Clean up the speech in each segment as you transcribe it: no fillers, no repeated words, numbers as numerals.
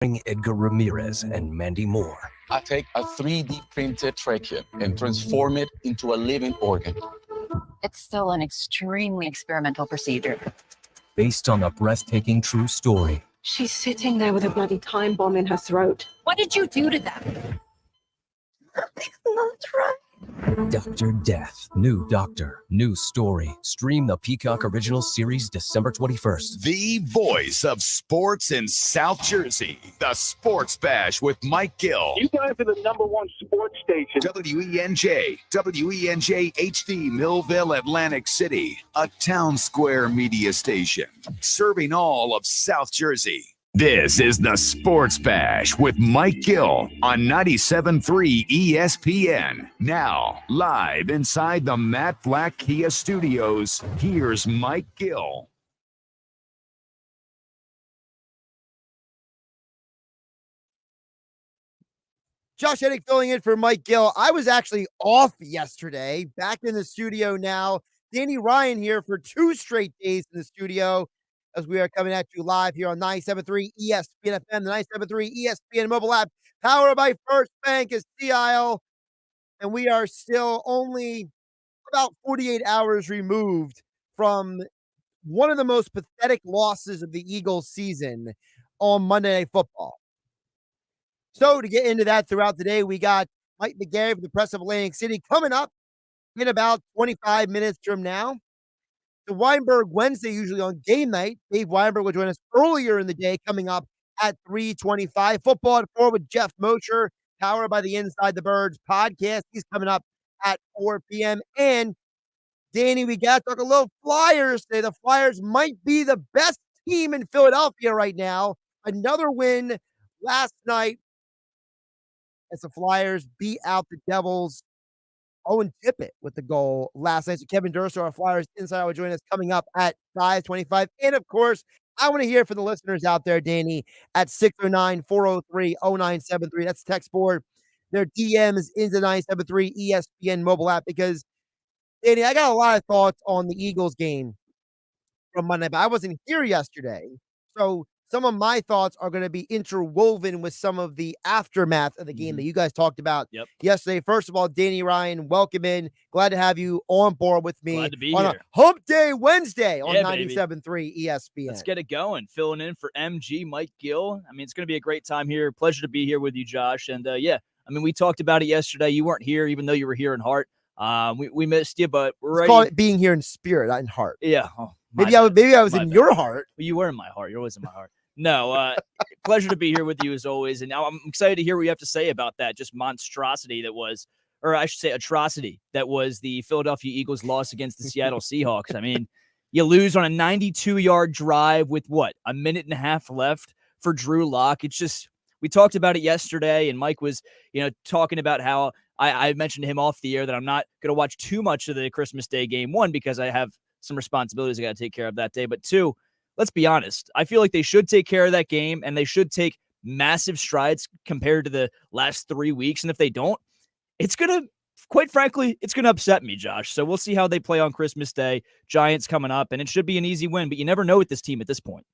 Edgar Ramirez and Mandy Moore. I take a 3D printed trachea and transform it into a living organ. It's still an extremely experimental procedure. Based on a breathtaking true story. She's sitting there with a bloody time bomb in her throat. What did you do to them? That's right. Dr. Death. New Doctor. New story. Stream the Peacock Original Series December 21st. The voice of sports in South Jersey. The Sports Bash with Mike Gill. You guys are the #1 sports station. WENJ HD, Millville, Atlantic City. A town square media station. Serving all of South Jersey. This is the Sports Bash with Mike Gill on 97.3 ESPN. Now, live inside the Matt Black Kia Studios, here's Mike Gill. Josh Hennig filling in for Mike Gill. I was actually off yesterday, back in the studio now. Danny Ryan here for 2 straight days in the studio as we are coming at you live here on 97.3 ESPN FM, the 97.3 ESPN mobile app, powered by First Bank is CIL. And we are still only about 48 hours removed from one of the most pathetic losses of the Eagles season on Monday Night Football. So to get into that throughout the day, we got Mike McGarry from the Press of Atlantic City coming up in about 25 minutes from now. The Weinberg Wednesday, usually on game night. Dave Weinberg will join us earlier in the day, coming up at 3:25. Football at 4 with Jeff Mosher, powered by the Inside the Birds podcast. He's coming up at 4 p.m. And Danny, we got to talk a little Flyers today. The Flyers might be the best team in Philadelphia right now. Another win last night as the Flyers beat out the Devils. Owen Tippett with the goal last night. So Kevin Durso, our Flyers insider, will join us coming up at 5:25. And of course, I want to hear from the listeners out there, Danny, at 609-403-0973. That's the text board. Their DMs into 973 ESPN mobile app, because Danny, I got a lot of thoughts on the Eagles game from Monday, but I wasn't here yesterday. So some of my thoughts are going to be interwoven with some of the aftermath of the game that you guys talked about yesterday. First of all, Danny Ryan, welcome in. Glad to have you on board with me. Glad to be on here. A Hump Day Wednesday on 97.3 ESPN. Let's get it going. Filling in for MG, Mike Gill. I mean, it's going to be a great time here. Pleasure to be here with you, Josh. And we talked about it yesterday. You weren't here, even though you were here in heart. We missed you, but we're ready. Call it being here in spirit, not in heart. Yeah. Oh, maybe I was in your heart. Well, you were in my heart. You're always in my heart. No, pleasure to be here with you as always. And now I'm excited to hear what you have to say about that just monstrosity that was, or I should say atrocity, that was the Philadelphia Eagles loss against the Seattle Seahawks. I mean, you lose on a 92-yard drive with a minute and a half left for Drew Lock. It's just, we talked about it yesterday, and Mike was, talking about how I mentioned to him off the air that I'm not going to watch too much of the Christmas Day game, one, because I have some responsibilities I got to take care of that day, but two, let's be honest. I feel like they should take care of that game, and they should take massive strides compared to the last 3 weeks. And if they don't, it's going to, quite frankly, it's going to upset me, Josh. So we'll see how they play on Christmas Day. Giants coming up, and it should be an easy win, but you never know with this team at this point.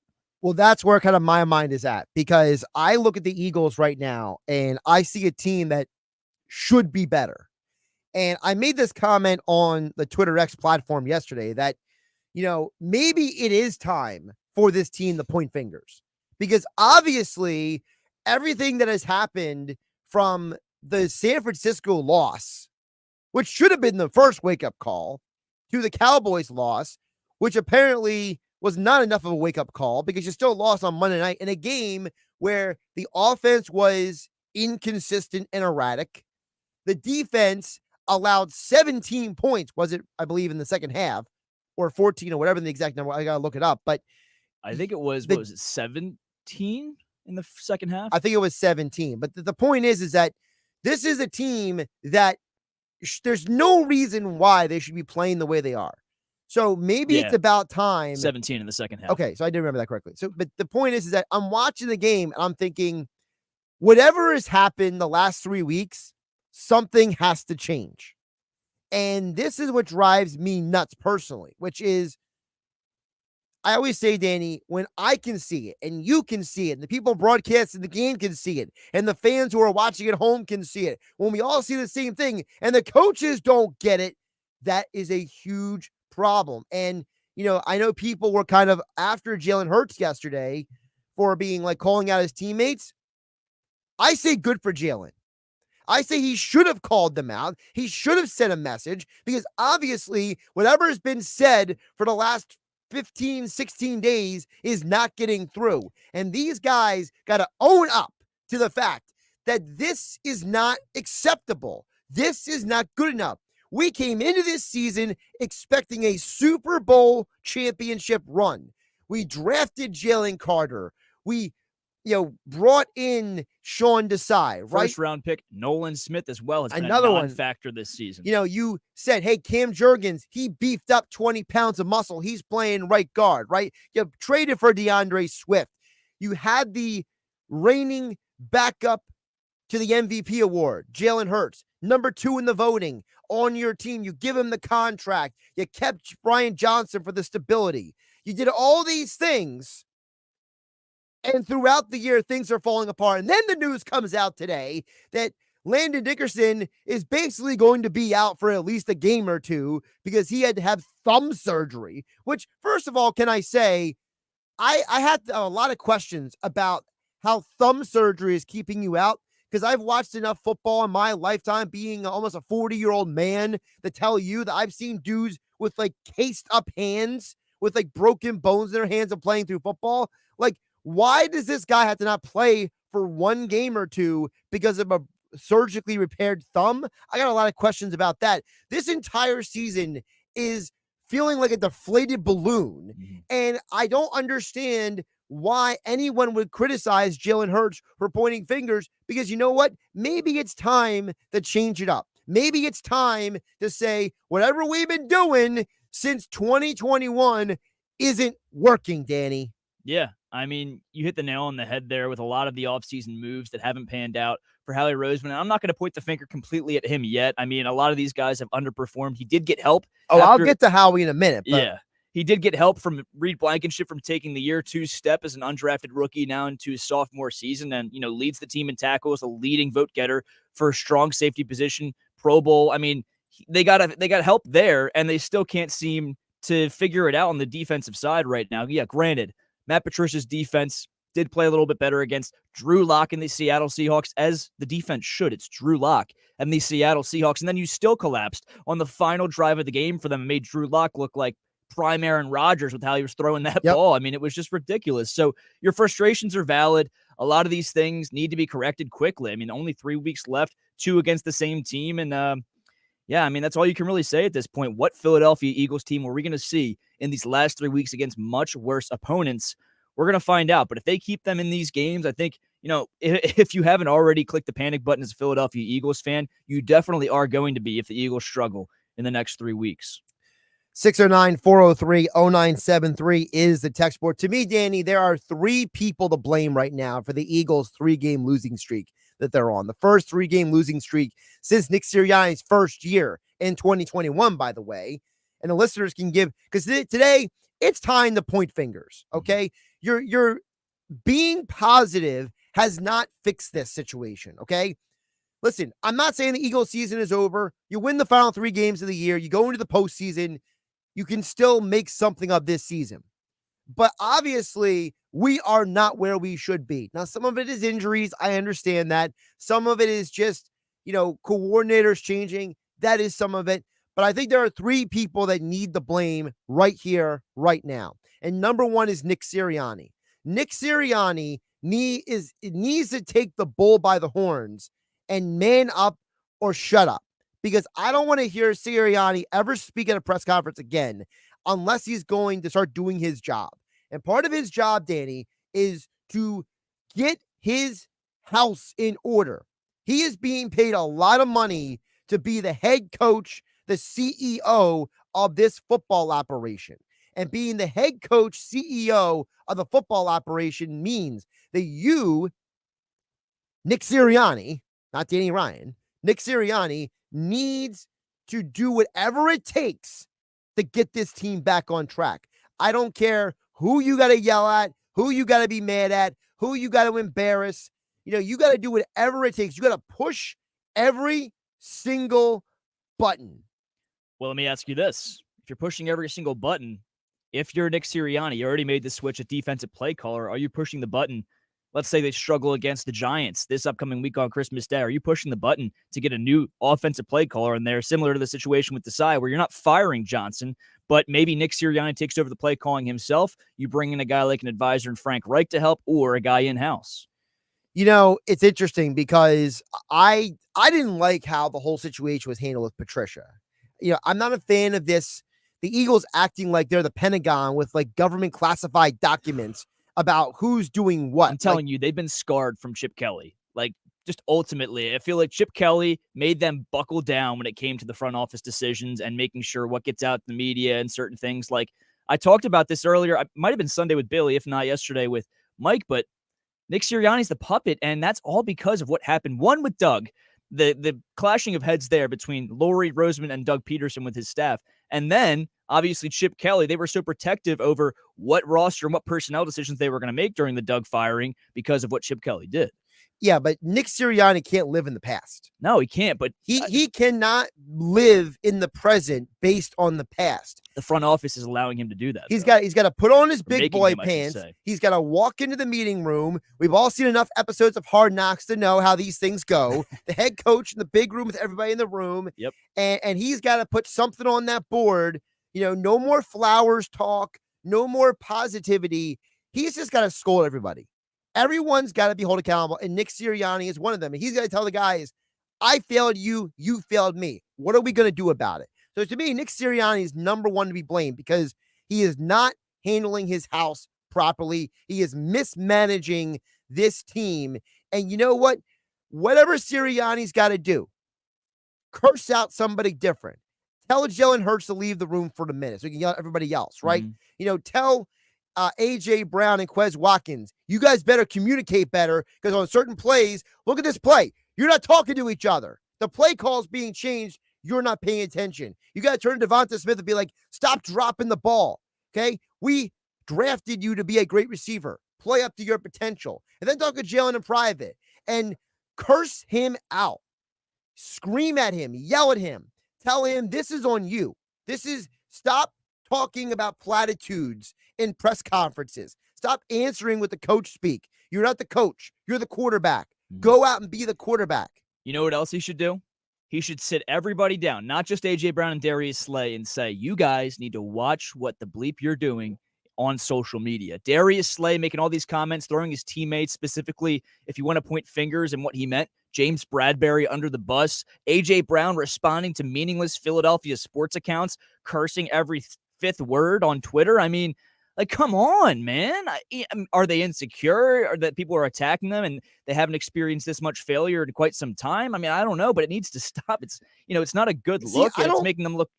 Well, that's where kind of my mind is at, because I look at the Eagles right now, and I see a team that should be better. And I made this comment on the Twitter X platform yesterday that, maybe it is time for this team to point fingers, because obviously everything that has happened from the San Francisco loss, which should have been the first wake-up call, to the Cowboys loss, which apparently was not enough of a wake-up call because you still lost on Monday night in a game where the offense was inconsistent and erratic. The defense allowed 17 points, was it, I believe, in the second half, or 14 or whatever the exact number. I got to look it up. But I think it was, 17 in the second half? I think it was 17. But the point is that this is a team that there's no reason why they should be playing the way they are. So maybe it's about time. 17 in the second half. Okay, so I did remember that correctly. So, but the point is that I'm watching the game and I'm thinking, whatever has happened the last 3 weeks, something has to change. And this is what drives me nuts personally, which is I always say, Danny, when I can see it and you can see it, and the people broadcasting the game can see it, and the fans who are watching at home can see it, when we all see the same thing and the coaches don't get it, that is a huge problem. And, I know people were kind of after Jalen Hurts yesterday for being like calling out his teammates. I say good for Jalen. I say he should have called them out. He should have sent a message because obviously whatever has been said for the last 15, 16 days is not getting through. And these guys got to own up to the fact that this is not acceptable. This is not good enough. We came into this season expecting a Super Bowl championship run. We drafted Jalen Carter. We brought in Sean Desai, right? First round pick, Nolan Smith as well has been Another a one non-factor this season. You said, hey, Cam Jurgens, he beefed up 20 pounds of muscle. He's playing right guard, right? You traded for DeAndre Swift. You had the reigning backup to the MVP award, Jalen Hurts, number 2 in the voting on your team. You give him the contract. You kept Brian Johnson for the stability. You did all these things. And throughout the year, things are falling apart. And then the news comes out today that Landon Dickerson is basically going to be out for at least a game or two because he had to have thumb surgery, which, first of all, can I say, I had a lot of questions about how thumb surgery is keeping you out because I've watched enough football in my lifetime, being almost a 40-year-old man, to tell you that I've seen dudes with like cased up hands with like broken bones in their hands and playing through football. Like, why does this guy have to not play for one game or two because of a surgically repaired thumb? I got a lot of questions about that. This entire season is feeling like a deflated balloon, and I don't understand why anyone would criticize Jalen Hurts for pointing fingers because you know what? Maybe it's time to change it up. Maybe it's time to say whatever we've been doing since 2021 isn't working, Danny. Yeah, I mean, you hit the nail on the head there with a lot of the offseason moves that haven't panned out for Howie Roseman. I'm not going to point the finger completely at him yet. I mean, a lot of these guys have underperformed. He did get help. I'll get to Howie in a minute. But yeah, he did get help from Reed Blankenship from taking the year 2 step as an undrafted rookie now into his sophomore season and, leads the team in tackles, a leading vote getter for a strong safety position, Pro Bowl. I mean, they got help there, and they still can't seem to figure it out on the defensive side right now. Yeah, granted, Matt Patricia's defense did play a little bit better against Drew Lock and the Seattle Seahawks, as the defense should. It's Drew Lock and the Seattle Seahawks. And then you still collapsed on the final drive of the game for them and made Drew Lock look like prime Aaron Rodgers with how he was throwing that ball. I mean, it was just ridiculous. So your frustrations are valid. A lot of these things need to be corrected quickly. I mean, only 3 weeks left, 2 against the same team. And yeah, I mean, that's all you can really say at this point. What Philadelphia Eagles team were we going to see in these last 3 weeks against much worse opponents? We're going to find out. But if they keep them in these games, I think, if you haven't already clicked the panic button as a Philadelphia Eagles fan, you definitely are going to be if the Eagles struggle in the next 3 weeks. 609-403-0973 is the text board. To me, Danny, there are 3 people to blame right now for the Eagles' 3-game losing streak that they're on. The first 3-game losing streak since Nick Sirianni's first year in 2021, by the way. And the listeners can give, because today it's time to point fingers, okay? You're being positive has not fixed this situation, okay? Listen, I'm not saying the Eagles season is over. You win the final 3 games of the year. You go into the postseason. You can still make something of this season. But obviously, we are not where we should be. Now, some of it is injuries. I understand that. Some of it is just, coordinators changing. That is some of it. But I think there are 3 people that need the blame right here, right now. And number 1 is Nick Sirianni. Nick Sirianni needs to take the bull by the horns and man up or shut up. Because I don't want to hear Sirianni ever speak at a press conference again unless he's going to start doing his job. And part of his job, Danny, is to get his house in order. He is being paid a lot of money to be the head coach, the CEO of this football operation. And being the head coach, CEO of the football operation means that you, Nick Sirianni, not Danny Ryan, Nick Sirianni needs to do whatever it takes to get this team back on track. I don't care who you got to yell at, who you got to be mad at, who you got to embarrass. You got to do whatever it takes. You got to push every single button. Well, let me ask you this. If you're pushing every single button, if you're Nick Sirianni, you already made the switch at defensive play caller, are you pushing the button? Let's say they struggle against the Giants this upcoming week on Christmas Day. Are you pushing the button to get a new offensive play caller in there, similar to the situation with Desai, where you're not firing Johnson, but maybe Nick Sirianni takes over the play calling himself? You bring in a guy like an advisor and Frank Reich to help, or a guy in-house? It's interesting because I didn't like how the whole situation was handled with Patricia. I'm not a fan of this. The Eagles acting like they're the Pentagon with like government classified documents about who's doing what. I'm telling you, they've been scarred from Chip Kelly. Like, just ultimately, I feel like Chip Kelly made them buckle down when it came to the front office decisions and making sure what gets out to the media and certain things. Like, I talked about this earlier. It might have been Sunday with Billy, if not yesterday with Mike, but Nick Sirianni's the puppet, and that's all because of what happened. One with Doug, the clashing of heads there between Laurie Roseman and Doug Peterson with his staff. And then, obviously, Chip Kelly, they were so protective over what roster and what personnel decisions they were going to make during the Doug firing because of what Chip Kelly did. Yeah, but Nick Sirianni can't live in the past. No, he can't, but he cannot live in the present based on the past. The front office is allowing him to do that. He's got to put on his big boy him, pants. He's got to walk into the meeting room. We've all seen enough episodes of Hard Knocks to know how these things go. The head coach in the big room with everybody in the room. Yep. And he's got to put something on that board. No more flowers talk, no more positivity. He's just got to scold everybody. Everyone's got to be held accountable, and Nick Sirianni is one of them. And he's got to tell the guys, I failed you, you failed me. What are we going to do about it? So to me, Nick Sirianni is number one to be blamed because he is not handling his house properly. He is mismanaging this team. And you know what? Whatever Sirianni's got to do, curse out somebody different. Tell Jalen Hurts to leave the room for the minute so he can yell at everybody else, right? Mm-hmm. Tell A.J. Brown and Quez Watkins, you guys better communicate better because on certain plays, look at this play. You're not talking to each other. The play call is being changed. You're not paying attention. You got to turn to Devonta Smith and be like, stop dropping the ball, okay? We drafted you to be a great receiver. Play up to your potential. And then talk to Jalen in private and curse him out. Scream at him. Yell at him. Tell him this is on you. Stop talking about platitudes in press conferences. Stop answering with the coach speak. You're not the coach. You're the quarterback. Go out and be the quarterback. You know what else he should do? He should sit everybody down, not just A.J. Brown and Darius Slay, and say, you guys need to watch what the bleep you're doing on social media. Darius Slay making all these comments, throwing his teammates, specifically, if you want to point fingers and what he meant, James Bradbury under the bus, A.J. Brown responding to meaningless Philadelphia sports accounts, cursing every fifth word on Twitter. I mean, like, come on, man. Are they insecure or that people are attacking them and they haven't experienced this much failure in quite some time? I mean, I don't know, but it needs to stop. It's not a good look. It's making them look,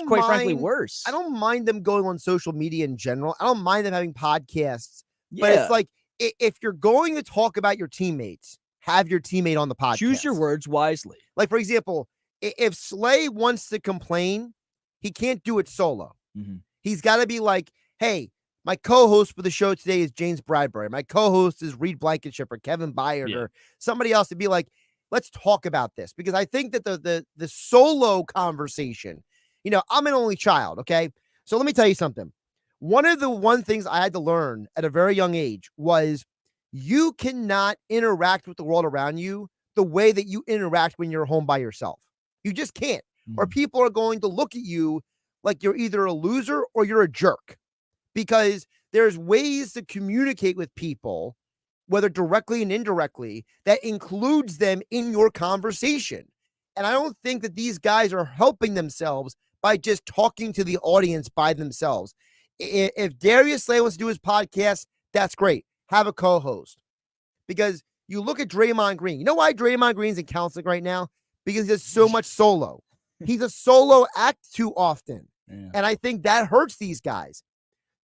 quite frankly, worse. I don't mind them going on social media in general. I don't mind them having podcasts. Yeah. But it's like, if you're going to talk about your teammates, have your teammate on the podcast. Choose your words wisely. Like, for example, if Slay wants to complain, he can't do it solo. Mm-hmm. He's got to be like, hey, my co-host for the show today is James Bradbury. My co-host is Reed Blankenship or Kevin Byard or somebody else to be like, let's talk about this. Because I think that the solo conversation, I'm an only child, okay? So let me tell you something. One things I had to learn at a very young age was you cannot interact with the world around you the way that you interact when you're home by yourself. You just can't. Mm-hmm. Or people are going to look at you like you're either a loser or you're a jerk. Because there's ways to communicate with people, whether directly and indirectly, that includes them in your conversation. And I don't think that these guys are helping themselves by just talking to the audience by themselves. If Darius Slay wants to do his podcast, that's great. Have a co-host. Because you look at Draymond Green. You know why Draymond Green's in counseling right now? Because there's so much solo. He's a solo act too often. Yeah. And I think that hurts these guys.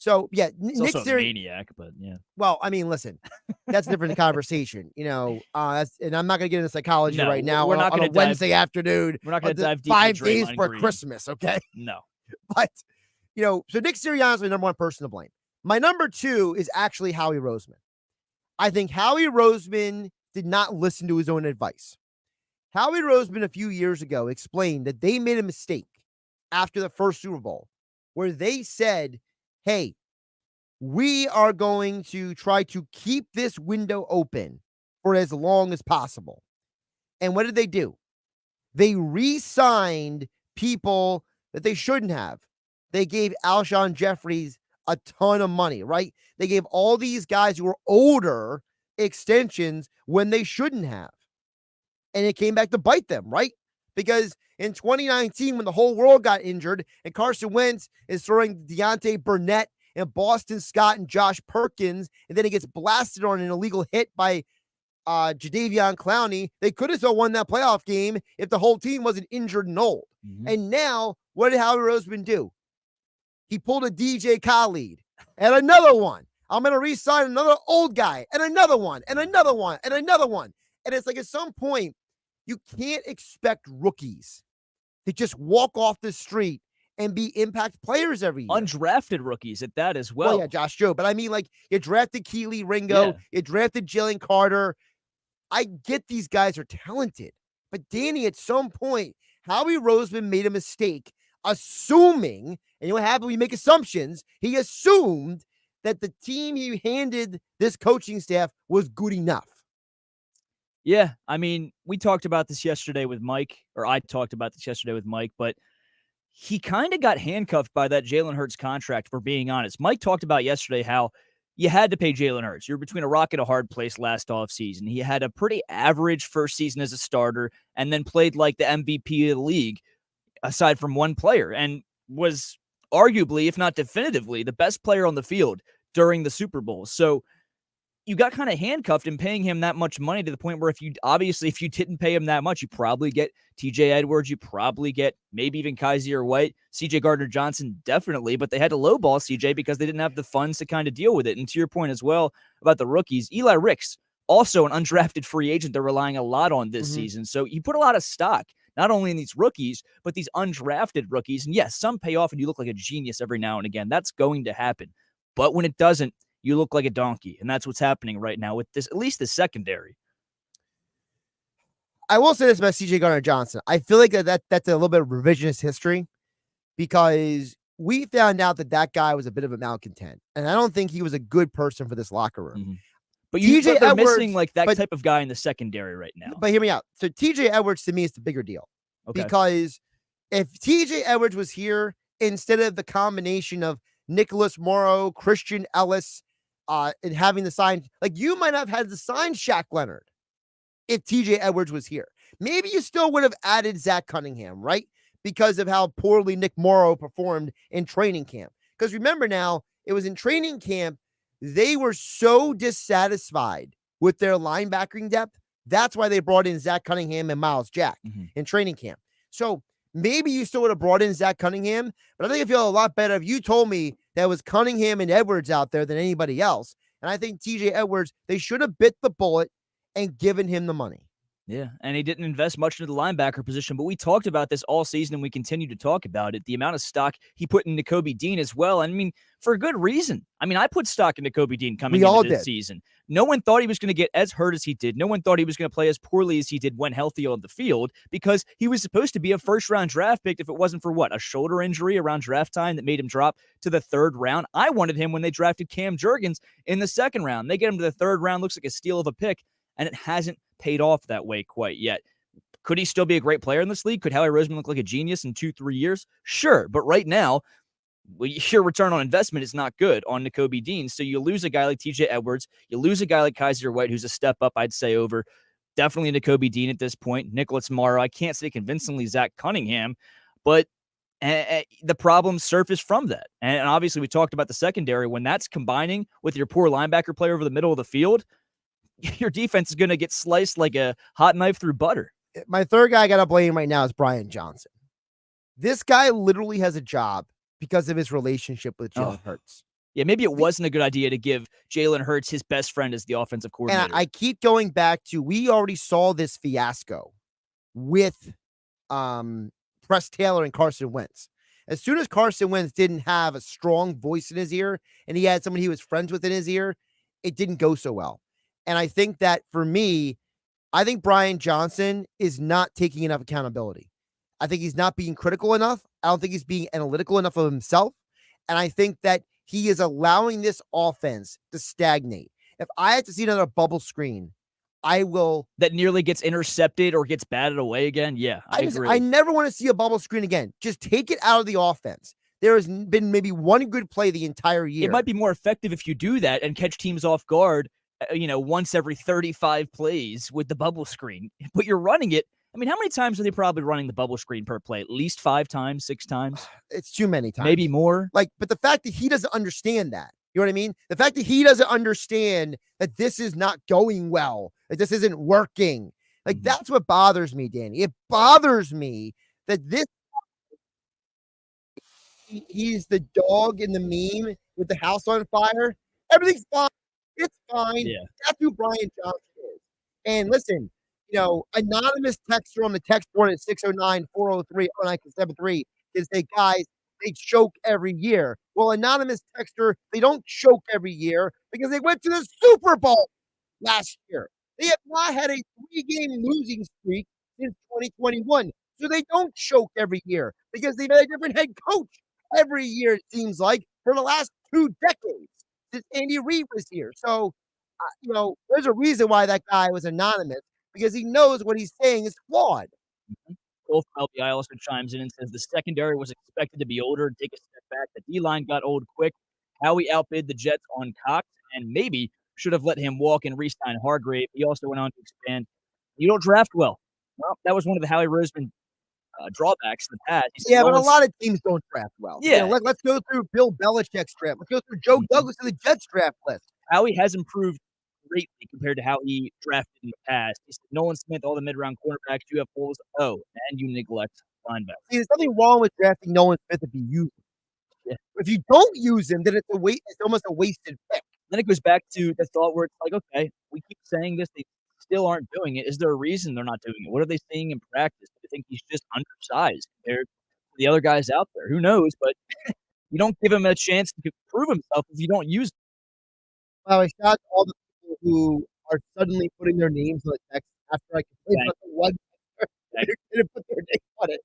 So, yeah, it's Nick also a maniac, but yeah. Well, I mean, listen, that's a different conversation, and I'm not going to get into psychology right now. We're not on a Wednesday afternoon. We're not going to dive deep 5 days for Christmas, okay? No. But, so Nick Sirianni is the number one person to blame. My number 2 is actually Howie Roseman. I think Howie Roseman did not listen to his own advice. Howie Roseman a few years ago explained that they made a mistake after the first Super Bowl where they said, hey, we are going to try to keep this window open for as long as possible. And what did they do? They re-signed people that they shouldn't have. They gave Alshon Jeffries a ton of money, right? They gave all these guys who were older extensions when they shouldn't have. And it came back to bite them, right? Because in 2019, when the whole world got injured and Carson Wentz is throwing Deontay Burnett and Boston Scott and Josh Perkins, and then he gets blasted on an illegal hit by Jadeveon Clowney, they could have still won that playoff game if the whole team wasn't injured and old. Mm-hmm. And now, what did Howie Roseman do? He pulled a DJ Khaled and another one. I'm going to re-sign another old guy and another one and another one and another one. And it's like at some point, you can't expect rookies to just walk off the street and be impact players every year. Undrafted rookies at that as well. Yeah, Josh Joe. But I mean, like, you drafted Keely Ringo, you drafted Jalen Carter. I get these guys are talented. But Danny, at some point, Howie Roseman made a mistake, assuming, and you know what happened when you make assumptions, he assumed that the team he handed this coaching staff was good enough. Yeah, I mean, we talked about this yesterday with Mike, or I talked about this yesterday with Mike, but he kind of got handcuffed by that Jalen Hurts contract, for being honest. Mike talked about yesterday how you had to pay Jalen Hurts. You're between a rock and a hard place last offseason. He had a pretty average first season as a starter and then played like the MVP of the league, aside from one player, and was arguably, if not definitively, the best player on the field during the Super Bowl. So you got kind of handcuffed in paying him that much money, to the point where if you didn't pay him that much, you probably get TJ Edwards, you probably get maybe even Kaiser White, CJ Gardner-Johnson, definitely, but they had to lowball CJ because they didn't have the funds to kind of deal with it. And to your point as well about the rookies, Eli Ricks, also an undrafted free agent they're relying a lot on this season. So you put a lot of stock, not only in these rookies, but these undrafted rookies. And yes, some pay off and you look like a genius every now and again. That's going to happen. But when it doesn't, you look like a donkey. And that's what's happening right now with this, at least the secondary. I will say this about CJ Gardner-Johnson. I feel like that's a little bit of revisionist history, because we found out that guy was a bit of a malcontent. And I don't think he was a good person for this locker room. Mm-hmm. But they're missing like that type of guy in the secondary right now. But hear me out. So TJ Edwards, to me, is the bigger deal. Okay. Because if TJ Edwards was here, instead of the combination of Nicholas Morrow, Christian Ellis, and having the sign, like, you might have had to sign Shaq Leonard if TJ Edwards was here. Maybe you still would have added Zach Cunningham, right? Because of how poorly Nick Morrow performed in training camp. Because remember now, it was in training camp, they were so dissatisfied with their linebacking depth. That's why they brought in Zach Cunningham and Miles Jack in training camp. So maybe you still would have brought in Zach Cunningham, but I think I feel a lot better if you told me that was Cunningham and Edwards out there than anybody else. And I think TJ Edwards, they should have bit the bullet and given him the money. Yeah, and he didn't invest much into the linebacker position, but we talked about this all season, and we continue to talk about it. The amount of stock he put in Nakobe Dean as well. I mean, for a good reason. I mean, I put stock in Nakobe Dean coming into this season. No one thought he was going to get as hurt as he did. No one thought he was going to play as poorly as he did when healthy on the field, because he was supposed to be a first-round draft pick if it wasn't for a shoulder injury around draft time that made him drop to the third round. I wanted him when they drafted Cam Jurgens in the second round. They get him to the third round, looks like a steal of a pick, and it hasn't paid off that way quite yet. Could he still be a great player in this league? Could Howie Roseman look like a genius in 2-3 years? Sure. But right now, your return on investment is not good on Nakobe Dean. So you lose a guy like TJ Edwards. You lose a guy like Kaiser White, who's a step up, I'd say, over definitely Nakobe Dean at this point. Nicholas Morrow, I can't say convincingly Zach Cunningham, but the problems surface from that. And obviously we talked about the secondary. When that's combining with your poor linebacker play over the middle of the field, your defense is going to get sliced like a hot knife through butter. My third guy I got to blame right now is Brian Johnson. This guy literally has a job because of his relationship with Jalen Hurts. Yeah, maybe it wasn't a good idea to give Jalen Hurts his best friend as the offensive coordinator. And I keep going back to, we already saw this fiasco with Press Taylor and Carson Wentz. As soon as Carson Wentz didn't have a strong voice in his ear and he had someone he was friends with in his ear, it didn't go so well. And I think that for me, I think Brian Johnson is not taking enough accountability. I think he's not being critical enough. I don't think he's being analytical enough of himself. And I think that he is allowing this offense to stagnate. If I had to see another bubble screen, I will. That nearly gets intercepted or gets batted away again. Yeah, I agree. I never want to see a bubble screen again. Just take it out of the offense. There has been maybe one good play the entire year. It might be more effective if you do that and catch teams off guard, once every 35 plays with the bubble screen. But you're running it. I mean, how many times are they probably running the bubble screen per play? At least 5 times, 6 times? It's too many times. Maybe more. But the fact that he doesn't understand that, you know what I mean? The fact that he doesn't understand that this is not going well, that this isn't working. That's what bothers me, Danny. It bothers me that he's the dog in the meme with the house on fire. Everything's fine. It's fine. Yeah. That's who Brian Johnson is. And listen, anonymous texter on the text board at 609-403-0973 can say, guys, they choke every year. Well, anonymous texter, they don't choke every year because they went to the Super Bowl last year. They have not had a 3-game losing streak since 2021. So they don't choke every year because they've had a different head coach every year, it seems like, for the last 2 decades since Andy Reid was here. So, there's a reason why that guy was anonymous, because he knows what he's saying is flawed. Wolf LBI also chimes in and says the secondary was expected to be older and take a step back. The D-line got old quick. Howie outbid the Jets on Cox and maybe should have let him walk and re-sign Hargrave. He also went on to expand, you don't draft well. Well, that was one of the Howie Roseman drawbacks in the past. Yeah, but a lot of teams don't draft well. Yeah. Let's go through Bill Belichick's draft. Let's go through Joe Douglas and the Jets draft list. Howie has improved greatly compared to how he drafted in the past. He said, Nolan Smith, all the mid-round cornerbacks, you have holes. Oh, and you neglect linebackers. See, there's nothing wrong with drafting Nolan Smith if you use him. Yeah. If you don't use him, then it's almost a wasted pick. Then it goes back to the thought where it's like, okay, we keep saying this, they still aren't doing it. Is there a reason they're not doing it? What are they seeing in practice? Do they think he's just undersized compared to the other guys out there? Who knows? But you don't give him a chance to prove himself if you don't use him. Well, I shout out to all the people who are suddenly putting their names on the text after I complained about the one they didn't put their name on it.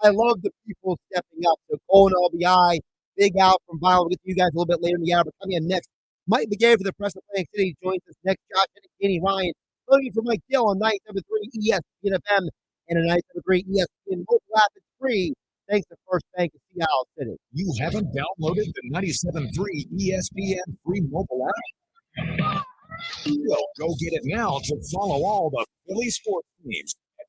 I love the people stepping up. So Cole and LBI, Big Al from Vinyl. We'll get to you guys a little bit later in the hour. But coming in next, Mike McGarry for the Press of Atlantic City joins us next. Josh Hennig, Danny Ryan, looking for Mike Gill on 97.3 ESPN FM and a 97.3 ESPN mobile app. It's free. Thanks to First Bank of Seattle City. You haven't downloaded the 97.3 ESPN free mobile app? Well, go get it now to follow all the Philly sports teams at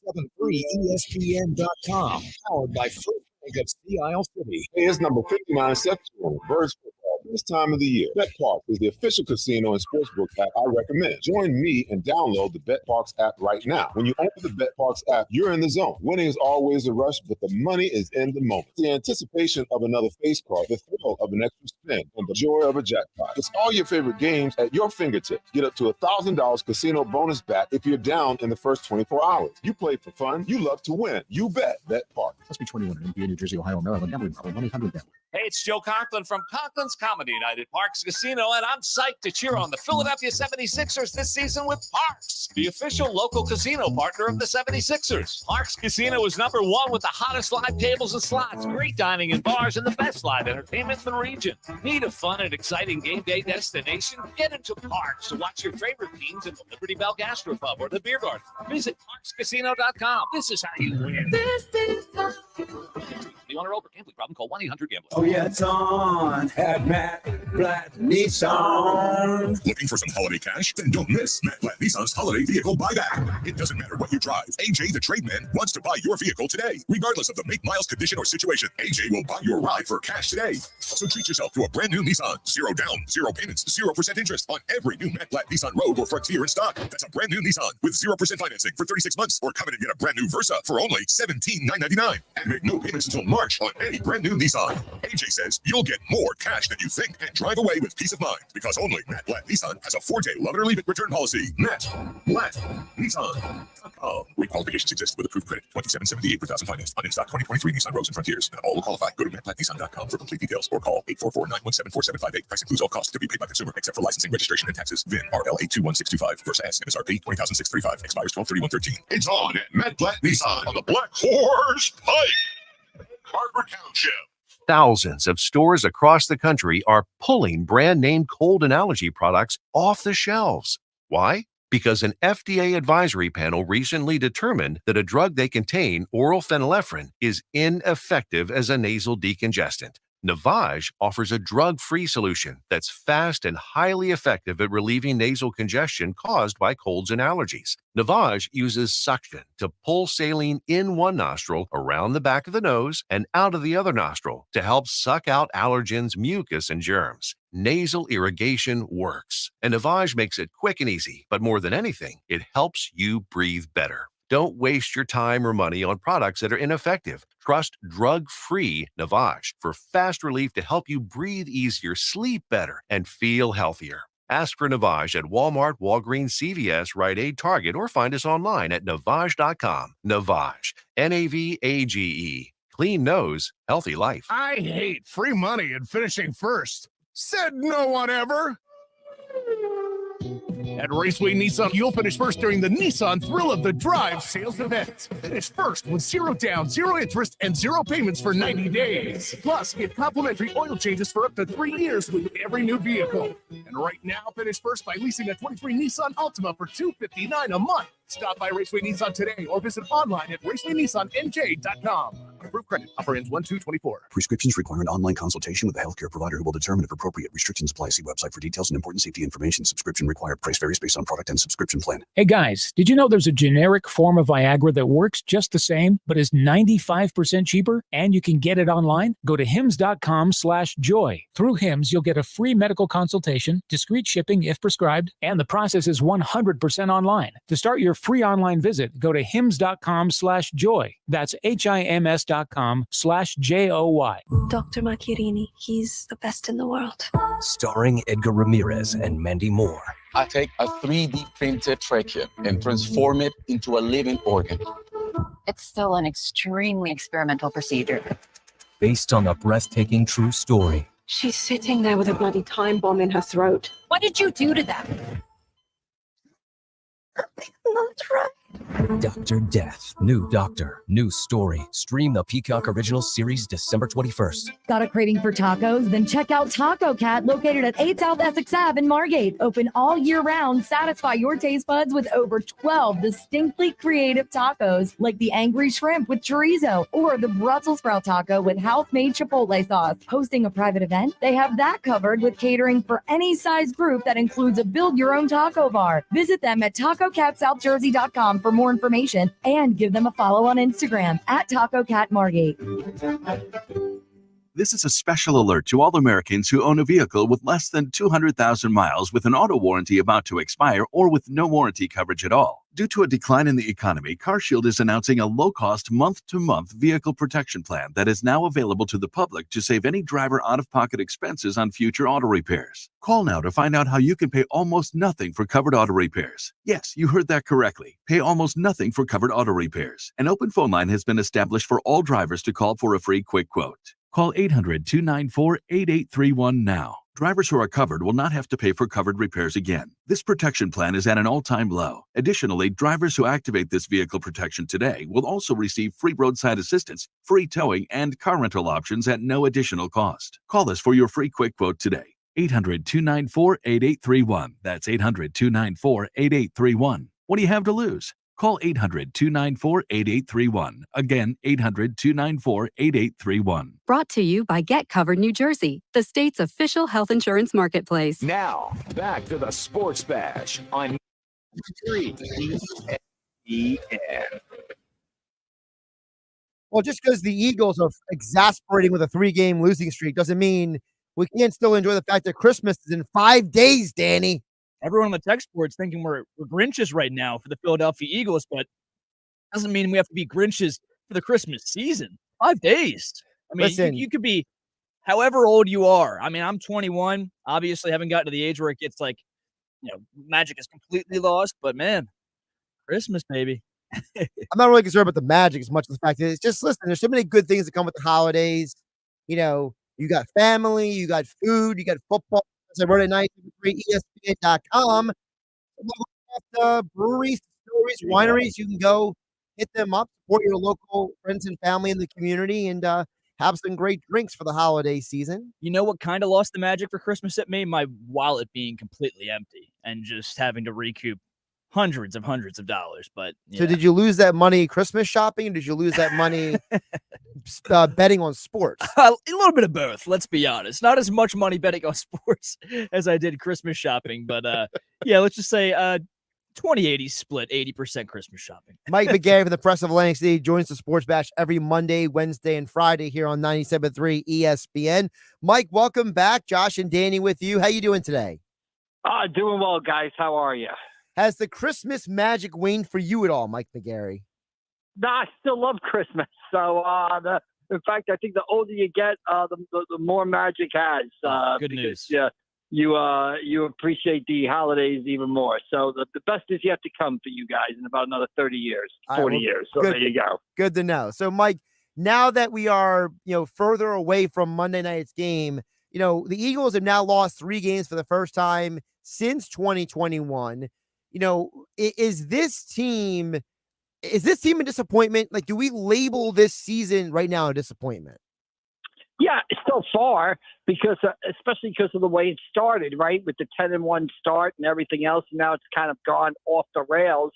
97.3ESPN.com. Powered by First Bank of Seattle City. Hey, it's number 59 section. Birds football. This time of the year. BetParks is the official casino and sportsbook app I recommend. Join me and download the BetParks app right now. When you open the BetParks app, you're in the zone. Winning is always a rush, but the money is in the moment. The anticipation of another face card, the thrill of an extra spin, and the joy of a jackpot. It's all your favorite games at your fingertips. Get up to $1,000 casino bonus back if you're down in the first 24 hours. You play for fun. You love to win. You bet BetParks. Must be 21 in NBA, New Jersey, Ohio, Maryland. Gambling problem. 1-800-GAMBLER. Hey, it's Joe Conklin from Conklin's Comedy Night at Parks Casino, and I'm psyched to cheer on the Philadelphia 76ers this season with Parks, the official local casino partner of the 76ers. Parks Casino is #1 with the hottest live tables and slots, great dining and bars, and the best live entertainment in the region. Need a fun and exciting game day destination? Get into Parks to watch your favorite teams in the Liberty Bell Gastropub or the Beer Garden. Visit parkscasino.com. This is how you win. This is how you win. The owner over gambling problem, call 1-800-GAMBLER. Oh, yeah, it's on at Matt Blatt Nissan. Looking for some holiday cash? Then don't miss Matt Blatt Nissan's holiday vehicle buyback. It doesn't matter what you drive. AJ, the trademan, wants to buy your vehicle today. Regardless of the make, miles, condition, or situation, AJ will buy your ride for cash today. So treat yourself to a brand new Nissan. 0 down, 0 payments, 0% interest on every new Matt Blatt Nissan Rogue or Frontier in stock. That's a brand new Nissan with 0% financing for 36 months. Or come in and get a brand new Versa for only $17,999. And make no payments until March March on any brand new Nissan. AJ says you'll get more cash than you think and drive away with peace of mind because only Matt Blatt Nissan has a 4-day love it or leave it return policy. Matt Blatt Nissan.com. Requalifications exist with approved credit. $27.78 per thousand financed. On in-stock 2023 Nissan Rogues and Frontiers. Not all will qualify. Go to mattblattnissan.com for complete details or call 844-917-4758. Price includes all costs to be paid by consumer except for licensing, registration, and taxes. VIN RL821625. Versa S. MSRP 20,635. Expires 12/31/13. It's on at Matt Blatt Nissan on the Black Horse Pike. Harbor Township. Thousands of stores across the country are pulling brand name cold and allergy products off the shelves. Why? Because an FDA advisory panel recently determined that a drug they contain, oral phenylephrine, is ineffective as a nasal decongestant. Navage offers a drug-free solution that's fast and highly effective at relieving nasal congestion caused by colds and allergies. Navage uses suction to pull saline in one nostril, around the back of the nose, and out of the other nostril to help suck out allergens, mucus, and germs. Nasal irrigation works, and Navage makes it quick and easy, but more than anything, it helps you breathe better. Don't waste your time or money on products that are ineffective. Trust drug-free Navage for fast relief to help you breathe easier, sleep better, and feel healthier. Ask for Navage at Walmart, Walgreens, CVS, Rite Aid, Target, or find us online at Navage.com. Navage, Navage. Clean nose, healthy life. I hate free money and finishing first. Said no one ever. At Raceway Nissan, you'll finish first during the Nissan Thrill of the Drive sales event. Finish first with 0 down, 0 interest, and 0 payments for 90 days. Plus, get complimentary oil changes for up to 3 years with every new vehicle. And right now, finish first by leasing a 23 Nissan Altima for $259 a month. Stop by Raceway Nissan today or visit online at racewaynissanNJ.com. Approved credit. Offer ends 1/2/24. Prescriptions require an online consultation with a healthcare provider who will determine if appropriate. Restrictions apply. See website for details and important safety information. Subscription required. Price varies based on product and subscription plan. Hey guys, did you know there's a generic form of Viagra that works just the same, but is 95% cheaper, and you can get it online? Go to hims.com/joy. Through Hims, you'll get a free medical consultation, discreet shipping if prescribed, and the process is 100% online. To start your free online visit, go to hims.com/joy. That's HIMS.com/JOY. Dr. Macchiarini, he's the best in the world. Starring Edgar Ramirez and Mandy Moore. I take a 3D printed trachea and transform it into a living organ. It's still an extremely experimental procedure. Based on a breathtaking true story. She's sitting there with a bloody time bomb in her throat. What did you do to them? That's right. Dr. Death. New Doctor. New Story. Stream the Peacock Original Series December 21st. Got a craving for tacos? Then check out Taco Cat, located at 8 South Essex Ave in Margate. Open all year round. Satisfy your taste buds with over 12 distinctly creative tacos, like the Angry Shrimp with chorizo or the Brussels sprout taco with house-made chipotle sauce. Hosting a private event? They have that covered with catering for any size group that includes a build-your-own taco bar. Visit them at TacoCatSouthJersey.com for more information and give them a follow on Instagram at Taco Cat Margate. This is a special alert to all Americans who own a vehicle with less than 200,000 miles with an auto warranty about to expire or with no warranty coverage at all. Due to a decline in the economy, CarShield is announcing a low-cost month-to-month vehicle protection plan that is now available to the public to save any driver out-of-pocket expenses on future auto repairs. Call now to find out how you can pay almost nothing for covered auto repairs. Yes, you heard that correctly. Pay almost nothing for covered auto repairs. An open phone line has been established for all drivers to call for a free quick quote. Call 800-294-8831 now. Drivers who are covered will not have to pay for covered repairs again. This protection plan is at an all-time low. Additionally, drivers who activate this vehicle protection today will also receive free roadside assistance, free towing, and car rental options at no additional cost. Call us for your free quick quote today. 800-294-8831. That's 800-294-8831. What do you have to lose? Call 800-294-8831. Again, 800-294-8831. Brought to you by Get Covered New Jersey, the state's official health insurance marketplace. Now, back to the Sports Bash on 3 ESPN. Well, just because the Eagles are exasperating with a 3-game losing streak doesn't mean we can't still enjoy the fact that Christmas is in 5 days, Danny. Everyone on the text board's thinking we're Grinches right now for the Philadelphia Eagles, but doesn't mean we have to be Grinches for the Christmas season. 5 days. I mean, you could be however old you are. I mean, I'm 21. Obviously, haven't gotten to the age where it gets like, magic is completely lost. But man, Christmas, baby. I'm not really concerned about the magic as much as the fact that it's just listen, there's so many good things that come with the holidays. You got family, you got food, you got football. Saturday night, ESPN.com. Breweries, distilleries, wineries, you can go hit them up, support your local friends and family in the community, and have some great drinks for the holiday season. You know what kind of lost the magic for Christmas at me? My wallet being completely empty and just having to recoup hundreds of dollars. But So did you lose that money Christmas shopping? Or did you lose that money betting on sports? A little bit of both. Let's be honest. Not as much money betting on sports as I did Christmas shopping, but yeah, let's just say 20-80 split, 80% Christmas shopping. Mike McGarry from the Press of Atlantic City joins the Sports Bash every Monday, Wednesday, and Friday here on 97.3 ESPN. Mike, welcome back. Josh and Danny with you. How you doing today? Doing well, guys. How are you? Has the Christmas magic waned for you at all, Mike McGarry? No, I still love Christmas. So, in fact, I think the older you get, the more magic has. Good news. Yeah, you appreciate the holidays even more. So the best is yet to come for you guys in about another 30 years, 40 years. So good, there you go. Good to know. So, Mike, now that we are further away from Monday night's game, the Eagles have now lost 3 games for the first time since 2021. Is this team a disappointment? Like, do we label this season right now a disappointment? Yeah, so far, especially because of the way it started, right? With the 10-1 start and everything else. And now it's kind of gone off the rails.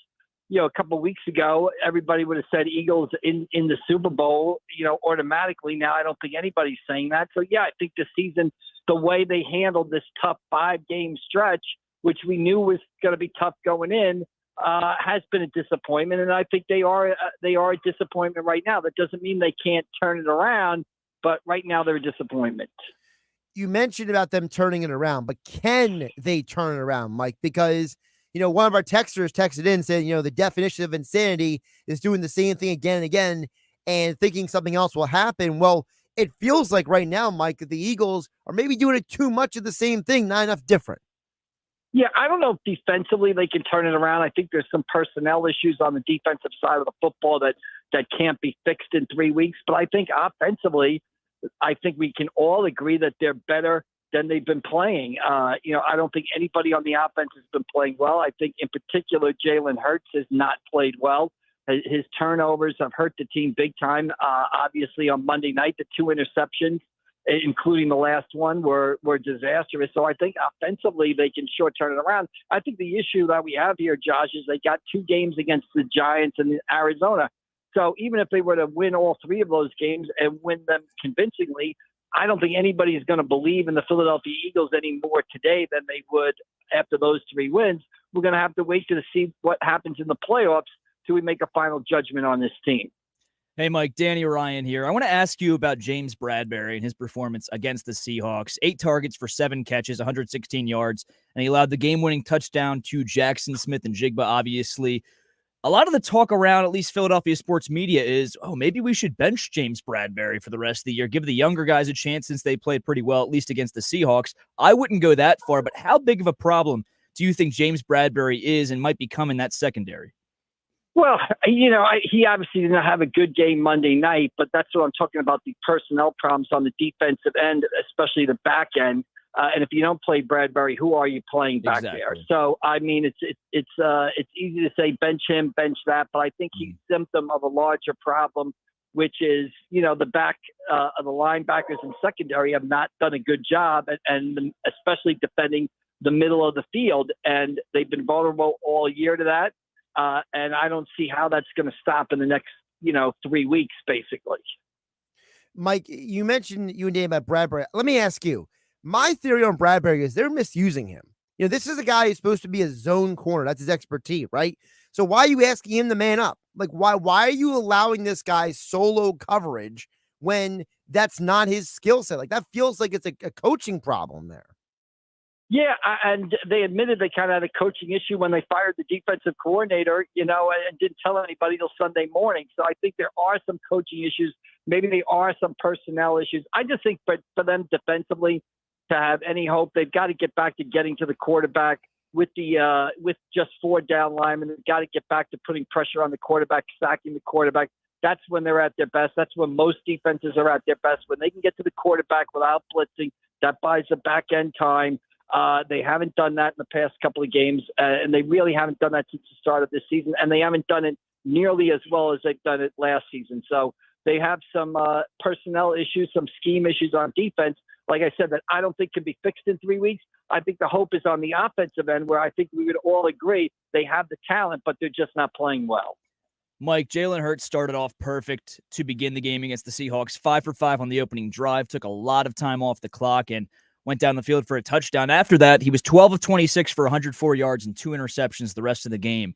A couple of weeks ago, everybody would have said Eagles in the Super Bowl, automatically. Now I don't think anybody's saying that. So yeah, I think the season, the way they handled this tough 5-game stretch, which we knew was going to be tough going in, has been a disappointment. And I think they are a disappointment right now. That doesn't mean they can't turn it around, but right now they're a disappointment. You mentioned about them turning it around, but can they turn it around, Mike? Because, one of our texters texted in saying, the definition of insanity is doing the same thing again and again and thinking something else will happen. Well, it feels like right now, Mike, that the Eagles are maybe doing it too much of the same thing, not enough different. Yeah, I don't know if defensively they can turn it around. I think there's some personnel issues on the defensive side of the football that can't be fixed in 3 weeks. But I think offensively, I think we can all agree that they're better than they've been playing. I don't think anybody on the offense has been playing well. I think in particular, Jalen Hurts has not played well. His turnovers have hurt the team big time. Obviously on Monday night, the 2 interceptions, including the last one, were disastrous. So I think offensively they can sure turn it around. I think the issue that we have here, Josh, is they got 2 games against the Giants and Arizona. So even if they were to win all 3 of those games and win them convincingly, I don't think anybody is going to believe in the Philadelphia Eagles any more today than they would after those 3 wins. We're going to have to wait to see what happens in the playoffs till we make a final judgment on this team. Hey, Mike, Danny Ryan here. I want to ask you about James Bradberry and his performance against the Seahawks. 8 targets for 7 catches, 116 yards, and he allowed the game-winning touchdown to Jackson Smith and Jigba, obviously. A lot of the talk around, at least Philadelphia sports media, is, maybe we should bench James Bradberry for the rest of the year, give the younger guys a chance since they played pretty well, at least against the Seahawks. I wouldn't go that far, but how big of a problem do you think James Bradberry is and might become in that secondary? Well, he obviously did not have a good game Monday night, but that's what I'm talking about, the personnel problems on the defensive end, especially the back end. And if you don't play Bradberry, who are you playing back there? So, I mean, it's easy to say bench him, bench that, but I think he's a symptom of a larger problem, which is, the back of the linebackers and secondary have not done a good job, and especially defending the middle of the field. And they've been vulnerable all year to that. And I don't see how that's going to stop in the next, 3 weeks, basically. Mike, you mentioned you and Dave about Bradberry. Let me ask you. My theory on Bradberry is they're misusing him. This is a guy who's supposed to be a zone corner. That's his expertise, right? So why are you asking him to man up? Like, why are you allowing this guy solo coverage when that's not his skill set? Like, that feels like it's a coaching problem there. Yeah, and they admitted they kind of had a coaching issue when they fired the defensive coordinator, and didn't tell anybody till Sunday morning. So I think there are some coaching issues. Maybe there are some personnel issues. I just think for them defensively to have any hope, they've got to get back to getting to the quarterback with just 4 down linemen. They've got to get back to putting pressure on the quarterback, sacking the quarterback. That's when they're at their best. That's when most defenses are at their best. When they can get to the quarterback without blitzing, that buys the back end time. They haven't done that in the past couple of games, and they really haven't done that since the start of this season, and they haven't done it nearly as well as they've done it last season. So they have some personnel issues, some scheme issues on defense, like I said, that I don't think can be fixed in 3 weeks. I think the hope is on the offensive end, where I think we would all agree they have the talent, but they're just not playing well. Mike, Jalen Hurts started off perfect to begin the game against the Seahawks, 5 for 5 on the opening drive, took a lot of time off the clock, and went down the field for a touchdown. After that, he was 12 of 26 for 104 yards and 2 interceptions the rest of the game.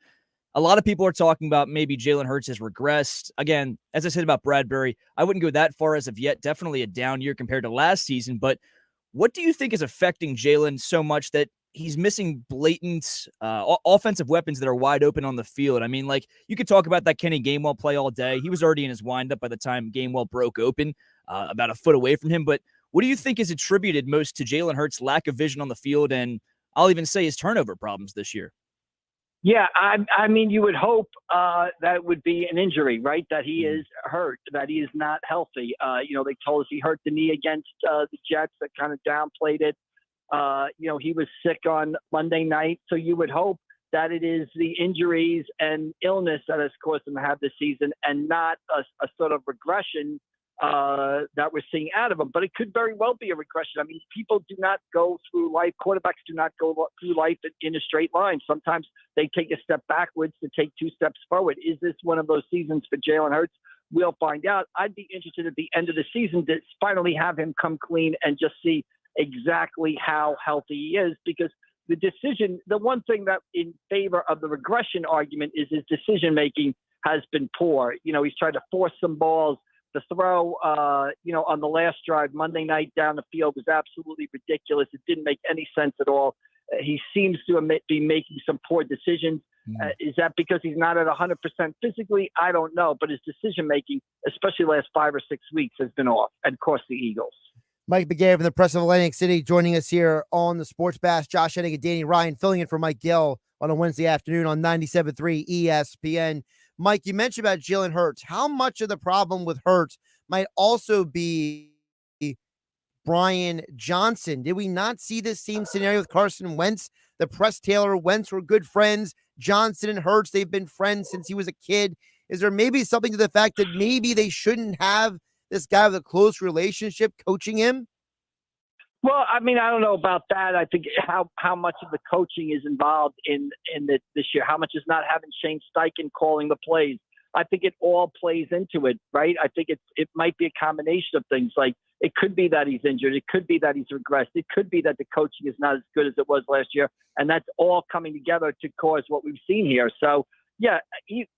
A lot of people are talking about maybe Jalen Hurts has regressed. Again, as I said about Bradbury, I wouldn't go that far as of yet. Definitely a down year compared to last season. But what do you think is affecting Jalen so much that he's missing blatant offensive weapons that are wide open on the field? I mean, like, you could talk about that Kenny Gainwell play all day. He was already in his windup by the time Gainwell broke open, about a foot away from him. But what do you think is attributed most to Jalen Hurts' lack of vision on the field, and I'll even say his turnover problems this year? Yeah, I mean, you would hope that would be an injury, right? That he is hurt, that he is not healthy. They told us he hurt the knee against the Jets. That kind of downplayed it. He was sick on Monday night. So you would hope that it is the injuries and illness that has caused him to have this season, and not a sort of regression that we're seeing out of him. But it could very well be a regression. I mean, people do not go through life. Quarterbacks do not go through life in a straight line. Sometimes they take a step backwards to take 2 steps forward. Is this one of those seasons for Jalen Hurts? We'll find out. I'd be interested at the end of the season to finally have him come clean and just see exactly how healthy he is, because the one thing that in favor of the regression argument is his decision-making has been poor. He's tried to force some balls. The throw, on the last drive Monday night down the field was absolutely ridiculous. It didn't make any sense at all. He seems to be making some poor decisions. Is that because he's not at 100% physically? I don't know. But his decision-making, especially the last 5 or 6 weeks, has been off and cost the Eagles. Mike McGarry from the Press of Atlantic City joining us here on the Sports Bash. Josh Hennig and Danny Ryan filling in for Mike Gill on a Wednesday afternoon on 97.3 ESPN. Mike, you mentioned about Jalen Hurts. How much of the problem with Hurts might also be Brian Johnson? Did we not see this same scenario with Carson Wentz? The Press Taylor Wentz were good friends. Johnson and Hurts, they've been friends since he was a kid. Is there maybe something to the fact that maybe they shouldn't have this guy with a close relationship coaching him? Well, I mean, I don't know about that. I think how much of the coaching is involved in this year. How much is not having Shane Steichen calling the plays? I think it all plays into it, right? I think it might be a combination of things. Like, it could be that he's injured. It could be that he's regressed. It could be that the coaching is not as good as it was last year. And that's all coming together to cause what we've seen here. So, yeah,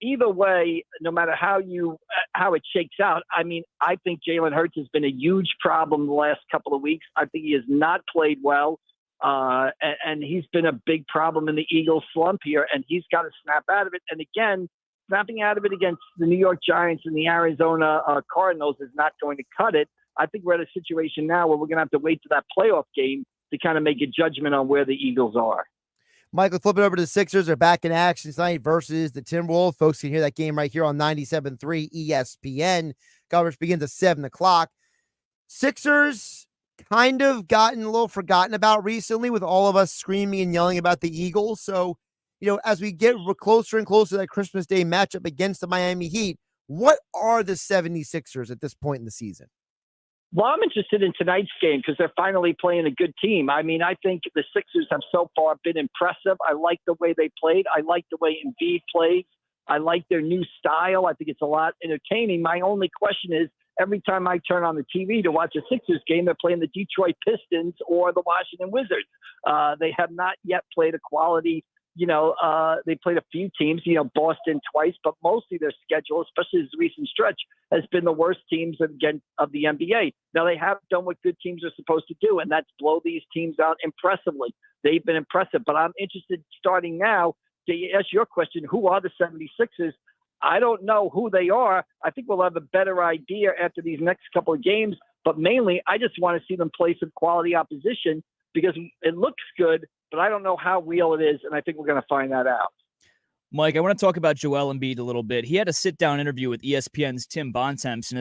either way, no matter how it shakes out, I mean, I think Jalen Hurts has been a huge problem the last couple of weeks. I think he has not played well, and he's been a big problem in the Eagles slump here, and he's got to snap out of it. And again, snapping out of it against the New York Giants and the Arizona Cardinals is not going to cut it. I think we're at a situation now where we're going to have to wait to that playoff game to kind of make a judgment on where the Eagles are. Michael, flip it over to the Sixers. They're back in action tonight versus the Timberwolves. Folks can hear that game right here on 97.3 ESPN. Coverage begins at 7 o'clock. Sixers kind of gotten a little forgotten about recently with all of us screaming and yelling about the Eagles. So, as we get closer and closer to that Christmas Day matchup against the Miami Heat, what are the 76ers at this point in the season? Well, I'm interested in tonight's game because they're finally playing a good team. I mean, I think the Sixers have so far been impressive. I like the way they played. I like the way Embiid plays. I like their new style. I think it's a lot entertaining. My only question is, every time I turn on the TV to watch a Sixers game, they're playing the Detroit Pistons or the Washington Wizards. They have not yet played a quality They played a few teams, Boston twice, but mostly their schedule, especially this recent stretch, has been the worst teams of the NBA. Now, they have done what good teams are supposed to do, and that's blow these teams out impressively. They've been impressive, but I'm interested starting now to ask your question, who are the 76ers? I don't know who they are. I think we'll have a better idea after these next couple of games, but mainly I just want to see them play some quality opposition because it looks good, but I don't know how real it is, and I think we're going to find that out. Mike, I want to talk about Joel Embiid a little bit. He had a sit-down interview with ESPN's Tim Bontemps, and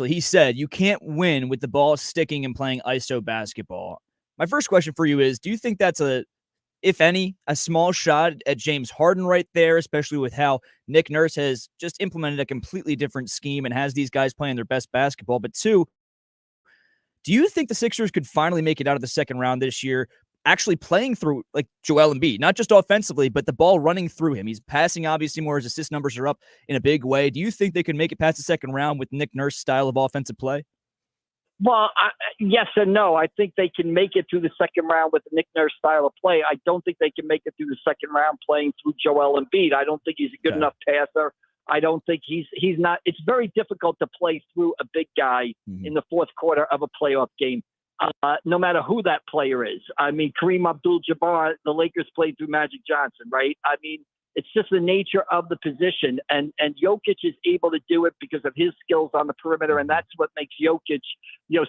he said, you can't win with the ball sticking and playing ISO basketball. My first question for you is, do you think that's if any, a small shot at James Harden right there, especially with how Nick Nurse has just implemented a completely different scheme and has these guys playing their best basketball? But two, do you think the Sixers could finally make it out of the second round this year, actually playing through like Joel Embiid, not just offensively, but the ball running through him? He's passing obviously more. His assist numbers are up in a big way. Do you think they can make it past the second round with Nick Nurse's style of offensive play? Well, yes and no. I think they can make it through the second round with the Nick Nurse style of play. I don't think they can make it through the second round playing through Joel Embiid. I don't think he's a good enough passer. I don't think he's not. It's very difficult to play through a big guy in the fourth quarter of a playoff game, no matter who that player is. I mean, Kareem Abdul-Jabbar, the Lakers played through Magic Johnson, right? I mean, it's just the nature of the position, and Jokic is able to do it because of his skills on the perimeter, and that's what makes Jokic,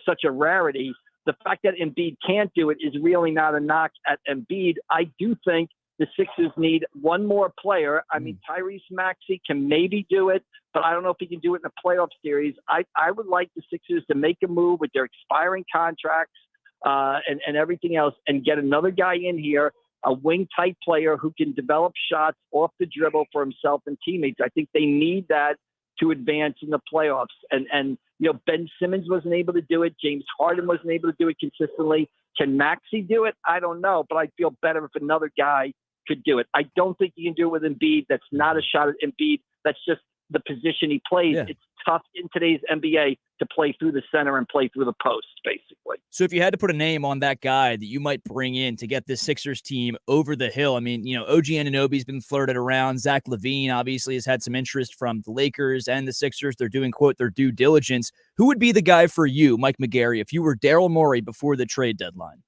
such a rarity. The fact that Embiid can't do it is really not a knock at Embiid. I do think the Sixers need one more player. I mean, Tyrese Maxey can maybe do it, but I don't know if he can do it in a playoff series. I would like the Sixers to make a move with their expiring contracts and everything else and get another guy in here, a wing-type player who can develop shots off the dribble for himself and teammates. I think they need that to advance in the playoffs. And Ben Simmons wasn't able to do it. James Harden wasn't able to do it consistently. Can Maxey do it? I don't know, but I'd feel better if another guy could do it. I don't think you can do it with Embiid. That's not a shot at Embiid. That's just the position he plays. Yeah. It's tough in today's NBA to play through the center and play through the post, basically. So if you had to put a name on that guy that you might bring in to get this Sixers team over the hill, I mean, OG Anunoby's been flirted around. Zach LaVine obviously has had some interest from the Lakers and the Sixers. They're doing, quote, their due diligence. Who would be the guy for you, Mike McGarry, if you were Daryl Morey before the trade deadline?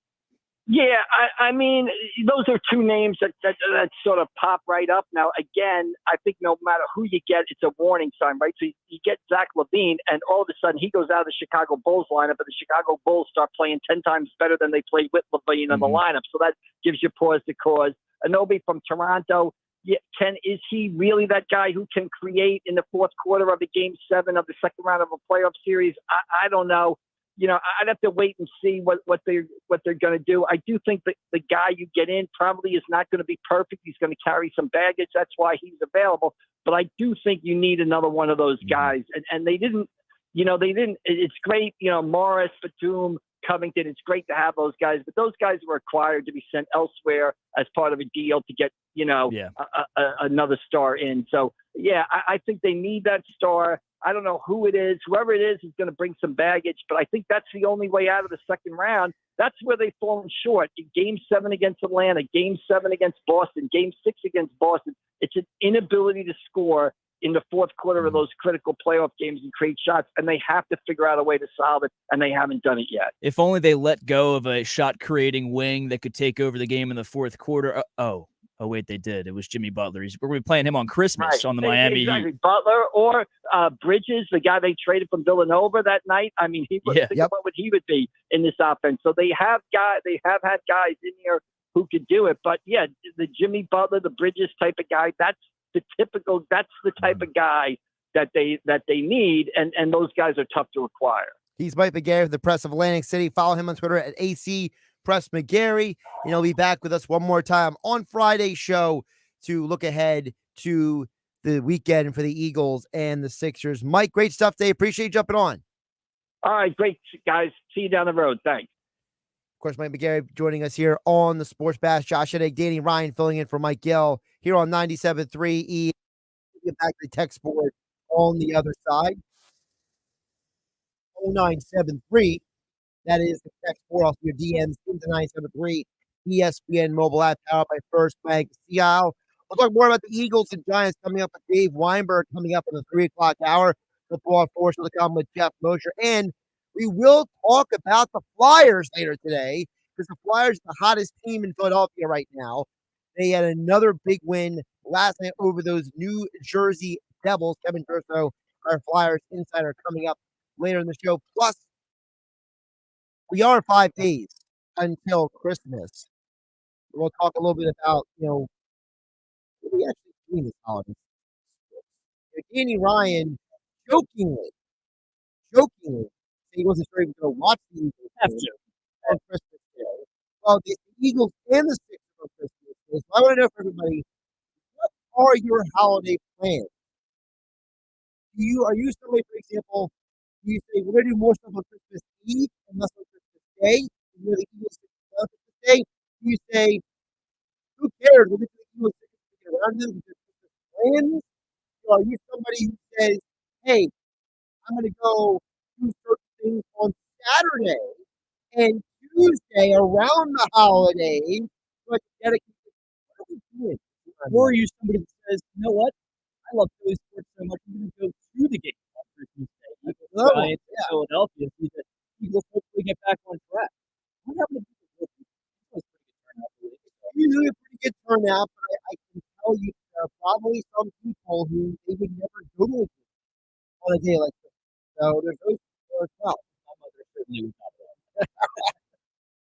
Yeah, I mean, those are two names that sort of pop right up. Now, again, I think no matter who you get, it's a warning sign, right? So you get Zach LaVine, and all of a sudden he goes out of the Chicago Bulls lineup, and the Chicago Bulls start playing 10 times better than they played with LaVine in the lineup. So that gives you pause to cause. Anunoby from Toronto, is he really that guy who can create in the fourth quarter of the Game 7 of the second round of a playoff series? I don't know. I'd have to wait and see what they're going to do. I do think that the guy you get in probably is not going to be perfect. He's going to carry some baggage. That's why he's available. But I do think you need another one of those guys. And they didn't. It's great. Morris, Batum, Covington. It's great to have those guys, but those guys were required to be sent elsewhere as part of a deal to get another star in. So I think they need that star. I don't know who it is. Whoever it is going to bring some baggage, but I think that's the only way out of the second round. That's where they've fallen short. In Game 7 against Atlanta, Game 7 against Boston, Game 6 against Boston. It's an inability to score in the fourth quarter of those critical playoff games and create shots, and they have to figure out a way to solve it, and they haven't done it yet. If only they let go of a shot-creating wing that could take over the game in the fourth quarter. Oh, wait, they did. It was Jimmy Butler. We're going to be playing him on Christmas on the Miami Heat. Butler or Bridges, the guy they traded from Villanova that night. I mean, think about what he would be in this offense. So they have had guys in here who could do it. But, the Jimmy Butler, the Bridges type of guy, that's the type of guy that they need, and those guys are tough to acquire. He's Mike McGarry of the Press of Atlantic City. Follow him on Twitter at AC Press McGarry, and he'll be back with us one more time on Friday's show to look ahead to the weekend for the Eagles and the Sixers. Mike, great stuff today. Appreciate you jumping on. All right, great, guys. See you down the road. Thanks. Of course, Mike McGarry joining us here on the Sports Bash. Josh Hennig, Danny Ryan filling in for Mike Gill here on 97.3 E. Get back to the text board on the other side. 0973. That is the text board. Also, your DMs into 973 ESPN mobile app powered by First Bank. See how we'll talk more about the Eagles and Giants coming up with Dave Weinberg coming up in the 3 o'clock hour. Football Force will come with Jeff Mosher. And we will talk about the Flyers later today because the Flyers are the hottest team in Philadelphia right now. They had another big win last night over those New Jersey Devils. Kevin Durso, our Flyers insider, coming up later in the show. Plus, we are 5 days until Christmas. We'll talk a little bit about, what we actually doing this holiday. Danny Ryan jokingly, he wasn't sure he was going to watch the Eagles on Christmas Day. Well, the Eagles and the Sixers on Christmas Day. So I want to know from everybody, what are your holiday plans? Are you somebody, for example, do you say we're going to do more stuff on Christmas Eve and less on Christmas Day? You're the Eagles on Christmas Day. Do you say, who cares? We'll get to the Eagles to get around them because Christmas plans. Or are you somebody who says, hey, I'm going to go do certain things on Saturday and Tuesday around the holidays, but dedicate it? What are we doing? Or are you somebody that says, you know what? I love Philly sports so much, I'm going to go to the game on Christmas Day. Eagles, Giants, Philadelphia, see the Eagles hopefully get back on track. What happened to people? Usually a pretty good turnout, but I can tell you there are probably some people who they would never go to a game on a day like this. So there's those people as well.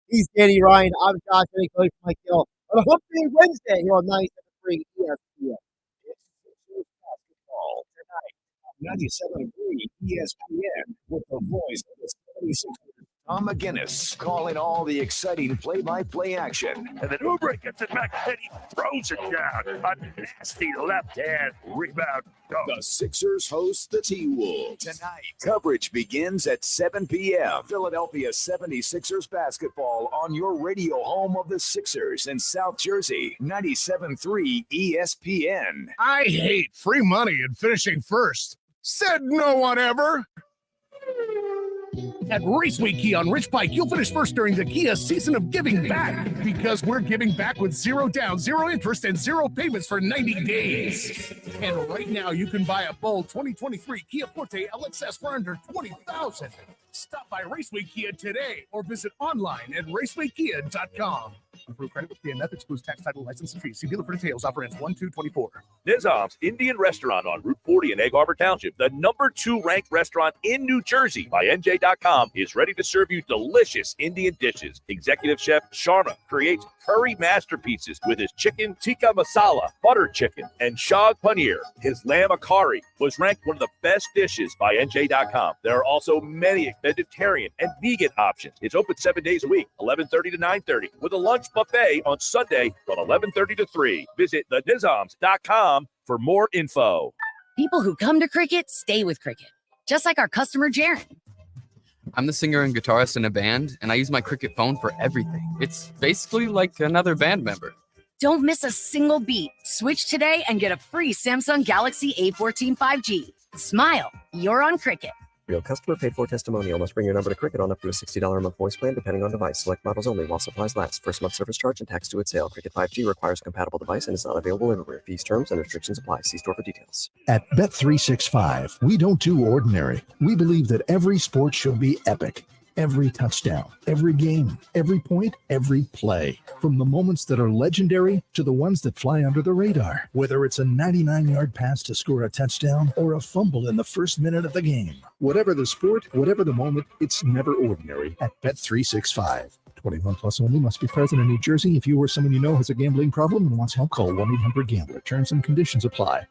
He's Danny Ryan. I'm Josh Hennig, for Mike Gill on a Hump Day Wednesday here on 97.3 ESPN. It's basketball tonight. 97.3 ESPN with the voice of the 76ers. Tom McGinnis calling all the exciting play-by-play action. And then Oubre gets it back and he throws it down. A nasty left-hand rebound. The Sixers host the T-Wolves. Tonight, coverage begins at 7 p.m. Philadelphia 76ers basketball on your radio home of the Sixers in South Jersey. 97.3 ESPN. I hate free money and finishing first. Said no one ever. At Raceway Kia on Rich Pike, you'll finish first during the Kia season of giving back because we're giving back with 0 down, 0 interest, and 0 payments for 90 days. And right now, you can buy a bold 2023 Kia Forte LXS for under $20,000. Stop by Raceway Kia today or visit online at racewaykia.com. Approved credit with Kia Method excludes tax, title, license, and fees. See dealer for details. Offer ends 1/2/24. Nizam's Indian Restaurant on Route 40 in Egg Harbor Township, the #2 ranked restaurant in New Jersey by NJ.com, is ready to serve you delicious Indian dishes. Executive Chef Sharma creates curry masterpieces with his chicken tikka masala, butter chicken, and shag paneer. His lamb akari was ranked one of the best dishes by NJ.com. There are also many vegetarian and vegan options. It's open 7 days a week, 11:30 to 9:30, with a lunch buffet on Sunday from 11:30 to 3. Visit thenizams.com for more info. People who come to cricket stay with cricket, just like our customer Jaron. I'm the singer and guitarist in a band, and I use my cricket phone for everything. It's basically like another band member. Don't miss a single beat. Switch today and get a free Samsung Galaxy A14 5G. Smile, you're on Cricket. Real customer paid for testimonial. Must bring your number to Cricket on up to a $60 a month voice plan, depending on device. Select models only while supplies last. First month service charge and tax due at sale. Cricket 5G requires a compatible device and is not available everywhere. Fees, terms, and restrictions apply. See store for details. At Bet365, we don't do ordinary. We believe that every sport should be epic. Every touchdown, every game, every point, every play. From the moments that are legendary to the ones that fly under the radar. Whether it's a 99-yard pass to score a touchdown or a fumble in the first minute of the game. Whatever the sport, whatever the moment, it's never ordinary at Bet365. 21 plus only. Must be present in New Jersey. If you or someone you know has a gambling problem and wants help, call 1-800-GAMBLER. Terms and conditions apply.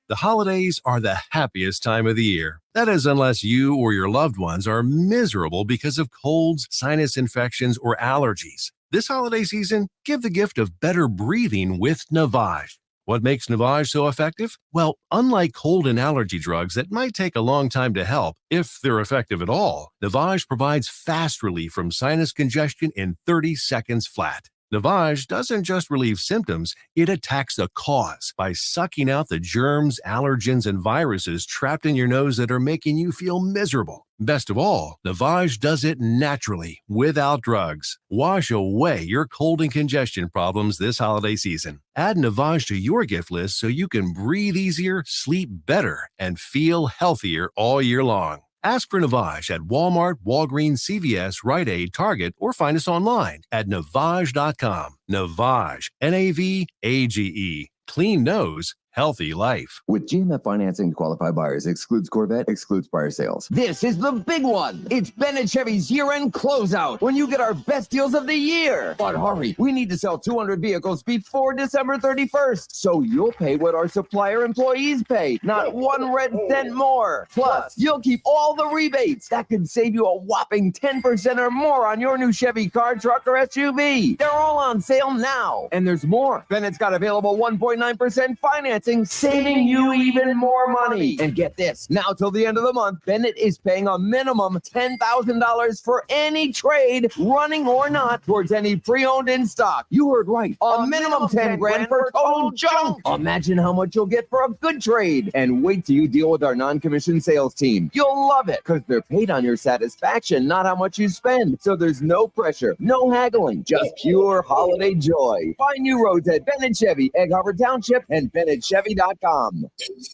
The holidays are the happiest time of the year. That is, unless you or your loved ones are miserable because of colds, sinus infections, or allergies. This holiday season, give the gift of better breathing with Navage. What makes Navage so effective? Well, unlike cold and allergy drugs that might take a long time to help, if they're effective at all, Navage provides fast relief from sinus congestion in 30 seconds flat. Navage doesn't just relieve symptoms, it attacks the cause by sucking out the germs, allergens, and viruses trapped in your nose that are making you feel miserable. Best of all, Navage does it naturally, without drugs. Wash away your cold and congestion problems this holiday season. Add Navage to your gift list so you can breathe easier, sleep better, and feel healthier all year long. Ask for Navage at Walmart, Walgreens, CVS, Rite Aid, Target, or find us online at Navage.com. Navage, Navage. Clean nose, healthy life. With GMF financing to qualified buyers excludes Corvette, excludes prior sales. This is the big one. It's Bennett Chevy's year-end closeout when you get our best deals of the year. But hurry, we need to sell 200 vehicles before December 31st. So you'll pay what our supplier employees pay, not 1 red cent more. Plus, you'll keep all the rebates. That could save you a whopping 10% or more on your new Chevy car, truck, or SUV. They're all on sale now. And there's more. Bennett's got available 1.9% financing, saving you even more money. And get this, now till the end of the month, Bennett is paying a minimum $10,000 for any trade, running or not, towards any pre-owned in stock. You heard right, a minimum 10 grand for total junk. Imagine how much you'll get for a good trade. And wait till you deal with our non-commissioned sales team. You'll love it, because they're paid on your satisfaction, not how much you spend. So there's no pressure, no haggling, just pure holiday joy. Find new roads at Bennett Chevy, Egg Harbor Township, and BennettChevy.com.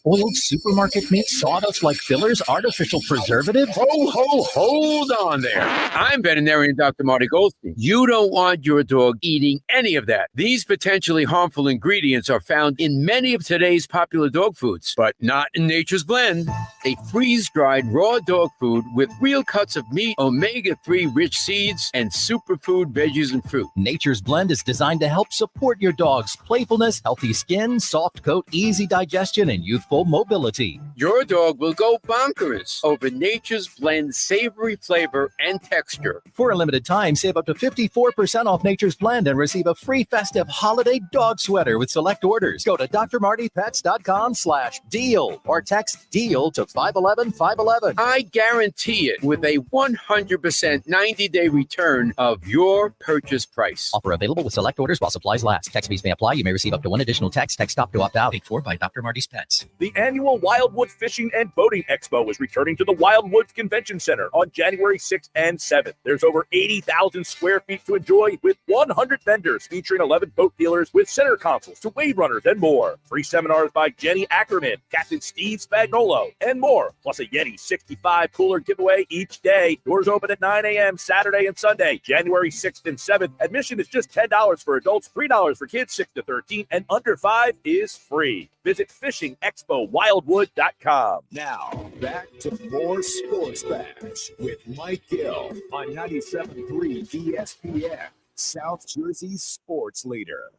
Old supermarket meat sawdust like fillers, artificial preservatives? Hold on there. I'm veterinarian Dr. Marty Goldstein. You don't want your dog eating any of that. These potentially harmful ingredients are found in many of today's popular dog foods, but not in Nature's Blend, a freeze-dried raw dog food with real cuts of meat, omega-3 rich seeds, and superfood veggies and fruit. Nature's Blend is designed to help support your dog's playfulness, healthy skin, soft coat, easy digestion, and youthful mobility. Your dog will go bonkers over Nature's Blend savory flavor and texture. For a limited time, save up to 54% off Nature's Blend and receive a free festive holiday dog sweater with select orders. Go to drmartypets.com/deal or text DEAL to 511-511. I guarantee it with a 100% 90-day return of your purchase price. Offer available with select orders while supplies last. Text fees may apply. You may receive up to 1 additional text. Text stop to opt out. Paid for by Dr. Marty's Pets. The annual Wildwood Fishing and Boating Expo is returning to the Wildwoods Convention Center on January 6th and 7th. There's over 80,000 square feet to enjoy with 100 vendors featuring 11 boat dealers with center consoles to wave runners and more. Free seminars by Jenny Ackerman, Captain Steve Spagnolo, and more. Plus a Yeti 65 cooler giveaway each day. Doors open at 9 a.m. Saturday and Sunday, January 6th and 7th. Admission is just $10 for adults, $3 for kids 6 to 13, and under 5 is free. Visit fishingexpowildwood.com. Now, back to more Sports Bash with Mike Gill on 97.3 ESPN, South Jersey's sports leader.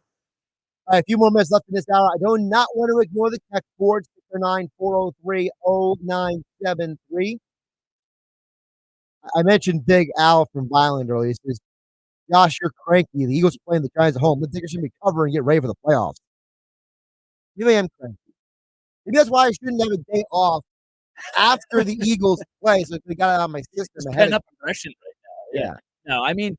All right, a few more minutes left in this hour. I do not want to ignore the text board, 609-403-0973. I mentioned Big Al from Vineland earlier. He says, Josh, you're cranky. The Eagles are playing the Giants at home. Let's think I should recover and get ready for the playoffs. Maybe I am cranky. Maybe that's why I shouldn't have a day off after the Eagles play, so they got it out of my system ahead. Pent up aggression right now. Yeah. No, I mean,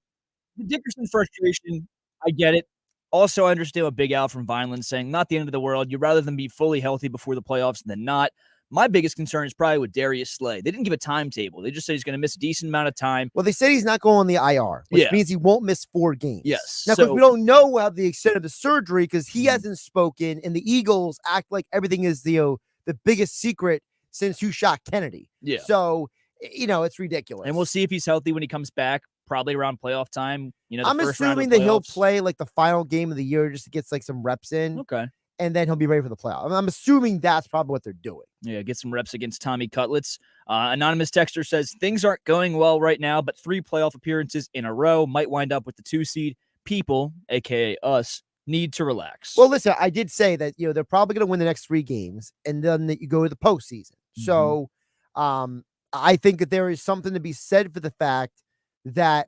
the Dickerson frustration, I get it. Also, I understand what Big Al from Vineland saying, not the end of the world. You'd rather them be fully healthy before the playoffs than not. My biggest concern is probably with Darius Slay. They didn't give a timetable. They just said he's going to miss a decent amount of time. Well, they said he's not going on the IR, which means he won't miss 4 games. Yes. Now, because we don't know how the extent of the surgery because he hasn't spoken, and the Eagles act like everything is the biggest secret since you shot Kennedy. Yeah. So, it's ridiculous. And we'll see if he's healthy when he comes back, probably around playoff time. I'm assuming that he'll play like the final game of the year just to get like some reps in. Okay. And then he'll be ready for the playoff. I'm assuming that's probably what they're doing. Yeah, get some reps against Tommy Cutlets. Anonymous texter says, things aren't going well right now, but 3 playoff appearances in a row might wind up with the 2 seed. People, a.k.a. us, need to relax. Well, listen, I did say that, they're probably going to win the next 3 games, and then you go to the postseason. Mm-hmm. So I think that there is something to be said for the fact that,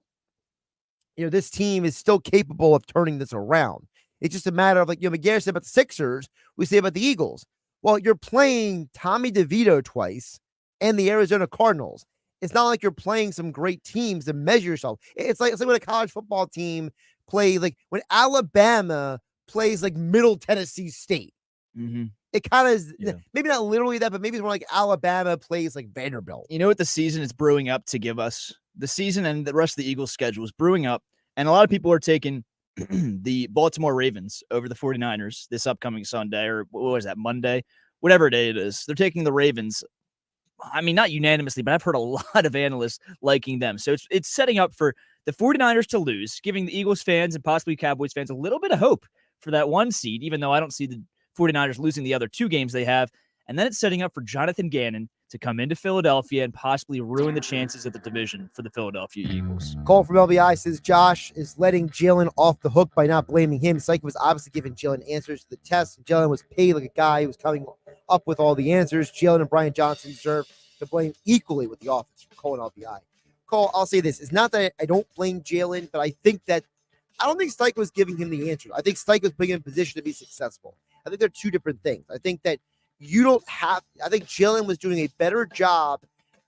this team is still capable of turning this around. It's just a matter of, like, McGarry said about the Sixers, we say about the Eagles. Well, you're playing Tommy DeVito twice and the Arizona Cardinals. It's not like you're playing some great teams to measure yourself. It's like when a college football team plays, like when Alabama plays like Middle Tennessee State. Mm-hmm. It kind of is, maybe not literally that, but maybe it's more like Alabama plays like Vanderbilt. You know what the season is brewing up to give us? The season and the rest of the Eagles' schedule is brewing up, and a lot of people are taking the Baltimore Ravens over the 49ers this upcoming Sunday, or what was that, Monday? Whatever day it is. They're taking the Ravens. I mean, not unanimously, but I've heard a lot of analysts liking them. So it's setting up for the 49ers to lose, giving the Eagles fans and possibly Cowboys fans a little bit of hope for that one seed, even though I don't see the 49ers losing the other two games they have. And then it's setting up for Jonathan Gannon to come into Philadelphia and possibly ruin the chances of the division for the Philadelphia Eagles. Cole from LBI says Josh is letting Jalen off the hook by not blaming him. Psych was obviously giving Jalen answers to the test. Jalen was paid like a guy who was coming up with all the answers. Jalen and Brian Johnson deserve to blame equally with the offense. Cole and LBI. Cole, I'll say this. It's not that I don't blame Jalen, but I don't think Stike was giving him the answers. I think Stike was putting him in position to be successful. I think they're two different things. I think that I think Jalen was doing a better job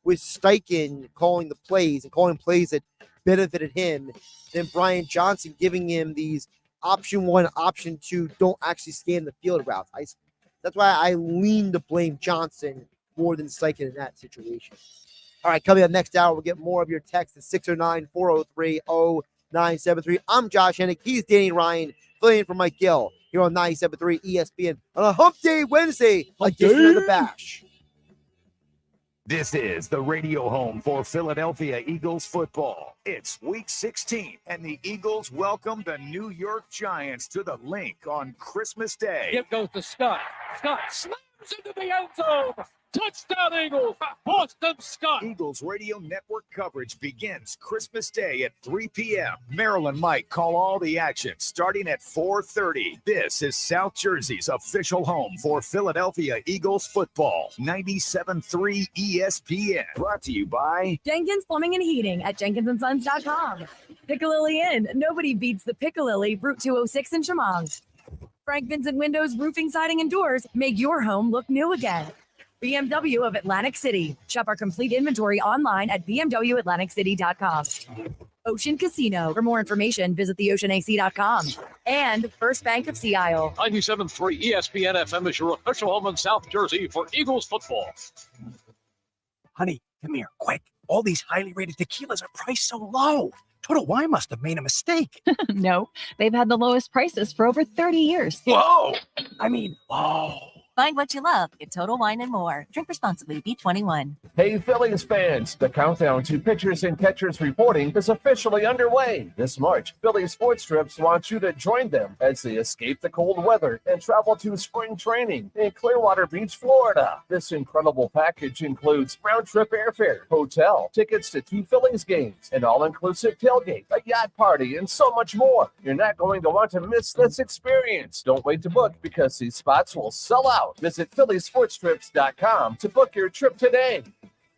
with Steichen calling the plays and calling plays that benefited him than Brian Johnson giving him these option 1, option 2, don't actually scan the field routes. That's why I lean to blame Johnson more than Steichen in that situation. All right, coming up next hour, we'll get more of your text at 609-403-0973. I'm Josh Hennig. He's Danny Ryan, filling in for Mike Gill here on 97.3 ESPN on a Hump Day Wednesday edition of the Bash. This is the radio home for Philadelphia Eagles football. It's week 16, and the Eagles welcome the New York Giants to the Link on Christmas Day. It goes to Scott. Scott slams into the end zone. Touchdown, Eagles. Boston Scott. Eagles radio network coverage begins Christmas Day at 3 p.m. Maryland Mike call all the action starting at 4:30. This is South Jersey's official home for Philadelphia Eagles football. 97.3 ESPN. Brought to you by Jenkins Plumbing and Heating at jenkinsandsons.com. Piccalilli Inn. Nobody beats the Piccalilli, Route 206 in Chemung. Frank Vincent Windows, Roofing, Siding, and Doors make your home look new again. BMW of Atlantic City. Shop our complete inventory online at bmwatlanticcity.com. Ocean Casino. For more information, visit theoceanac.com. And First Bank of Sea Isle. 97.3 ESPN FM is your official home in South Jersey for Eagles football. Honey, come here, quick. All these highly rated tequilas are priced so low. Total Wine must have made a mistake. No, they've had the lowest prices for over 30 years. Whoa! Whoa. Find what you love at Total Wine and More. Drink responsibly. B21. Hey, Phillies fans, the countdown to pitchers and catchers reporting is officially underway. This March, Phillies Sports Trips wants you to join them as they escape the cold weather and travel to spring training in Clearwater Beach, Florida. This incredible package includes round-trip airfare, hotel, tickets to 2 Phillies games, an all-inclusive tailgate, a yacht party, and so much more. You're not going to want to miss this experience. Don't wait to book because these spots will sell out. Visit phillysportstrips.com to book your trip today.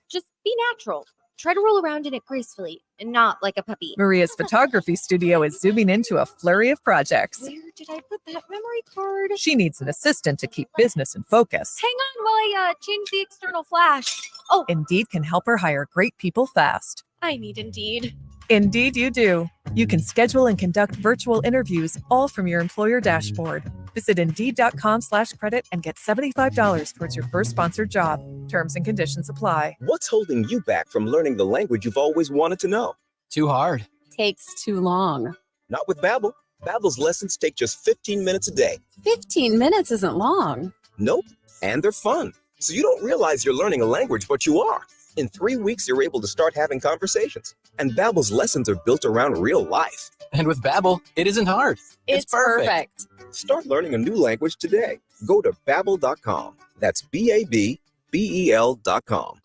Just be natural. Try to roll around in it gracefully and not like a puppy. Maria's photography studio is zooming into a flurry of projects. Where did I put that memory card? She needs an assistant to keep business in focus. Hang on while I change the external flash. Oh, Indeed can help her hire great people fast. I need Indeed. Indeed you do. You can schedule and conduct virtual interviews all from your employer dashboard. Visit Indeed.com/credit and get $75 towards your first sponsored job. Terms and conditions apply. What's holding you back from learning the language you've always wanted to know? Too hard. Takes too long. Not with Babbel. Babbel's lessons take just 15 minutes a day. 15 minutes isn't long. Nope. And they're fun. So you don't realize you're learning a language, but you are. In 3 weeks, you're able to start having conversations. And Babbel's lessons are built around real life. And with Babbel, it isn't hard. It's perfect. Start learning a new language today. Go to Babbel.com. That's BABBEL.com.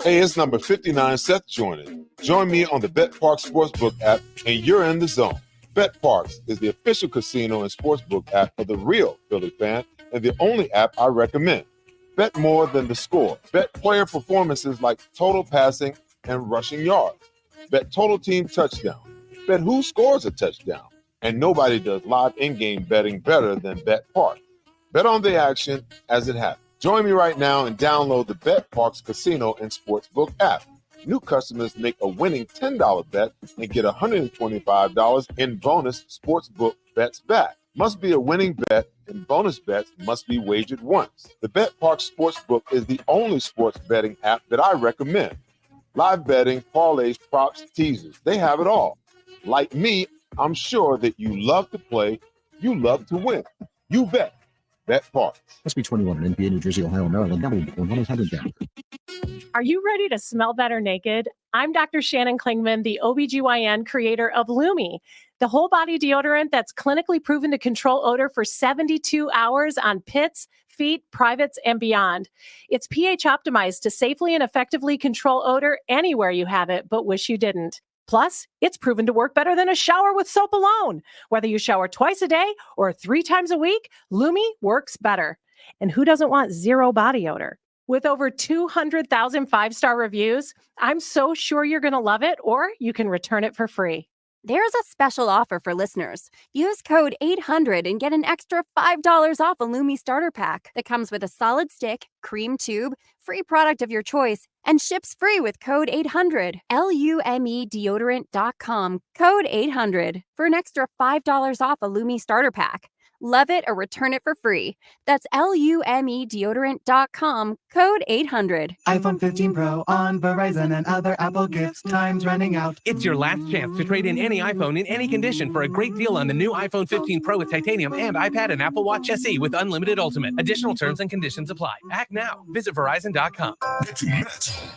Hey, it's number 59, Seth joining. Join me on the Bet Parks Sportsbook app, and you're in the zone. Bet Parks is the official casino and sportsbook app for the real Philly fan, and the only app I recommend. Bet more than the score. Bet player performances like total passing and rushing yards. Bet total team touchdown. Bet who scores a touchdown. And nobody does live in-game betting better than Bet Parks. Bet on the action as it happens. Join me right now and download the Bet Parks Casino and Sportsbook app. New customers make a winning $10 bet and get $125 in bonus sportsbook bets back. must be a winning bet, and bonus bets must be wagered once. The BetPark Sportsbook is the only sports betting app that I recommend. Live betting, parlays, props, teasers, they have it all. Like me, I'm sure that you love to play, you love to win. You bet. BetPark. Must be 21 in NPA, New Jersey, Ohio, Maryland. Number 1-800. Are you ready to smell better naked? I'm Dr. Shannon Klingman, the OBGYN creator of Lumi, the whole body deodorant that's clinically proven to control odor for 72 hours on pits, feet, privates, and beyond. It's pH optimized to safely and effectively control odor anywhere you have it, but wish you didn't. Plus, it's proven to work better than a shower with soap alone. Whether you shower twice a day or 3 times a week, Lumi works better. And who doesn't want zero body odor? With over 200,000 5-star reviews, I'm so sure you're going to love it, or you can return it for free. There's a special offer for listeners. Use code 800 and get an extra $5 off a Lumi starter pack that comes with a solid stick, cream tube, free product of your choice, and ships free with code 800. LUMEdeodorant.com, code 800 for an extra $5 off a Lumi starter pack. Love it or return it for free. That's LUMEdeodorant.com, code 800. iPhone 15 Pro on Verizon and other Apple gifts. Time's running out. It's your last chance to trade in any iPhone in any condition for a great deal on the new iPhone 15 Pro with titanium and iPad and Apple Watch SE with unlimited Ultimate. Additional terms and conditions apply. Act now. Visit Verizon.com. Get to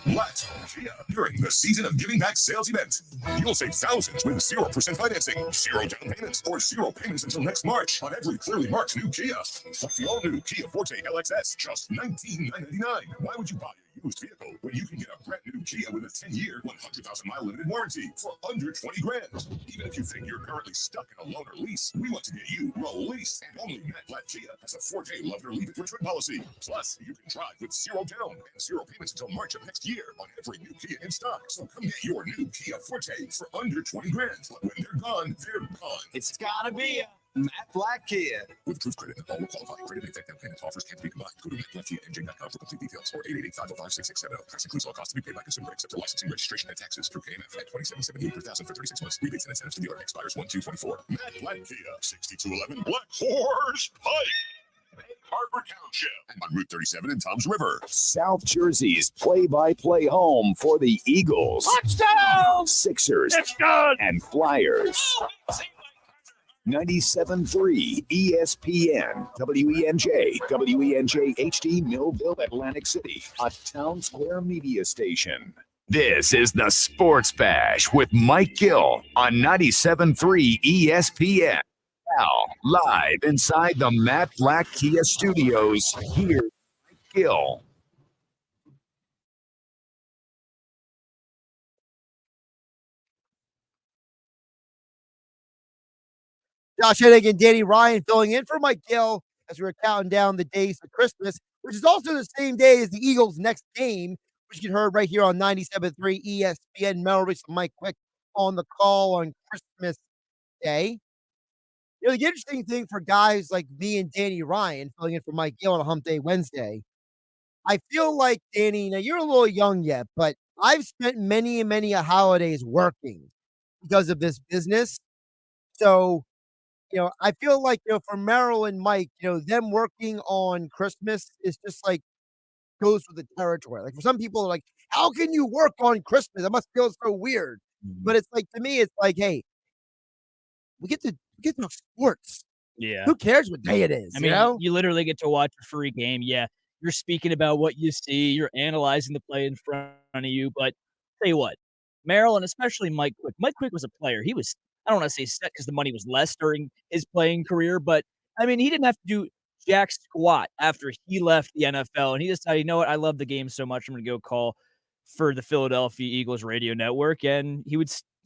Matt Kia during the Season of Giving Back sales event. You'll save thousands with 0% financing, 0 down payments, or 0 payments until next March on every clearly marked new Kia. Like the all-new Kia Forte LXS, just $19,999. Why would you buy a used vehicle when you can get a brand new Kia with a 10-year, 100,000-mile limited warranty for under $20,000? Even if you think you're currently stuck in a loan or lease, we want to get you released. And only Matt Black Kia has a 4-day love it or leave it return policy. Plus, you can drive with 0 down and 0 payments until March of next year on every new Kia in stock. So come get your new Kia Forte for under $20,000. But when they're gone, they're gone. It's gotta be Matt Black Kia. With proof credit, all will qualify. Credit may affect down payment. Offers can't be combined. Go to MattBlackKiaNJ.com for complete details or 888-505-6670. Price includes all costs to be paid by consumer except for licensing, registration, and taxes through KMF at $27.78 per thousand for 36 months. Rebates and incentives to dealer expires 1/2/24. Matt Black Kia, 6211 Black Horse Pike, Harbor Township, and on Route 37 in Toms River. South Jersey's play-by-play home for the Eagles, Touchdown! Sixers, It's good! and Flyers. 97.3 ESPN, WENJ, WENJ HD, Millville, Atlantic City, a Town Square media station. This is the Sports Bash with Mike Gill on 97.3 ESPN. Now, live inside the Matt Black Kia Studios, here's Mike Gill. Josh Hennig and Danny Ryan filling in for Mike Gill as we're counting down the days of Christmas, which is also the same day as the Eagles' next game, which you can heard right here on 97.3 ESPN. Mel Reese and Mike Quick on the call on Christmas Day. You know, the interesting thing for guys like me and Danny Ryan filling in for Mike Gill on a Hump Day Wednesday, I feel like, Danny, now you're a little young yet, but I've spent many and many holidays working because of this business. So, you know, I feel like, you know, for Merrill and Mike, you know, them working on Christmas is just like goes with the territory. Like for some people, are like, how can you work on Christmas? That must feel so weird. But it's like, to me, it's like, hey, we get to sports. Yeah. Who cares what day it is? I mean, you know? you literally get to watch a free game. Yeah. You're speaking about what you see. You're analyzing the play in front of you. But tell you what, Merrill and especially Mike Quick. Mike Quick was a player. He was, I don't want to say set because the money was less during his playing career, but I mean, he didn't have to do jack squat after he left the NFL. And he decided, you know what? I love the game so much. I'm going to go call for the Philadelphia Eagles radio network. And he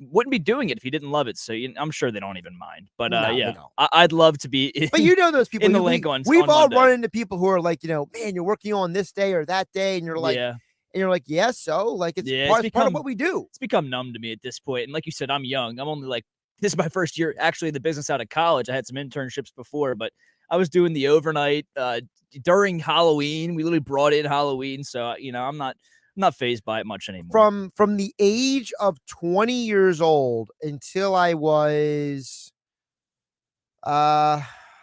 wouldn't be doing it if he didn't love it. So I'm sure they don't even mind. But No, yeah, they don't. I'd love to be. But you know those people in the we- link on. We've on all Monday. run into people who are like, you know, man, you're working on this day or that day, and you're like, Yeah. and you're like, yes, so like it's Yeah, part, it's part of become- what we do. It's become numb to me at this point. And like you said, I'm young. I'm only like, this is my first year actually in the business out of college. I had some internships before, but I was doing the overnight during Halloween. We literally brought in Halloween. So, you know, I'm not fazed by it much anymore. From the age of 20 years old until I was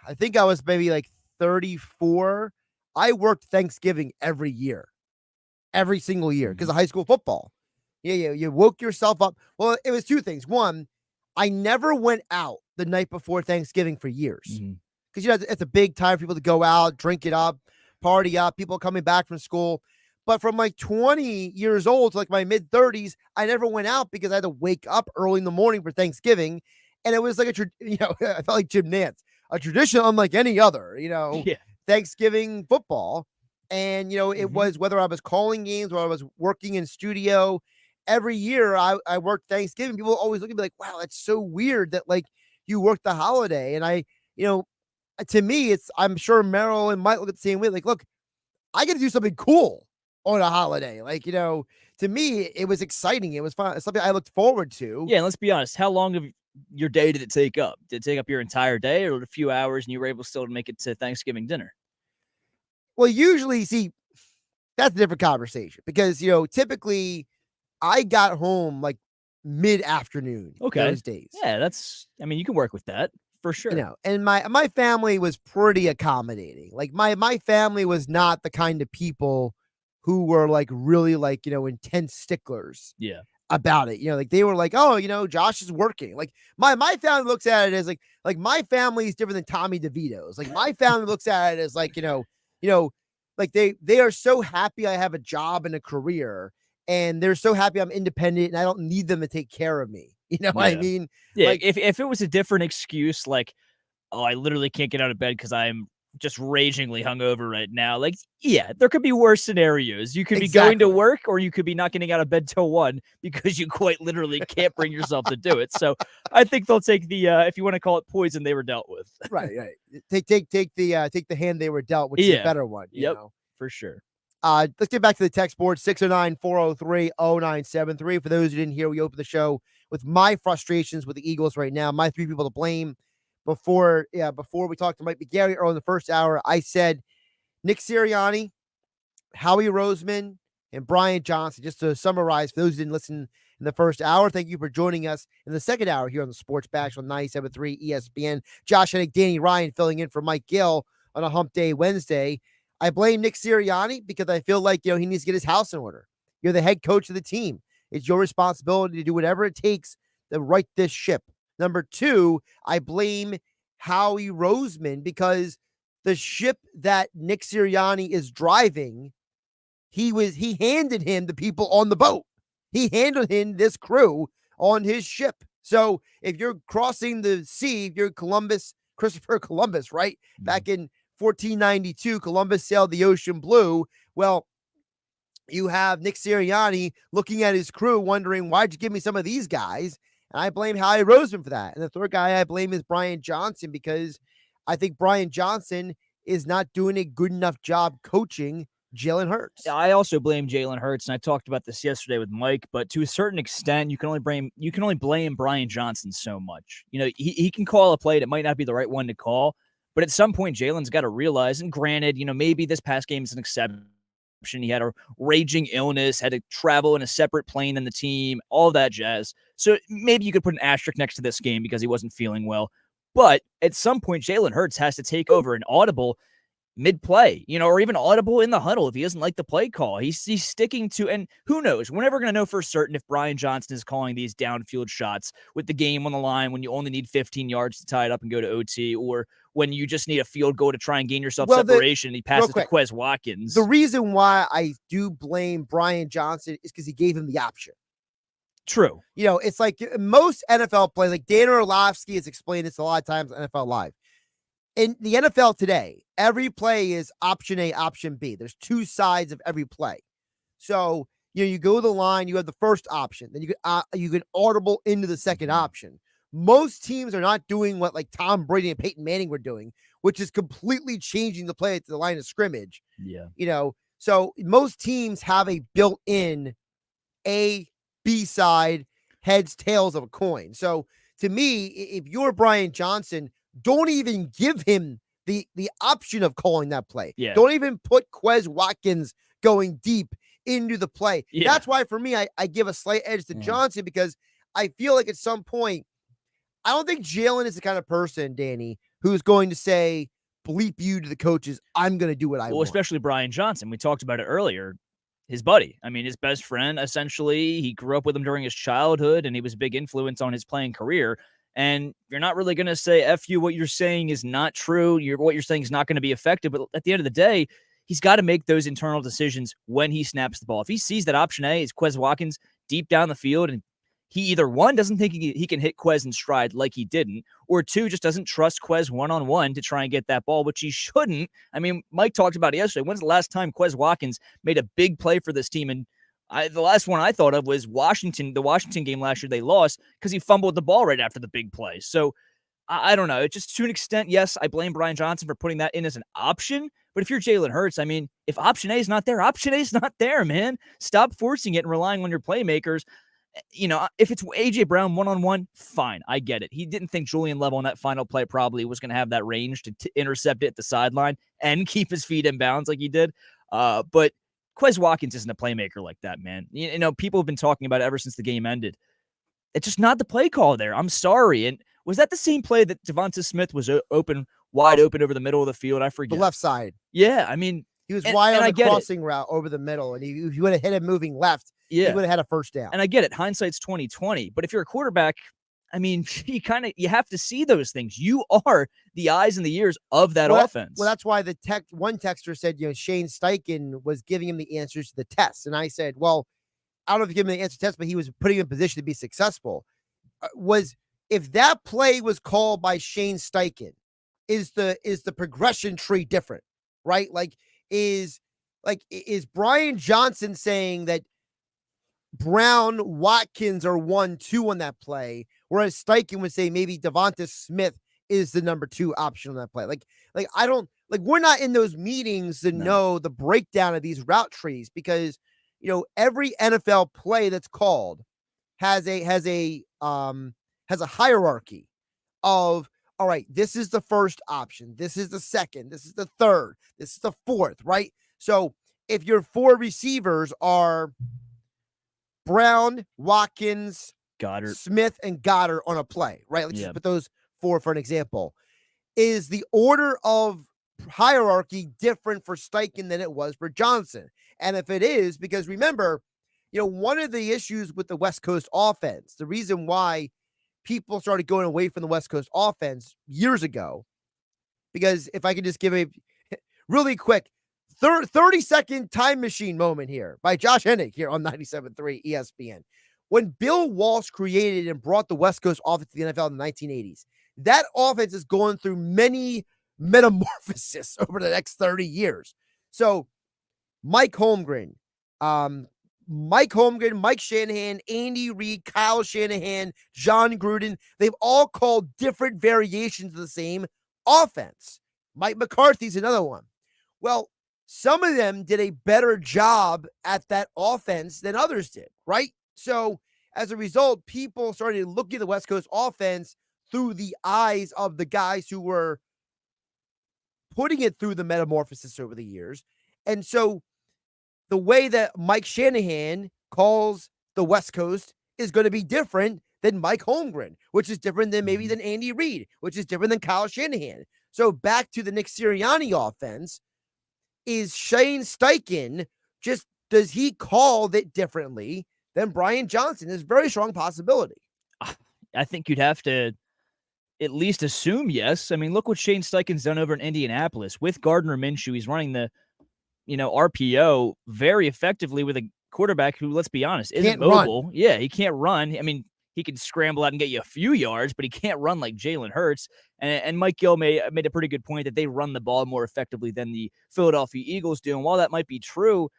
I think I was maybe like 34. I worked Thanksgiving every year, every single year because of high school football. Yeah, you woke yourself up. Well, it was two things. One, I never went out the night before Thanksgiving for years because it's a big time for people to go out, drink it up, party up. People coming back from school. But from like 20 years old to like my mid 30s, I never went out because I had to wake up early in the morning for Thanksgiving. And it was like I felt like Jim Nantz, a tradition unlike any other, Thanksgiving football. And, it was whether I was calling games or I was working in studio. Every year I worked Thanksgiving. People always look at me like, wow, that's so weird that like you worked the holiday. And to me, I'm sure Marilyn might look at the same way. Like, look, I get to do something cool on a holiday. Like, to me, it was exciting. It was fun. It's something I looked forward to. Yeah, and let's be honest. How long of your day did it take up? Did it take up your entire day or a few hours and you were able still to make it to Thanksgiving dinner? Well, usually, see, that's a different conversation because, typically I got home like mid-afternoon those days. Yeah, you can work with that for sure. And my family was pretty accommodating. Like my family was not the kind of people who were like really like, intense sticklers about it. Like they were like, oh, Josh is working. Like my family looks at it as like my family is different than Tommy DeVito's. Like my family looks at it as like, like they are so happy I have a job and a career and they're so happy I'm independent and I don't need them to take care of me. You know what I mean? Yeah. Like, if it was a different excuse, like, oh, I literally can't get out of bed because I'm just ragingly hungover right now. Like, yeah, there could be worse scenarios. You could be going to work or you could be not getting out of bed till 1 because you quite literally can't bring yourself to do it. So I think they'll take the, if you want to call it poison they were dealt with. Right. Take the hand they were dealt, which is a better one. You know? For sure. Let's get back to the text board, 609-403-0973. For those who didn't hear, we opened the show with my frustrations with the Eagles right now, my 3 people to blame. Before we talked to Mike McGarry early in the first hour, I said Nick Sirianni, Howie Roseman, and Brian Johnson. Just to summarize, for those who didn't listen in the first hour, thank you for joining us in the second hour here on the Sports Bash on 97.3 ESPN. Josh Hennig, Danny Ryan filling in for Mike Gill on a Hump Day Wednesday. I blame Nick Sirianni because I feel like, he needs to get his house in order. You're the head coach of the team. It's your responsibility to do whatever it takes to right this ship. Number 2, I blame Howie Roseman because the ship that Nick Sirianni is driving, he handed him the people on the boat. He handed him this crew on his ship. So if you're crossing the sea, if you're Christopher Columbus, right? Back in 1492, Columbus sailed the ocean blue. Well, you have Nick Sirianni looking at his crew wondering, why'd you give me some of these guys? And I blame Howie Roseman for that. And the third guy I blame is Brian Johnson because I think Brian Johnson is not doing a good enough job coaching Jalen Hurts. I also blame Jalen Hurts, and I talked about this yesterday with Mike, but to a certain extent, you can only blame Brian Johnson so much. He can call a play that might not be the right one to call, but at some point, Jalen's got to realize, and granted, maybe this past game is an exception. He had a raging illness, had to travel in a separate plane than the team, all that jazz. So maybe you could put an asterisk next to this game because he wasn't feeling well. But at some point, Jalen Hurts has to take over an audible mid-play, or even audible in the huddle if he doesn't like the play call. He's sticking to, and who knows? We're never going to know for certain if Brian Johnson is calling these downfield shots with the game on the line when you only need 15 yards to tie it up and go to OT, or when you just need a field goal to try and gain yourself separation and he passes to Quez Watkins. The reason why I do blame Brian Johnson is because he gave him the option. True. It's like most NFL players, like Dan Orlovsky has explained this a lot of times on NFL Live. In the NFL today, every play is option A, option B. There's 2 sides of every play. So, you go to the line, you have the first option. Then you can audible into the second option. Most teams are not doing what like Tom Brady and Peyton Manning were doing, which is completely changing the play to the line of scrimmage. Yeah. So most teams have a built-in A, B side, heads, tails of a coin. So to me, if you're Brian Johnson, don't even give him the option of calling that play. Yeah. Don't even put Quez Watkins going deep into the play. Yeah. That's why for me, I give a slight edge to Johnson because I feel like at some point, I don't think Jalen is the kind of person, Danny, who's going to say, bleep you to the coaches, I'm going to do what I want. Especially Brian Johnson. We talked about it earlier. His buddy. I mean, his best friend, essentially. He grew up with him during his childhood, and he was a big influence on his playing career. And you're not really going to say, F you, what you're saying is not true. What you're saying is not going to be effective. But at the end of the day, he's got to make those internal decisions when he snaps the ball. If he sees that option A is Quez Watkins deep down the field, and he either, one, doesn't think he can hit Quez in stride like he didn't, or two, just doesn't trust Quez one-on-one to try and get that ball, which he shouldn't. I mean, Mike talked about it yesterday. When's the last time Quez Watkins made a big play for this team? And the last one I thought of was Washington. The Washington game last year, they lost because he fumbled the ball right after the big play. So I don't know. It's just, to an extent, yes, I blame Brian Johnson for putting that in as an option. But if you're Jalen Hurts, I mean, if option A is not there, option A is not there, man. Stop forcing it and relying on your playmakers. You know, if it's A.J. Brown one-on-one, fine. I get it. He didn't think Julian Love on that final play probably was going to have that range to intercept it at the sideline and keep his feet in bounds like he did. But Quez Watkins isn't a playmaker like that, man. You know, people have been talking about it ever since the game ended. It's just not the play call there. I'm sorry. And was that the same play that Devonta Smith was wide open over the middle of the field? I forget. The left side. Yeah, I mean. He was wide on the crossing route over the middle, and if you would have hit him moving left, he would have had a first down. And I get it. Hindsight's 20/20. But if you're a quarterback, I mean, you have to see those things. You are the eyes and the ears of that offense. That's why one texter said, Shane Steichen was giving him the answers to the tests. And I said, well, I don't know if he gave him the answer to the test, but he was putting him in position to be successful. If that play was called by Shane Steichen, is the progression tree different, right? Is Brian Johnson saying that Brown, Watkins are 1-2 on that play, whereas Steichen would say maybe Devonta Smith is the number 2 option on that play? We're not in those meetings to know the breakdown of these route trees, because every NFL play that's called has a hierarchy of, all right, this is the first option, this is the second, this is the third, this is the fourth, right? So if your 4 receivers are Brown, Watkins, Goddard, Smith, and Goddard on a play, right? Let's just put those 4 for an example. Is the order of hierarchy different for Steichen than it was for Johnson? And if it is, because remember, one of the issues with the West Coast offense, the reason why people started going away from the West Coast offense years ago, because if I could just give a really quick 30-second time machine moment here by Josh Hennig here on 97.3 ESPN. When Bill Walsh created and brought the West Coast offense to the NFL in the 1980s, that offense is going through many metamorphosis over the next 30 years. So Mike Holmgren, Mike Shanahan, Andy Reid, Kyle Shanahan, John Gruden, they've all called different variations of the same offense. Mike McCarthy's another one. Well, some of them did a better job at that offense than others did, right? So as a result, people started looking at the West Coast offense through the eyes of the guys who were putting it through the metamorphosis over the years. And so the way that Mike Shanahan calls the West Coast is going to be different than Mike Holmgren, which is different than maybe than Andy Reid, which is different than Kyle Shanahan. So back to the Nick Sirianni offense, is Shane Steichen does he call it differently than Brian Johnson? There's a very strong possibility. I think you'd have to at least assume yes. I mean, look what Shane Steichen's done over in Indianapolis with Gardner Minshew. He's running the RPO very effectively with a quarterback who, let's be honest, isn't mobile. Run. Yeah, he can't run. I mean, he can scramble out and get you a few yards, but he can't run like Jalen Hurts. And Mike Gill made a pretty good point that they run the ball more effectively than the Philadelphia Eagles do. And while that might be true,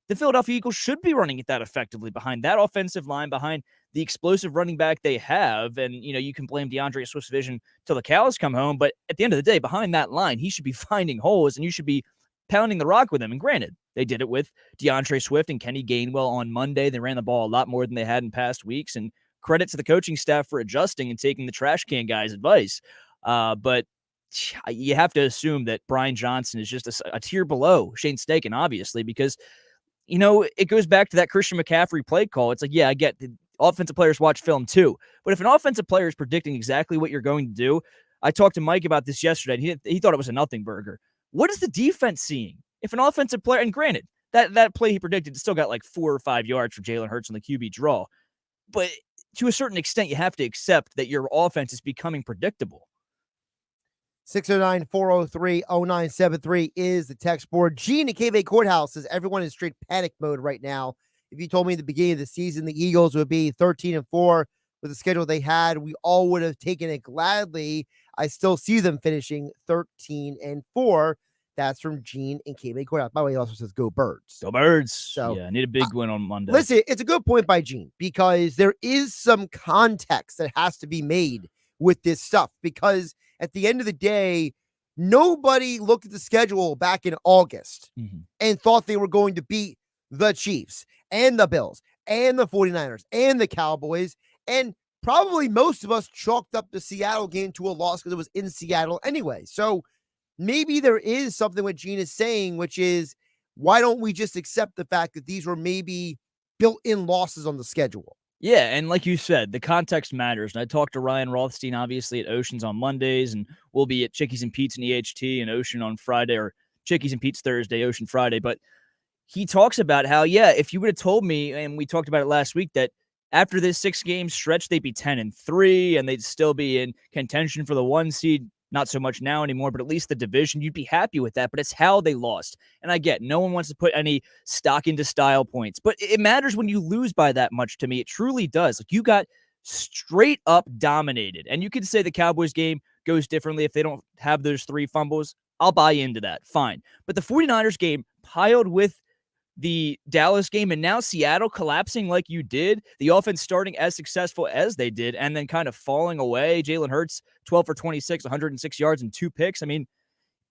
the Philadelphia Eagles should be running it that effectively behind that offensive line, behind the explosive running back they have. And, you can blame DeAndre Swift's vision till the cows come home. But at the end of the day, behind that line, he should be finding holes, and you should be pounding the rock with him. And granted, they did it with DeAndre Swift and Kenny Gainwell on Monday. They ran the ball a lot more than they had in past weeks. And credit to the coaching staff for adjusting and taking the trash can guy's advice. But you have to assume that Brian Johnson is just a tier below Shane Steichen, obviously, because, it goes back to that Christian McCaffrey play call. It's like, yeah, I get the offensive players watch film too. But if an offensive player is predicting exactly what you're going to do, I talked to Mike about this yesterday, and he thought it was a nothing burger. What is the defense seeing? If an offensive player, and granted, that play he predicted still got like 4 or 5 yards for Jalen Hurts on the QB draw, but to a certain extent, you have to accept that your offense is becoming predictable. 609-403-0973 is the text board. Gene at KV Courthouse says everyone is in straight panic mode right now. If you told me at the beginning of the season the Eagles would be 13-4 with the schedule they had, we all would have taken it gladly. I still see them finishing 13-4. That's from Gene in KV Courthouse. By the way, he also says go Birds. Go Birds. So yeah, need a big win on Monday. Listen, it's a good point by Gene because there is some context that has to be made with this stuff because at the end of the day, nobody looked at the schedule back in August and thought they were going to beat the Chiefs and the Bills and the 49ers and the Cowboys. And probably most of us chalked up the Seattle game to a loss because it was in Seattle anyway. So maybe there is something what Gene is saying, which is why don't we just accept the fact that these were maybe built-in losses on the schedule? Yeah, and like you said, the context matters. And I talked to Ryan Rothstein, obviously, at Oceans on Mondays, and we'll be at Chickies and Pete's and EHT and Ocean on Friday, or Chickies and Pete's Thursday, Ocean Friday. But he talks about how, yeah, if you would have told me, and we talked about it last week, that after this 6-game stretch, they'd be 10-3, and they'd still be in contention for the 1 seed. Not so much now anymore, but at least the division, you'd be happy with that. But it's how they lost. And I get no one wants to put any stock into style points, but it matters when you lose by that much to me. It truly does. Like, you got straight up dominated. And you could say the Cowboys game goes differently if they don't have those 3 fumbles. I'll buy into that. Fine. But the 49ers game piled with the Dallas game and now Seattle collapsing like you did, the offense starting as successful as they did, and then kind of falling away. Jalen Hurts, 12 for 26, 106 yards and 2 picks. I mean,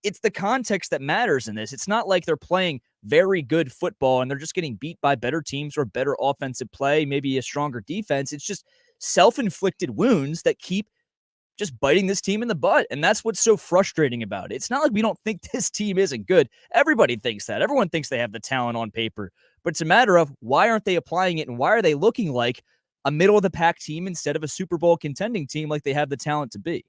it's the context that matters in this. It's not like they're playing very good football and they're just getting beat by better teams or better offensive play, maybe a stronger defense. It's just self-inflicted wounds that keep just biting this team in the butt. And that's what's so frustrating about it. It's not like we don't think this team isn't good. Everybody thinks that. Everyone thinks they have the talent on paper. But it's a matter of why aren't they applying it and why are they looking like a middle-of-the-pack team instead of a Super Bowl contending team like they have the talent to be?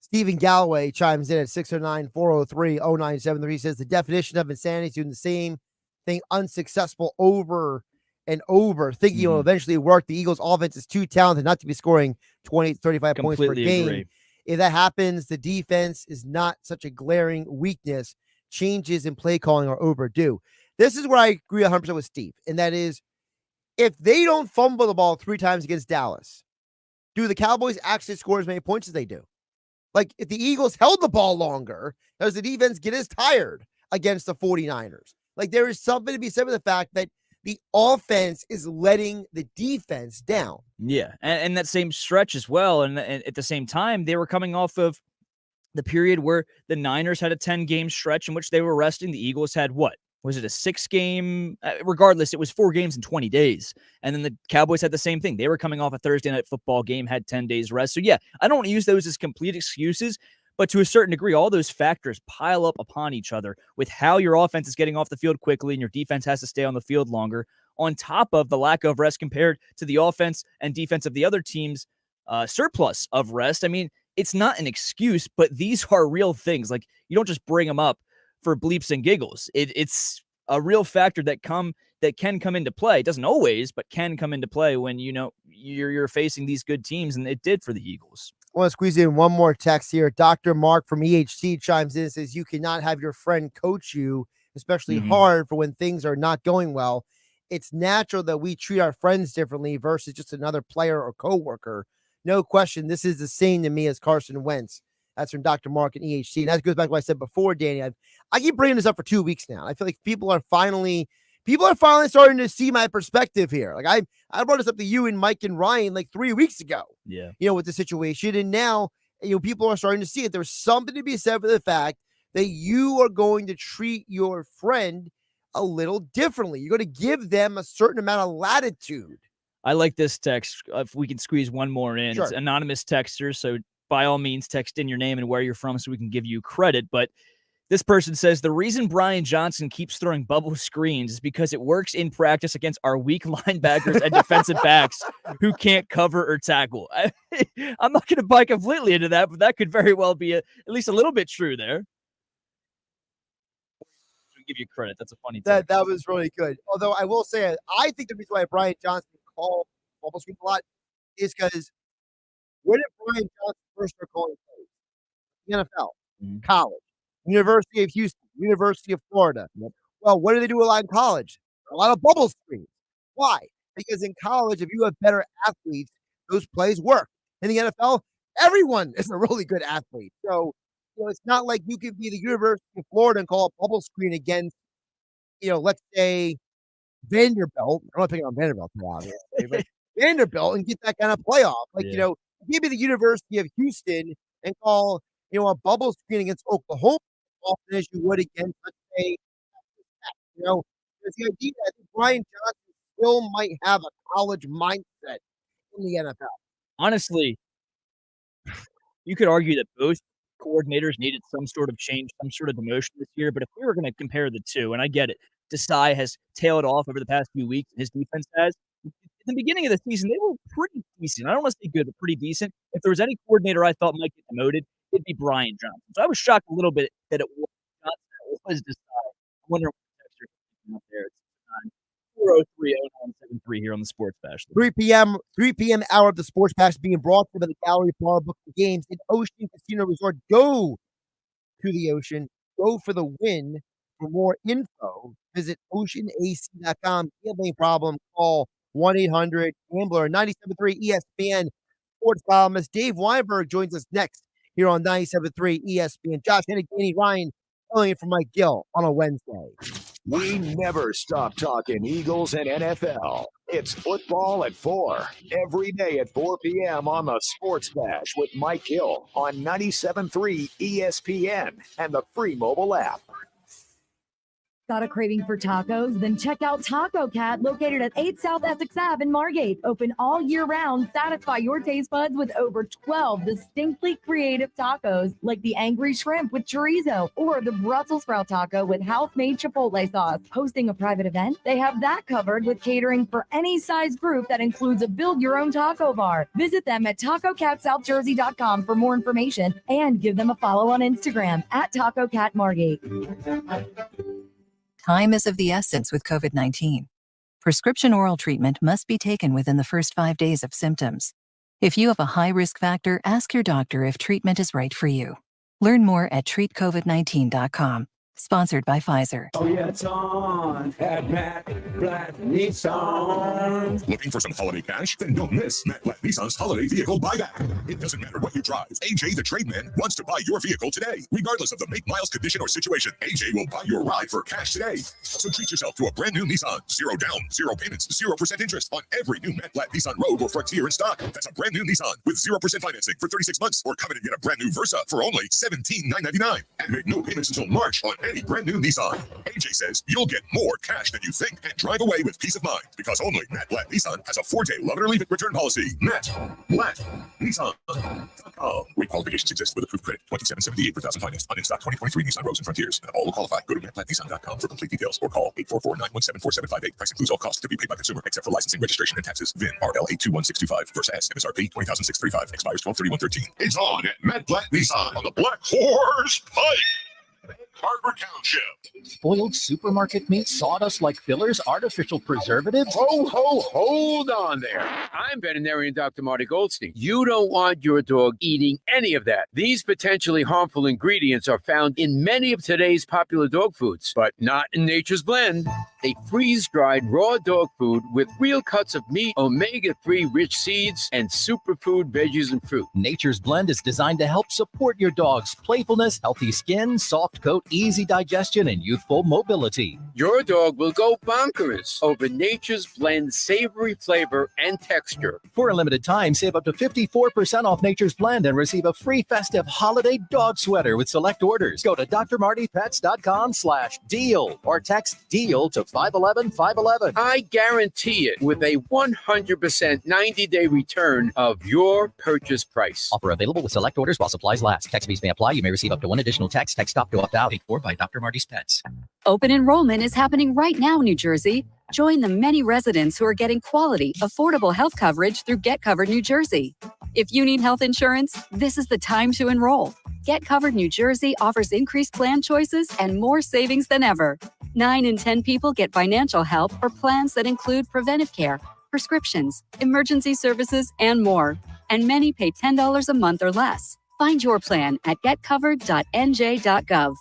Stephen Galloway chimes in at 609-403-0973. He says the definition of insanity is doing the same thing unsuccessful over and over, thinking it will eventually work. The Eagles' offense is too talented not to be scoring 20, 35 points per game. Agree. If that happens, the defense is not such a glaring weakness. Changes in play calling are overdue. This is where I agree 100% with Steve, and that is if they don't fumble the ball 3 times against Dallas, do the Cowboys actually score as many points as they do? Like, if the Eagles held the ball longer, does the defense get as tired against the 49ers? Like, there is something to be said with the fact that the offense is letting the defense down. Yeah, and that same stretch as well. And at the same time, they were coming off of the period where the Niners had a 10-game stretch in which they were resting. The Eagles had what? Was it a 6-game? Regardless, it was 4 games in 20 days. And then the Cowboys had the same thing. They were coming off a Thursday night football game, had 10 days rest. So yeah, I don't want to use those as complete excuses, but to a certain degree, all those factors pile up upon each other with how your offense is getting off the field quickly and your defense has to stay on the field longer, on top of the lack of rest compared to the offense and defense of the other team's surplus of rest. I mean, it's not an excuse, but these are real things. Like, you don't just bring them up for bleeps and giggles. It's a real factor that can come into play. It doesn't always, but can come into play when you're facing these good teams, and it did for the Eagles. I want to squeeze in one more text here. Dr. Mark from EHT chimes in and says, you cannot have your friend coach you, especially hard for when things are not going well. It's natural that we treat our friends differently versus just another player or coworker. No question, this is the same to me as Carson Wentz. That's from Dr. Mark and EHT. And that goes back to what I said before, Danny. I keep bringing this up for 2 weeks now. I feel like people are finally starting to see my perspective here. Like, I brought this up to you and Mike and Ryan like 3 weeks ago. Yeah. With the situation. And now, people are starting to see it. There's something to be said for the fact that you are going to treat your friend a little differently. You're going to give them a certain amount of latitude. I like this text. If we can squeeze one more in. Sure. It's anonymous texter, so by all means, text in your name and where you're from so we can give you credit. But This person says the reason Brian Johnson keeps throwing bubble screens is because it works in practice against our weak linebackers and defensive backs who can't cover or tackle. I'm not going to buy completely into that, but that could very well be at least a little bit true there. I'll give you credit. That's a funny thing. That was really good. Although I will say, I think the reason why Brian Johnson called bubble screens a lot is because where did Brian Johnson first start calling plays? The NFL, college. University of Houston, University of Florida. Well, what do they do a lot in college? A lot of bubble screens. Why? Because in college, if you have better athletes, those plays work. In the NFL, everyone is a really good athlete. So, it's not like you could be the University of Florida and call a bubble screen against, let's say Vanderbilt. I'm not picking on Vanderbilt now, obviously, but Vanderbilt and get that kind of playoff. Maybe the University of Houston and call, a bubble screen against Oklahoma often as you would against, let's say, there's the idea that Brian Johnson still might have a college mindset in the NFL. Honestly, you could argue that both coordinators needed some sort of change, some sort of demotion this year. But if we were going to compare the two, and I get it, Desai has tailed off over the past few weeks, and his defense has. In the beginning of the season, they were pretty decent. I don't want to say good, but pretty decent. If there was any coordinator I thought might get demoted, it'd be Brian Johnson. So I was shocked a little bit that it was Johnson. It was Desai. I wonder what the texture is up there. It's 403-0973 here on the Sports Bash. 3 p.m. hour of the Sports Bash being brought to you by the Gallery Bar Book the Games in Ocean Casino Resort. Go to the ocean. Go for the win. For more info, visit oceanac.com. Gambling problem, call 1-800-GAMBLER. 97.3 ESPN sports columnist Dave Weinberg joins us next here on 97.3 ESPN. Josh Hennig, Danny Ryan, filling in for Mike Gill on a Wednesday. We never stop talking Eagles and NFL. It's football at 4, every day at 4 p.m. on the Sports Bash with Mike Gill on 97.3 ESPN and the free mobile app. Got a craving for tacos? Then check out Taco Cat, located at 8 South Essex Ave in Margate. Open all year round. Satisfy your taste buds with over 12 distinctly creative tacos, like the Angry Shrimp with chorizo or the Brussels sprout taco with house-made chipotle sauce. Hosting a private event? They have that covered with catering for any size group that includes a build-your-own taco bar. Visit them at TacoCatSouthJersey.com for more information and give them a follow on Instagram at Taco Cat Margate. Time is of the essence with COVID-19. Prescription oral treatment must be taken within the first 5 days of symptoms. If you have a high risk factor, ask your doctor if treatment is right for you. Learn more at treatcovid19.com. Sponsored by Pfizer. Oh, yeah, it's on at Matt Blatt Nissan. Looking for some holiday cash? Then don't miss Matt Blatt Nissan's holiday vehicle buyback. It doesn't matter what you drive. AJ the Trademan wants to buy your vehicle today. Regardless of the make, miles, condition, or situation, AJ will buy your ride for cash today. So treat yourself to a brand new Nissan. 0 down, 0 payments, 0% interest on every new Matt Blatt Nissan Rogue or Frontier in stock. That's a brand new Nissan with 0% financing for 36 months. Or come in and get a brand new Versa for only $17,999. And make no payments until March on any brand new Nissan. AJ says you'll get more cash than you think and drive away with peace of mind because only Matt Blatt Nissan has a 4-day love it or leave it return policy. Matt Blatt Nissan.com. Requalifications exist with approved credit. $27.78 per thousand financed on in-stock 2023 Nissan Rogues and Frontiers. And all will qualify. Go to MattBlattNissan.com for complete details or call 844-917-4758. Price includes all costs to be paid by consumer except for licensing, registration, and taxes. VIN RL821625. Versa S. MSRP 20,635. Expires 12/31/13. It's on at Matt Blatt Nissan on the Black Horse Pike. Harbor Township. Spoiled supermarket meat, sawdust like fillers, artificial preservatives. Hold on there. I'm veterinarian Dr. Marty Goldstein. You don't want your dog eating any of that. These potentially harmful ingredients are found in many of today's popular dog foods, but not in Nature's Blend. A freeze-dried raw dog food with real cuts of meat, omega-3 rich seeds, and superfood veggies and fruit. Nature's Blend is designed to help support your dog's playfulness, healthy skin, soft coat, easy digestion, and youthful mobility. Your dog will go bonkers over Nature's Blend savory flavor and texture. For a limited time, save up to 54% off Nature's Blend and receive a free festive holiday dog sweater with select orders. Go to drmartypets.com/deal or text DEAL to 511-511. I guarantee it with a 100% 90-day return of your purchase price. Offer available with select orders while supplies last. Text fees may apply. You may receive up to one additional text. Text stop to opt out. paid for by Dr. Marty's Pets. Open enrollment is happening right now, New Jersey. Join the many residents who are getting quality, affordable health coverage through Get Covered New Jersey. If you need health insurance, this is the time to enroll. Get Covered New Jersey offers increased plan choices and more savings than ever. 9 in 10 people get financial help or plans that include preventive care, prescriptions, emergency services, and more. And many pay $10 a month or less. Find your plan at getcovered.nj.gov.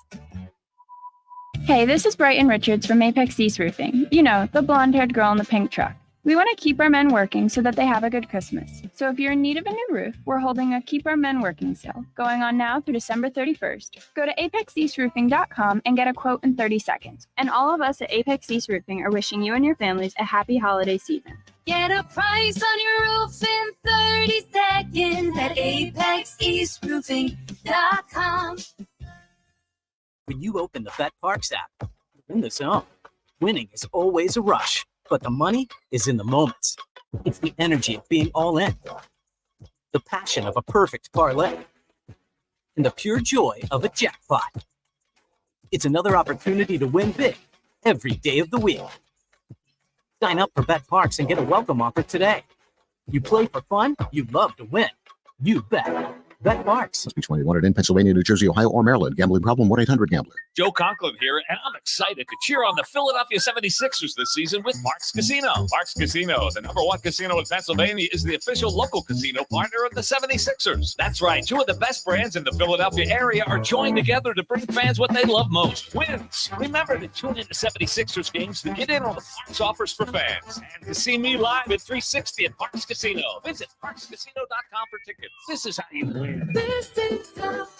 Hey, this is Brighton Richards from Apex East Roofing. You know, the blonde-haired girl in the pink truck. We want to keep our men working so that they have a good Christmas. So if you're in need of a new roof, we're holding a Keep Our Men Working sale going on now through December 31st. Go to apexeastroofing.com and get a quote in 30 seconds. And all of us at Apex East Roofing are wishing you and your families a happy holiday season. Get a price on your roof in 30 seconds at apexeastroofing.com. When you open the BetParks app, you're in the zone. Winning is always a rush, but the money is in the moments. It's the energy of being all in, the passion of a perfect parlay, and the pure joy of a jackpot. It's another opportunity to win big every day of the week. Sign up for BetParks and get a welcome offer today. You play for fun, you love to win. You bet. BetParks. Must be 21 in Pennsylvania, New Jersey, Ohio, or Maryland. Gambling problem? 1-800-GAMBLER. Joe Conklin here, and I'm excited to cheer on the Philadelphia 76ers this season with Mark's Casino. Mark's Casino, the #1 casino in Pennsylvania, is the official local casino partner of the 76ers. That's right, 2 of the best brands in the Philadelphia area are joined together to bring fans what they love most, wins. Remember to tune into 76ers games to get in on the Mark's offers for fans. And to see me live at 360 at Mark's Casino. Visit markscasino.com for tickets. This is how you win. This is how you win.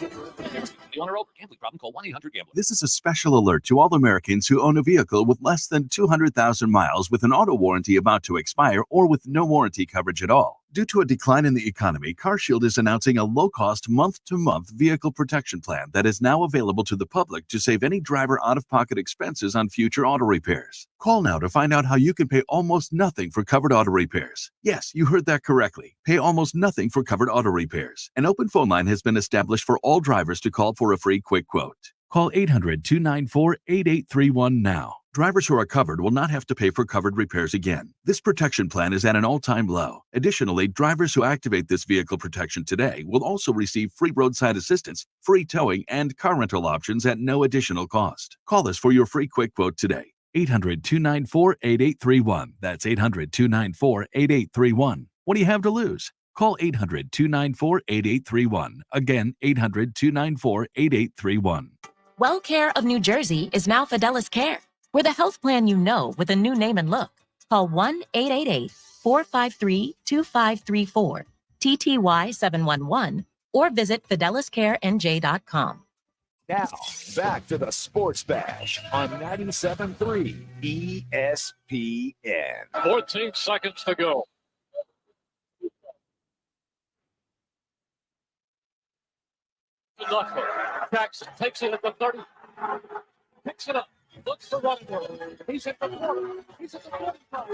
The owner over gambling problem, call 1-800-GAMBLER. This is a special alert to all Americans who own a vehicle with less than 200,000 miles with an auto warranty about to expire or with no warranty coverage at all. Due to a decline in the economy, CarShield is announcing a low-cost month-to-month vehicle protection plan that is now available to the public to save any driver out-of-pocket expenses on future auto repairs. Call now to find out how you can pay almost nothing for covered auto repairs. Yes, you heard that correctly. Pay almost nothing for covered auto repairs. An open phone line has been established for all drivers to call for a free quick quote. Call 800-294-8831 now. Drivers who are covered will not have to pay for covered repairs again. This protection plan is at an all-time low. Additionally, drivers who activate this vehicle protection today will also receive free roadside assistance, free towing, and car rental options at no additional cost. Call us for your free quick quote today. 800-294-8831. That's 800-294-8831. What do you have to lose? Call 800-294-8831. Again, 800-294-8831. Well Care of New Jersey is now Fidelis Care. We're the health plan you know with a new name and look. Call 1-888-453-2534, TTY 711, or visit fideliscarenj.com. Now, back to the Sports Bash on 97.3 ESPN. 14 seconds to go. Knuckle. Jackson takes it at the 30. Picks it up. Looks for running room. He's at the 40. He's at the 45.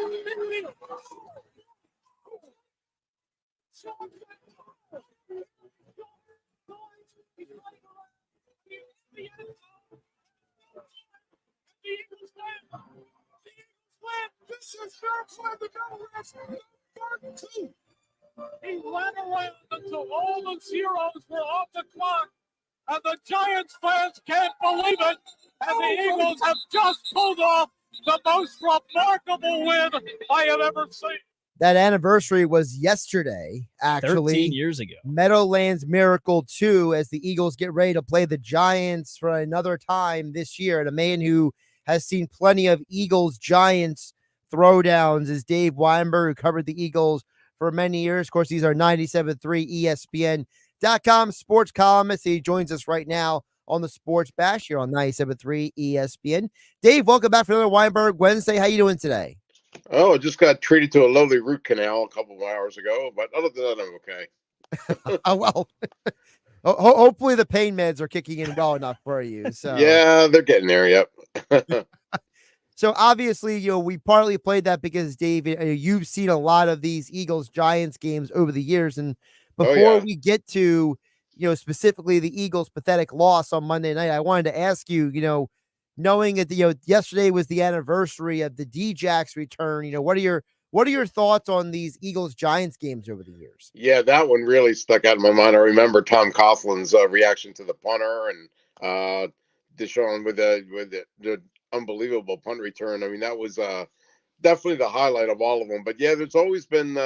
This is fair play to go. He ran around until all the zeros were off the clock, and the Giants fans can't believe it, and the Eagles have just pulled off the most remarkable win I have ever seen. That anniversary was yesterday, actually. 13 years ago. Meadowlands Miracle 2 as the Eagles get ready to play the Giants for another time this year. And a man who has seen plenty of Eagles-Giants throwdowns is Dave Weinberg, who covered the Eagles for many years. Of course, these are 97.3 ESPN.com sports columnist. He joins us right now on the Sports Bash here on 97.3 ESPN. Dave, welcome back for another Weinberg Wednesday. How you doing today? Oh, I just got treated to a lovely root canal a couple of hours ago, but other than that, I'm okay. Oh, well, hopefully the pain meds are kicking in well enough for you. So yeah, they're getting there. Yep. So obviously, we partly played that because Dave, you've seen a lot of these Eagles Giants games over the years. And before we get to, specifically the Eagles' pathetic loss on Monday night, I wanted to ask you, knowing that yesterday was the anniversary of the D-Jacks return, what are your thoughts on these Eagles Giants games over the years? Yeah, that one really stuck out in my mind. I remember Tom Coughlin's reaction to the punter and Deshaun with the unbelievable punt return. I mean, that was definitely the highlight of all of them. But yeah, there's always been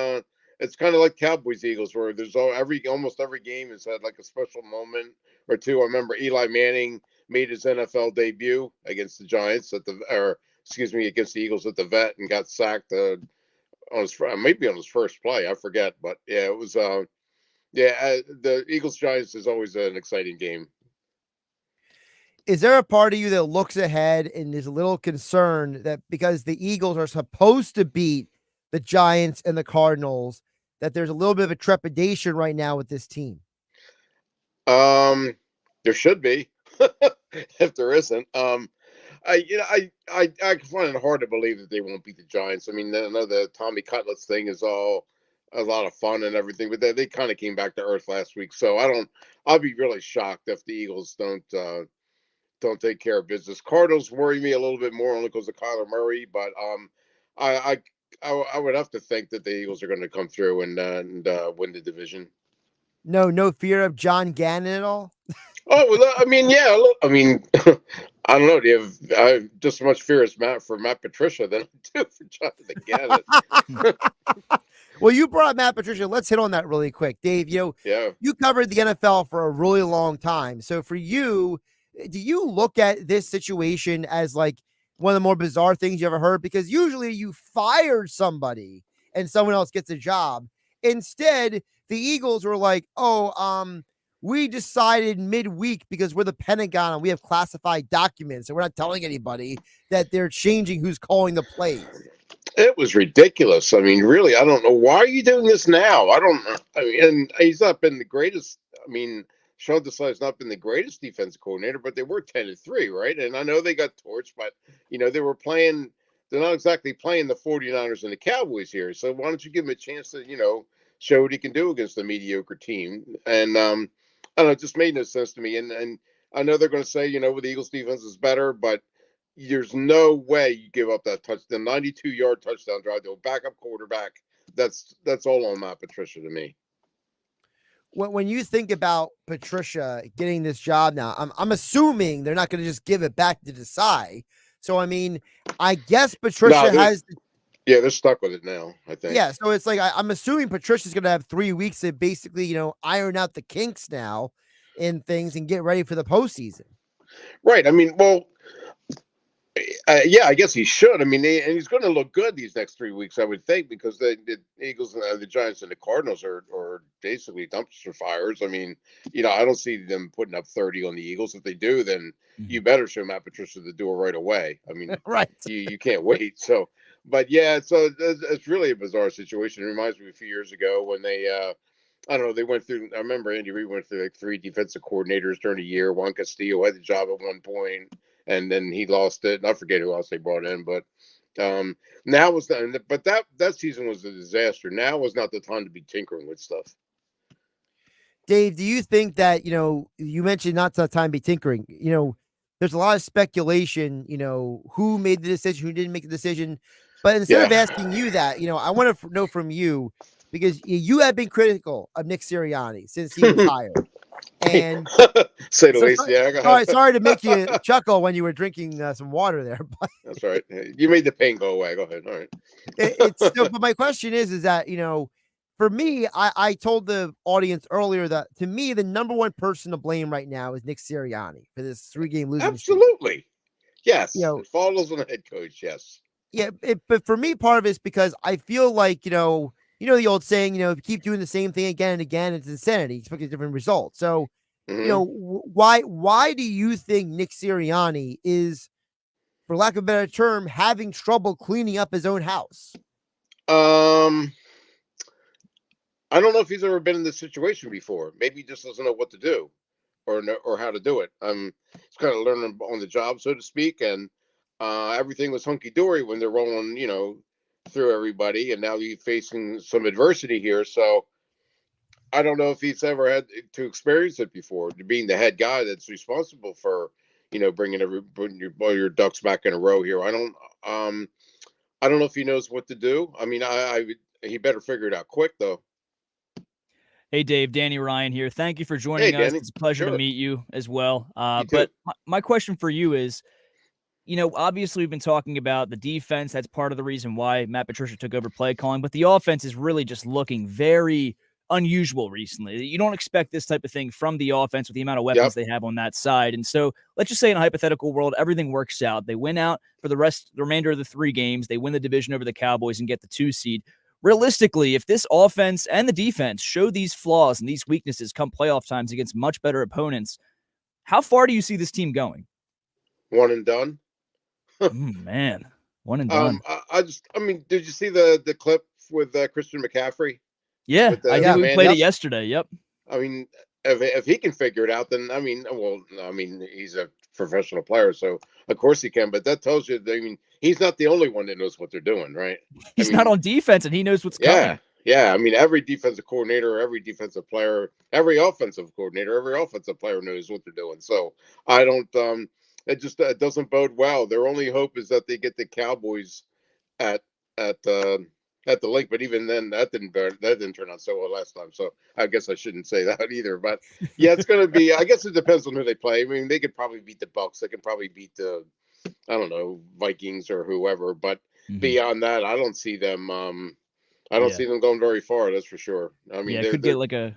it's kind of like Cowboys Eagles, where there's almost every game has had like a special moment or two. I remember Eli Manning made his NFL debut against the Giants against the Eagles at the Vet and got sacked on his first play. I forget, but yeah, it was the Eagles Giants is always an exciting game. Is there a part of you that looks ahead and is a little concerned that because the Eagles are supposed to beat the Giants and the Cardinals, that there's a little bit of a trepidation right now with this team? There should be, if there isn't. I find it hard to believe that they won't beat the Giants. I mean, I know the Tommy Cutlets thing is all a lot of fun and everything, but they kind of came back to earth last week. So I'll be really shocked if the Eagles don't take care of business. Cardinals worry me a little bit more only because of Kyler Murray, but I would have to think that the Eagles are going to come through and win the division. No fear of John Gannon at all? Oh, well, I mean, yeah. I mean, I don't know. I have just as much fear as Matt Patricia than I do for Jonathan Gannon. Well, you brought Matt Patricia. Let's hit on that really quick. Dave, you covered the NFL for a really long time. So for you, do you look at this situation as like one of the more bizarre things you ever heard? Because usually you fire somebody and someone else gets a job. Instead, the Eagles were like, we decided midweek because we're the Pentagon and we have classified documents and we're not telling anybody that they're changing who's calling the plays. It was ridiculous. I mean, really, I don't know. Why are you doing this now? I don't know. I mean, and he's not been the greatest. I mean, Sean Desai has not been the greatest defensive coordinator, but they were 10-3, right? And I know they got torched, but, they were playing. They're not exactly playing the 49ers and the Cowboys here. So why don't you give him a chance to, show what he can do against a mediocre team? And, I don't know, it just made no sense to me. And I know they're going to say, the Eagles defense is better, but there's no way you give up that the 92-yard touchdown drive to a backup quarterback. That's all on Matt Patricia to me. When you think about Patricia getting this job now, I'm assuming they're not going to just give it back to Desai. So, I mean, I guess Patricia has. Yeah, they're stuck with it now, I think. Yeah, so it's like I'm assuming Patricia's going to have 3 weeks to basically, iron out the kinks now and things and get ready for the postseason. Right. I mean, well, I guess he should. I mean, and he's going to look good these next 3 weeks, I would think, because the Eagles, the Giants, and the Cardinals are basically dumpster fires. I mean, I don't see them putting up 30 on the Eagles. If they do, then you better show Matt Patricia the door right away. I mean, right? You can't wait. So, but yeah, so it's really a bizarre situation. It reminds me of a few years ago when they, I don't know, they went through. I remember Andy Reid went through like 3 defensive coordinators during the year. Juan Castillo had the job at one point, and then he lost it. And I forget who else they brought in, but now was that season was a disaster. Now was not the time to be tinkering with stuff. Dave, do you think that you mentioned not the time to be tinkering? There's a lot of speculation. Who made the decision, who didn't make the decision. But instead of asking you that, I want to know from you, because you have been critical of Nick Sirianni since he was hired. And say the least, yeah. Sorry to make you chuckle when you were drinking some water there. But that's right. You made the pain go away. Go ahead. All right. But my question is that for me, I told the audience earlier that to me the number one person to blame right now is Nick Sirianni for this 3-game losing streak. Absolutely, yes. It follows on the head coach. Yes. Yeah, but for me, part of it is because I feel like the old saying, if you keep doing the same thing again and again, it's insanity. You expect a different result. So, why do you think Nick Sirianni is, for lack of a better term, having trouble cleaning up his own house? I don't know if he's ever been in this situation before. Maybe he just doesn't know what to do or how to do it. He's kind of learning on the job, so to speak. And everything was hunky-dory when they're rolling, through everybody, and now you're facing some adversity here. So I don't know if he's ever had to experience it before, being the head guy that's responsible for, putting all your ducks back in a row here. I don't know if he knows what to do. I mean, he better figure it out quick though. Hey, Dave, Danny Ryan here. Thank you for Hey, joining us. Danny. It's a pleasure to Sure. meet you as well. You too. But my question for you is, obviously we've been talking about the defense. That's part of the reason why Matt Patricia took over play calling, but the offense is really just looking very unusual recently. You don't expect this type of thing from the offense with the amount of weapons they have on that side. And so let's just say in a hypothetical world, everything works out. They win out for the remainder of the 3 games. They win the division over the Cowboys and get the 2 seed. Realistically, if this offense and the defense show these flaws and these weaknesses come playoff times against much better opponents, how far do you see this team going? One and done. Man, one and done. Did you see the clip with Christian McCaffrey? Yeah, I did. We played it yesterday. Yep. I mean, if he can figure it out, then he's a professional player, so of course he can. But that tells you, he's not the only one that knows what they're doing, right? He's not on defense, and he knows what's coming. Yeah. I mean, every defensive coordinator, every defensive player, every offensive coordinator, every offensive player knows what they're doing. So I don't. It doesn't bode well. Their only hope is that they get the Cowboys at the link, but even then, that didn't turn out so well last time. So I guess I shouldn't say that either. But yeah, it's going to be. I guess it depends on who they play. I mean, they could probably beat the Bucs. They could probably beat the, Vikings or whoever. But beyond that, I don't see them. I don't see them going very far. That's for sure. I mean, it could get like a.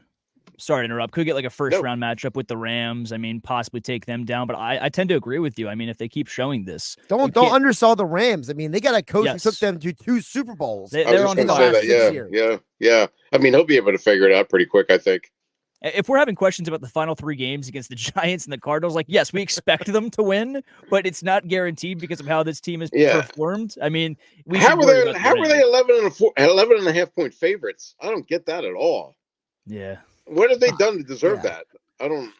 Sorry to interrupt. Could get like a first-round matchup with the Rams. I mean, possibly take them down. But I tend to agree with you. I mean, if they keep showing this, don't undersell the Rams. I mean, they got a coach who took them to 2 Super Bowls. They're on fire. Yeah. I mean, he'll be able to figure it out pretty quick, I think. If we're having questions about the final 3 games against the Giants and the Cardinals, yes, we expect them to win, but it's not guaranteed because of how this team has performed. I mean, how were they 11.5 point favorites? I don't get that at all. Yeah. What have they done to deserve that? I don't.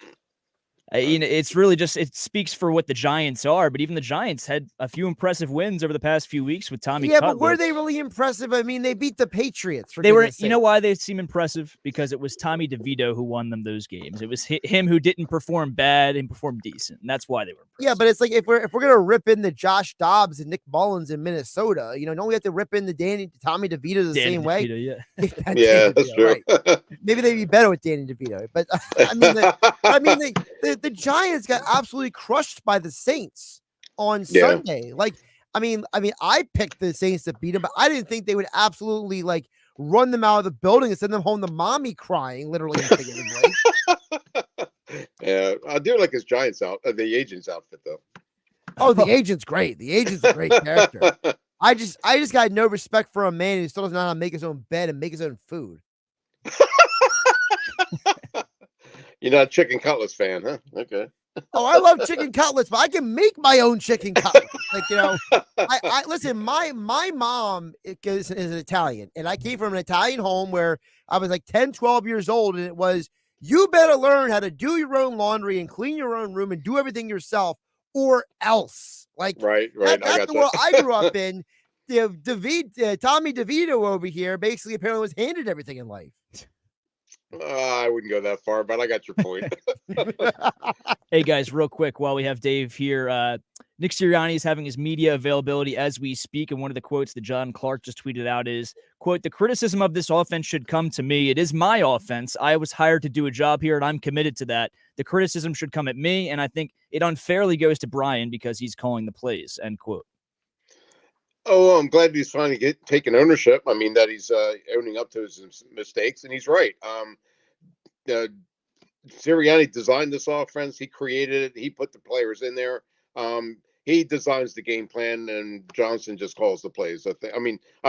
It's really just, it speaks for what the Giants are, but even the Giants had a few impressive wins over the past few weeks with Tommy Cutler. But were they really impressive? I mean, they beat the Patriots. They were, you know why they seem impressive? Because it was Tommy DeVito who won them those games. It was him who didn't perform bad and performed decent. And that's why they were impressive. Yeah, but it's like, if we're going to rip in the Josh Dobbs and Nick Mullins in Minnesota, don't we have to rip in the Tommy DeVito the same way? Yeah, that's true. Right. Maybe they'd be better with Danny DeVito. But the Giants got absolutely crushed by the Saints on Sunday. I picked the Saints to beat them, but I didn't think they would absolutely run them out of the building and send them home to mommy crying, literally and figuratively. Yeah, I do like his Giants the agent's outfit though. Oh, the agent's great. The agent's a great character. I just got no respect for a man who still doesn't know how to make his own bed and make his own food. You're not a chicken cutlets fan, huh? Okay. Oh, I love chicken cutlets, but I can make my own chicken cutlets. I listen, my mom is an Italian, and I came from an Italian home where I was 10, 12 years old, and it was, you better learn how to do your own laundry and clean your own room and do everything yourself, or else. Right. That's the world I grew up in. Tommy DeVito over here basically apparently was handed everything in life. I wouldn't go that far, but I got your point. Hey, guys, real quick, while we have Dave here, Nick Sirianni is having his media availability as we speak, and one of the quotes that John Clark just tweeted out is, quote, "The criticism of this offense should come to me. It is my offense. I was hired to do a job here, and I'm committed to that. The criticism should come at me, and I think it unfairly goes to Brian because he's calling the plays," end quote. Oh, I'm glad he's finally taking ownership. I mean, that he's owning up to his mistakes, and he's right. Sirianni designed this offense. He created it. He put the players in there. He designs the game plan, and Johnson just calls the plays. I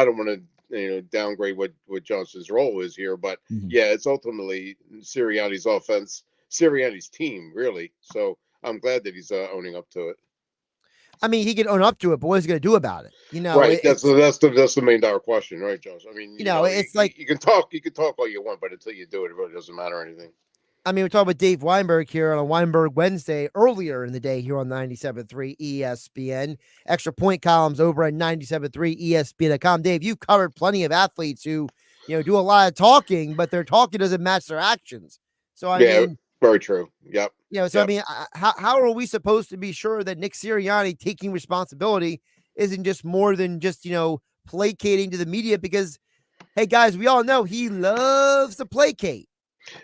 don't want to downgrade what Johnson's role is here, but yeah, it's ultimately Sirianni's offense, Sirianni's team, really. So I'm glad that he's owning up to it. I mean, he can own up to it, but what is he going to do about it? Right. That's the $1 million question, right, Jones? I mean, it's like you can talk all you want, but until you do it, it really doesn't matter anything. I mean, we're talking about Dave Weinberg here on a Weinberg Wednesday earlier in the day here on 97.3 ESPN. Extra point columns over at 97.3 ESPN.com. Dave, you've covered plenty of athletes who do a lot of talking, but their talking doesn't match their actions. So I mean, very true. Yep. So I mean, how are we supposed to be sure that Nick Sirianni taking responsibility isn't just more than just placating to the media? Because hey, guys, we all know he loves to placate.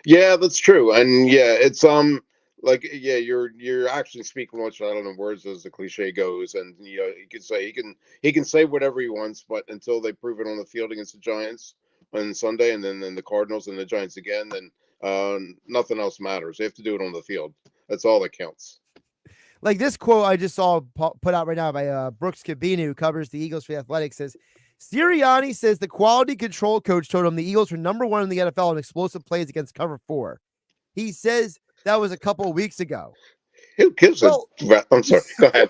Yeah, that's true. And yeah, it's your actions speak much louder than words, as the cliche goes. And he can say whatever he wants, but until they prove it on the field against the Giants on Sunday, and then the Cardinals and the Giants again, then nothing else matters. They have to do it on the field. That's all that counts. Like this quote I just saw put out right now by Brooks Cabini, who covers the Eagles for The Athletic, says, Sirianni says the quality control coach told him the Eagles were number 1 in the NFL in explosive plays against cover 4. He says that was a couple of weeks ago. Who gives a... I'm sorry. Go ahead.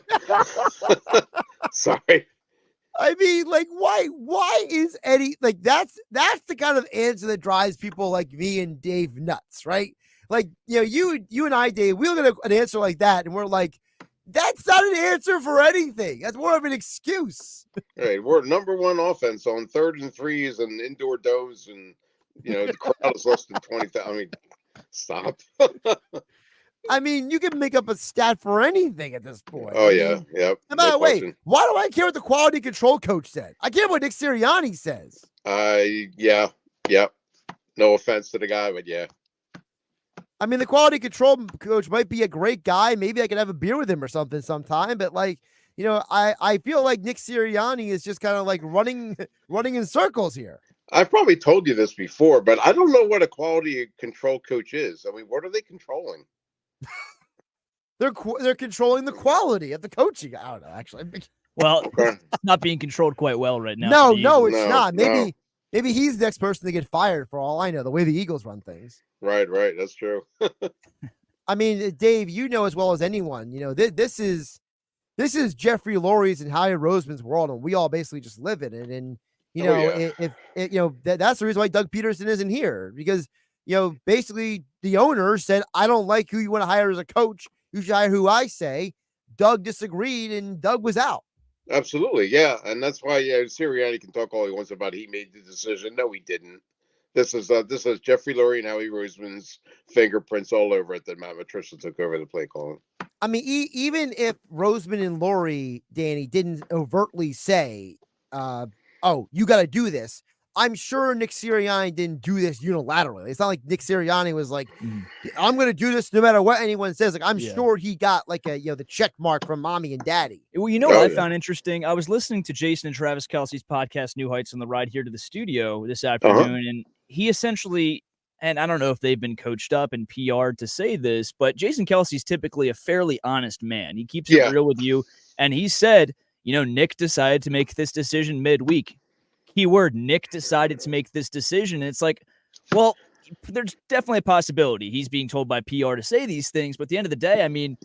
Sorry. I mean, like, why is Eddie, like, that's the kind of answer that drives people like me and Dave nuts, right? Like, you and I, Dave, we'll get an answer like that, and we're like, that's not an answer for anything. That's more of an excuse. Hey, we're number 1 offense on 3rd and 3s and indoor domes, and the crowd is less than 20,000. I mean, stop. I mean, you can make up a stat for anything at this point. Oh, yeah. No matter wait, why do I care what the quality control coach said? I care what Nick Sirianni says. Yeah. No offense to the guy, but yeah. I mean, the quality control coach might be a great guy. Maybe I could have a beer with him or something sometime. But I feel like Nick Sirianni is just kind of like running in circles here. I've probably told you this before, but I don't know what a quality control coach is. I mean, what are they controlling? They're controlling the quality of the coaching. I don't know, actually. Well, it's not being controlled quite well right now. No, it's not. Maybe he's the next person to get fired for all I know, the way the Eagles run things. Right. That's true. I mean, Dave, as well as anyone, this is Jeffrey Lurie's and Howie Roseman's world, and we all basically just live in it. And that's the reason why Doug Peterson isn't here, because basically the owner said, I don't like who you want to hire as a coach. You should hire who I say. Doug disagreed, and Doug was out. Absolutely, yeah, and that's why Sirianni can talk all he wants about he made the decision. No, he didn't. This is Jeffrey Lurie and Howie Roseman's fingerprints all over it that Matt Patricia took over the play calling. I mean, even if Roseman and Lurie, Danny, didn't overtly say, "Oh, you got to do this," I'm sure Nick Sirianni didn't do this unilaterally. It's not like Nick Sirianni was like, I'm going to do this no matter what anyone says. Like, I'm sure he got like the check mark from mommy and daddy. Well, what I found interesting? I was listening to Jason and Travis Kelce's podcast, New Heights, on the ride here to the studio this afternoon. And he essentially, and I don't know if they've been coached up and PR'd to say this, but Jason Kelce's typically a fairly honest man. He keeps it real with you. And he said, Nick decided to make this decision midweek. Keyword, Nick decided to make this decision. And it's like, well, there's definitely a possibility he's being told by PR to say these things. But at the end of the day, I mean,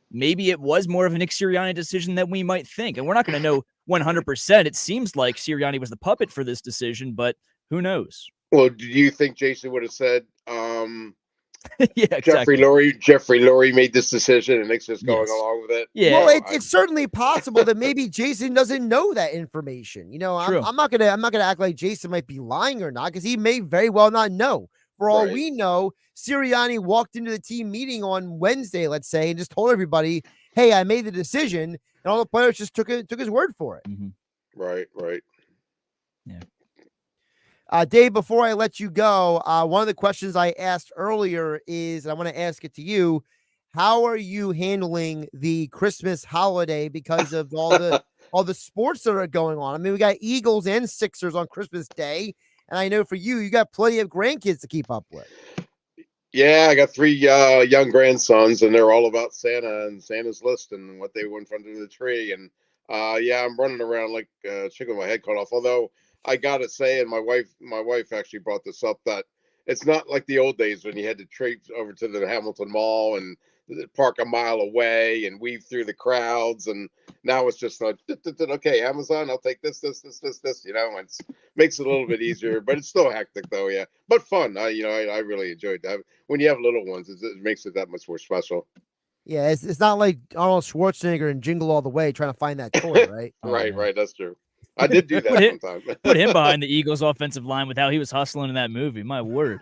maybe it was more of a Nick Sirianni decision than we might think. And we're not going to know 100%. It seems like Sirianni was the puppet for this decision, but who knows? Well, do you think Jason would have said, yeah, exactly. Jeffrey Lurie made this decision and Nick's just going along with it? Yeah. Well, it's certainly possible that maybe Jason doesn't know that information. I'm not gonna act like Jason might be lying or not, because he may very well not know. For all we know, Sirianni walked into the team meeting on Wednesday, let's say, and just told everybody, "Hey, I made the decision," and all the players just took his word for it. Mm-hmm. Right. Yeah. Dave, before I let you go, one of the questions I asked earlier is, and I want to ask it to you, how are you handling the Christmas holiday because of all the sports that are going on? I mean, we got Eagles and Sixers on Christmas Day, and I know for you got plenty of grandkids to keep up with. Yeah, I got 3 young grandsons, and they're all about Santa and Santa's list and what they want from under the tree. And I'm running around like a chicken with my head cut off. Although I gotta say, and my wife actually brought this up, that it's not like the old days when you had to traipse over to the Hamilton Mall and park a mile away and weave through the crowds. And now it's just like, okay, Amazon, I'll take this, and it makes it a little bit easier, but it's still hectic though. Yeah, but fun. I really enjoyed that. When you have little ones, it makes it that much more special. Yeah, it's not like Arnold Schwarzenegger and Jingle All the Way trying to find that toy, right? Right. That's true. I did do that one time. Put him behind the Eagles' offensive line with how he was hustling in that movie. My word.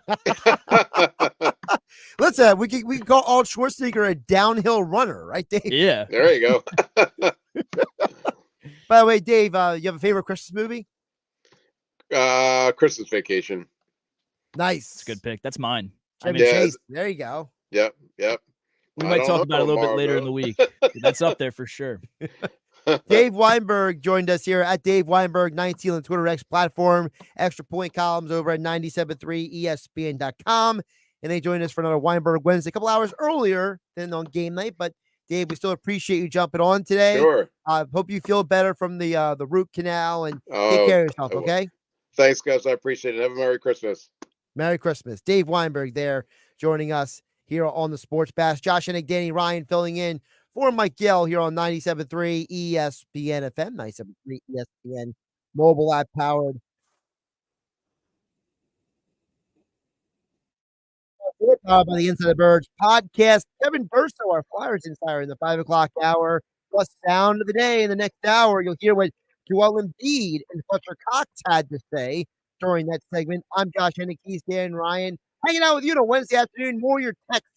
Listen, we can call Arnold Schwarzenegger a downhill runner, right, Dave? Yeah. There you go. By the way, Dave, you have a favorite Christmas movie? Christmas Vacation. Nice. It's a good pick. That's mine. Chevy Chase. There you go. Yep. We might talk about it a little bit later in the week. That's up there for sure. Dave Weinberg joined us here at Dave Weinberg 19 on the Twitter X platform. Extra point columns over at 97.3ESPN.com. And they joined us for another Weinberg Wednesday, a couple hours earlier than on game night. But Dave, we still appreciate you jumping on today. Sure. Hope you feel better from the root canal, and take care of yourself, okay? Thanks, guys. I appreciate it. Have a Merry Christmas. Merry Christmas. Dave Weinberg there joining us here on the Sports Bash. Josh Hennig, Danny Ryan filling in for Mike Gill here on 97.3 ESPN FM, 97.3 ESPN mobile app powered. Powered by the Inside the Birds podcast. Kevin Burso, our Flyers insider in the 5 o'clock hour, plus sound of the day in the next hour. You'll hear what Joel Embiid and Fletcher Cox had to say during that segment. I'm Josh Hennig, he's Dan Ryan, hanging out with you on Wednesday afternoon. More of your texts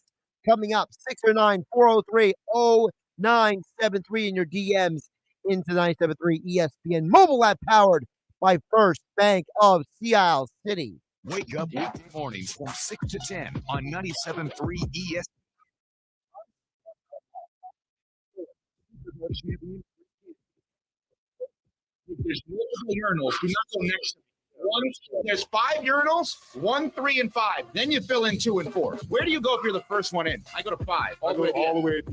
coming up, 609-403-0973 in your DMs into 97.3 ESPN mobile app powered by First Bank of Sea Isle City. Wake up weekday mornings from 6 to 10 on 97.3 ESPN. There's multiple urinals. Do not go next to me. There's 5 urinals, 1, 3, and 5. Then you fill in 2 and 4. Where do you go if you're the first one in? I go to 5. All the way at the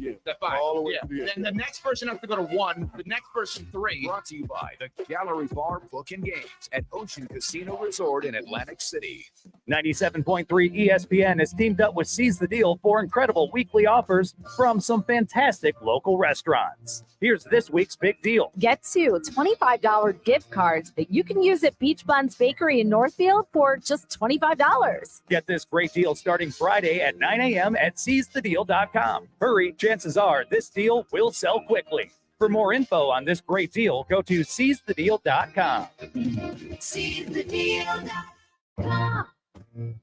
end. The 5. All the way to the end. Then the next person has to go to 1. The next person 3. Brought to you by the Gallery Bar Book and Games at Ocean Casino Resort in Atlantic City. 97.3 ESPN has teamed up with Seize the Deal for incredible weekly offers from some fantastic local restaurants. Here's this week's big deal. Get 2 $25 gift cards that you can use at Beach Buns Bakery in Northfield for just $25. Get this great deal starting Friday at 9 a.m. at seizethedeal.com. Hurry, chances are this deal will sell quickly. For more info on this great deal, go to seizethedeal.com. Seizethedeal.com.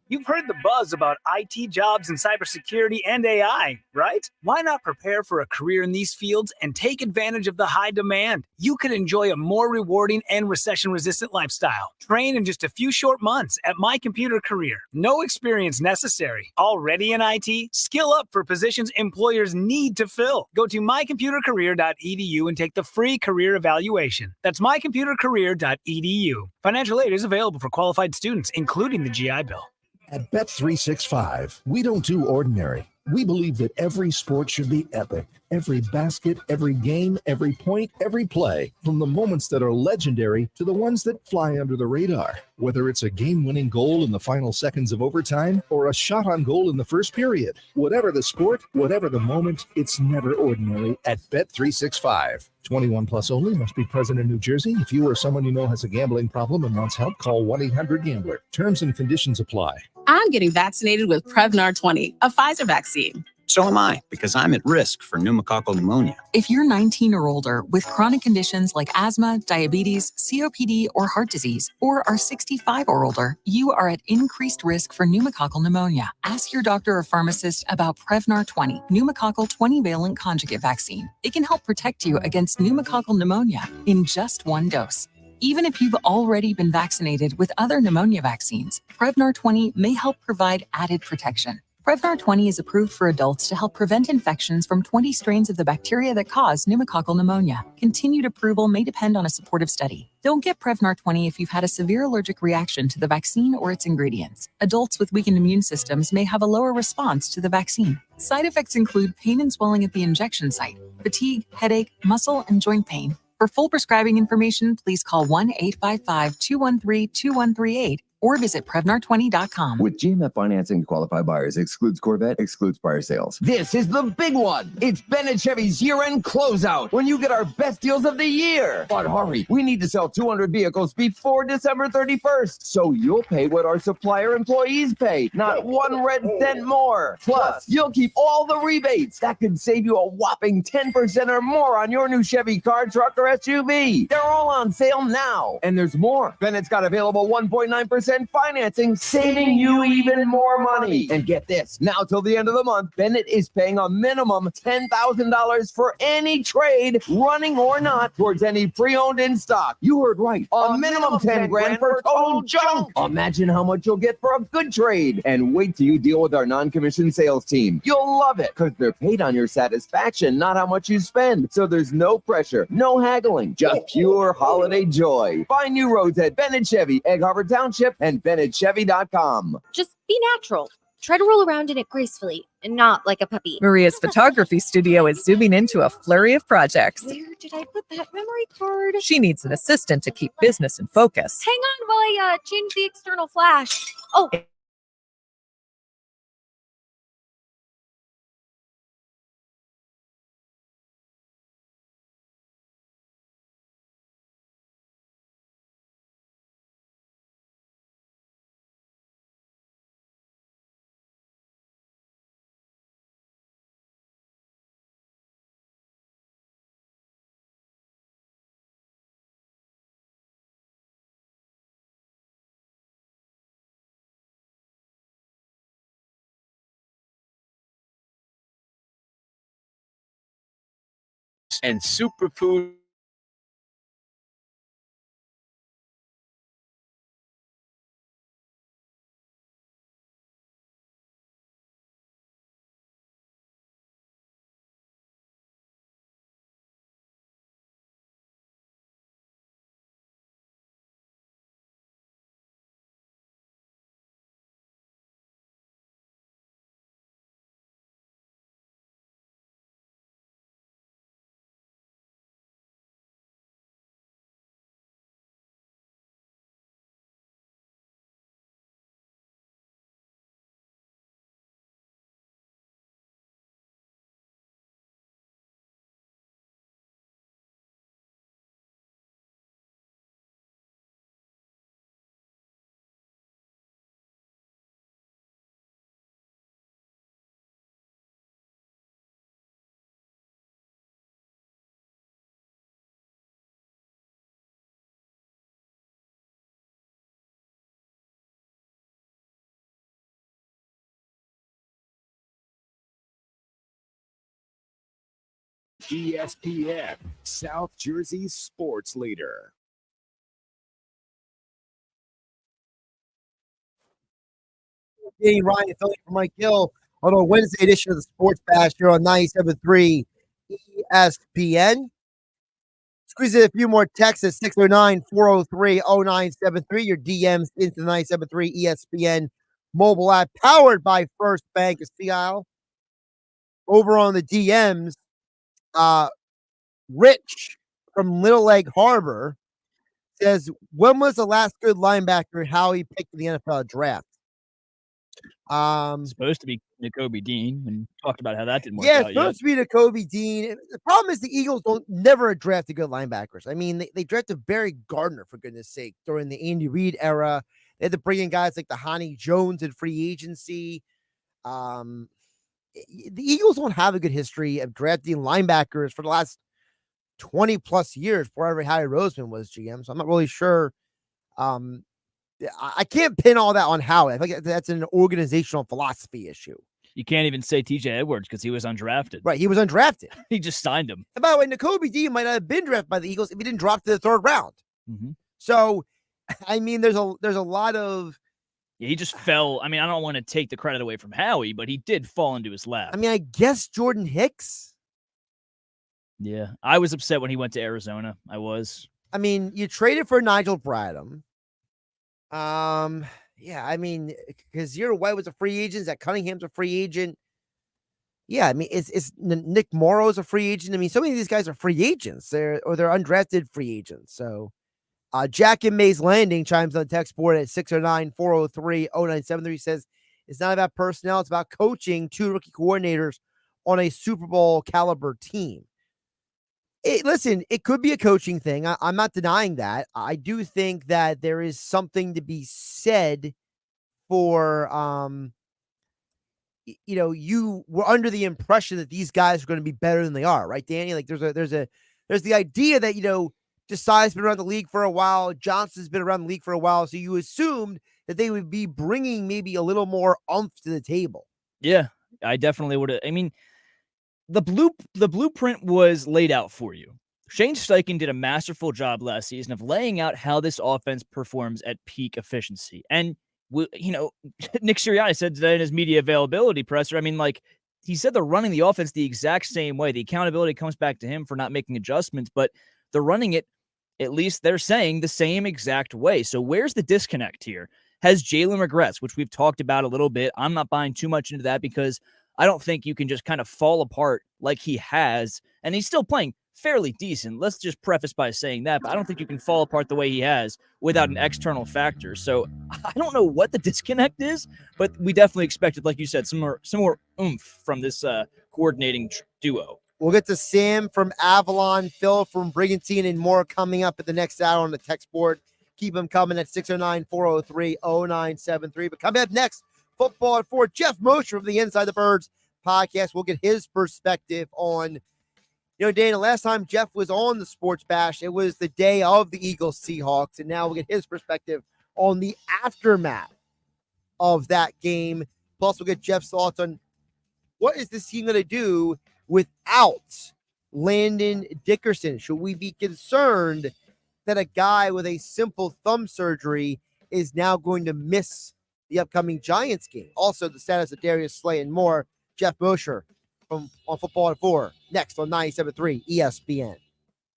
You've heard the buzz about IT jobs in cybersecurity and AI, right? Why not prepare for a career in these fields and take advantage of the high demand? You could enjoy a more rewarding and recession-resistant lifestyle. Train in just a few short months at My Computer Career. No experience necessary. Already in IT? Skill up for positions employers need to fill. Go to mycomputercareer.edu and take the free career evaluation. That's mycomputercareer.edu. Financial aid is available for qualified students, including the GI Bill. At Bet365, we don't do ordinary. We believe that every sport should be epic. Every basket, every game, every point, every play. From the moments that are legendary to the ones that fly under the radar. Whether it's a game-winning goal in the final seconds of overtime or a shot on goal in the first period. Whatever the sport, whatever the moment, it's never ordinary at Bet365. 21 plus only, must be present in New Jersey. If you or someone you know has a gambling problem and wants help, call 1-800-GAMBLER. Terms and conditions apply. I'm getting vaccinated with Prevnar 20, a Pfizer vaccine. So am I, because I'm at risk for pneumococcal pneumonia. If you're 19 or older with chronic conditions like asthma, diabetes, COPD, or heart disease, or are 65 or older, you are at increased risk for pneumococcal pneumonia. Ask your doctor or pharmacist about Prevnar 20, pneumococcal 20-valent conjugate vaccine. It can help protect you against pneumococcal pneumonia in just one dose. Even if you've already been vaccinated with other pneumonia vaccines, Prevnar 20 may help provide added protection. Prevnar 20 is approved for adults to help prevent infections from 20 strains of the bacteria that cause pneumococcal pneumonia. Continued approval may depend on a supportive study. Don't get Prevnar 20 if you've had a severe allergic reaction to the vaccine or its ingredients. Adults with weakened immune systems may have a lower response to the vaccine. Side effects include pain and swelling at the injection site, fatigue, headache, muscle, and joint pain. For full prescribing information, please call 1-855-213-2138 or visit Prevnar20.com. With GMF financing to qualified buyers, excludes Corvette, excludes prior sales. This is the big one. It's Bennett Chevy's year-end closeout when you get our best deals of the year. But hurry, we need to sell 200 vehicles before December 31st. So you'll pay what our supplier employees pay, not 1 red cent more. Plus, you'll keep all the rebates. That could save you a whopping 10% or more on your new Chevy car, truck, or SUV. They're all on sale now. And there's more. Bennett's got available 1.9% financing, saving you even more money. And get this, now till the end of the month, Bennett is paying a minimum $10,000 for any trade, running or not, towards any pre-owned in stock. You heard right. A minimum 10 grand for total junk. Imagine how much you'll get for a good trade. And wait till you deal with our non-commissioned sales team. You'll love it because they're paid on your satisfaction, not how much you spend. So there's no pressure, no haggling, just pure holiday joy. Find new roads at Bennett Chevy, Egg Harbor Township, and BennettChevy.com. Just be natural. Try to roll around in it gracefully and not like a puppy. Maria's photography studio is zooming into a flurry of projects. Where did I put that memory card? She needs an assistant to keep business in focus. Hang on while I change the external flash. Oh. And superfood. ESPN, South Jersey's sports leader. Danny Ryan filling for Mike Gill on a Wednesday edition of the Sports Bash here on 97.3 ESPN. Squeeze in a few more texts at 609-403-0973. Your DMs into the 97.3 ESPN mobile app powered by First Bank of Sea Isle. Over on the DMs, Rich from Little Egg Harbor says, when was the last good linebacker Howie picked in the NFL draft? Supposed to be Nakobe Dean, and talked about how that didn't work Yeah, out it's supposed to be Nakobe Dean. The problem is the Eagles don't never draft good linebackers. I mean, they drafted Barry Gardner, for goodness sake, during the Andy Reid era. They had to bring in guys like the Hennig Jones in free agency. The Eagles don't have a good history of drafting linebackers for the last 20 plus years before Howie Roseman was GM. So I'm not really sure. I can't pin all that on Howie. I think that's an organizational philosophy issue. You can't even say TJ Edwards because he was undrafted. Right, he was undrafted. He just signed him. And by the way, Nakobe Dean might not have been drafted by the Eagles if he didn't drop to the third round. Mm-hmm. So, I mean, there's a lot of. Yeah, he just fell. I mean, I don't want to take the credit away from Howie, but he did fall into his lap. I mean, I guess Jordan Hicks. Yeah, I was upset when he went to Arizona. I was. I mean, you traded for Nigel Bradham. Yeah, I mean, because Zero White was a free agent, Zach Cunningham's a free agent. Yeah, I mean, it's Nick Morrow's a free agent. I mean, so many of these guys are free agents. They're undrafted free agents. So, Jack in Mays Landing chimes on the text board at 609-403-0973, says, it's not about personnel, it's about coaching 2 rookie coordinators on a Super Bowl caliber team. Listen, it could be a coaching thing. I'm not denying that. I do think that there is something to be said for, you were under the impression that these guys are going to be better than they are, right, Danny? Like there's the idea that, Desai's been around the league for a while. Johnson's been around the league for a while. So you assumed that they would be bringing maybe a little more oomph to the table. Yeah, I definitely would have. I mean, the blueprint was laid out for you. Shane Steichen did a masterful job last season of laying out how this offense performs at peak efficiency. And, Nick Sirianni said that in his media availability presser. I mean, he said they're running the offense the exact same way. The accountability comes back to him for not making adjustments, but they're running it, at least they're saying, the same exact way. So where's the disconnect here? Has Jalen regrets, which we've talked about a little bit. I'm not buying too much into that because I don't think you can just kind of fall apart like he has, and he's still playing fairly decent. Let's just preface by saying that, but I don't think you can fall apart the way he has without an external factor. So I don't know what the disconnect is, but we definitely expected, like you said, some more oomph from this coordinating duo. We'll get to Sam from Avalon, Phil from Brigantine, and more coming up at the next hour on the text board. Keep them coming at 609-403-0973. But coming up next, Football at 4, Jeff Mosher from the Inside the Birds podcast. We'll get his perspective on, Dana, last time Jeff was on the Sports Bash, it was the day of the Eagles-Seahawks, and now we'll get his perspective on the aftermath of that game. Plus, we'll get Jeff's thoughts on what is this team going to do without Landon Dickerson. Should we be concerned that a guy with a simple thumb surgery is now going to miss the upcoming Giants game? Also, the status of Darius Slay and more. Jeff Mosher on Football at 4, next on 97.3 ESPN.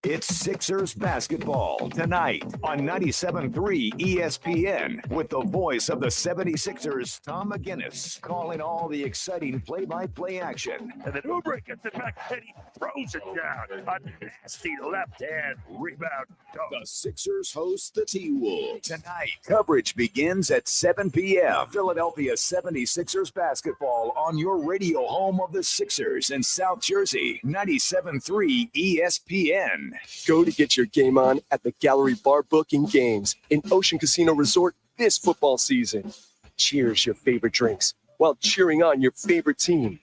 It's Sixers basketball tonight on 97.3 ESPN with the voice of the 76ers, Tom McGinnis, calling all the exciting play-by-play action. And then Oubre gets it back and he throws it down. A nasty left-hand rebound. The Sixers host the T-Wolves. Tonight, coverage begins at 7 p.m. Philadelphia 76ers basketball on your radio home of the Sixers in South Jersey, 97.3 ESPN. Go to get your game on at the Gallery Bar Booking Games in Ocean Casino Resort this football season. Cheers your favorite drinks while cheering on your favorite team.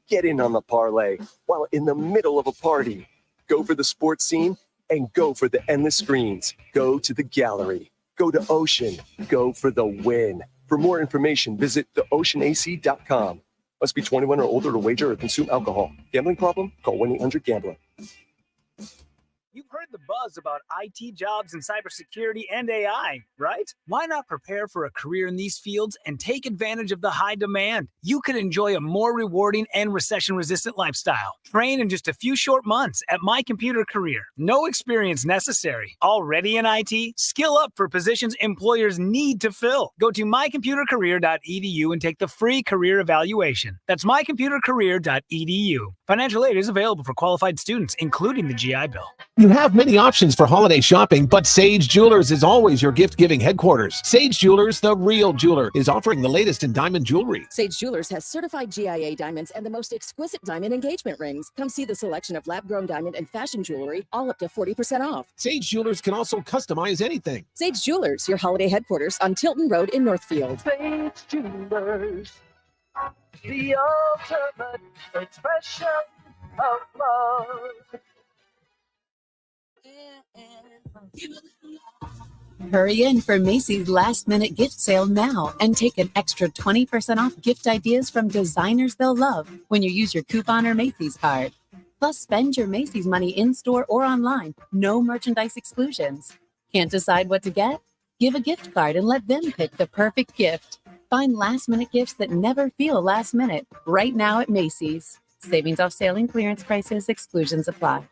Get in on the parlay while in the middle of a party. Go for the sports scene and go for the endless screens. Go to the Gallery. Go to Ocean. Go for the win. For more information, visit theoceanac.com. Must be 21 or older to wager or consume alcohol. Gambling problem? Call 1-800-GAMBLER. You've heard the buzz about IT jobs in cybersecurity and AI, right? Why not prepare for a career in these fields and take advantage of the high demand? You could enjoy a more rewarding and recession-resistant lifestyle. Train in just a few short months at My Computer Career. No experience necessary. Already in IT? Skill up for positions employers need to fill. Go to mycomputercareer.edu and take the free career evaluation. That's mycomputercareer.edu. Financial aid is available for qualified students, including the GI Bill. You have many options for holiday shopping, but Sage Jewelers is always your gift-giving headquarters. Sage Jewelers, the real jeweler, is offering the latest in diamond jewelry. Sage Jewelers has certified GIA diamonds and the most exquisite diamond engagement rings. Come see the selection of lab-grown diamond and fashion jewelry, all up to 40% off. Sage Jewelers can also customize anything. Sage Jewelers, your holiday headquarters on Tilton Road in Northfield. Sage Jewelers, the ultimate expression of love. Hurry in for Macy's last-minute gift sale now and take an extra 20% off gift ideas from designers they'll love when you use your coupon or Macy's card. Plus, spend your Macy's money in-store or online. No merchandise exclusions. Can't decide what to get? Give a gift card and let them pick the perfect gift. Find last-minute gifts that never feel last minute right now at Macy's. Savings off sale and clearance prices. Exclusions apply.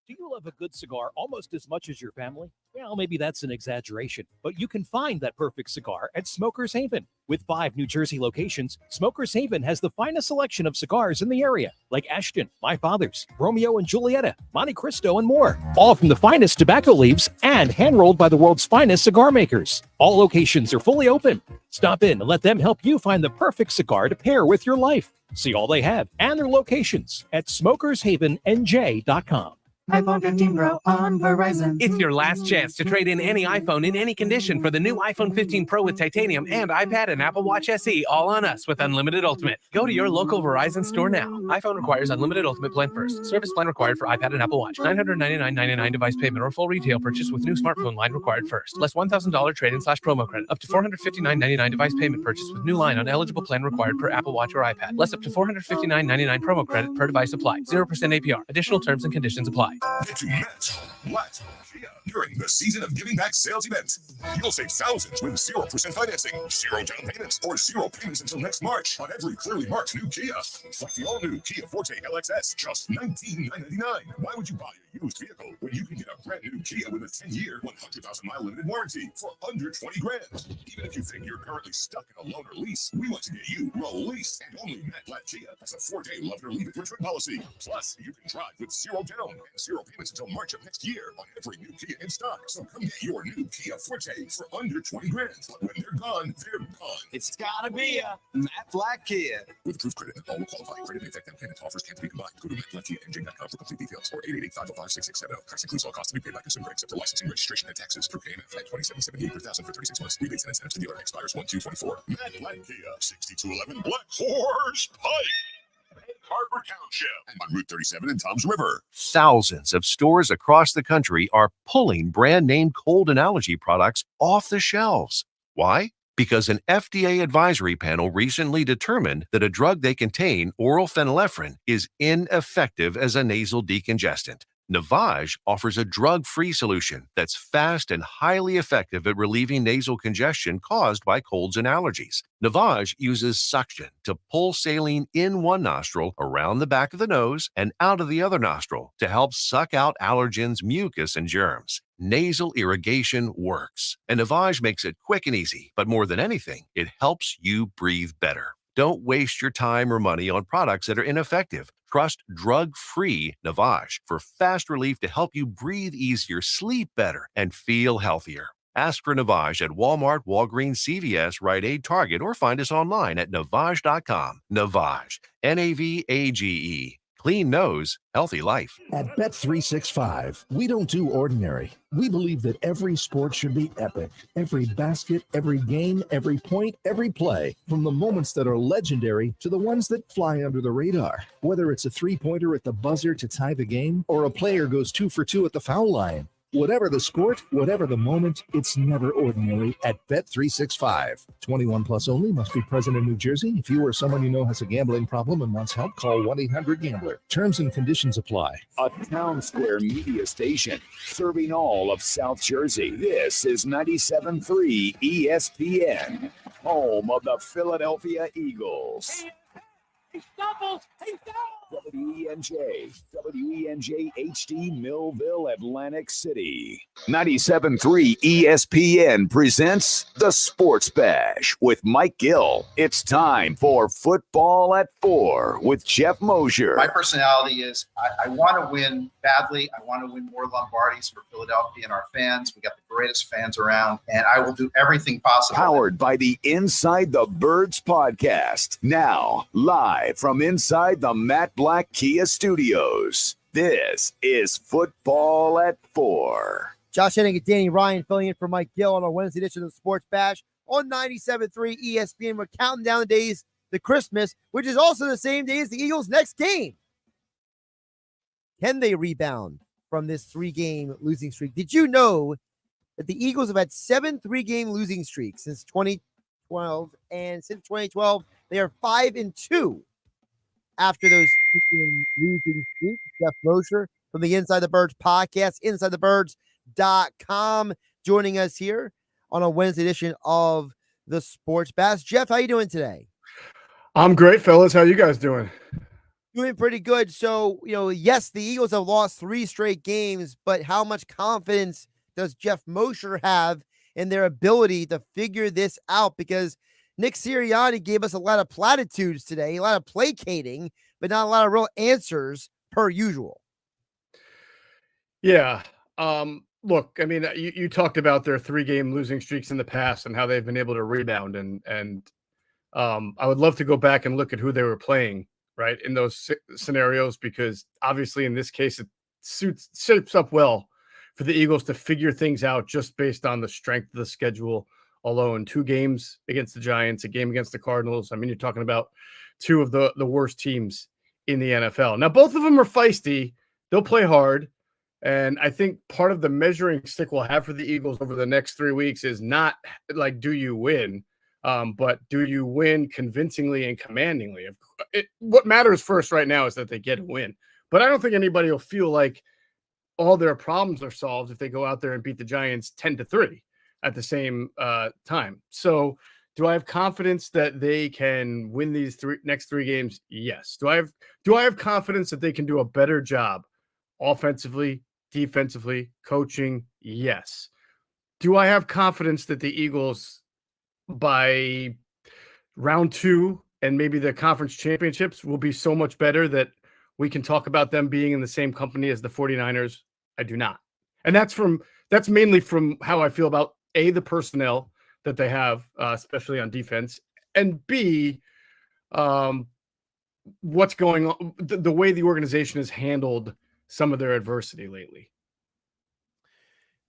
Do you love a good cigar almost as much as your family? Well, maybe that's an exaggeration, but you can find that perfect cigar at Smokers Haven. With 5 New Jersey locations, Smokers Haven has the finest selection of cigars in the area, like Ashton, My Father's, Romeo and Julieta, Monte Cristo, and more. All from the finest tobacco leaves and hand-rolled by the world's finest cigar makers. All locations are fully open. Stop in and let them help you find the perfect cigar to pair with your life. See all they have and their locations at smokershavennj.com. iPhone 15 Pro on Verizon. It's your last chance to trade in any iPhone in any condition for the new iPhone 15 Pro with titanium and iPad and Apple Watch SE, all on us with Unlimited Ultimate. Go to your local Verizon store now. iPhone requires Unlimited Ultimate plan first. Service plan required for iPad and Apple Watch. $999.99 device payment or full retail purchase with new smartphone line required first. Less $1,000 trade-in/promo credit. Up to $459.99 device payment purchase with new line on eligible plan required per Apple Watch or iPad. Less up to $459.99 promo credit per device applied. 0% APR. Additional terms and conditions apply. Get to Met Black Kia during the season of giving back sales event. You'll save thousands with 0% financing, 0 down payments, or 0 payments until next March on every clearly marked new Kia. Like the all-new Kia Forte LXS, just $19,999. Why would you buy a used vehicle when you can get a brand new Kia with a 10-year, 100,000-mile limited warranty for under $20,000? Even if you think you're currently stuck in a loan or lease, we want to get you released, and only Matt Black Kia has a 4-day love it or leave it return policy. Plus, you can drive with 0 down and 0 payments until March of next year on every new Kia in stock. So come get your new Kia Forte for under $20,000. But when they're gone, they're gone. It's gotta be a Matt Black Kia. With approved credit and all will qualify. Credit may affect and payment offers can't be combined. Go to MattBlackKiaNJ.com for complete details or 888-505-6670. Price includes all costs to be paid by consumer except for licensing, registration, and taxes. Through payment flat $27.78 per thousand for 36 months. Rebates and incentives to dealer expires 1/2/24. Matt Black Kia, 6211 Black Horse Pike. Harbor Township and on Route 37 in Toms River. Thousands of stores across the country are pulling brand name cold and allergy products off the shelves. Why? Because an FDA advisory panel recently determined that a drug they contain, oral phenylephrine, is ineffective as a nasal decongestant. Navage offers a drug-free solution that's fast and highly effective at relieving nasal congestion caused by colds and allergies. Navage uses suction to pull saline in one nostril, around the back of the nose, and out of the other nostril to help suck out allergens, mucus, and germs. Nasal irrigation works, and Navage makes it quick and easy. But more than anything, it helps you breathe better. Don't waste your time or money on products that are ineffective. Trust drug-free Navage for fast relief to help you breathe easier, sleep better, and feel healthier. Ask for Navage at Walmart, Walgreens, CVS, Rite Aid, Target, or find us online at Navage.com. Navage, Navage. Clean nose, healthy life. At Bet365, we don't do ordinary. We believe that every sport should be epic. Every basket, every game, every point, every play. From the moments that are legendary to the ones that fly under the radar. Whether it's a three-pointer at the buzzer to tie the game, or a player goes 2 for 2 at the foul line. Whatever the sport, whatever the moment, it's never ordinary at Bet365. 21 plus only, must be present in New Jersey. If you or someone you know has a gambling problem and wants help, call 1-800-GAMBLER. Terms and conditions apply. A town square media station serving all of South Jersey. This is 97.3 ESPN, home of the Philadelphia Eagles. WENJ HD Millville, Atlantic City. 97.3 ESPN presents the Sports Bash with Mike Gill. It's time for Football at 4 with Jeff Mosier. My personality is I want to win badly. I want to win more Lombardis for Philadelphia and our fans. We got the greatest fans around, and I will do everything possible. Powered by the Inside the Birds podcast. Now, live from inside the Matt Black Kia Studios. This is Football at 4. Josh Hennig and Danny Ryan filling in for Mike Gill on our Wednesday edition of the Sports Bash on 97.3 ESPN. We're counting down the days to Christmas, which is also the same day as the Eagles' next game. Can they rebound from this 3-game losing streak? Did you know that the Eagles have had 7 3-game losing streaks since 2012? And since 2012, they are 5-2 after those losing streaks. Jeff Mosher from the Inside the Birds podcast, InsideTheBirds.com, joining us here on a Wednesday edition of the Sports Bash. Jeff, how you doing today? I'm great, fellas. How you guys doing? Doing pretty good. So, yes, the Eagles have lost 3 straight games, but how much confidence does Jeff Mosher have in their ability to figure this out? Because Nick Sirianni gave us a lot of platitudes today, a lot of placating, but not a lot of real answers per usual. Yeah. Look, I mean, you talked about their 3-game losing streaks in the past and how they've been able to rebound, and I would love to go back and look at who they were playing, right, in those scenarios, because obviously in this case it shapes up well for the Eagles to figure things out just based on the strength of the schedule alone. 2 games against the Giants, a game against the Cardinals. I mean, you're talking about 2 of the worst teams in the NFL. Now, both of them are feisty. They'll play hard. And I think part of the measuring stick we'll have for the Eagles over the next 3 weeks is not like, do you win? But do you win convincingly and commandingly? What matters first right now is that they get a win. But I don't think anybody will feel like all their problems are solved if they go out there and beat the Giants 10-3 at the same time. So do I have confidence that they can win these next 3 games? Yes. Do I have confidence that they can do a better job offensively, defensively, coaching? Yes. Do I have confidence that the Eagles by round 2 and maybe the conference championships will be so much better that we can talk about them being in the same company as the 49ers? I do not. And that's mainly from how I feel about A, the personnel that they have, especially on defense, and B, what's going on, the way the organization has handled some of their adversity lately.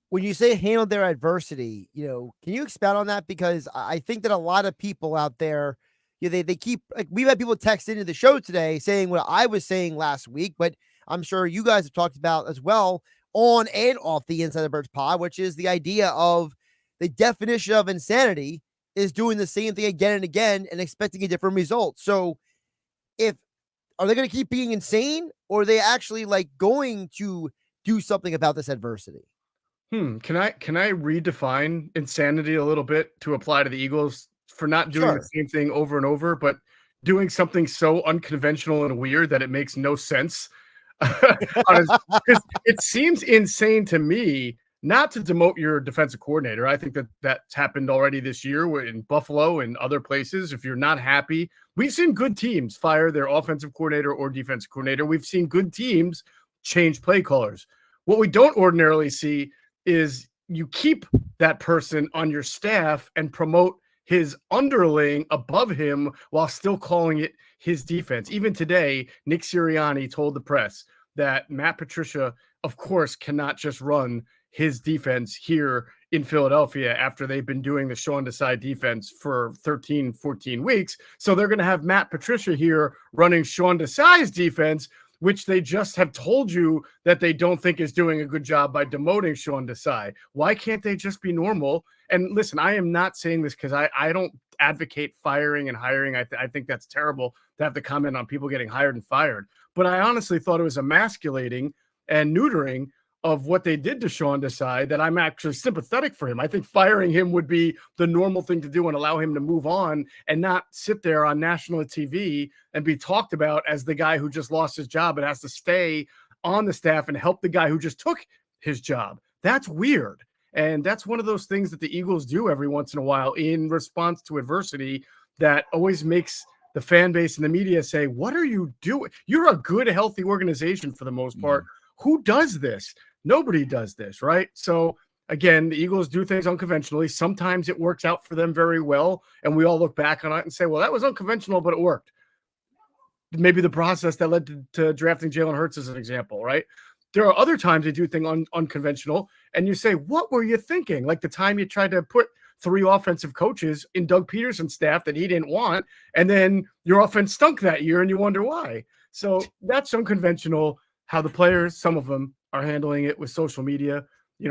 When you say handled their adversity, can you expound on that? Because I think that a lot of people out there, they keep, like, we've had people text into the show today saying what I was saying last week, but I'm sure you guys have talked about as well on and off the Inside the Birds pod, which is the idea of the definition of insanity is doing the same thing again and again and expecting a different result. So are they going to keep being insane, or are they actually going to do something about this adversity? Can I redefine insanity a little bit to apply to the Eagles for not doing the same thing over and over, but doing something so unconventional and weird that it makes no sense? Because it seems insane to me not to demote your defensive coordinator. I think that's happened already this year in Buffalo and other places. If you're not happy, we've seen good teams fire their offensive coordinator or defensive coordinator. We've seen good teams change play callers. What we don't ordinarily see is you keep that person on your staff and promote his underling above him while still calling it his defense. Even today, Nick Sirianni told the press that Matt Patricia, of course, cannot just run his defense here in Philadelphia after they've been doing the Sean Desai defense for 13, 14 weeks. So they're going to have Matt Patricia here running Sean Desai's defense, which they just have told you that they don't think is doing a good job by demoting Sean Desai. Why can't they just be normal? And listen, I am not saying this because I don't advocate firing and hiring. I think that's terrible to have to comment on people getting hired and fired. But I honestly thought it was emasculating and neutering of what they did to Sean Desai that I'm actually sympathetic for him. I think firing him would be the normal thing to do and allow him to move on and not sit there on national TV and be talked about as the guy who just lost his job and has to stay on the staff and help the guy who just took his job. That's weird. And that's one of those things that the Eagles do every once in a while in response to adversity that always makes the fan base and the media say, what are you doing? You're a good, healthy organization for the most part. Who does this? Nobody does this, right? So again, the Eagles do things unconventionally. Sometimes it works out for them very well, and we all look back on it and say, well, that was unconventional, but it worked. Maybe the process that led to drafting Jalen Hurts is an example, right? There are other times they do things unconventional, and you say, what were you thinking? Like the time you tried to put 3 offensive coaches in Doug Peterson's staff that he didn't want, and then your offense stunk that year, and you wonder why. So that's unconventional. How the players, some of them, are handling it with social media,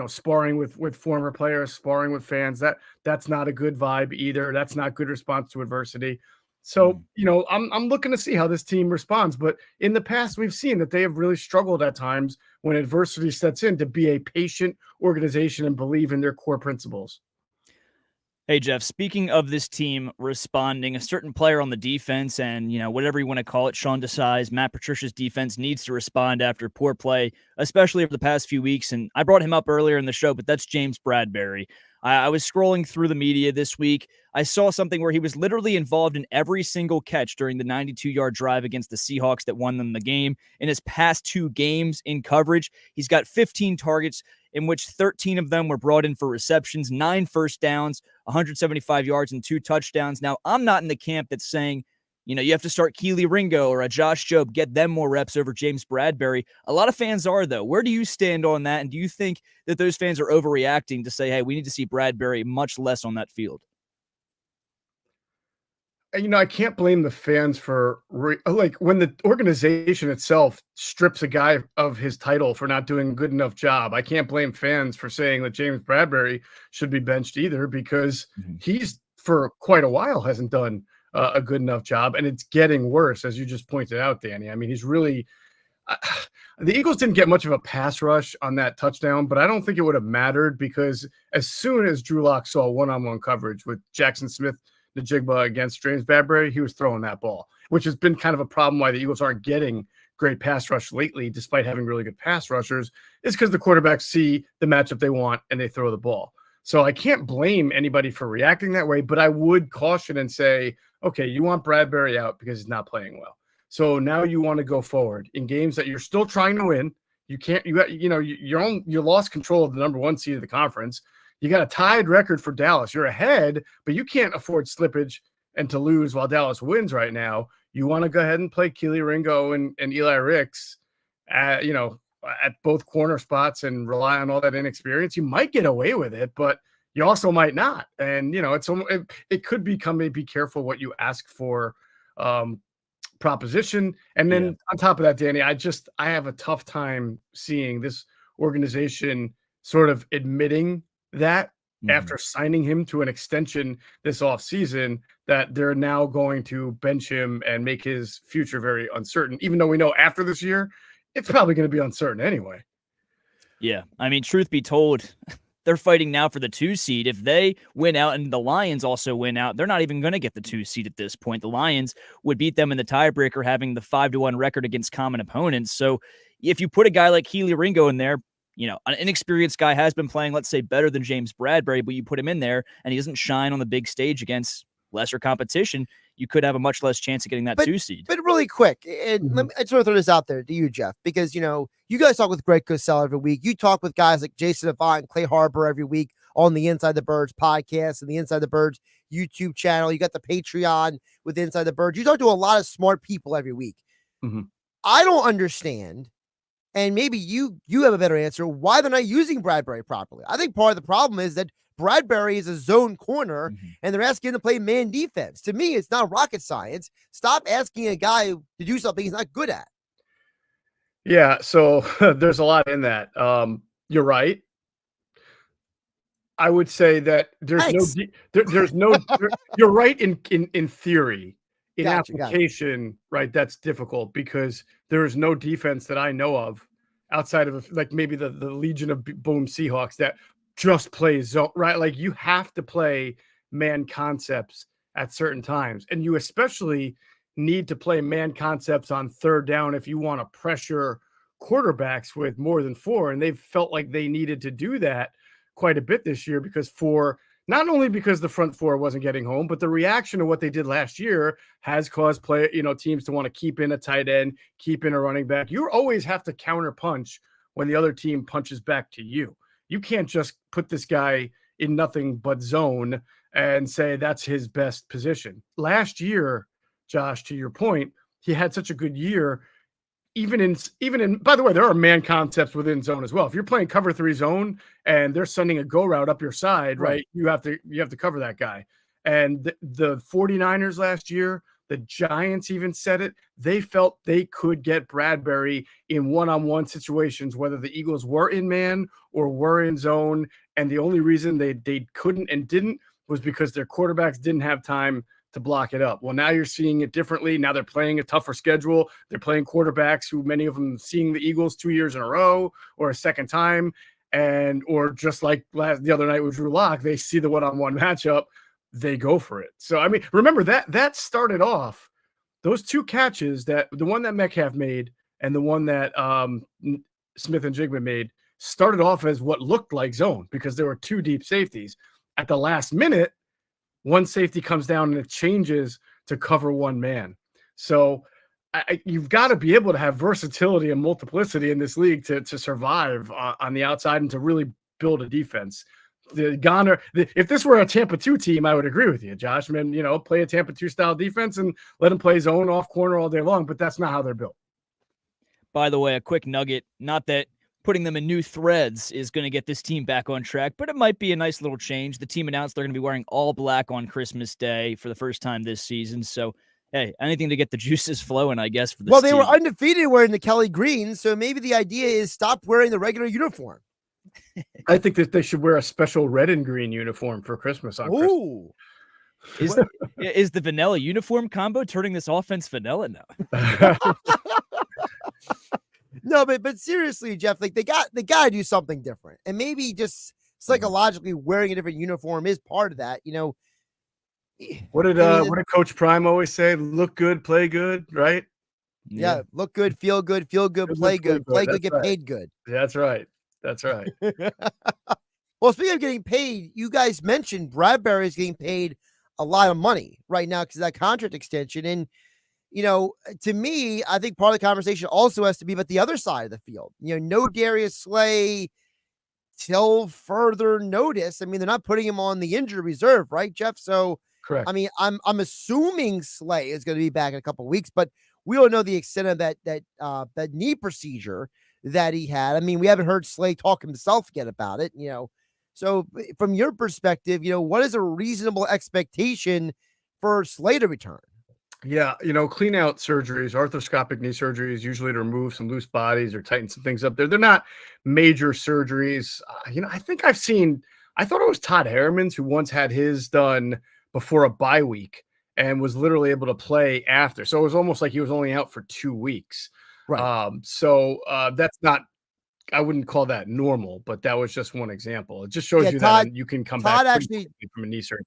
sparring with former players, sparring with fans. That's not a good vibe either. That's not good response to adversity. So, I'm looking to see how this team responds. But in the past, we've seen that they have really struggled at times when adversity sets in to be a patient organization and believe in their core principles. Hey, Jeff, speaking of this team responding, a certain player on the defense and, whatever you want to call it, Sean Desai's, Matt Patricia's defense needs to respond after poor play, especially over the past few weeks. And I brought him up earlier in the show, but that's James Bradberry. I was scrolling through the media this week. I saw something where he was literally involved in every single catch during the 92-yard drive against the Seahawks that won them the game. In his past 2 games in coverage, he's got 15 targets, in which 13 of them were brought in for receptions, 9 first downs, 175 yards, and 2 touchdowns. Now, I'm not in the camp that's saying, you have to start Keely Ringo or a Josh Jobe, get them more reps over James Bradberry. A lot of fans are, though. Where do you stand on that? And do you think that those fans are overreacting to say, hey, we need to see Bradberry much less on that field? I can't blame the fans for when the organization itself strips a guy of his title for not doing a good enough job. I can't blame fans for saying that James Bradberry should be benched either, because he's for quite a while hasn't done a good enough job, and it's getting worse, as you just pointed out, Danny. I mean, he's really the Eagles didn't get much of a pass rush on that touchdown, but I don't think it would have mattered, because as soon as Drew Lock saw one-on-one coverage with Jackson Smith Najigba against James Bradberry, he was throwing that ball, which has been kind of a problem why the Eagles aren't getting great pass rush lately, despite having really good pass rushers, is because the quarterbacks see the matchup they want and they throw the ball. So I can't blame anybody for reacting that way, but I would caution and say, okay, you want Bradberry out because he's not playing well. So now you want to go forward in games that you're still trying to win. You can't, you lost control of the number 1 seed of the conference. You got a tied record for Dallas. You're ahead, but you can't afford slippage and to lose while Dallas wins right now. You want to go ahead and play Keely Ringo and Eli Ricks at both corner spots and rely on all that inexperience. You might get away with it, but you also might not. And, it could become a be careful what you ask for proposition. And then on top of that, Danny, I have a tough time seeing this organization sort of admitting that after signing him to an extension this offseason, that they're now going to bench him and make his future very uncertain, even though we know after this year, it's probably going to be uncertain anyway. Yeah. I mean, truth be told, they're fighting now for the 2 seed. If they win out and the Lions also win out, they're not even going to get the 2 seed at this point. The Lions would beat them in the tiebreaker, having the 5-1 record against common opponents. So if you put a guy like Keely Ringo in there, an inexperienced guy has been playing, let's say, better than James Bradberry, but you put him in there and he doesn't shine on the big stage against lesser competition, you could have a much less chance of getting that 2 seed. But really quick, and I just want to throw this out there to you, Jeff, because, you guys talk with Greg Cosell every week. You talk with guys like Jason Avant and Clay Harbor every week on the Inside the Birds podcast and the Inside the Birds YouTube channel. You got the Patreon with Inside the Birds. You talk to a lot of smart people every week. I don't understand, and maybe you have a better answer, why they're not using Bradberry properly. I think part of the problem is that Bradberry is a zone corner, and they're asking him to play man defense. To me, it's not rocket science. Stop asking a guy to do something he's not good at. Yeah, so there's a lot in that. You're right. I would say that there's no you're right in theory. In application, right, that's difficult because there is no defense that I know of outside of maybe the Legion of Boom Seahawks that just plays zone, right? Like you have to play man concepts at certain times, and you especially need to play man concepts on 3rd down if you want to pressure quarterbacks with more than 4. And they've felt like they needed to do that quite a bit this year not only because the front 4 wasn't getting home, but the reaction to what they did last year has caused teams to want to keep in a tight end, keep in a running back. You always have to counter punch when the other team punches back to you. You can't just put this guy in nothing but zone and say that's his best position. Last year, Josh, to your point, he had such a good year. Even in, by the way, there are man concepts within zone as well. If you're playing cover 3 zone and they're sending a go route up your side, right? You have to cover that guy. And the 49ers last year, the Giants even said it. They felt they could get Bradberry in one-on-one situations, whether the Eagles were in man or were in zone. And the only reason they couldn't and didn't was because their quarterbacks didn't have time to block it up. Well, now you're seeing it differently. Now they're playing a tougher schedule. They're playing quarterbacks who many of them seeing the Eagles 2 years in a row or a second time. or just like the other night with Drew Lock, they see the one-on-one matchup, they go for it. So I mean, remember that started off those two catches, that the one that Metcalf made and the one that Smith and Jigma made, started off as what looked like zone because there were two deep safeties. At the last minute, one safety comes down and it changes to cover one man. So you've got to be able to have versatility and multiplicity in this league to survive on the outside and to really build a defense. If this were a Tampa 2 team, I would agree with you, Josh. I mean, play a Tampa 2 style defense and let them play zone off corner all day long, but that's not how they're built. By the way, a quick nugget, not that putting them in new threads is going to get this team back on track, but it might be a nice little change. The team announced they're going to be wearing all black on Christmas Day for the first time this season. So, hey, anything to get the juices flowing, I guess, for this They team. were undefeated wearing the Kelly green, so maybe the idea is stop wearing the regular uniform. I think that they should wear a special red and green uniform for Christmas on Christmas. Is the vanilla uniform combo turning this offense vanilla now? No, but seriously, Jeff, like they got to do something different, and maybe just psychologically wearing a different uniform is part of that. What did Coach Prime always say? Look good, play good, right? Yeah, look good, feel good, play good, get paid good. That's right. That's right. Well, speaking of getting paid, you guys mentioned Bradbury is getting paid a lot of money right now because of that contract extension. And, to me, I think part of the conversation also has to be about the other side of the field. No Darius Slay till further notice. I mean, they're not putting him on the injured reserve, right, Jeff? So, correct. I mean, I'm assuming Slay is going to be back in a couple of weeks, but we don't know the extent of that knee procedure that he had. I mean, we haven't heard Slay talk himself yet about it, So from your perspective, what is a reasonable expectation for Slay to return? Yeah, clean out surgeries, arthroscopic knee surgeries, usually to remove some loose bodies or tighten some things up there. They're not major surgeries. I think I thought it was Todd Harriman's who once had his done before a bye week and was literally able to play after. So it was almost like he was only out for 2 weeks. Right. That's not, I wouldn't call that normal, but that was just one example. It just shows you Todd, that you can come Todd back actually from a knee surgery.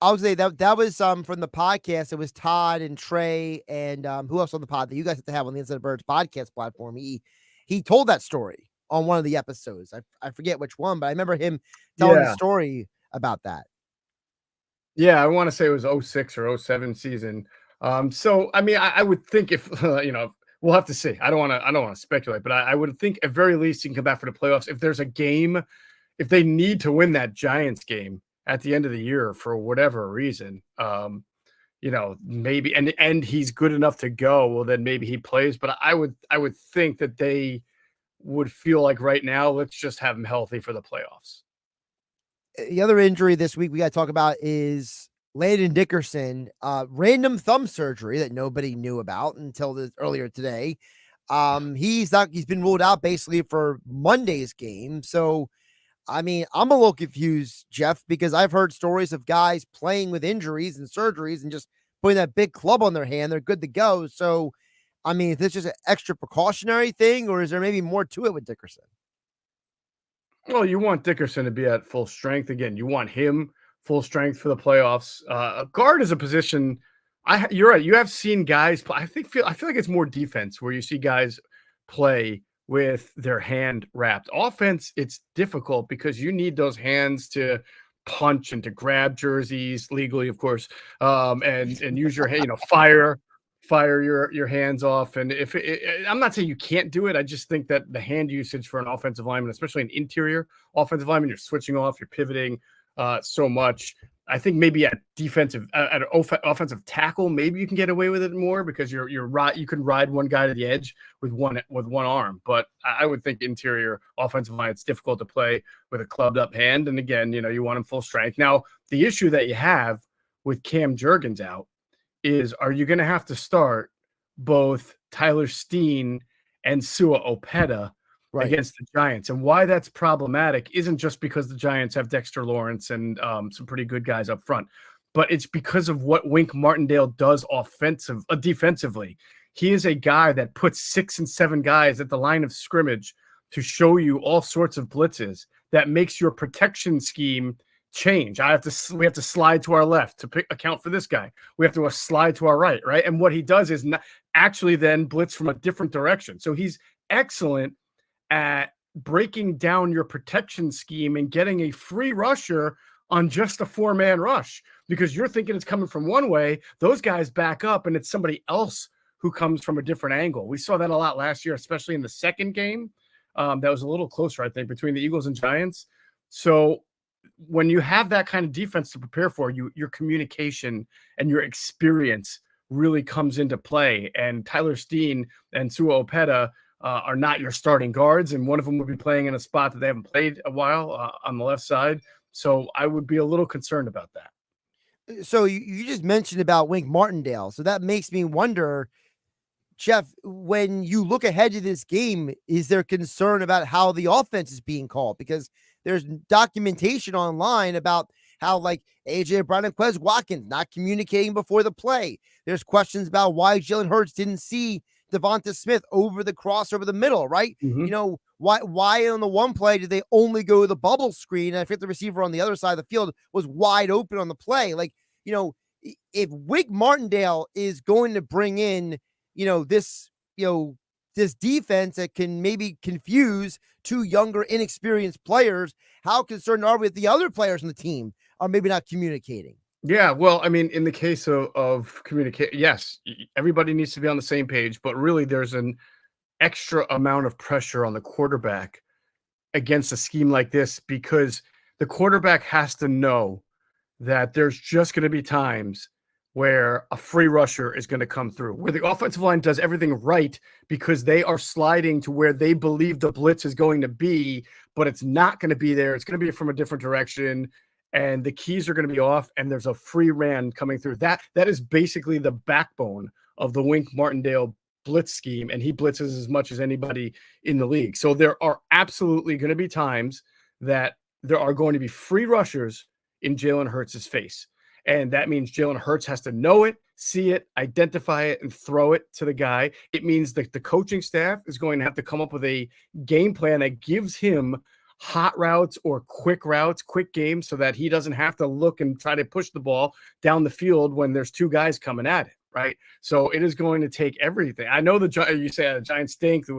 I would say that was from the podcast. It was Todd and Trey and who else on the pod that you guys have to have on the Inside Birds podcast platform. He told that story on one of the episodes. I forget which one, but I remember him telling the story about that. Yeah, I want to say it was 06 or 07 season. So I mean, I would think if we'll have to see. I don't want to speculate, but I would think at very least he can come back for the playoffs. If there's a game, if they need to win that Giants game at the end of the year for whatever reason, maybe and he's good enough to go, well then maybe he plays. But I would think that they would feel like right now, let's just have him healthy for the playoffs. The other injury this week we got to talk about is Landon Dickerson, random thumb surgery that nobody knew about until earlier today. He's been ruled out basically for Monday's game. So, I mean, I'm a little confused, Jeff, because I've heard stories of guys playing with injuries and surgeries and just putting that big club on their hand. They're good to go. So, I mean, is this just an extra precautionary thing, or is there maybe more to it with Dickerson? Well, you want Dickerson to be at full strength. Again, you want him full strength for the playoffs. Guard is a position. You're right. You have seen guys play. I feel like it's more defense where you see guys play with their hand wrapped. Offense, it's difficult because you need those hands to punch and to grab jerseys legally, of course, and use your hand. Fire your hands off. And I'm not saying you can't do it. I just think that the hand usage for an offensive lineman, especially an interior offensive lineman, you're switching off, you're pivoting so much. I think maybe at offensive tackle, maybe you can get away with it more because you can ride one guy to the edge with one arm. But I would think interior offensive line, it's difficult to play with a clubbed up hand. And again, you want him full strength. Now, the issue that you have with Cam Jurgens out is, are you going to have to start both Tyler Steen and Sua Opeta against the Giants? And why that's problematic isn't just because the Giants have Dexter Lawrence and some pretty good guys up front, but it's because of what Wink Martindale does defensively. He is a guy that puts 6 and 7 guys at the line of scrimmage to show you all sorts of blitzes that makes your protection scheme change. We have to slide to our left to account for this guy. We have to slide to our right, right? And what he does is not actually then blitz from a different direction. So he's excellent at breaking down your protection scheme and getting a free rusher on just a 4-man rush, because you're thinking it's coming from one way. Those guys back up and it's somebody else who comes from a different angle. We saw that a lot last year, especially in the second game. That was a little closer, I think, between the Eagles and Giants. So when you have that kind of defense to prepare for, your communication and your experience really comes into play. And Tyler Steen and Sua Opeta are not your starting guards, and one of them will be playing in a spot that they haven't played a while on the left side. So I would be a little concerned about that. So you just mentioned about Wink Martindale. So that makes me wonder, Jeff, when you look ahead to this game, is there concern about how the offense is being called? Because there's documentation online about how, like, AJ Brown and Quez Watkins not communicating before the play. There's questions about why Jalen Hurts didn't see Devonta Smith over the cross over the middle, right? Mm-hmm. You know, why on the one play did they only go to the bubble screen? And I think the receiver on the other side of the field was wide open on the play. Like, you know, if Wink Martindale is going to bring in, this defense that can maybe confuse two younger, inexperienced players, how concerned are we with the other players on the team are maybe not communicating? Yeah, well, I mean, in the case of communication, yes, everybody needs to be on the same page, but really there's an extra amount of pressure on the quarterback against a scheme like this, because the quarterback has to know that there's just going to be times where a free rusher is going to come through, where the offensive line does everything right because they are sliding to where they believe the blitz is going to be, but it's not going to be there. It's going to be from a different direction, and the keys are going to be off, and there's a free ran coming through. That is basically the backbone of the Wink Martindale blitz scheme, and he blitzes as much as anybody in the league. So there are absolutely going to be times that there are going to be free rushers in Jalen Hurts' face. And that means Jalen Hurts has to know it, see it, identify it, and throw it to the guy. It means that the coaching staff is going to have to come up with a game plan that gives him hot routes or quick games, so that he doesn't have to look and try to push the ball down the field when there's two guys coming at it, right? So it is going to take everything. I know you say the Giants stink, they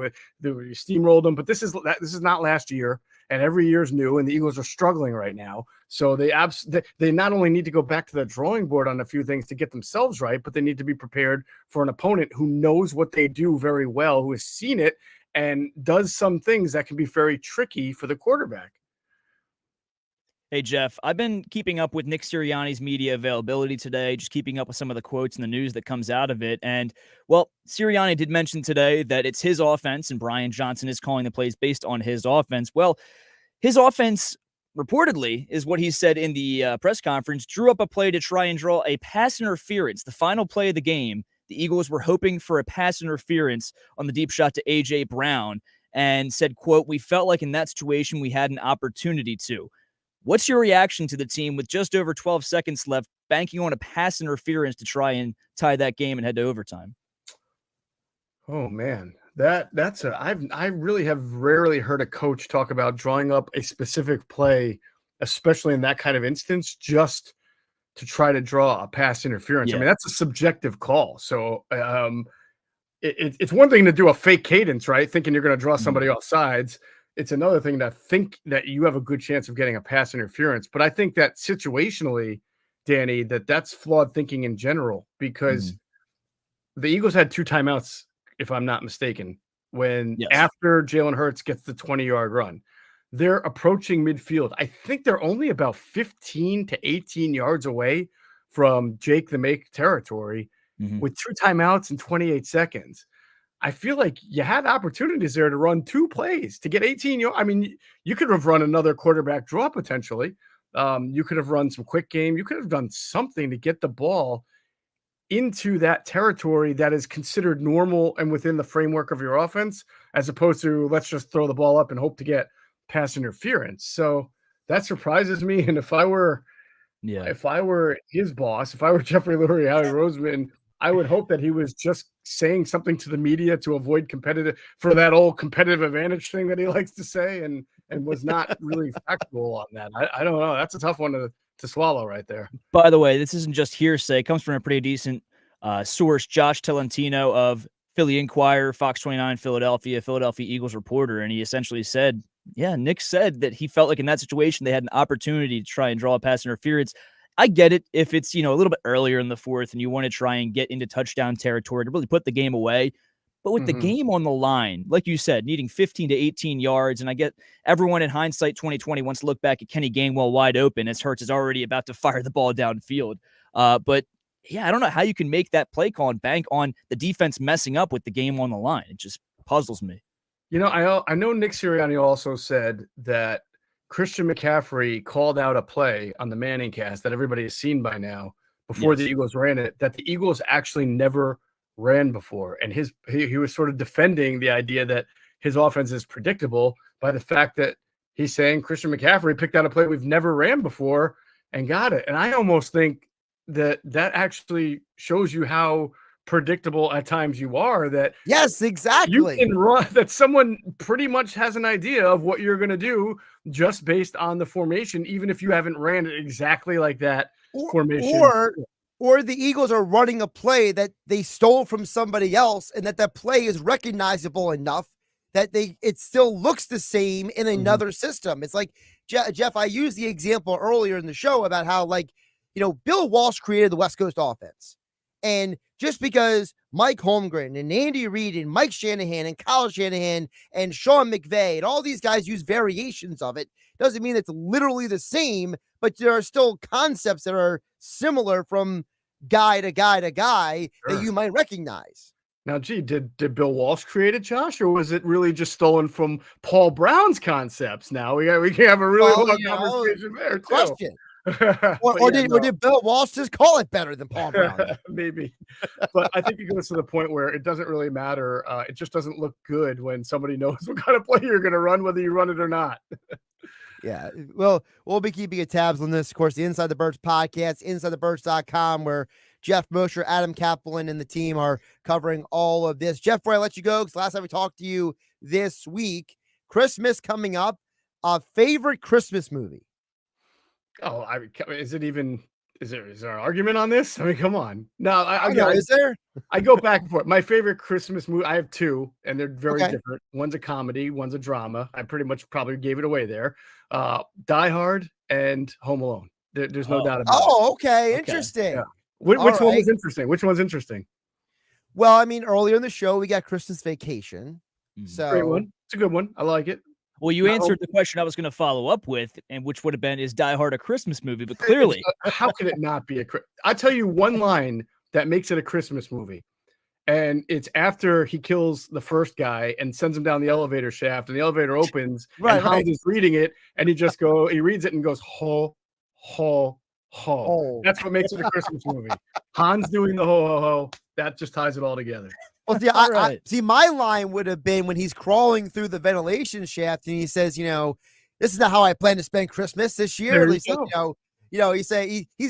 steamrolled them, but this is not last year. And every year's new, and the Eagles are struggling right now. So they not only need to go back to the drawing board on a few things to get themselves right, but they need to be prepared for an opponent who knows what they do very well, who has seen it and does some things that can be very tricky for the quarterback. Hey, Jeff, I've been keeping up with Nick Sirianni's media availability today, just keeping up with some of the quotes and the news that comes out of it. And, well, Sirianni did mention today that it's his offense and Brian Johnson is calling the plays based on his offense. Well, his offense, reportedly, is what he said in the press conference, drew up a play to try and draw a pass interference. The final play of the game, the Eagles were hoping for a pass interference on the deep shot to A.J. Brown, and said, quote, "We felt like in that situation we had an opportunity to." What's your reaction to the team with just over 12 seconds left, banking on a pass interference to try and tie that game and head to overtime? Oh man, I really have rarely heard a coach talk about drawing up a specific play, especially in that kind of instance, just to try to draw a pass interference. Yeah. I mean, that's a subjective call. So it's one thing to do a fake cadence, right? Thinking you're going to draw somebody off sides. It's another thing to think that you have a good chance of getting a pass interference. But I think that situationally, Danny, that's flawed thinking in general, because the Eagles had 2 timeouts, if I'm not mistaken, after Jalen Hurts gets the 20-yard run. They're approaching midfield. I think they're only about 15 to 18 yards away from Jake the Make territory with 2 timeouts and 28 seconds. I feel like you had opportunities there to run 2 plays to get 18 yards. I mean, you could have run another quarterback draw potentially. You could have run some quick game. You could have done something to get the ball into that territory that is considered normal and within the framework of your offense, as opposed to let's just throw the ball up and hope to get pass interference. So that surprises me. And if I were his boss, if I were Jeffrey Lurie, Howie Roseman, I would hope that he was just saying something to the media to avoid that old competitive advantage thing that he likes to say, and was not really factual on that. I don't know. That's a tough one to swallow right there. By the way, this isn't just hearsay. It comes from a pretty decent source, Josh Tolentino of Philly Inquirer, Fox 29, Philadelphia Eagles reporter. And he essentially said, yeah, Nick said that he felt like in that situation, they had an opportunity to try and draw a pass interference. I get it if it's, a little bit earlier in the fourth and you want to try and get into touchdown territory to really put the game away. But with the game on the line, like you said, needing 15 to 18 yards, and I get everyone in hindsight 2020 wants to look back at Kenny Gainwell wide open as Hurts is already about to fire the ball downfield. But yeah, I don't know how you can make that play call and bank on the defense messing up with the game on the line. It just puzzles me. I know Nick Sirianni also said that Christian McCaffrey called out a play on the Manning cast that everybody has seen by now before the Eagles ran it, that the Eagles actually never ran before. And he was sort of defending the idea that his offense is predictable by the fact that he's saying Christian McCaffrey picked out a play we've never ran before and got it. And I almost think that actually shows you how predictable at times you are, that yes, exactly, you can run, that someone pretty much has an idea of what you're going to do just based on the formation, even if you haven't ran it exactly like that formation. Or the Eagles are running a play that they stole from somebody else, and that play is recognizable enough that it still looks the same in another system. It's like, Jeff, I used the example earlier in the show about how, Bill Walsh created the West Coast offense. And just because Mike Holmgren and Andy Reid and Mike Shanahan and Kyle Shanahan and Sean McVay and all these guys use variations of it, doesn't mean it's literally the same, but there are still concepts that are similar from guy to guy to guy that you might recognize. Now, did Bill Walsh create it, Josh, or was it really just stolen from Paul Brown's concepts? Now we can have a really long conversation there, too. Question. Or did Bill Walsh just call it better than Paul Brown? Maybe. But I think it goes to the point where it doesn't really matter. It just doesn't look good when somebody knows what kind of play you're going to run, whether you run it or not. Yeah. Well, we'll be keeping tabs on this. Of course, the Inside the Birds podcast, InsideTheBirds.com, where Jeff Mosher, Adam Kaplan, and the team are covering all of this. Jeff, before I let you go, because last time we talked to you this week, Christmas coming up, favorite Christmas movie? Oh, I mean, is there an argument on this? I mean, come on. No, is there? I go back and forth. My favorite Christmas movie, I have two, and they're very different. One's a comedy, one's a drama. I pretty much probably gave it away there. Die Hard and Home Alone. There's no doubt about it. Oh, okay. Interesting. Yeah. Which one was interesting? Which one's interesting? Well, I mean, earlier in the show, we got Christmas Vacation. So great one. It's a good one. I like it. Well, you answered the question I was going to follow up with, and which would have been, is Die Hard a Christmas movie? But clearly, how can it not be I'll tell you one line that makes it a Christmas movie, and it's after he kills the first guy and sends him down the elevator shaft, and the elevator opens, and Hans is reading it, and he reads it and goes, ho, ho, ho. That's what makes it a Christmas movie. Hans doing the ho, ho, ho. That just ties it all together. Well, see, my line would have been when he's crawling through the ventilation shaft and he says, this is not how I plan to spend Christmas this year. He's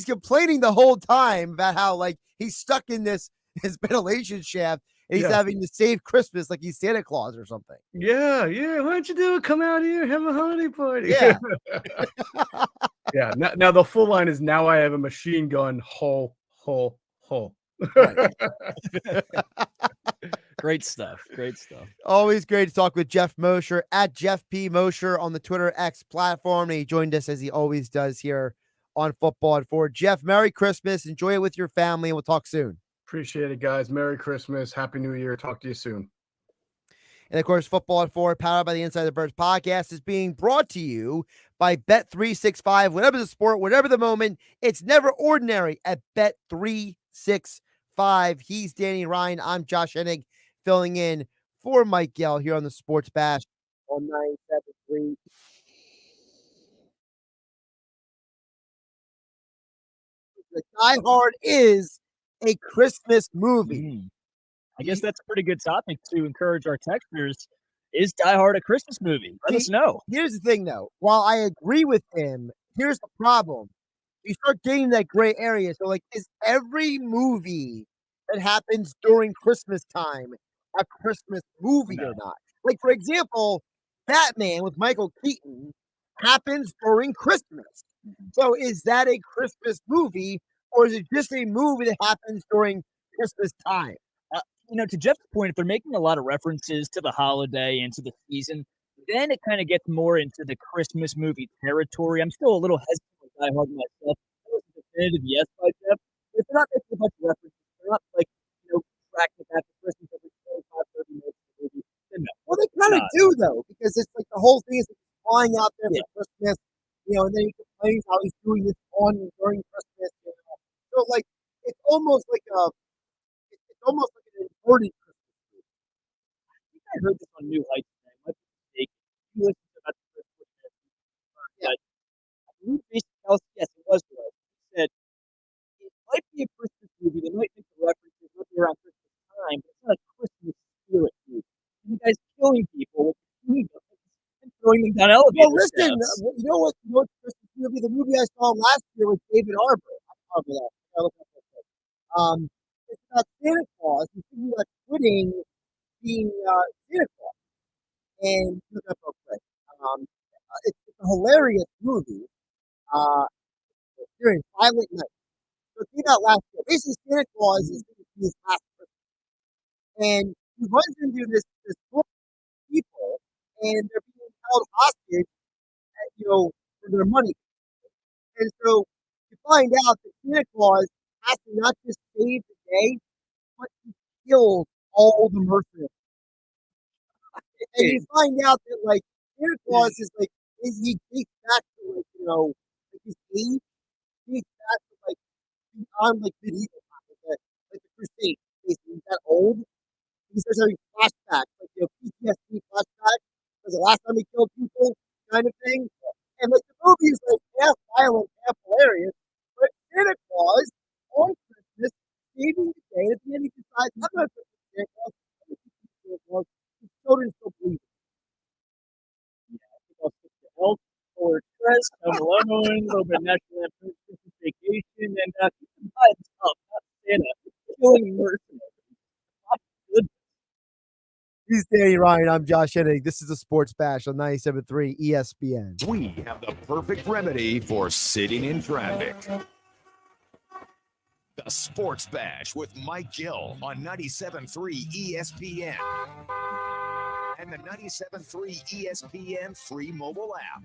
complaining the whole time about how he's stuck in his ventilation shaft and he's having to save Christmas like he's Santa Claus or something. Yeah. Why don't you do it? Come out here, have a holiday party. Yeah. Yeah. Now the full line is, now I have a machine gun. Ho, ho, ho. Right. Great stuff. Always great to talk with Jeff Mosher at Jeff P. Mosher on the Twitter X platform. And he joined us as he always does here on Football at 4. Jeff, Merry Christmas. Enjoy it with your family, and we'll talk soon. Appreciate it, guys. Merry Christmas. Happy New Year. Talk to you soon. And of course, Football at 4, powered by the Inside the Birds podcast, is being brought to you by Bet365. Whatever the sport, whatever the moment, it's never ordinary at Bet365. He's Danny Ryan. I'm Josh Hennig, filling in for Mike Yell here on the Sports Bash on 973. The Die Hard is a Christmas movie. I guess that's a pretty good topic to encourage our texters. Is Die Hard a Christmas movie? Let us know. Here's the thing, though. While I agree with him, here's the problem. You start getting that gray area. So, is every movie that happens during Christmas time a Christmas movie or not? Like, for example, Batman with Michael Keaton happens during Christmas. So is that a Christmas movie, or is it just a movie that happens during Christmas time? To Jeff's point, if they're making a lot of references to the holiday and to the season, then it kind of gets more into the Christmas movie territory. I'm still a little hesitant with Die Hard myself. That was a definitive yes by Jeff. But if they're not making a bunch of references, they're not like, tracking it back to Christmas every 25, 30 minutes of the movie, then no. Well, they kind of do though, because it's like the whole thing is flying out there for Christmas, and then he complains how he's doing this on and during Christmas. So like it's almost like an inverted Christmas movie. I think I heard this on New Heights today. I might be mistaken. You listened to about the first 40 minutes. But I believe Jason Kelsey, yes, it was right. He said it might be a Christmas movie. They might make the references might be around Christmas time, but it's not a Christmas spirit movie. You guys killing people with needles and throwing them down elevators. Well, listen, you know what Christmas movie? The movie I saw last year with David Arbor. I remember that. It's about Santa Claus. He's thinking about quitting being Santa Claus, and look up real quick. It's a hilarious movie. During Silent Night. So it came out last year. Basically, Santa Claus is his last Christmas, and he runs into this group of people, and they're being held hostage, for their money. And so you find out that Santa Claus has to not just save the day, but he kills all the mercenaries. And you find out that like Santa Claus is he takes back to his age, he takes back to beyond medieval times, like the Crusades. Basically, he's that old. He starts having flashbacks, PTSD flashbacks, because the last time he killed people, kind of thing. And the movie is half violent, half hilarious. But Santa Claus on Christmas saving the day. At the end, he decides, I'm not going to Santa Claus. I'm going to Santa Claus. His children still believe it. Yeah, I think I'll stick to Elf or Stress, Home Alone, a little bit National Lampoon's Christmas Vacation, and keep in mind, not Santa killing mercenaries. He's Danny Ryan. I'm Josh Hennig. This is the Sports Bash on 97.3 ESPN. We have the perfect remedy for sitting in traffic. The Sports Bash with Mike Gill on 97.3 ESPN and the 97.3 ESPN free mobile app.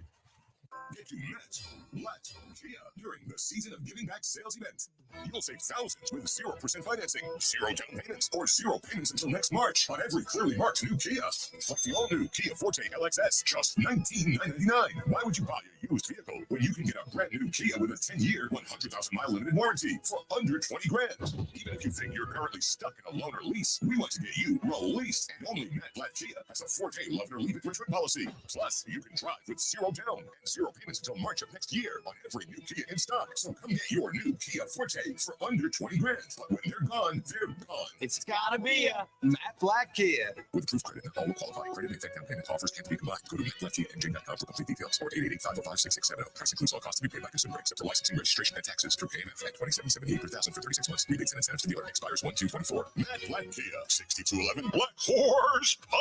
Get to Met, Black, Kia during the Season of Giving Back sales event. You'll save thousands with 0% financing, 0 down payments, or 0 payments until next March on every clearly marked new Kia. Like the all-new Kia Forte LXS, just $19,999. Why would you buy a used vehicle when you can get a brand new Kia with a 10-year, 100,000-mile limited warranty for under $20,000? Even if you think you're currently stuck in a loan or lease, we want to get you released. And only Met Black Kia has a Forte Love It or Leave It return policy. Plus, you can drive with 0 down and 0 payments until March of next year on every new Kia in stock. So come get your new Kia Forte for under $20,000. But when they're gone, they're gone. It's gotta be a Matt Black Kia. With approved credit, all will qualify. Credit and effect down payment offers can't be combined. Go to MattBlackKiaNJ.com for complete details or 888-505-6670. Price includes all costs to be paid by consumer except for licensing, registration, and taxes. Through KMF at $27.78 per thousand for 36 months. Rebates and incentives to dealer expires 1/2/24. Matt Black Kia, 6211 Black Horse Pike.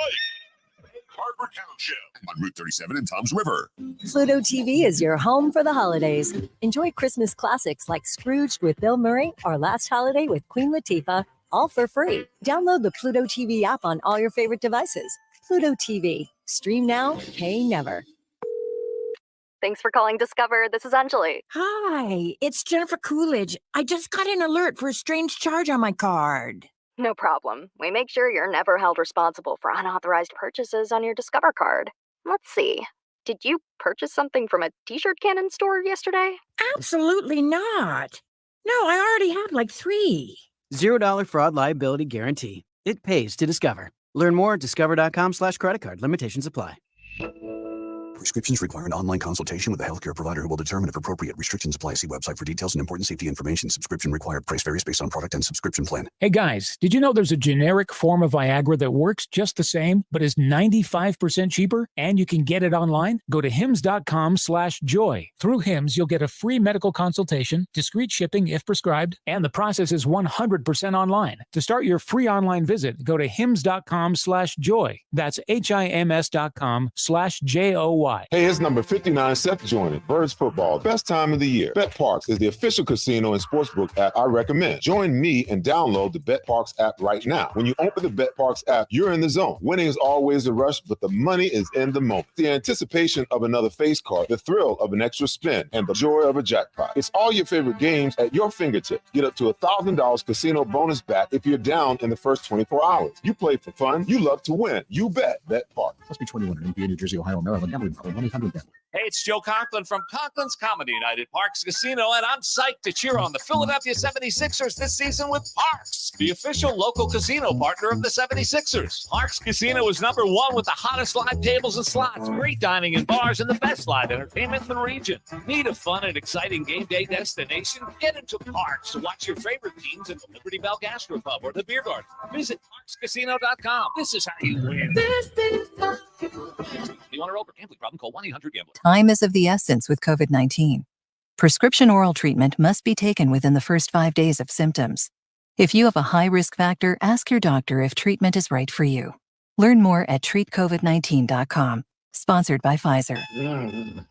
Harbor Township on Route 37 in Toms River. Pluto TV is your home for the holidays. Enjoy Christmas classics like Scrooged with Bill Murray or Last Holiday with Queen Latifah, all for free. Download the Pluto TV app on all your favorite devices. Pluto TV. Stream now, pay never. Thanks for calling Discover. This is Anjali. Hi, it's Jennifer Coolidge. I just got an alert for a strange charge on my card. No problem. We make sure you're never held responsible for unauthorized purchases on your Discover card. Let's see. Did you purchase something from a t-shirt cannon store yesterday? Absolutely not. No, I already have like 3. $0 fraud liability guarantee. It pays to Discover. Learn more at discover.com/credit card. Limitations apply. Prescriptions require an online consultation with a healthcare provider who will determine if appropriate. Restrictions apply. See website for details and important safety information. Subscription required. Price varies based on product and subscription plan. Hey guys, did you know there's a generic form of Viagra that works just the same, but is 95% cheaper? And you can get it online? Go to hims.com/joy. Through Hims, you'll get a free medical consultation, discreet shipping if prescribed, and the process is 100% online. To start your free online visit, go to hims.com/joy. That's HIMS.com/JOY. Hey, it's number 59, Seth joining. Birds football, best time of the year. Bet Parks is the official casino and sportsbook app I recommend. Join me and download the Bet Parks app right now. When you open the Bet Parks app, you're in the zone. Winning is always a rush, but the money is in the moment. The anticipation of another face card, the thrill of an extra spin, and the joy of a jackpot. It's all your favorite games at your fingertips. Get up to $1,000 casino bonus back if you're down in the first 24 hours. You play for fun. You love to win. You bet. Bet Parks. Must be 21 in New Jersey, Ohio, Maryland. Gambling problem. 1-800-GAMBLER. Hey, it's Joe Conklin from Conklin's Comedy Night at Parks Casino, and I'm psyched to cheer on the Philadelphia 76ers this season with Parks, the official local casino partner of the 76ers. Parks Casino is #1 with the hottest live tables and slots, great dining and bars, and the best live entertainment in the region. Need a fun and exciting game day destination? Get into Parks to watch your favorite teams at the Liberty Bell Gastropub or the Beer Garden. Visit parkscasino.com. This is how you win. You want to roll for gambling problem? Call 1-800-GAMBLER. Time is of the essence with COVID-19. Prescription oral treatment must be taken within the first 5 days of symptoms. If you have a high risk factor, ask your doctor if treatment is right for you. Learn more at treatcovid19.com. Sponsored by Pfizer.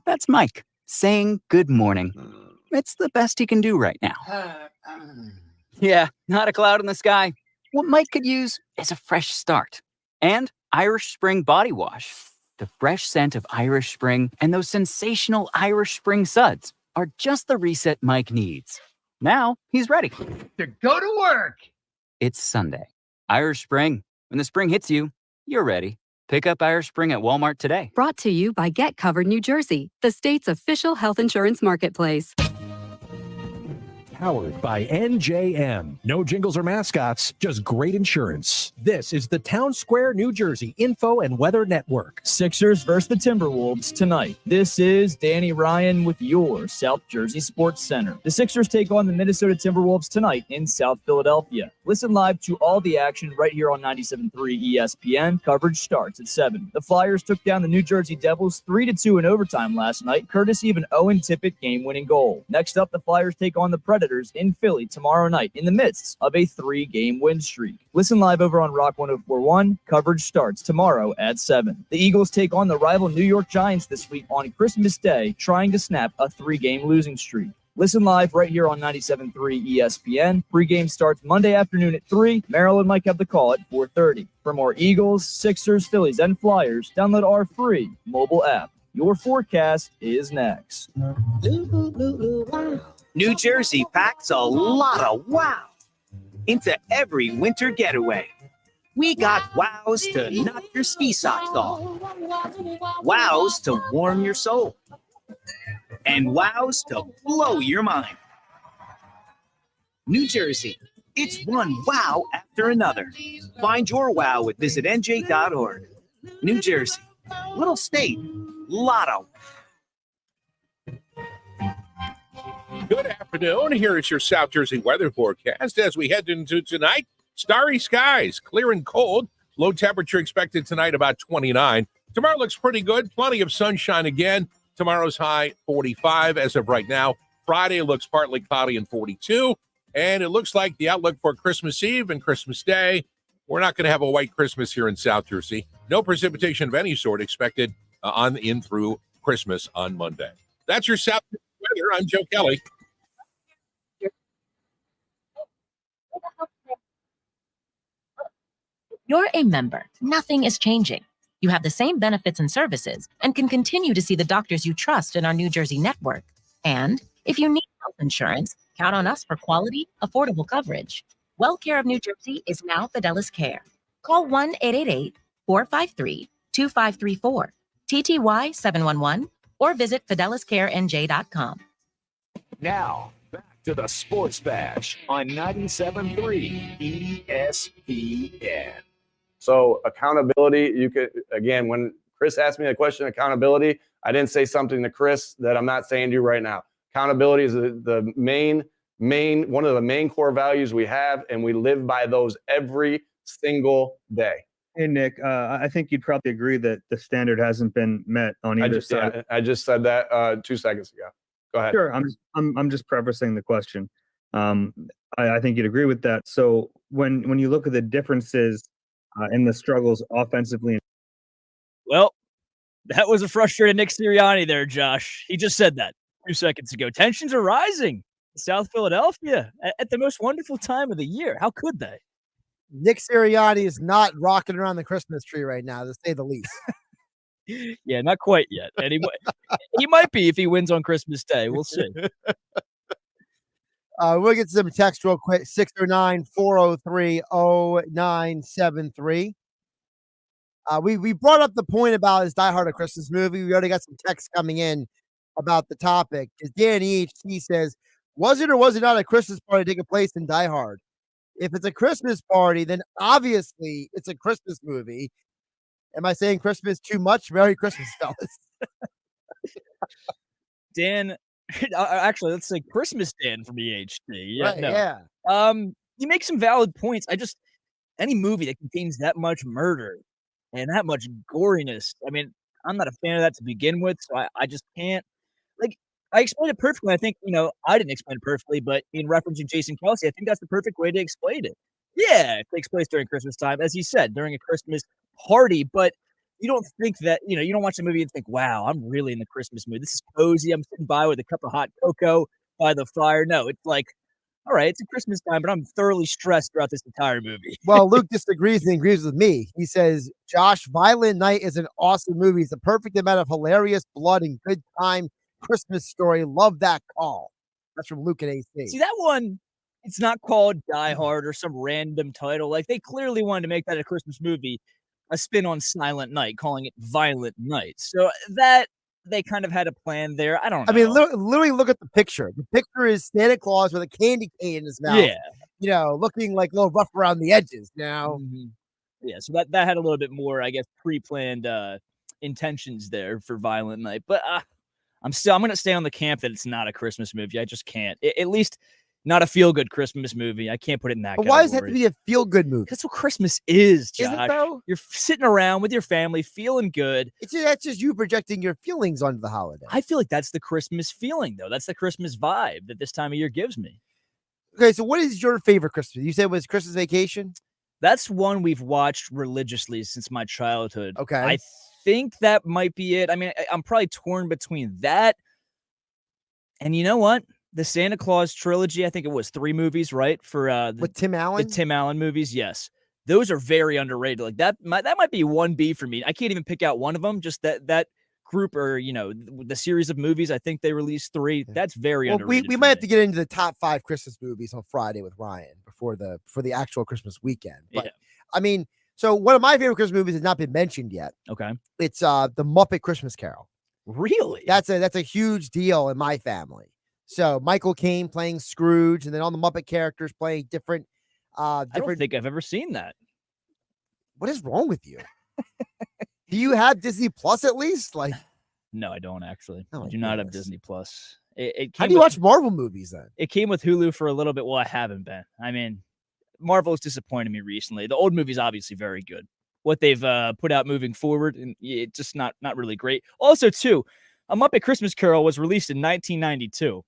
That's Mike saying good morning. It's the best he can do right now. Yeah, not a cloud in the sky. What Mike could use is a fresh start. And Irish Spring Body Wash. The fresh scent of Irish Spring and those sensational Irish Spring suds are just the reset Mike needs. Now he's ready to go to work. It's Sunday. Irish Spring. When the spring hits you, you're ready. Pick up Irish Spring at Walmart today. Brought to you by Get Covered New Jersey, the state's official health insurance marketplace. Powered by NJM. No jingles or mascots, just great insurance. This is the Town Square, New Jersey Info and Weather Network. Sixers versus the Timberwolves tonight. This is Danny Ryan with your South Jersey Sports Center. The Sixers take on the Minnesota Timberwolves tonight in South Philadelphia. Listen live to all the action right here on 97.3 ESPN. Coverage starts at 7. The Flyers took down the New Jersey Devils 3-2 in overtime last night, courtesy of an Owen Tippett game-winning goal. Next up, the Flyers take on the Predators in Philly tomorrow night in the midst of a 3-game win streak. Listen live over on Rock 104.1. Coverage starts tomorrow at 7. The Eagles take on the rival New York Giants this week on Christmas Day, trying to snap a 3-game losing streak. Listen live right here on 97.3 ESPN. Pre-game starts Monday afternoon at 3. Maryland might have the call at 4:30. For more Eagles, Sixers, Phillies, and Flyers, download our free mobile app. Your forecast is next. New Jersey packs a lot of wow into every winter getaway. We got wows to knock your ski socks off, wows to warm your soul, and wows to blow your mind. New Jersey, it's one wow after another. Find your wow at visitnj.org. New Jersey, little state, lot of. Good afternoon. Here is your South Jersey weather forecast. As we head into tonight, starry skies, clear and cold. Low temperature expected tonight about 29. Tomorrow looks pretty good. Plenty of sunshine again. Tomorrow's high 45 as of right now. Friday looks partly cloudy and 42. And it looks like the outlook for Christmas Eve and Christmas Day, we're not going to have a white Christmas here in South Jersey. No precipitation of any sort expected on in through Christmas on Monday. That's your South Jersey weather. I'm Joe Kelly. You're a member. Nothing is changing. You have the same benefits and services and can continue to see the doctors you trust in our New Jersey network. And if you need health insurance, count on us for quality, affordable coverage. WellCare of New Jersey is now Fidelis Care. Call 1-888-453-2534, TTY 711, or visit fideliscarenj.com. Now, back to the Sports Bash on 97.3 ESPN. So accountability, you could, again, when Chris asked me a question, accountability. I didn't say something to Chris that I'm not saying to you right now. Accountability is the main one of the main core values we have, and we live by those every single day. Hey, Nick, I think you'd probably agree that the standard hasn't been met on either side. I just said that 2 seconds ago. Go ahead. Sure, I'm just prefacing the question. I think you'd agree with that. So when you look at the differences in the struggles offensively. Well, that was a frustrated Nick Sirianni there, Josh. He just said that 2 seconds ago. Tensions are rising in South Philadelphia at the most wonderful time of the year. How could they? Nick Sirianni is not rocking around the Christmas tree right now, to say the least. Yeah, not quite yet. And he might be if he wins on Christmas Day. We'll see. We'll get some text real quick. 609-403-0973. We brought up the point about his Die Hard a Christmas movie. We already got some text coming in about the topic. Dan EHT says, was it or was it not a Christmas party taking place in Die Hard? If it's a Christmas party, then obviously it's a Christmas movie. Am I saying Christmas too much? Merry Christmas, fellas. Dan, actually, let's say Christmas Dan from EHT. Yeah, right, no. yeah. You make some valid points. Any movie that contains that much murder and that much goriness, I mean, I'm not a fan of that to begin with, so I just can't. I explained it perfectly. I think, I didn't explain it perfectly, but in referencing Jason Kelsey, I think that's the perfect way to explain it. Yeah, it takes place during Christmas time, as he said, during a Christmas party, but you don't think that, you don't watch the movie and think, wow, I'm really in the Christmas mood. This is cozy. I'm sitting by with a cup of hot cocoa by the fire. No, it's like, all right, it's a Christmas time, but I'm thoroughly stressed throughout this entire movie. Well, Luke disagrees and agrees with me. He says, Josh, Violent Night is an awesome movie. It's the perfect amount of hilarious blood and good time Christmas story. Love that call. That's from Luke and AC. See, that one, it's not called Die Hard or some random title. Like, they clearly wanted to make that a Christmas movie, a spin on Silent Night, calling it Violent Night. So that they kind of had a plan there. I don't know. I mean, literally look at the picture. The picture is Santa Claus with a candy cane in his mouth. Yeah. Looking like a little rough around the edges now. Mm-hmm. Yeah, so that had a little bit more, I guess, pre-planned intentions there for Violent Night. But I'm going to stay on the camp that it's not a Christmas movie. I just can't. At least not a feel-good Christmas movie. I can't put it in that But why does it have to be a feel-good movie? That's what Christmas is, Josh. Is it though? You're sitting around with your family, feeling good. That's just you projecting your feelings onto the holiday. I feel like that's the Christmas feeling, though. That's the Christmas vibe that this time of year gives me. Okay, so what is your favorite Christmas? You said it was Christmas Vacation? That's one we've watched religiously since my childhood. Okay. I think that might be it. I mean, I'm probably torn between that and you know what? The Santa Claus trilogy, I think it was 3 movies, right? For with Tim Allen? The Tim Allen movies, yes. Those are very underrated. Like that might be 1B for me. I can't even pick out one of them. Just that group or, the series of movies, I think they released 3. That's very underrated. We might have to get into the top 5 Christmas movies on Friday with Ryan before the actual Christmas weekend. But yeah. I mean, so one of my favorite Christmas movies has not been mentioned yet. Okay. It's the Muppet Christmas Carol. Really? That's a huge deal in my family. So Michael Caine playing Scrooge, and then all the Muppet characters playing different. I don't think I've ever seen that. What is wrong with you? Do you have Disney Plus at least? Like, no, I don't actually. Oh, I do not have Disney Plus. How do you watch Marvel movies then? It came with Hulu for a little bit. Well, I haven't been. I mean, Marvel has disappointed me recently. The old movie's obviously very good. What they've put out moving forward, and it's just not really great. Also, too, A Muppet Christmas Carol was released in 1992.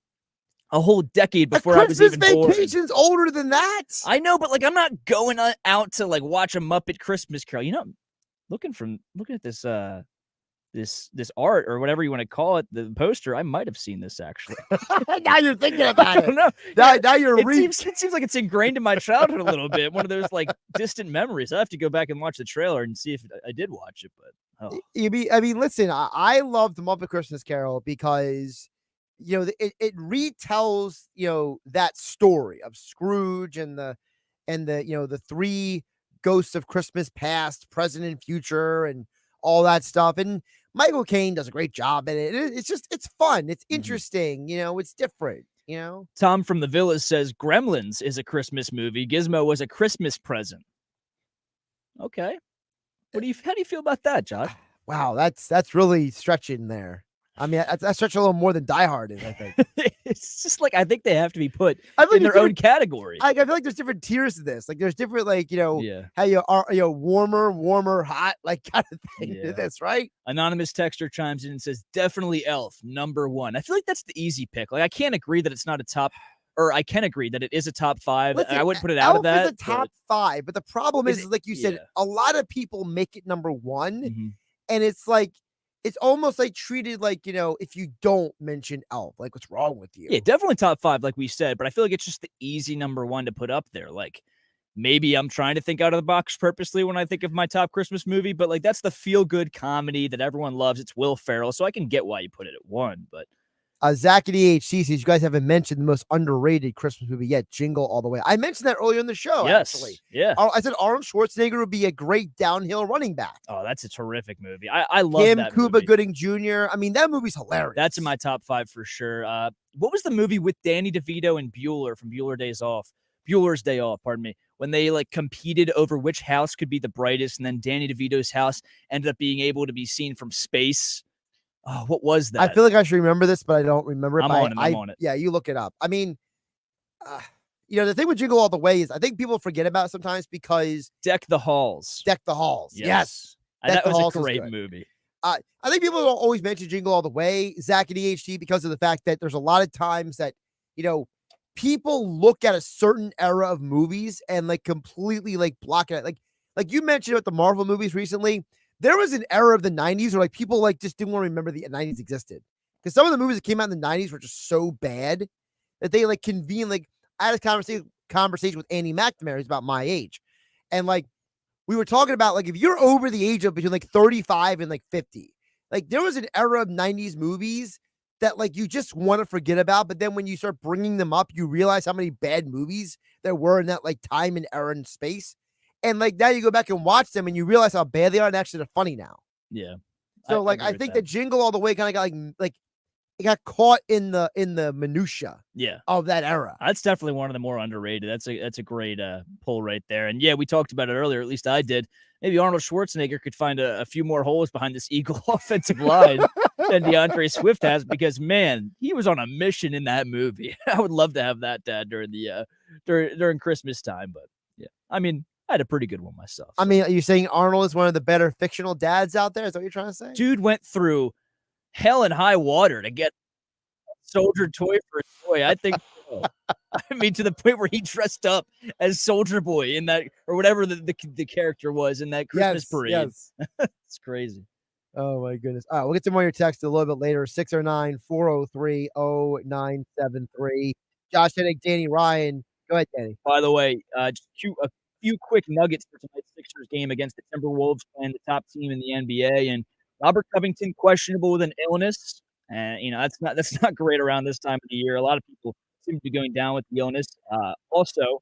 A whole decade before I was even born. Christmas Vacation's older than that. I know, but I'm not going out to watch a Muppet Christmas Carol. Looking at this this art or whatever you want to call it, the poster, I might have seen this actually. Now you're thinking about it. I don't know. Now you're it seems like it's ingrained in my childhood a little bit. One of those distant memories. I have to go back and watch the trailer and see if I did watch it. But listen, I love the Muppet Christmas Carol because it retells that story of Scrooge and the 3 ghosts of Christmas past, present, and future, and all that stuff. And Michael Caine does a great job in it. It's fun. It's interesting. It's different. Tom from the Villas says Gremlins is a Christmas movie. Gizmo was a Christmas present. Okay. How do you feel about that, Josh? Wow, that's really stretching there. I mean, that's stretching a little more than Die Hard is, I think. It's just like I think they have to be put I feel like in their there's own category. I feel like there's different tiers to this. Like there's different, like, Yeah. how you are, warmer, hot, like kind of thing to Yeah. this, right? Anonymous texter chimes in and says, definitely Elf, number one. I feel like that's the easy pick. Like, I can't agree that it's not a top, or I can agree that it is a top 5. Listen, I wouldn't put it out of Elf that. is a top 5, but the problem is, like you said, yeah. a lot of people make it number 1, Mhm. and it's like, it's almost like treated like, if you don't mention Elf, like what's wrong with you? Yeah, definitely top 5, like we said, but I feel like it's just the easy number 1 to put up there. Like, maybe I'm trying to think out of the box purposely when I think of my top Christmas movie, but like that's the feel-good comedy that everyone loves. It's Will Ferrell, so I can get why you put it at 1, but Zach at EHC says you guys haven't mentioned the most underrated Christmas movie yet, Jingle All the Way. I mentioned that earlier in the show, yes, actually. yeah. I said Arnold Schwarzenegger would be a great downhill running back. Oh, that's a terrific movie. I love Him, that Cuba movie. Gooding Jr. I mean, that movie's hilarious. That's in my top 5 for sure. What was the movie with Danny DeVito and Bueller from Bueller's Day Off, pardon me, when they like competed over which house could be the brightest, and then Danny DeVito's house ended up being able to be seen from space. Oh, what was that? I feel like I should remember this, but I don't remember it. I'm on it. Yeah, you look it up. I mean, the thing with Jingle All the Way is I think people forget about it sometimes because Deck the Halls. Yes. That Deck the was Halls a is great good. movie. I think people don't always mention Jingle All the Way, Zach and EHT, because of the fact that there's a lot of times that, people look at a certain era of movies and like completely like block it. Like you mentioned with the Marvel movies recently, there was an era of the 90s where like people like just didn't want to remember the 90s existed. Because some of the movies that came out in the 90s were just so bad that they like convene. Like I had a conversation with Andy McNamara, who's about my age. And like we were talking about like if you're over the age of between like 35 and like 50, like there was an era of 90s movies that like you just want to forget about, but then when you start bringing them up, you realize how many bad movies there were in that like time and era and space. And like now you go back and watch them and you realize how bad they are and actually they're funny now. Yeah. So I think that Jingle All the Way kind of got like it got caught in the minutia of that era. That's definitely one of the more underrated. That's a great pull right there. And yeah, we talked about it earlier, at least I did. Maybe Arnold Schwarzenegger could find a few more holes behind this Eagle offensive line than DeAndre Swift has, because man, he was on a mission in that movie. I would love to have that during the during Christmas time, but yeah. I mean, I had a pretty good one myself. I mean, are you saying Arnold is one of the better fictional dads out there? Is that what you're trying to say? Dude went through hell and high water to get a soldier toy for a toy. I think so. I mean, to the point where he dressed up as Soldier Boy in that, or whatever the character was in that Christmas parade. Yes. It's crazy. Oh my goodness. All right, we'll get to more of your text a little bit later. 609-403-0973. Josh Hennig, Danny Ryan. Go ahead, Danny. By the way, just a few quick nuggets for tonight's Sixers game against the Timberwolves, playing the top team in the NBA. And Robert Covington questionable with an illness. And that's not great around this time of the year. A lot of people seem to be going down with the illness. Also,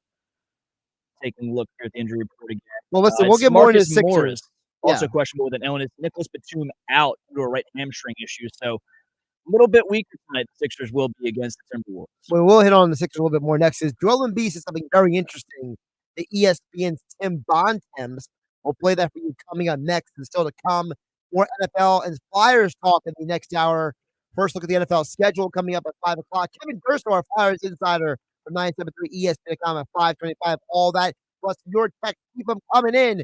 taking a look here at the injury report again. Well, listen, we'll get more into Sixers. Morris, also questionable with an illness. Nicholas Batum out due to a right hamstring issue. So a little bit weaker tonight. The Sixers will be against the Timberwolves. Well, we'll hit on the Sixers a little bit more next. Joel Embiid said something very interesting. The ESPN's Tim Bontemps will play that for you coming up next. And still to come, more NFL and Flyers talk in the next hour. First look at the NFL schedule coming up at 5 o'clock. Kevin Durso, our Flyers insider from 973 ESPN.com at 5:25. All that plus your text. Keep them coming in.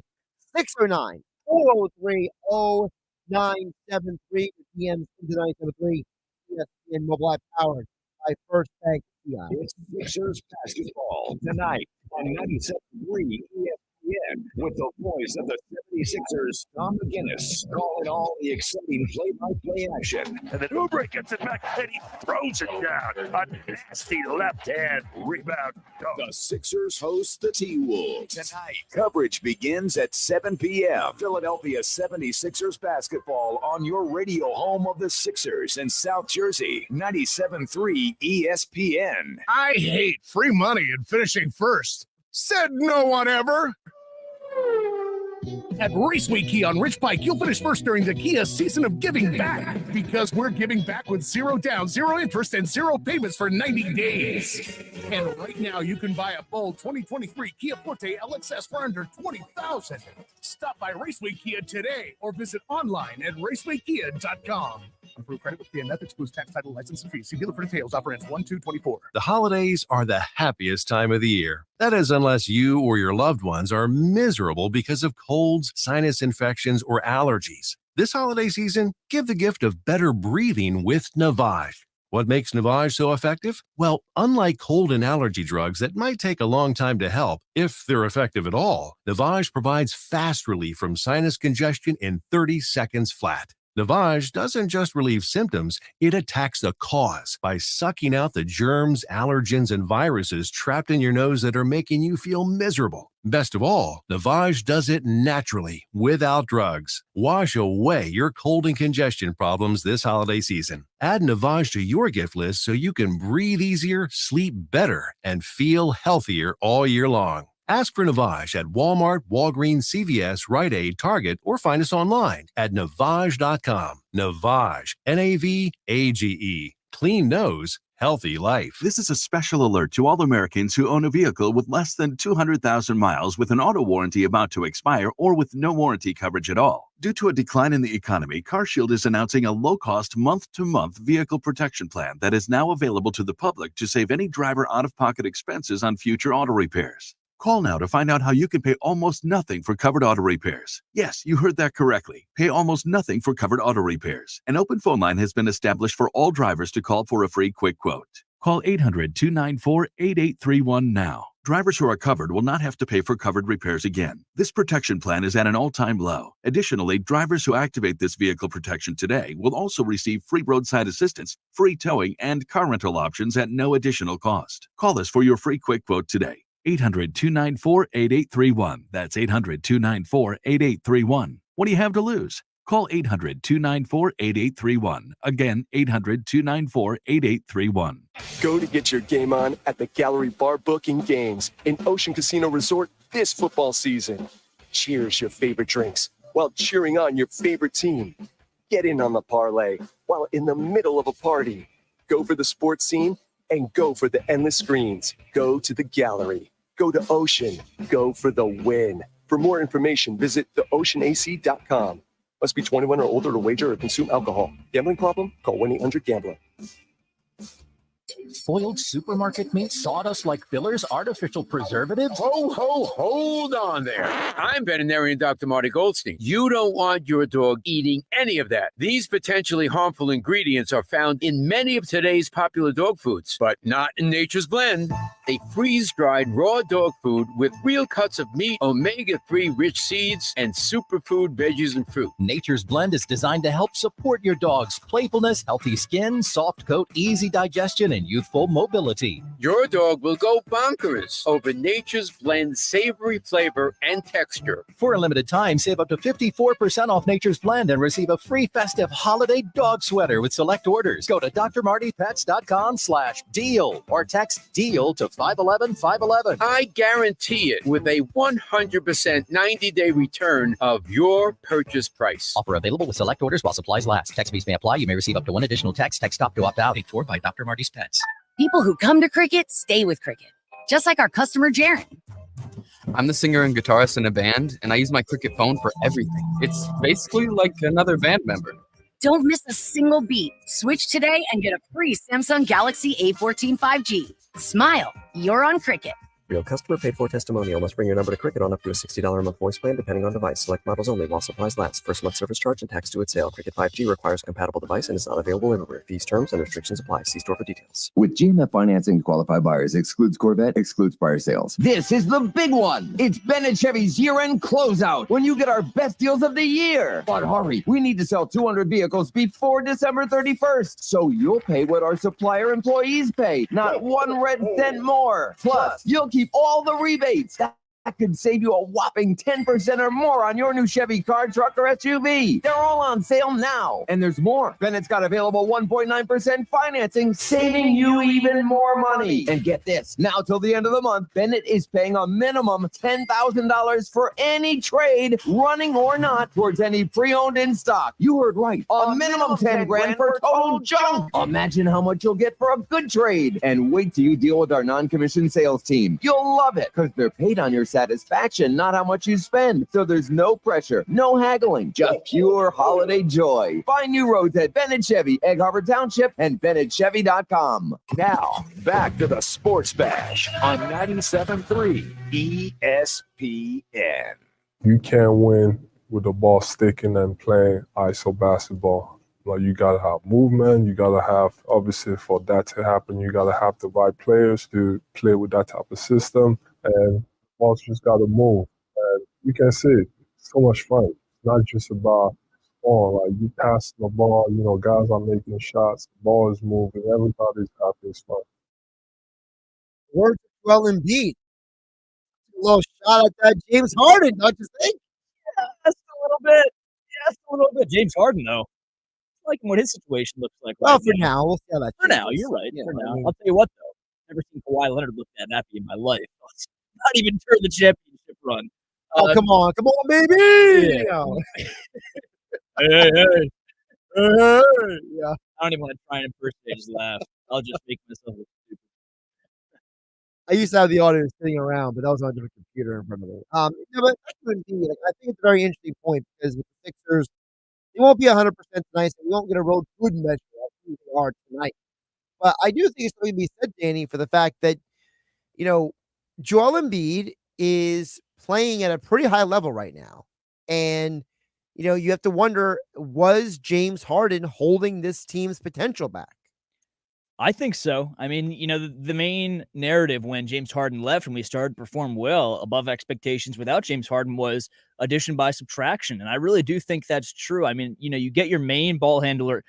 609-403-0973. DMs into 973 ESPN mobile app powered by First Bank. It's Sixers basketball tonight on 97.3 ESPN with the voice of the 76ers, Tom McGinnis, calling all the exciting play-by-play action. And then Oubre gets it back and he throws it down. A nasty left-hand rebound. The Sixers host the T-Wolves. Tonight, coverage begins at 7 p.m. Philadelphia 76ers basketball on your radio home of the Sixers in South Jersey, 97.3 ESPN. I hate free money and finishing first. Said no one ever. At Raceway Kia on Rich Pike, you'll finish first during the Kia season of giving back, because we're giving back with 0 down, 0 interest, and 0 payments for 90 days. And right now, you can buy a bold 2023 Kia Forte LXS for under $20,000. Stop by Raceway Kia today or visit online at racewaykia.com. Approved credit with Kia. Method excludes tax, title, license, and fees. See dealer for details. Offer ends 1/2/24. The holidays are the happiest time of the year. That is, unless you or your loved ones are miserable because of colds, sinus infections, or allergies. This holiday season, give the gift of better breathing with Navage. What makes Navage so effective? Well, unlike cold and allergy drugs that might take a long time to help, if they're effective at all, Navage provides fast relief from sinus congestion in 30 seconds flat. Navage doesn't just relieve symptoms, it attacks the cause by sucking out the germs, allergens, and viruses trapped in your nose that are making you feel miserable. Best of all, Navage does it naturally, without drugs. Wash away your cold and congestion problems this holiday season. Add Navage to your gift list so you can breathe easier, sleep better, and feel healthier all year long. Ask for Navage at Walmart, Walgreens, CVS, Rite Aid, Target, or find us online at Navage.com. Navage, Navage. Clean nose, healthy life. This is a special alert to all Americans who own a vehicle with less than 200,000 miles with an auto warranty about to expire or with no warranty coverage at all. Due to a decline in the economy, CarShield is announcing a low-cost month-to-month vehicle protection plan that is now available to the public to save any driver out-of-pocket expenses on future auto repairs. Call now to find out how you can pay almost nothing for covered auto repairs. Yes, you heard that correctly. Pay almost nothing for covered auto repairs. An open phone line has been established for all drivers to call for a free quick quote. Call 800-294-8831 now. Drivers who are covered will not have to pay for covered repairs again. This protection plan is at an all-time low. Additionally, drivers who activate this vehicle protection today will also receive free roadside assistance, free towing, and car rental options at no additional cost. Call us for your free quick quote today. 800-294-8831. That's 800-294-8831. What do you have to lose? Call 800-294-8831. Again, 800-294-8831. Go to get your game on at the Gallery Bar Booking Games in Ocean Casino Resort this football season. Cheers your favorite drinks while cheering on your favorite team. Get in on the parlay while in the middle of a party. Go for the sports scene and go for the endless screens. Go to the Gallery. Go to Ocean. Go for the win. For more information, visit theoceanac.com. Must be 21 or older to wager or consume alcohol. Gambling problem? Call 1-800-GAMBLER. Spoiled supermarket meat, sawdust like fillers, artificial preservatives? Ho, ho, hold on there. I'm veterinarian Dr. Marty Goldstein. You don't want your dog eating any of that. These potentially harmful ingredients are found in many of today's popular dog foods, but not in Nature's Blend. A freeze-dried raw dog food with real cuts of meat, omega-3 rich seeds, and superfood veggies and fruit. Nature's Blend is designed to help support your dog's playfulness, healthy skin, soft coat, easy digestion, and youthful mobility. Your dog will go bonkers over Nature's Blend savory flavor and texture. For a limited time, save up to 54% off Nature's Blend and receive a free festive holiday dog sweater with select orders. Go to drmartypets.com/deal or text DEAL to 511-511. I guarantee it with a 100% 90-day return of your purchase price. Offer available with select orders while supplies last. Text fees may apply. You may receive up to one additional text. Text stop to opt out. Paid for by Dr. Marty's Pets. People who come to Cricket stay with Cricket. Just like our customer, Jaren. I'm the singer and guitarist in a band, and I use my Cricket phone for everything. It's basically like another band member. Don't miss a single beat. Switch today and get a free Samsung Galaxy A14 5G. Smile, you're on Cricket. Real customer paid for testimonial. Must bring your number to Cricket on up to a $60 a month voice plan depending on device. Select models only while supplies last. First month service charge and tax due at sale. Cricket 5G requires a compatible device and is not available everywhere. Fees, terms, and restrictions apply. See store for details. With GMF financing to qualified buyers, excludes Corvette, excludes prior sales. This is the big one. It's Bennett Chevy's year-end closeout when you get our best deals of the year. But hurry, we need to sell 200 vehicles before December 31st, so you'll pay what our supplier employees pay, not one red cent more. Plus, you'll keep all the rebates. That could save you a whopping 10% or more on your new Chevy car, truck, or SUV. They're all on sale now. And there's more. Bennett's got available 1.9% financing, saving you even more money. And get this, now till the end of the month, Bennett is paying a minimum $10,000 for any trade, running or not, towards any pre-owned in stock. You heard right. A minimum 10 grand for total junk. Imagine how much you'll get for a good trade. And wait till you deal with our non-commissioned sales team. You'll love it because they're paid on your satisfaction, not how much you spend. So there's no pressure, no haggling, just pure holiday joy. Find new roads at Bennett Chevy, Egg Harbor Township, and BennettChevy.com. Now, back to the Sports Bash on 97.3 ESPN. You can't win with the ball sticking and playing ISO basketball. Like, you gotta have movement. You gotta have, obviously, for that to happen, you gotta have the right players to play with that type of system. And ball's just gotta move. And you can see it. It's so much fun. It's not just about ball. Like, you pass the ball, guys are making shots, the ball is moving, everybody's happy. It's fun. Words well Embiid. A little shot at that James Harden, don't you think? Just a little bit. Just a little bit. James Harden, though. I like what his situation looks like. Well, right for now, we'll see how that For now, changes. you're right. Yeah, For I now. mean- I'll tell you what, though. Never seen Kawhi Leonard look that happy in my life. Not even during the championship run. Oh, come on, baby! Yeah. Yeah. Hey. Yeah. I don't even want to try and impersonate his laugh. I'll just make myself look stupid. I used to have the audience sitting around, but that was on a different computer in front of me. But back to Embiid, I think it's a very interesting point because with the Sixers, they won't be 100% tonight, so we won't get a real good measure of who they are tonight. But I do think it's something to be said, Danny, for the fact that, Joel Embiid is playing at a pretty high level right now. And, you have to wonder, was James Harden holding this team's potential back? I think so. I mean, the main narrative when James Harden left and we started to perform well above expectations without James Harden was addition by subtraction. And I really do think that's true. I mean, you get your main ball handler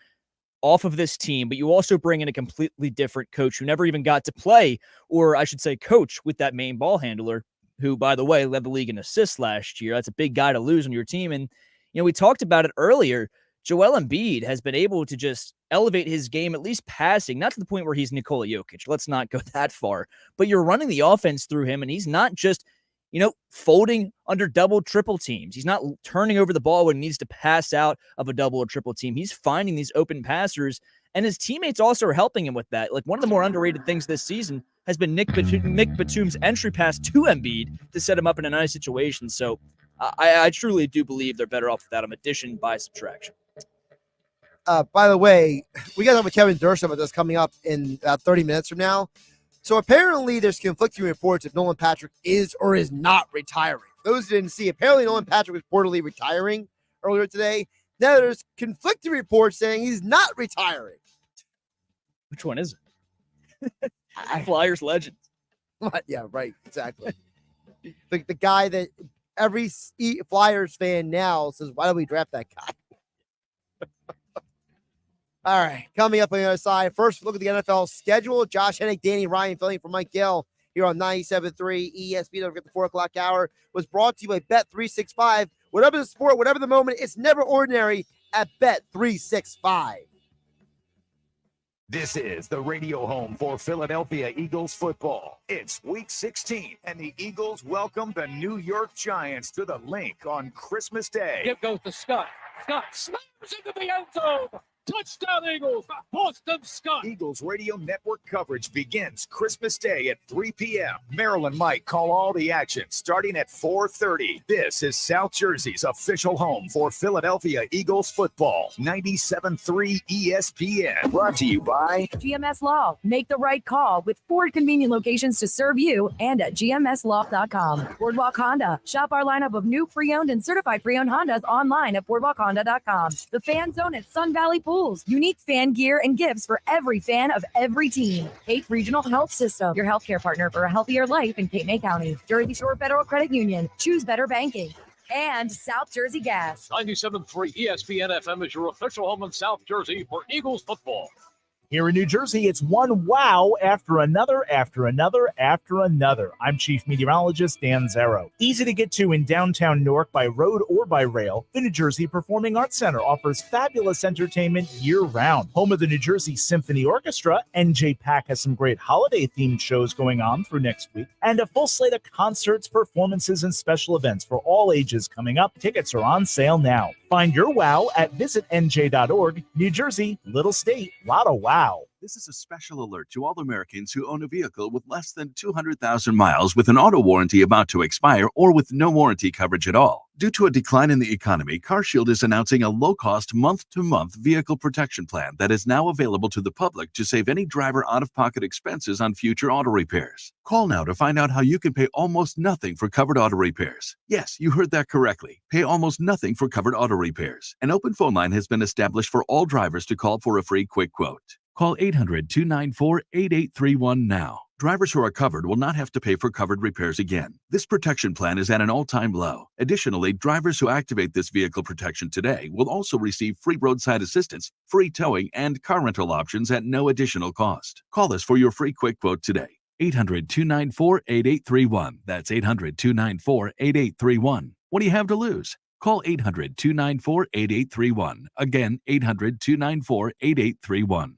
off of this team, but you also bring in a completely different coach who never even got to play, or I should say coach with that main ball handler, who, by the way, led the league in assists last year. That's a big guy to lose on your team. And, we talked about it earlier. Joel Embiid has been able to just elevate his game, at least passing, not to the point where he's Nikola Jokic. Let's not go that far. But you're running the offense through him, and he's not just, folding under double, triple teams. He's not turning over the ball when he needs to pass out of a double or triple team. He's finding these open passers, and his teammates also are helping him with that. Like, one of the more underrated things this season has been Nick Batum's entry pass to Embiid to set him up in a nice situation. So I truly do believe they're better off without him, addition by subtraction. By the way, we got to have a Kevin Durst about this coming up in about 30 minutes from now. So apparently there's conflicting reports if Nolan Patrick is or is not retiring. Those who didn't see, apparently Nolan Patrick was reportedly retiring earlier today. Now there's conflicting reports saying he's not retiring. Which one is it? Flyers legend. Yeah, right. Exactly. the guy that every Flyers fan now says, why don't we draft that guy? All right, coming up on the other side, first look at the NFL schedule. Josh Hennig, Danny Ryan filling for Mike Gill here on 97.3 ESPN. Don't forget the 4 o'clock hour was brought to you by Bet365. Whatever the sport, whatever the moment, it's never ordinary at Bet365. This is the radio home for Philadelphia Eagles football. It's week 16, and the Eagles welcome the New York Giants to the Link on Christmas Day. Give goes to Scott. Scott slams into the end zone. Touchdown Eagles, Boston Scott. Eagles Radio Network coverage begins Christmas Day at 3 p.m. Maryland Mike call all the action starting at 4:30. This is South Jersey's official home for Philadelphia Eagles football. 97.3 ESPN. Brought to you by GMS Law. Make the right call with 4 convenient locations to serve you and at gmslaw.com. Boardwalk Honda. Shop our lineup of new pre-owned and certified pre-owned Hondas online at boardwalkhonda.com. The Fan Zone at Sun Valley Pool. Unique fan gear and gifts for every fan of every team. Cape Regional Health System, your healthcare partner for a healthier life in Cape May County. Jersey Shore Federal Credit Union, choose better banking. And South Jersey Gas. 97.3 ESPN FM is your official home in South Jersey for Eagles football. Here in New Jersey, it's one wow after another, after another, after another. I'm Chief Meteorologist Dan Zero. Easy to get to in downtown Newark by road or by rail, the New Jersey Performing Arts Center offers fabulous entertainment year-round. Home of the New Jersey Symphony Orchestra, NJ-PAC has some great holiday-themed shows going on through next week, and a full slate of concerts, performances, and special events for all ages coming up. Tickets are on sale now. Find your wow at visitnj.org. New Jersey, little state, lot of wow. This is a special alert to all Americans who own a vehicle with less than 200,000 miles with an auto warranty about to expire or with no warranty coverage at all. Due to a decline in the economy, CarShield is announcing a low-cost month-to-month vehicle protection plan that is now available to the public to save any driver out-of-pocket expenses on future auto repairs. Call now to find out how you can pay almost nothing for covered auto repairs. Yes, you heard that correctly. Pay almost nothing for covered auto repairs. An open phone line has been established for all drivers to call for a free quick quote. Call 800-294-8831 now. Drivers who are covered will not have to pay for covered repairs again. This protection plan is at an all-time low. Additionally, drivers who activate this vehicle protection today will also receive free roadside assistance, free towing, and car rental options at no additional cost. Call us for your free quick quote today. 800-294-8831. That's 800-294-8831. What do you have to lose? Call 800-294-8831. Again, 800-294-8831.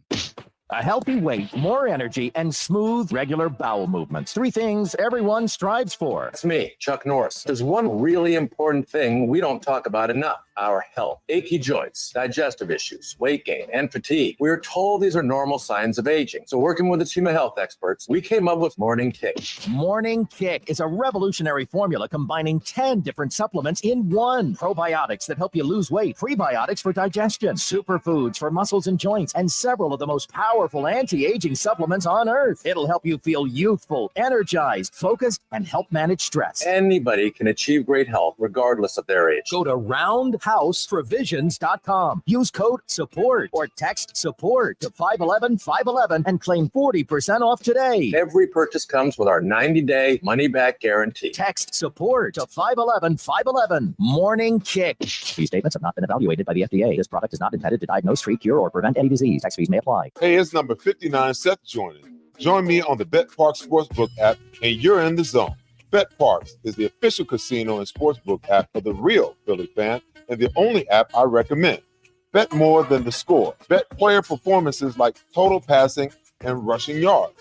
A healthy weight, more energy, and smooth, regular bowel movements. 3 things everyone strives for. That's me, Chuck Norris. There's one really important thing we don't talk about enough: our health. Achy joints, digestive issues, weight gain, and fatigue. We're told these are normal signs of aging. So working with a team of health experts, we came up with Morning Kick. Morning Kick is a revolutionary formula combining 10 different supplements in one. Probiotics that help you lose weight, prebiotics for digestion, superfoods for muscles and joints, and several of the most powerful anti-aging supplements on earth. It'll help you feel youthful, energized, focused, and help manage stress. Anybody can achieve great health regardless of their age. Go to roundhouseprovisions.com. Use code SUPPORT or text SUPPORT to 511-511 and claim 40% off today. Every purchase comes with our 90-day money-back guarantee. Text SUPPORT to 511-511. Morning Kick. These statements have not been evaluated by the FDA. This product is not intended to diagnose, treat, cure, or prevent any disease. Tax fees may apply. Hey, it's number 59, Seth joining. Join me on the Bet Parks Sportsbook app, and you're in the zone. Bet Parks is the official casino and sportsbook app for the real Philly fan, and the only app I recommend. Bet more than the score. Bet player performances like total passing and rushing yards.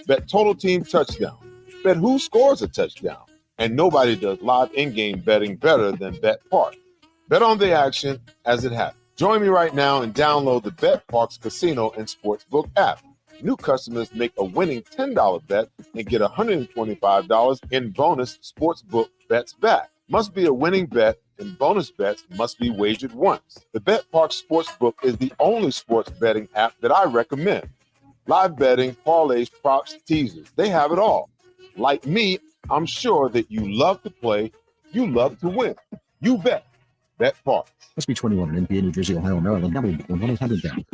Bet total team touchdown. Bet who scores a touchdown. And nobody does live in-game betting better than Bet Parks. Bet on the action as it happens. Join me right now and download the Bet Parks Casino and Sportsbook app. New customers make a winning $10 bet and get $125 in bonus sportsbook bets back. Must be a winning bet, and bonus bets must be wagered once. The Bet Parks Sportsbook is the only sports betting app that I recommend. Live betting, parlays, props, teasers, they have it all. Like me, I'm sure that you love to play, you love to win. You bet. Bet Parks. Must be 21 in NPA, New Jersey, Ohio, Maryland. Number 1-800-DOWN.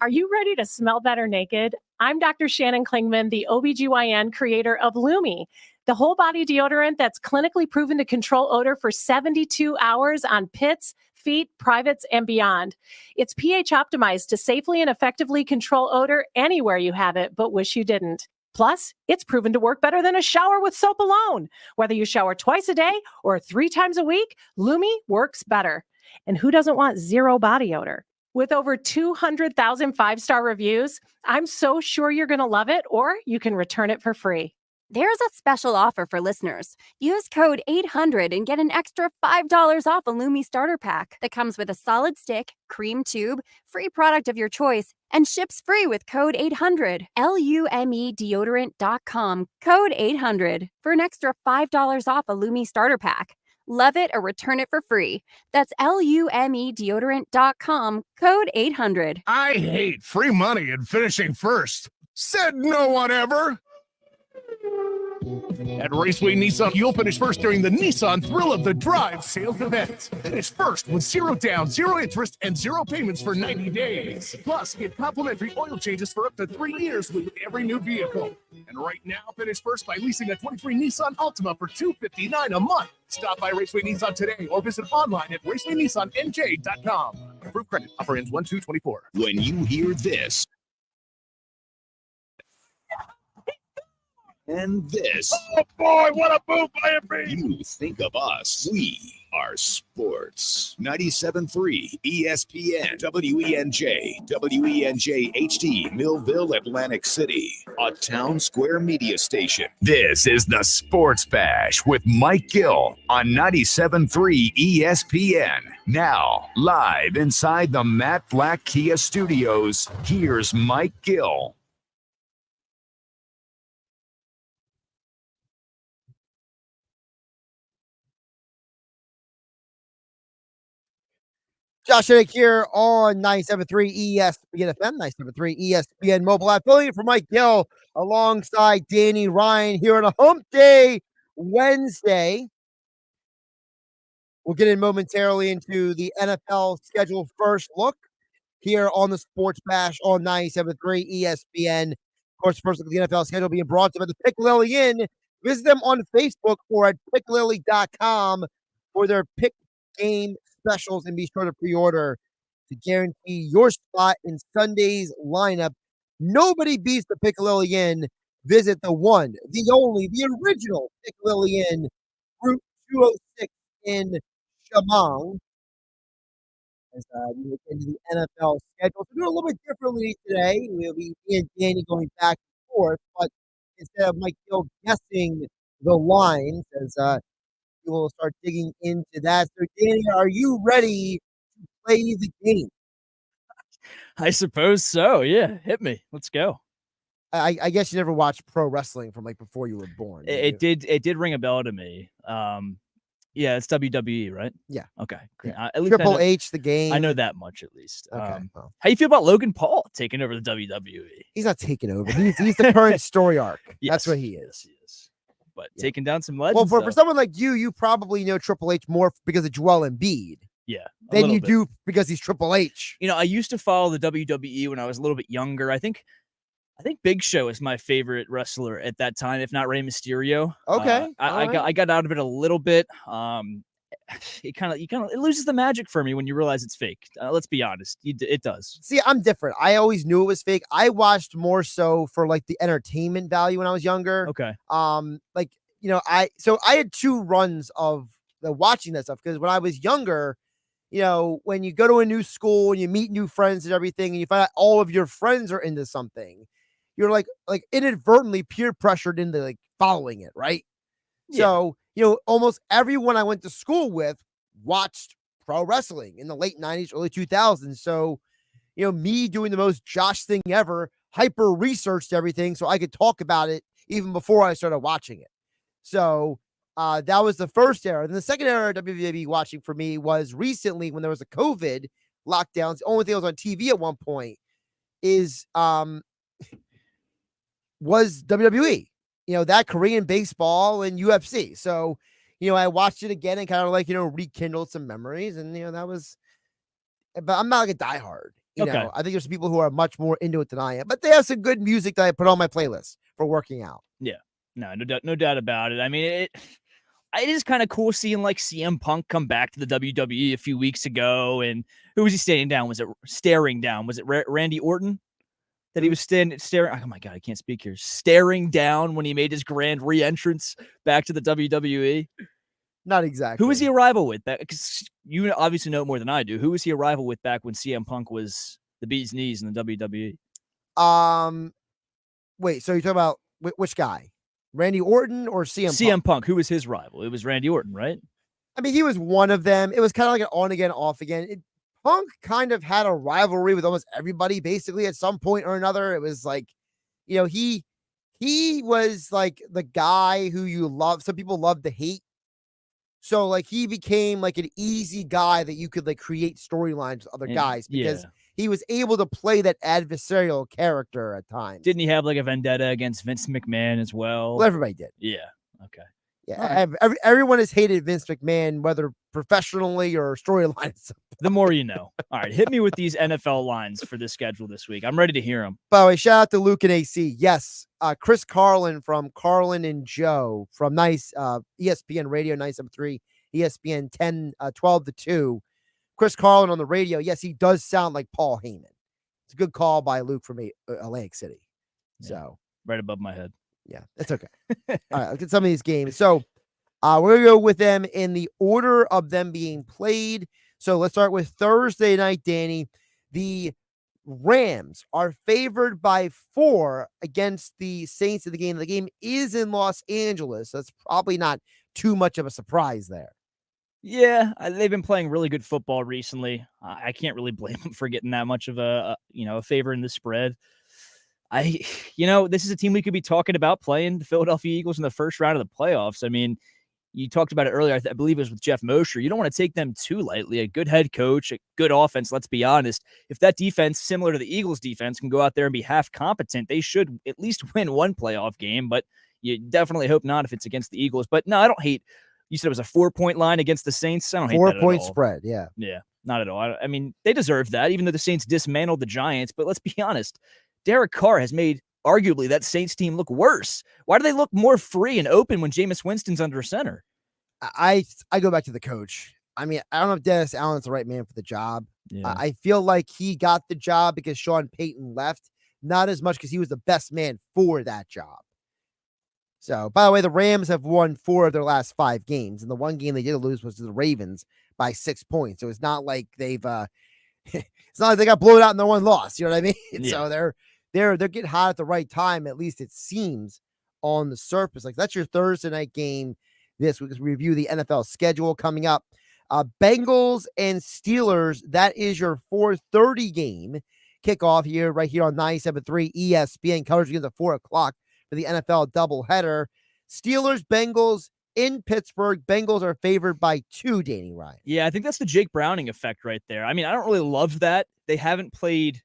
Are you ready to smell better naked? I'm Dr. Shannon Klingman, the OBGYN creator of Lumi, the whole body deodorant that's clinically proven to control odor for 72 hours on pits, feet, privates, and beyond. It's pH optimized to safely and effectively control odor anywhere you have it, but wish you didn't. Plus, it's proven to work better than a shower with soap alone. Whether you shower twice a day or 3 times a week, Lumi works better. And who doesn't want zero body odor? With over 200,000 5-star reviews, I'm so sure you're going to love it, or you can return it for free. There's a special offer for listeners. Use code 800 and get an extra $5 off a Lumi starter pack that comes with a solid stick, cream tube, free product of your choice, and ships free with code 800. LUMEdeodorant.com, code 800 for an extra $5 off a Lumi starter pack. Love it or return it for free. That's LUMEdeodorant.com, code 800. I hate free money and finishing first. Said no one ever. At Raceway Nissan, you'll finish first during the Nissan Thrill of the Drive sales event. Finish first with 0 down, 0 interest, and 0 payments for 90 days. Plus, get complimentary oil changes for up to 3 years with every new vehicle. And right now, finish first by leasing a 23 Nissan Altima for $259 a month. Stop by Raceway Nissan today or visit online at racewaynissanNJ.com. Approved credit. Offer ends 1/2/24. When you hear this, And this. Oh boy, what a move by Embiid! You think of us. We are sports. 97.3 ESPN, WENJ, WENJ HD, Millville, Atlantic City, a town square media station. This is the Sports Bash with Mike Gill on 97.3 ESPN. Now, live inside the Matt Black Kia Studios, here's Mike Gill. Josh Hennig here on 97.3 ESPN FM, 97.3 ESPN mobile app. Filling in for Mike Gill alongside Danny Ryan here on a Hump Day Wednesday. We'll get in momentarily into the NFL schedule first look here on the Sports Bash on 97.3 ESPN. Of course, first look at the NFL schedule being brought to you by the Pick Lily Inn. Visit them on Facebook or at picklily.com for their pick game specials, and be sure to pre-order to guarantee your spot in Sunday's lineup. Nobody beats the Pick Lily Inn. Visit the one, the only, the original Pick Lily Inn, Route 206 in Shamong. As we look into the NFL schedule, so we're doing a little bit differently today. We'll be me and Danny going back and forth, but instead of Mike Gill guessing the lines, as we will start digging into that. So, Danny, are you ready to play the game? I suppose so. Yeah, hit me. Let's go. I guess you never watched pro wrestling from like before you were born. It did ring a bell to me. Yeah, it's WWE, right? Yeah. Okay. Yeah. At least Triple H, the game. I know that much at least. Okay. How you feel about Logan Paul taking over the WWE? He's not taking over. He's the current story arc. Yes, that's what he is. He is. But taking down some legends. Well, for someone like you probably know Triple H more because of Joel Embiid. Yeah. Than you do because he's Triple H. You know, I used to follow the WWE when I was a little bit younger. I think Big Show is my favorite wrestler at that time, if not Rey Mysterio. Okay. I got out of it a little bit. It loses the magic for me when you realize it's fake. Let's be honest, it does. See, I'm different. I always knew it was fake. I watched more so for like the entertainment value when I was younger. Okay. Like, you know, I had two runs of the watching that stuff because when I was younger, you know, when you go to a new school and you meet new friends and everything, and you find out all of your friends are into something, you're like inadvertently peer pressured into like following it, right? Yeah. So, you know, almost everyone I went to school with watched pro wrestling in the late 90s, early 2000s. So, you know, me doing the most Josh thing ever, hyper researched everything so I could talk about it even before I started watching it. So that was the first era. Then the second era of WWE watching for me was recently when there was a COVID lockdowns. The only thing that was on TV at one point was WWE. You know, that Korean baseball and UFC. So, you know, I watched it again and kind of like, you know, rekindled some memories. And, you know, that was, but I'm not like a diehard. You know, I think there's some people who are much more into it than I am, but they have some good music that I put on my playlist for working out. Yeah. No doubt about it. I mean, it is kind of cool seeing like CM Punk come back to the WWE a few weeks ago. And who was he staring down? Was it Randy Orton? That he was staring. Oh my God, I can't speak here. Staring down when he made his grand re-entrance back to the WWE. Not exactly. Who was he a rival with? Because you obviously know more than I do. Who was he a rival with back when CM Punk was the bee's knees in the WWE? Wait. So you're talking about which guy? Randy Orton or CM Punk? Who was his rival? It was Randy Orton, right? I mean, he was one of them. It was kind of like an on again, off again. Punk kind of had a rivalry with almost everybody, basically, at some point or another. It was like, you know, he was like the guy who you love. Some people love to hate. So like he became like an easy guy that you could like create storylines with other guys because he was able to play that adversarial character at times. Didn't he have like a vendetta against Vince McMahon as well? Well, everybody did. Yeah. Okay. Yeah, everyone has hated Vince McMahon, whether professionally or storylines. The more you know. All right, hit me with these NFL lines for the schedule this week. I'm ready to hear them. By the way, shout out to Luke and AC. Yes, Chris Carlin from Carlin and Joe from ESPN Radio 973, ESPN 10, 12 to 2. Chris Carlin on the radio. Yes, he does sound like Paul Heyman. It's a good call by Luke from Atlantic City. So right above my head. Yeah, that's okay. All right, look at some of these games. So we're going to go with them in the order of them being played. So let's start with Thursday night, Danny. The Rams are favored by 4 against the Saints in the game. The game is in Los Angeles. So that's probably not too much of a surprise there. Yeah, they've been playing really good football recently. I can't really blame them for getting that much of a favor in the spread. This is a team we could be talking about playing the Philadelphia Eagles in the first round of the playoffs. I mean, you talked about it earlier. I believe it was with Jeff Mosher. You don't want to take them too lightly. A good head coach, a good offense. Let's be honest. If that defense, similar to the Eagles defense, can go out there and be half competent, they should at least win one playoff game. But you definitely hope not if it's against the Eagles. But no, I don't hate. You said it was a 4-point line against the Saints. I don't hate that at all. 4-point spread. Yeah. Yeah, not at all. I mean, they deserve that, even though the Saints dismantled the Giants. But let's be honest. Derek Carr has made arguably that Saints team look worse. Why do they look more free and open when Jameis Winston's under center? I go back to the coach. I mean, I don't know if Dennis Allen's the right man for the job. Yeah. I feel like he got the job because Sean Payton left, not as much because he was the best man for that job. So, by the way, the Rams have won 4 of their last 5 games, and the one game they did lose was to the Ravens by 6 points. So it's not like they've it's not like they got blown out and no one lost. You know what I mean? Yeah. So they're getting hot at the right time. At least it seems on the surface. Like that's your Thursday night game this week. As we review the NFL schedule coming up. Bengals and Steelers. That is your 4:30 game kickoff here, right here on 97.3 ESPN. Coverage begins at 4 o'clock for the NFL doubleheader. Steelers, Bengals in Pittsburgh. Bengals are favored by 2, Danny Ryan. Yeah, I think that's the Jake Browning effect right there. I mean, I don't really love that. They haven't played.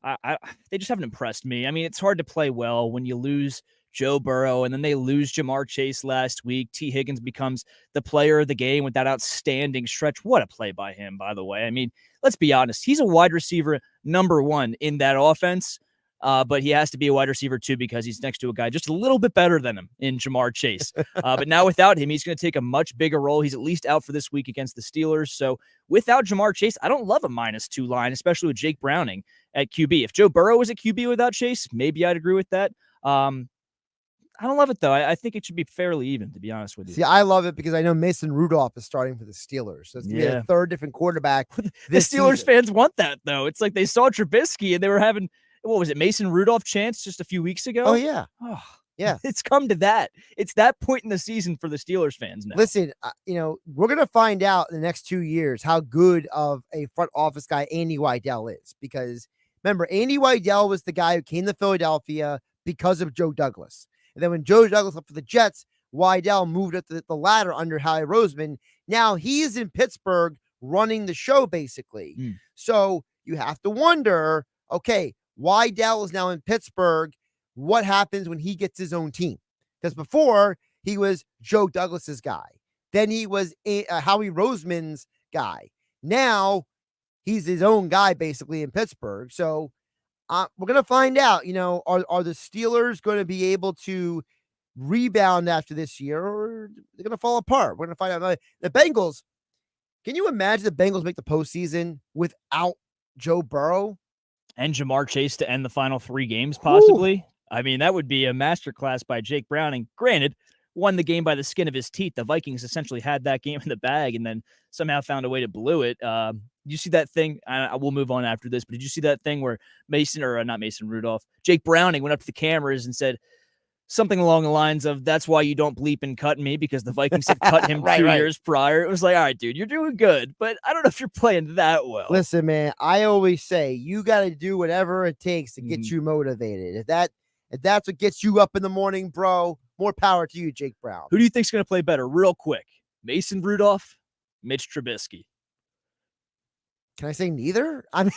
They just haven't impressed me. I mean, it's hard to play well when you lose Joe Burrow and then they lose Jamar Chase last week. T. Higgins becomes the player of the game with that outstanding stretch. What a play by him, by the way. I mean, let's be honest. He's a wide receiver number 1 in that offense. But he has to be a wide receiver too because he's next to a guy just a little bit better than him in Jamar Chase. But now without him, he's going to take a much bigger role. He's at least out for this week against the Steelers. So without Jamar Chase, I don't love a -2 line, especially with Jake Browning at QB. If Joe Burrow was at QB without Chase, maybe I'd agree with that. I don't love it though. I think it should be fairly even, to be honest with you. See, I love it because I know Mason Rudolph is starting for the Steelers. So it's going to be a third different quarterback. The Steelers fans want that though. It's like they saw Trubisky and they were having, what was it, Mason Rudolph chance just a few weeks ago? Oh, yeah. Oh, yeah. It's come to that. It's that point in the season for the Steelers fans now. Listen, we're going to find out in the next 2 years how good of a front office guy Andy Weidel is. Because remember, Andy Weidel was the guy who came to Philadelphia because of Joe Douglas. And then when Joe Douglas left for the Jets, Weidel moved up the ladder under Howie Roseman. Now he is in Pittsburgh running the show, basically. So you have to wonder, okay, Weidel is now in Pittsburgh. What happens when he gets his own team? Because before, he was Joe Douglas's guy. Then he was Howie Roseman's guy. Now, he's his own guy, basically, in Pittsburgh. So we're going to find out, are the Steelers going to be able to rebound after this year, or they're going to fall apart? We're going to find out. The Bengals, can you imagine the Bengals make the postseason without Joe Burrow? And Jamar Chase to end the final 3 games, possibly. Ooh. I mean, that would be a masterclass by Jake Browning. Granted, won the game by the skin of his teeth. The Vikings essentially had that game in the bag and then somehow found a way to blow it. Did you see that thing? I will move on after this, but did you see that thing where Jake Browning went up to the cameras and said something along the lines of, that's why you don't bleep and cut me, because the Vikings had cut him 2 years prior. It was like, all right, dude, you're doing good, but I don't know if you're playing that well. Listen, man, I always say you got to do whatever it takes to get you motivated. If that's what gets you up in the morning, bro, more power to you, Jake Brown. Who do you think's going to play better real quick? Mason Rudolph, Mitch Trubisky? Can I say neither? I mean,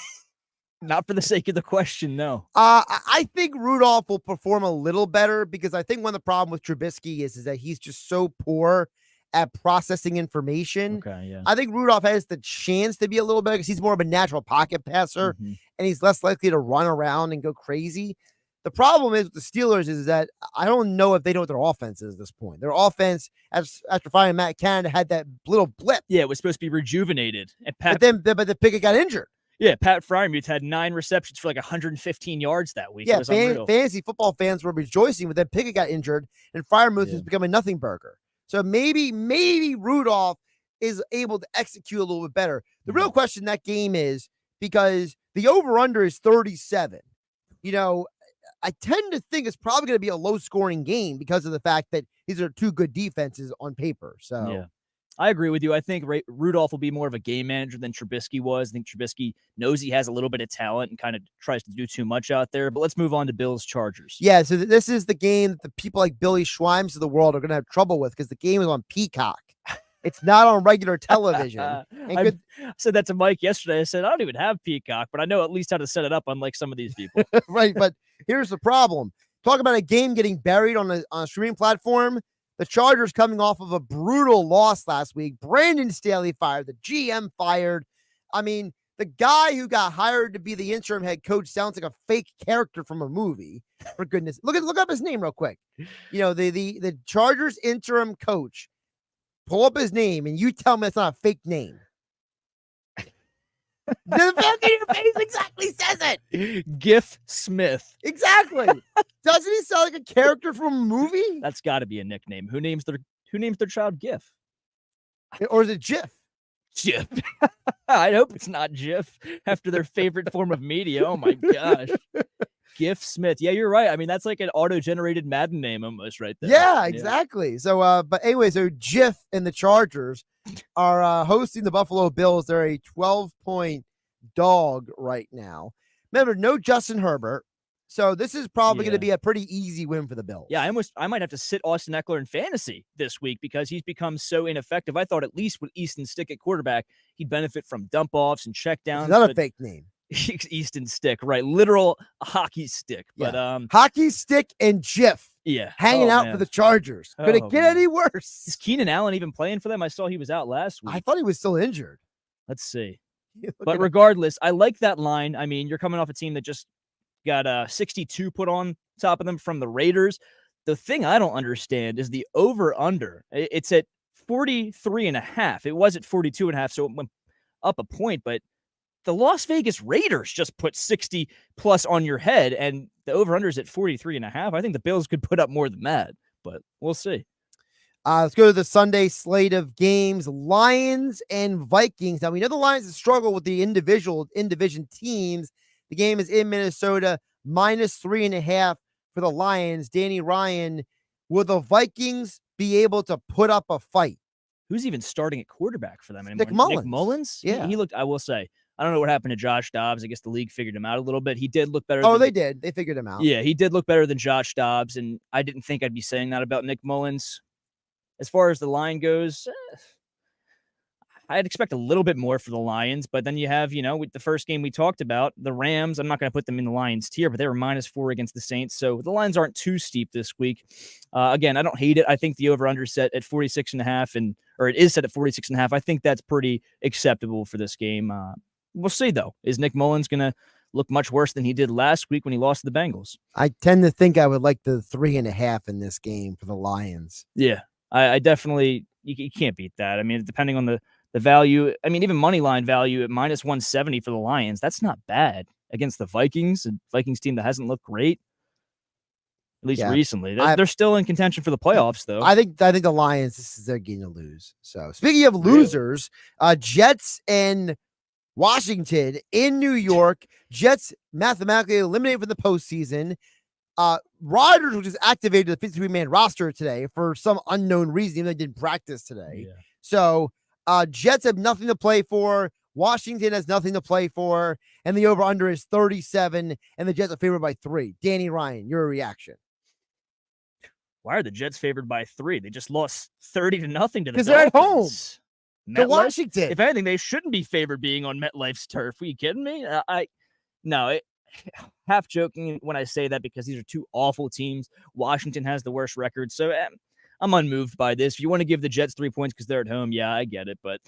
not for the sake of the question, no. I think Rudolph will perform a little better because I think one of the problem with Trubisky is that he's just so poor at processing information. Okay, yeah. I think Rudolph has the chance to be a little better because he's more of a natural pocket passer and he's less likely to run around and go crazy. The problem is with the Steelers is that I don't know if they know what their offense is at this point. Their offense, after finding Matt Canada, had that little blip. Yeah, it was supposed to be rejuvenated. But the Pickett got injured. Yeah, Pat Fryermuth had 9 receptions for like 115 yards that week. It Yeah, was unreal. fantasy football fans were rejoicing, but then Pickett got injured, and Fryermuth has become a nothing burger. So maybe Rudolph is able to execute a little bit better. The real question in that game is, because the over-under is 37. You know, I tend to think it's probably going to be a low-scoring game because of the fact that these are two good defenses on paper. So Yeah. I agree with you. I think Rudolph will be more of a game manager than Trubisky was. I think Trubisky knows he has a little bit of talent and kind of tries to do too much out there. But let's move on to Bills Chargers. Yeah, so this is the game that the people like Billy Schweims of the world are going to have trouble with because the game is on Peacock. It's not on regular television. I said that to Mike yesterday. I said, I don't even have Peacock, but I know at least how to set it up, unlike some of these people. Right, but here's the problem. Talk about a game getting buried on a streaming platform. The Chargers coming off of a brutal loss last week. Brandon Staley fired. The GM fired. I mean, the guy who got hired to be the interim head coach sounds like a fake character from a movie. For goodness, look up his name real quick. You know, the Chargers interim coach. Pull up his name, and you tell me it's not a fake name. The look in your face exactly says it. Giff Smith. Exactly. Doesn't he sound like a character from a movie? That's got to be a nickname. Who names their child Giff? Or is it Jiff? Jiff. I hope it's not Jiff after their favorite form of media. Oh my gosh. Giff Smith. Yeah, you're right. I mean, that's like an auto-generated Madden name almost right there. Yeah, exactly. So, but anyway, so Jiff and the Chargers are hosting the Buffalo Bills. They're a 12-point dog right now. Remember, no Justin Herbert. So this is probably going to be a pretty easy win for the Bills. Yeah, I might have to sit Austin Eckler in fantasy this week because he's become so ineffective. I thought at least with Easton Stick at quarterback, he'd benefit from dump-offs and checkdowns. Another fake name. Easton Stick, right? Literal hockey stick. But hockey stick and Jiff. Yeah. Hanging out for the Chargers. Could it get any worse? Is Keenan Allen even playing for them? I saw he was out last week. I thought he was still injured. Let's see. But regardless, I like that line. I mean, you're coming off a team that just got 62 put on top of them from the Raiders. The thing I don't understand is the over-under. It's at 43.5. It was at 42.5, so it went up a point, but the Las Vegas Raiders just put 60 plus on your head, and the over-under is at 43.5. I think the Bills could put up more than that, but we'll see. Let's go to the Sunday slate of games. Lions and Vikings. Now, we know the Lions have struggled with the in-division teams. The game is in Minnesota, -3.5 for the Lions. Danny Ryan, will the Vikings be able to put up a fight? Who's even starting at quarterback for them anymore? Nick Mullins. Nick Mullins? Yeah. He looked, I will say, I don't know what happened to Josh Dobbs. I guess the league figured him out a little bit. He did look better. They did. They figured him out. Yeah, he did look better than Josh Dobbs, and I didn't think I'd be saying that about Nick Mullins. As far as the line goes, I'd expect a little bit more for the Lions, but then you have, with the first game we talked about, the Rams. I'm not going to put them in the Lions tier, but they were -4 against the Saints, so the lines aren't too steep this week. Again, I don't hate it. I think the over-under set at 46.5, or it is set at 46.5. I think that's pretty acceptable for this game. We'll see, though. Is Nick Mullins going to look much worse than he did last week when he lost to the Bengals? I tend to think I would like the 3.5 in this game for the Lions. Yeah, I definitely, you can't beat that. I mean, depending on the value, I mean, even money line value at -170 for the Lions, that's not bad against the Vikings, a Vikings team that hasn't looked great, at least recently. They're still in contention for the playoffs, though. I think the Lions, this is their game to lose. So speaking of losers, Jets and Washington in New York. Jets mathematically eliminated from the postseason. Rodgers was just activated the 53-man roster today for some unknown reason. Even though they didn't practice today. Yeah. So Jets have nothing to play for. Washington has nothing to play for. And the over-under is 37. And the Jets are favored by 3. Danny Ryan, your reaction. Why are the Jets favored by 3? They just lost 30-0 to the Dolphins. Because they're at home. To Washington. If anything, they shouldn't be favored being on MetLife's turf. Are you kidding me? Half joking when I say that because these are two awful teams. Washington has the worst record, so I'm unmoved by this. If you want to give the Jets 3 points because they're at home, yeah, I get it, but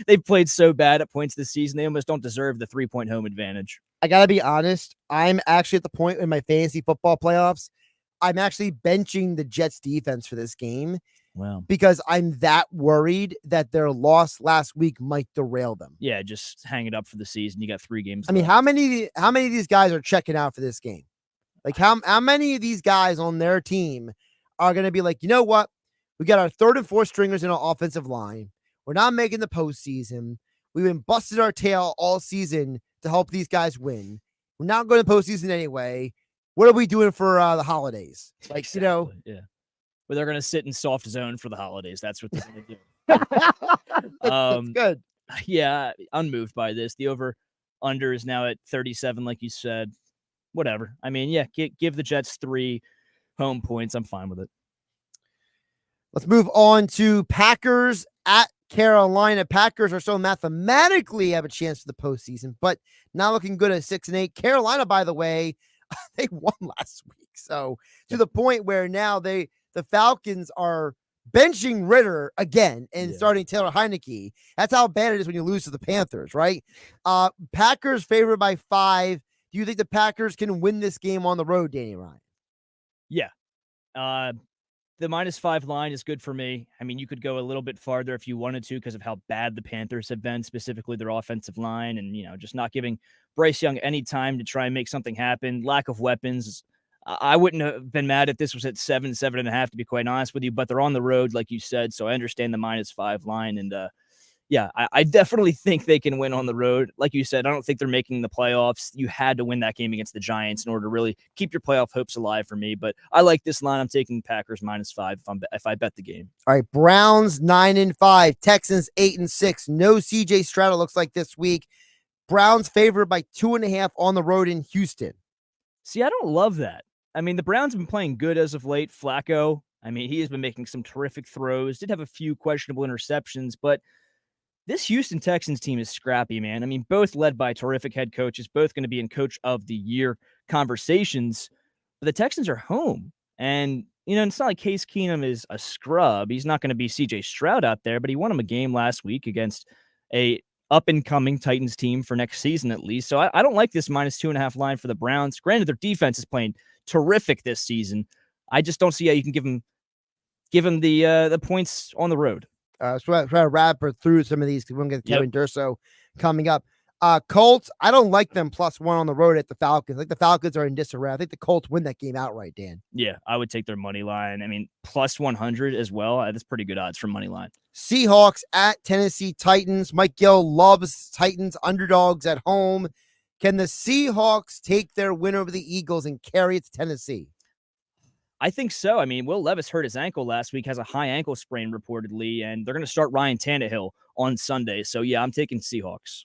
they've played so bad at points this season, they almost don't deserve the 3-point home advantage. I got to be honest. I'm actually at the point in my fantasy football playoffs. I'm actually benching the Jets defense for this game. Wow. Because I'm that worried that their loss last week might derail them. Yeah, just hang it up for the season. You got 3 games I mean, left. how many of these guys are checking out for this game? Like how many of these guys on their team are going to be like, you know what? We got our 3rd and 4th stringers in our offensive line. We're not making the postseason. We've been busting our tail all season to help these guys win. We're not going to postseason anyway. What are we doing for the holidays? Like, Exactly, yeah. But they're going to sit in soft zone for the holidays. That's what they're going to do. That's good. Yeah, unmoved by this. The over-under is now at 37, like you said. Whatever. I mean, yeah, give the Jets 3 home points. I'm fine with it. Let's move on to Packers at Carolina. Packers are so mathematically have a chance for the postseason, but not looking good at 6-8. Carolina, by the way, they won last week. So to the point where now the Falcons are benching Ritter again and starting Taylor Heineke. That's how bad it is when you lose to the Panthers, right? Packers favored by 5. Do you think the Packers can win this game on the road, Danny Ryan? Yeah. The -5 line is good for me. I mean, you could go a little bit farther if you wanted to because of how bad the Panthers have been, specifically their offensive line, and, just not giving Bryce Young any time to try and make something happen. Lack of weapons. I wouldn't have been mad if this was at 7.5, to be quite honest with you, but they're on the road, like you said, so I understand the -5 line, and yeah, I definitely think they can win on the road. Like you said, I don't think they're making the playoffs. You had to win that game against the Giants in order to really keep your playoff hopes alive for me. But I like this line. I'm taking Packers -5 if I bet the game. All right, Browns 9-5, Texans 8-6. No CJ Stroud, it looks like this week. Browns favored by 2.5 on the road in Houston. See, I don't love that. I mean, the Browns have been playing good as of late. Flacco, I mean, he has been making some terrific throws. Did have a few questionable interceptions, but this Houston Texans team is scrappy, man. I mean, both led by terrific head coaches, both going to be in Coach of the Year conversations. But the Texans are home. And, it's not like Case Keenum is a scrub. He's not going to be CJ Stroud out there, but he won him a game last week against a up-and-coming Titans team for next season at least. So I don't like this -2.5 line for the Browns. Granted, their defense is playing terrific this season. I just don't see how you can give them the points on the road. So try to wrap through some of these because we're going to get Kevin Durso coming up. Colts, I don't like them +1 on the road at the Falcons. I think the Falcons are in disarray. I think the Colts win that game outright, Dan. Yeah, I would take their money line. I mean, +100 as well. That's pretty good odds for money line. Seahawks at Tennessee Titans. Mike Gill loves Titans underdogs at home. Can the Seahawks take their win over the Eagles and carry it to Tennessee? I think so. I mean, Will Levis hurt his ankle last week, has a high ankle sprain reportedly, and they're going to start Ryan Tannehill on Sunday. So, yeah, I'm taking Seahawks.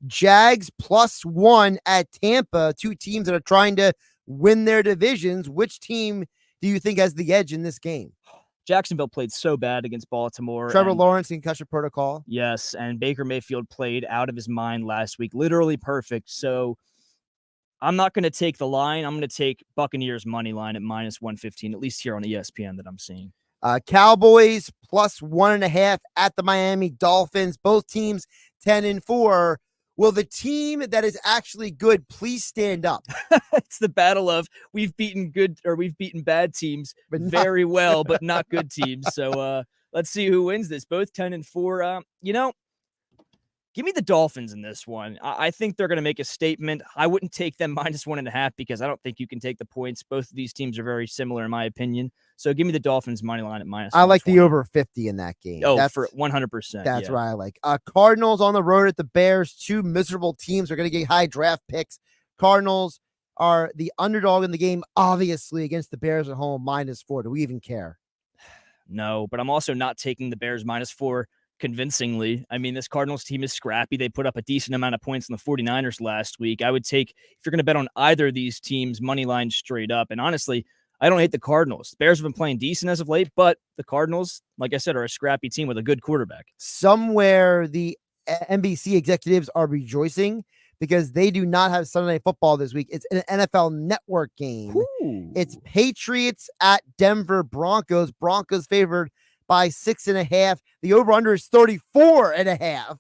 Jags +1 at Tampa, 2 teams that are trying to win their divisions. Which team do you think has the edge in this game? Jacksonville played so bad against Baltimore. Trevor Lawrence in concussion protocol. Yes, and Baker Mayfield played out of his mind last week, literally perfect. So I'm not going to take the line. I'm going to take Buccaneers money line at -115, at least here on ESPN that I'm seeing. Cowboys +1.5 at the Miami Dolphins. Both teams 10-4. Will the team that is actually good please stand up? It's the battle of we've beaten bad teams very well, but not good teams. So let's see who wins this. Both 10-4. Give me the Dolphins in this one. I think they're going to make a statement. I wouldn't take them -1.5 because I don't think you can take the points. Both of these teams are very similar in my opinion. So give me the Dolphins money line at -120. I like the over 50 in that game. Oh, for 100%. That's what I like. Cardinals on the road at the Bears. 2 miserable teams are going to get high draft picks. Cardinals are the underdog in the game, obviously, against the Bears at home, -4. Do we even care? No, but I'm also not taking the Bears -4 convincingly. I mean, this Cardinals team is scrappy. They put up a decent amount of points on the 49ers last week. I would take, if you're going to bet on either of these teams, money line straight up. And honestly, I don't hate the Cardinals. The Bears have been playing decent as of late, but the Cardinals, like I said, are a scrappy team with a good quarterback. Somewhere the NBC executives are rejoicing because they do not have Sunday Night Football this week. It's an NFL Network game. Ooh. It's Patriots at Denver Broncos. Broncos favored by 6.5. The over-under is 34.5.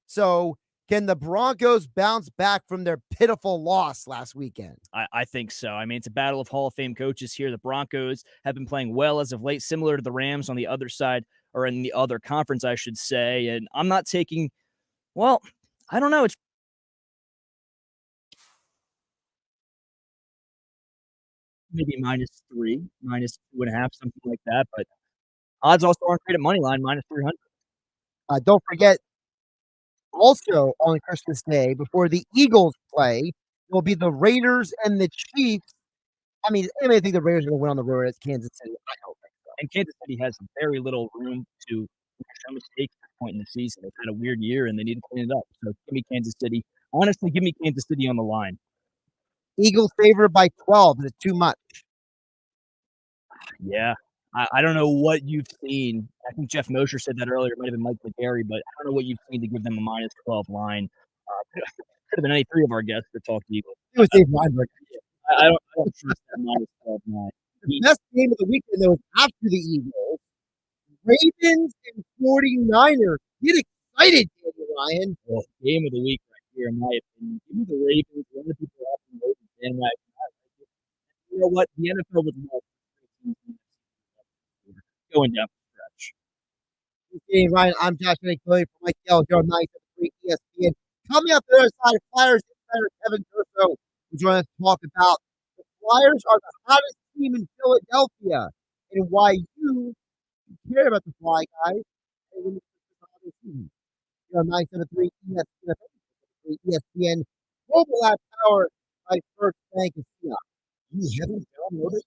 So Can the Broncos bounce back from their pitiful loss last weekend? I think so. I mean, it's a battle of Hall of Fame coaches here. The Broncos have been playing well as of late, similar to the Rams on the other side, or in the other conference, I should say. And I'm not taking, well, I don't know. It's maybe -3, -2.5, something like that. But odds also aren't great at money line, -300. Don't forget, also on Christmas Day, before the Eagles play, will be the Raiders and the Chiefs. I mean, I think the Raiders are going to win on the road at Kansas City. I don't think so. And Kansas City has very little room to make mistakes at this point in the season. They've had a weird year, and they need to clean it up. So give me Kansas City. Honestly, give me Kansas City on the line. Eagles favored by 12. Is it too much? Yeah. I don't know what you've seen. I think Jeff Mosher said that earlier. It might have been Mike McGarry, but I don't know what you've seen to give them a -12 line. Could have been any three of our guests that talked Eagles. It was Dave Weinberg. I don't trust that -12 line. The best game of the weekend, though, is after the Eagles. Ravens and 49ers. Get excited, Danny Ryan. Well, game of the week right here, in my opinion. Give me the Ravens. A lot of people are the Ravens bandwagon. You know what? The NFL was more going down the stretch. Danny Ryan, I'm Josh Hennig for Mike Gill here on 973 ESPN. Coming up the other side of Flyers insider Kevin Turco, who joins us to talk about the Flyers are the hottest team in Philadelphia and why you care about the Fly guys. Here on 973 ESPN mobile app powered by First Bank of Seattle. You haven't downloaded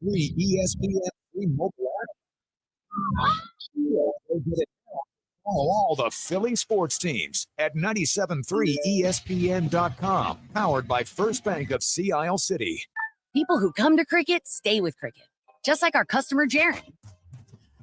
973 ESPN free mobile app? Follow all the Philly sports teams at 973ESPN.com, powered by First Bank of Sea Isle City. People who come to cricket stay with cricket, just like our customer Jaron.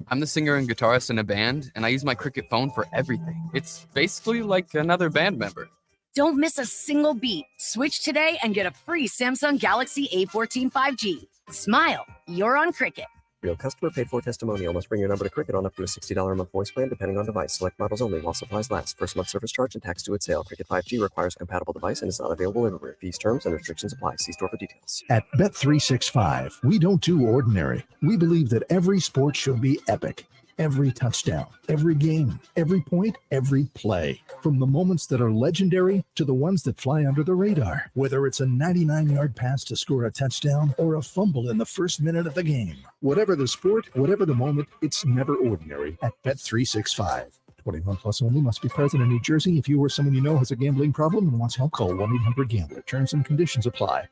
I'm the singer and guitarist in a band, and I use my cricket phone for everything. It's basically like another band member. Don't miss a single beat. Switch today and get a free Samsung Galaxy A14 5G. Smile, you're on cricket. Real customer paid for testimonial. Must bring your number to Cricket on up to a $60 a month voice plan, depending on device. Select models only while supplies last. First month service charge and tax due at sale. Cricket 5G requires a compatible device and is not available everywhere. Fees, terms, and restrictions apply. See store for details. At Bet365, we don't do ordinary. We believe that every sport should be epic. Every touchdown, every game, every point, every play. From the moments that are legendary to the ones that fly under the radar. Whether it's a 99-yard pass to score a touchdown or a fumble in the first minute of the game. Whatever the sport, whatever the moment, it's never ordinary at Bet365. 21 plus only. Must be present in New Jersey. If you or someone you know has a gambling problem and wants help, call 1-800-GAMBLER. Terms and conditions apply.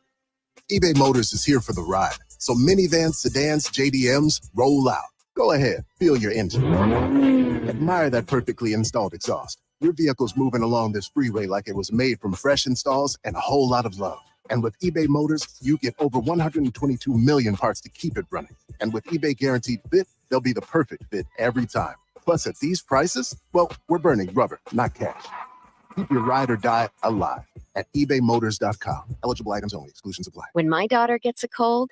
eBay Motors is here for the ride. So minivans, sedans, JDMs, roll out. Go ahead, feel your engine. Admire that perfectly installed exhaust. Your vehicle's moving along this freeway like it was made from fresh installs and a whole lot of love. And with eBay Motors, you get over 122 million parts to keep it running. And with eBay Guaranteed Fit, they'll be the perfect fit every time. Plus, at these prices, well, we're burning rubber, not cash. Keep your ride or die alive at ebaymotors.com. Eligible items only. Exclusions apply. When my daughter gets a cold,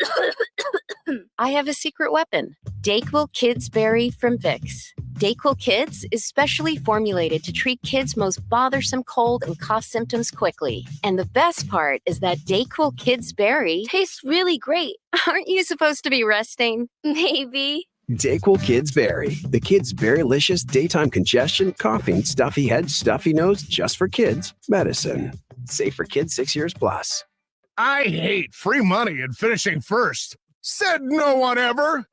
I have a secret weapon. Dayquil Kids Berry from Vicks. Dayquil Kids is specially formulated to treat kids' most bothersome cold and cough symptoms quickly. And the best part is that Dayquil Kids Berry tastes really great. Aren't you supposed to be resting? Maybe. Dayquil Kids Berry. The kids' berrylicious daytime congestion, coughing, stuffy head, stuffy nose, just for kids medicine. Safe for kids 6 years plus. I hate free money and finishing first. Said no one ever.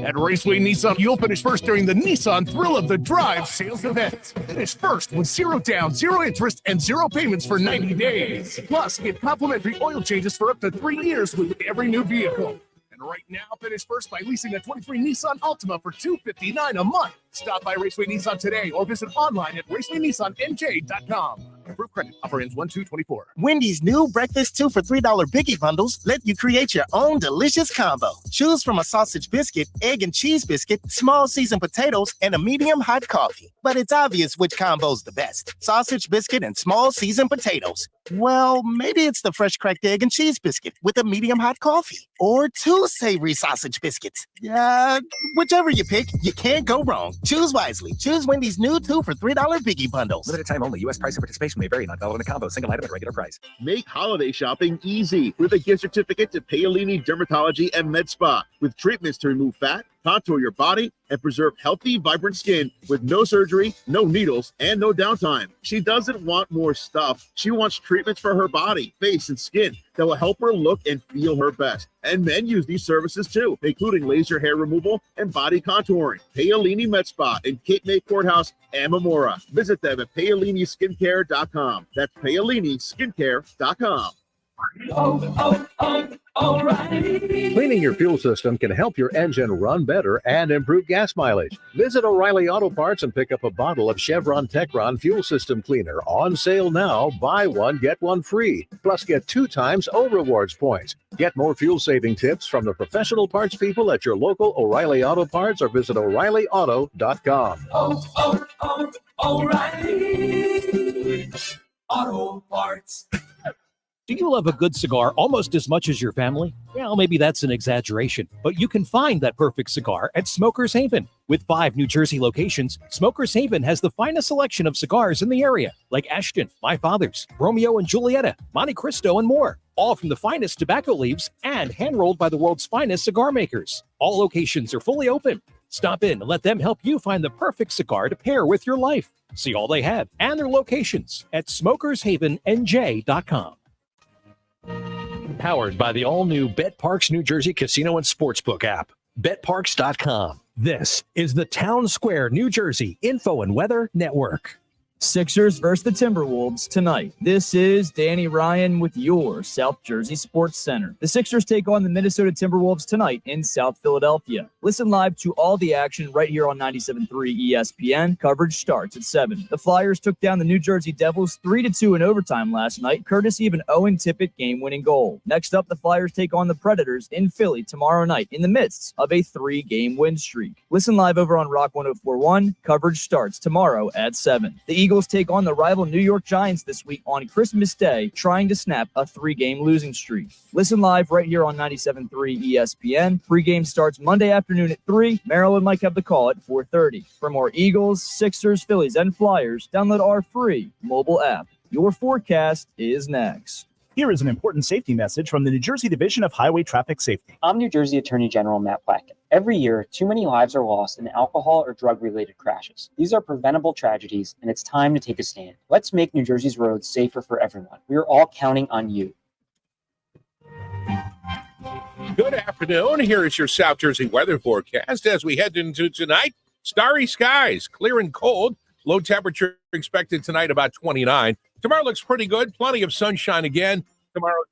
At Raceway Nissan, you'll finish first during the Nissan Thrill of the Drive sales event. Finish first with 0 down, 0 interest, and 0 payments for 90 days. Plus, get complimentary oil changes for up to 3 years with every new vehicle. And right now, finish first by leasing a 23 Nissan Altima for $259 a month. Stop by Raceway Nissan today or visit online at racewaynissanNJ.com. Approved credit. Offer ends 1/2/24. Wendy's new breakfast 2 for $3 Biggie bundles let you create your own delicious combo. Choose from a sausage biscuit, egg and cheese biscuit, small seasoned potatoes, and a medium hot coffee. But it's obvious which combo's the best. Sausage biscuit and small seasoned potatoes. Well, maybe it's the fresh cracked egg and cheese biscuit with a medium hot coffee. Or 2 savory sausage biscuits. Whichever you pick, you can't go wrong. Choose wisely. Choose Wendy's new 2 for $3 Biggie Bundles. Limited time only. U.S. price and participation may vary. Not valid in a combo. Single item at regular price. Make holiday shopping easy with a gift certificate to Paolini Dermatology and Med Spa with treatments to remove fat, contour your body, and preserve healthy, vibrant skin with no surgery, no needles, and no downtime. She doesn't want more stuff. She wants treatments for her body, face, and skin that will help her look and feel her best. And men use these services too, including laser hair removal and body contouring. Paolini Med Spa in Cape May Courthouse and Memora. Visit them at paoliniskincare.com. That's paoliniskincare.com. O'Reilly. Cleaning your fuel system can help your engine run better and improve gas mileage. Visit O'Reilly Auto Parts and pick up a bottle of Chevron Techron Fuel System Cleaner. On sale now. Buy one, get one free. Plus, get 2 times O Rewards points. Get more fuel-saving tips from the professional parts people at your local O'Reilly Auto Parts or visit O'ReillyAuto.com. O'Reilly Auto Parts. Do you love a good cigar almost as much as your family? Well, maybe that's an exaggeration, but you can find that perfect cigar at Smoker's Haven. With 5 New Jersey locations, Smoker's Haven has the finest selection of cigars in the area, like Ashton, My Father's, Romeo and Julieta, Monte Cristo, and more. All from the finest tobacco leaves and hand-rolled by the world's finest cigar makers. All locations are fully open. Stop in and let them help you find the perfect cigar to pair with your life. See all they have and their locations at smokershavennj.com. Powered by the all-new BetParks New Jersey Casino and Sportsbook app. BetParks.com. This is the Town Square, New Jersey Info and Weather Network. Sixers versus the Timberwolves tonight. This is Danny Ryan with your South Jersey Sports Center. The Sixers take on the Minnesota Timberwolves tonight in South Philadelphia. Listen live to all the action right here on 97.3 ESPN. Coverage starts at 7. The Flyers took down the New Jersey Devils 3-2 in overtime last night, courtesy of an Owen Tippett game-winning goal. Next up, the Flyers take on the Predators in Philly tomorrow night in the midst of a 3-game win streak. Listen live over on Rock 104.1. Coverage starts tomorrow at 7. The Eagles take on the rival New York Giants this week on Christmas Day, trying to snap a 3-game losing streak. Listen live right here on 97.3 ESPN. Pre-game starts Monday afternoon at 3. Maryland might have the call at 4:30. For more Eagles, Sixers, Phillies, and Flyers, download our free mobile app. Your forecast is next. Here is an important safety message from the New Jersey Division of Highway Traffic Safety. I'm New Jersey Attorney General Matt Blackett. Every year, too many lives are lost in alcohol or drug-related crashes. These are preventable tragedies, and it's time to take a stand. Let's make New Jersey's roads safer for everyone. We are all counting on you. Good afternoon. Here is your South Jersey weather forecast as we head into tonight. Starry skies, clear and cold. Low temperature expected tonight about 29. Tomorrow looks pretty good. Plenty of sunshine again. Tomorrow.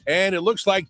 And it looks like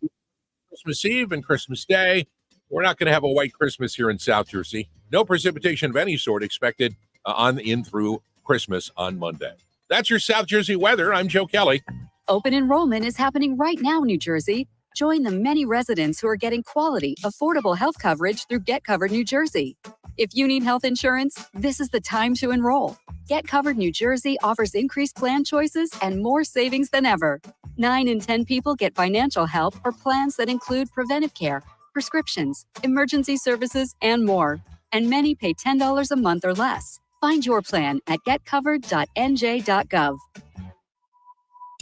Christmas Eve and Christmas Day, we're not going to have a white Christmas here in South Jersey. No precipitation of any sort expected on in through Christmas on Monday. That's your South Jersey weather. I'm Joe Kelly. Open enrollment is happening right now, New Jersey. Join the many residents who are getting quality, affordable health coverage through Get Covered New Jersey. If you need health insurance, this is the time to enroll. Get Covered New Jersey offers increased plan choices and more savings than ever. 9 in 10 people get financial help for plans that include preventive care, prescriptions, emergency services, and more. And many pay $10 a month or less. Find your plan at getcovered.nj.gov.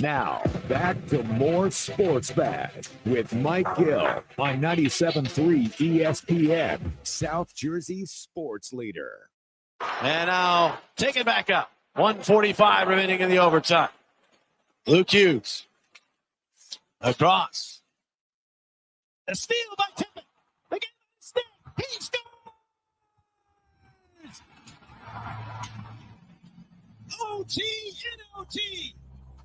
Now, back to more Sports Bash with Mike Gill on 97.3 ESPN, South Jersey sports leader. And now, take it back up. 1:45 remaining in the overtime. Luke Hughes. Across. A steal by Tippett. Again, steal. He scores! OT in OT.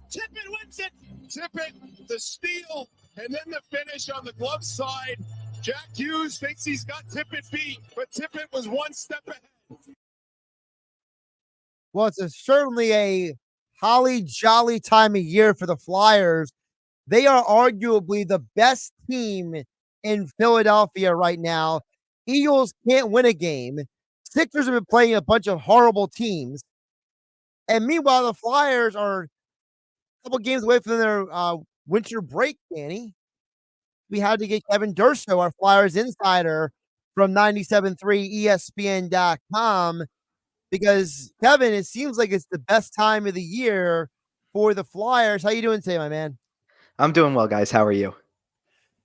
Tippett wins it. Tippett, the steal, and then the finish on the glove side. Jack Hughes thinks he's got Tippett beat, but Tippett was one step ahead. Well, it's certainly a holly jolly time of year for the Flyers. They are arguably the best team in Philadelphia right now. Eagles can't win a game. Sixers have been playing a bunch of horrible teams. And meanwhile, the Flyers are a couple games away from their winter break, Danny. We had to get Kevin Durso, our Flyers insider from 97.3 ESPN.com, because, Kevin, it seems like it's the best time of the year for the Flyers. How you doing today, my man? I'm doing well, guys. How are you?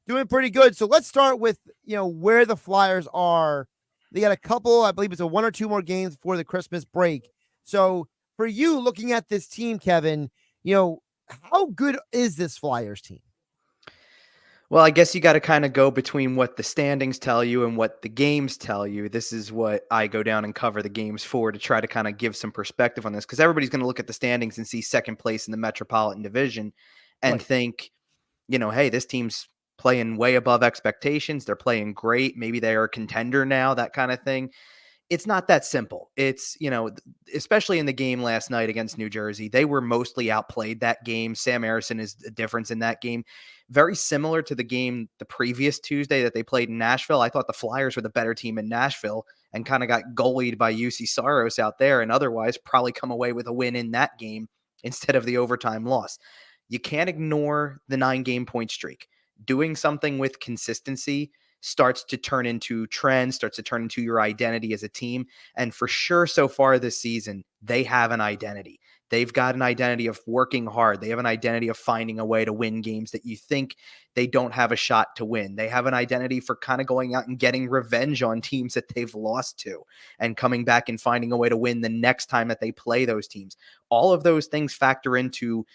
Doing pretty good. So let's start with, where the Flyers are. They got a couple, I believe it's a 1 or 2 more games before the Christmas break. So for you looking at this team, Kevin, how good is this Flyers team? Well, I guess you got to kind of go between what the standings tell you and what the games tell you. This is what I go down and cover the games for, to try to kind of give some perspective on this, because everybody's going to look at the standings and see second place in the Metropolitan Division and think, hey, this team's playing way above expectations. They're playing great. Maybe they are a contender now, that kind of thing. It's not that simple. It's, especially in the game last night against New Jersey, they were mostly outplayed that game. Sam Harrison is the difference in that game. Very similar to the game the previous Tuesday that they played in Nashville. I thought the Flyers were the better team in Nashville and kind of got goalied by UC Saros out there, and otherwise probably come away with a win in that game instead of the overtime loss. You can't ignore the 9-game point streak. Doing something with consistency starts to turn into trends, starts to turn into your identity as a team. And for sure, so far this season, they have an identity. They've got an identity of working hard. They have an identity of finding a way to win games that you think they don't have a shot to win. They have an identity for kind of going out and getting revenge on teams that they've lost to and coming back and finding a way to win the next time that they play those teams. All of those things factor into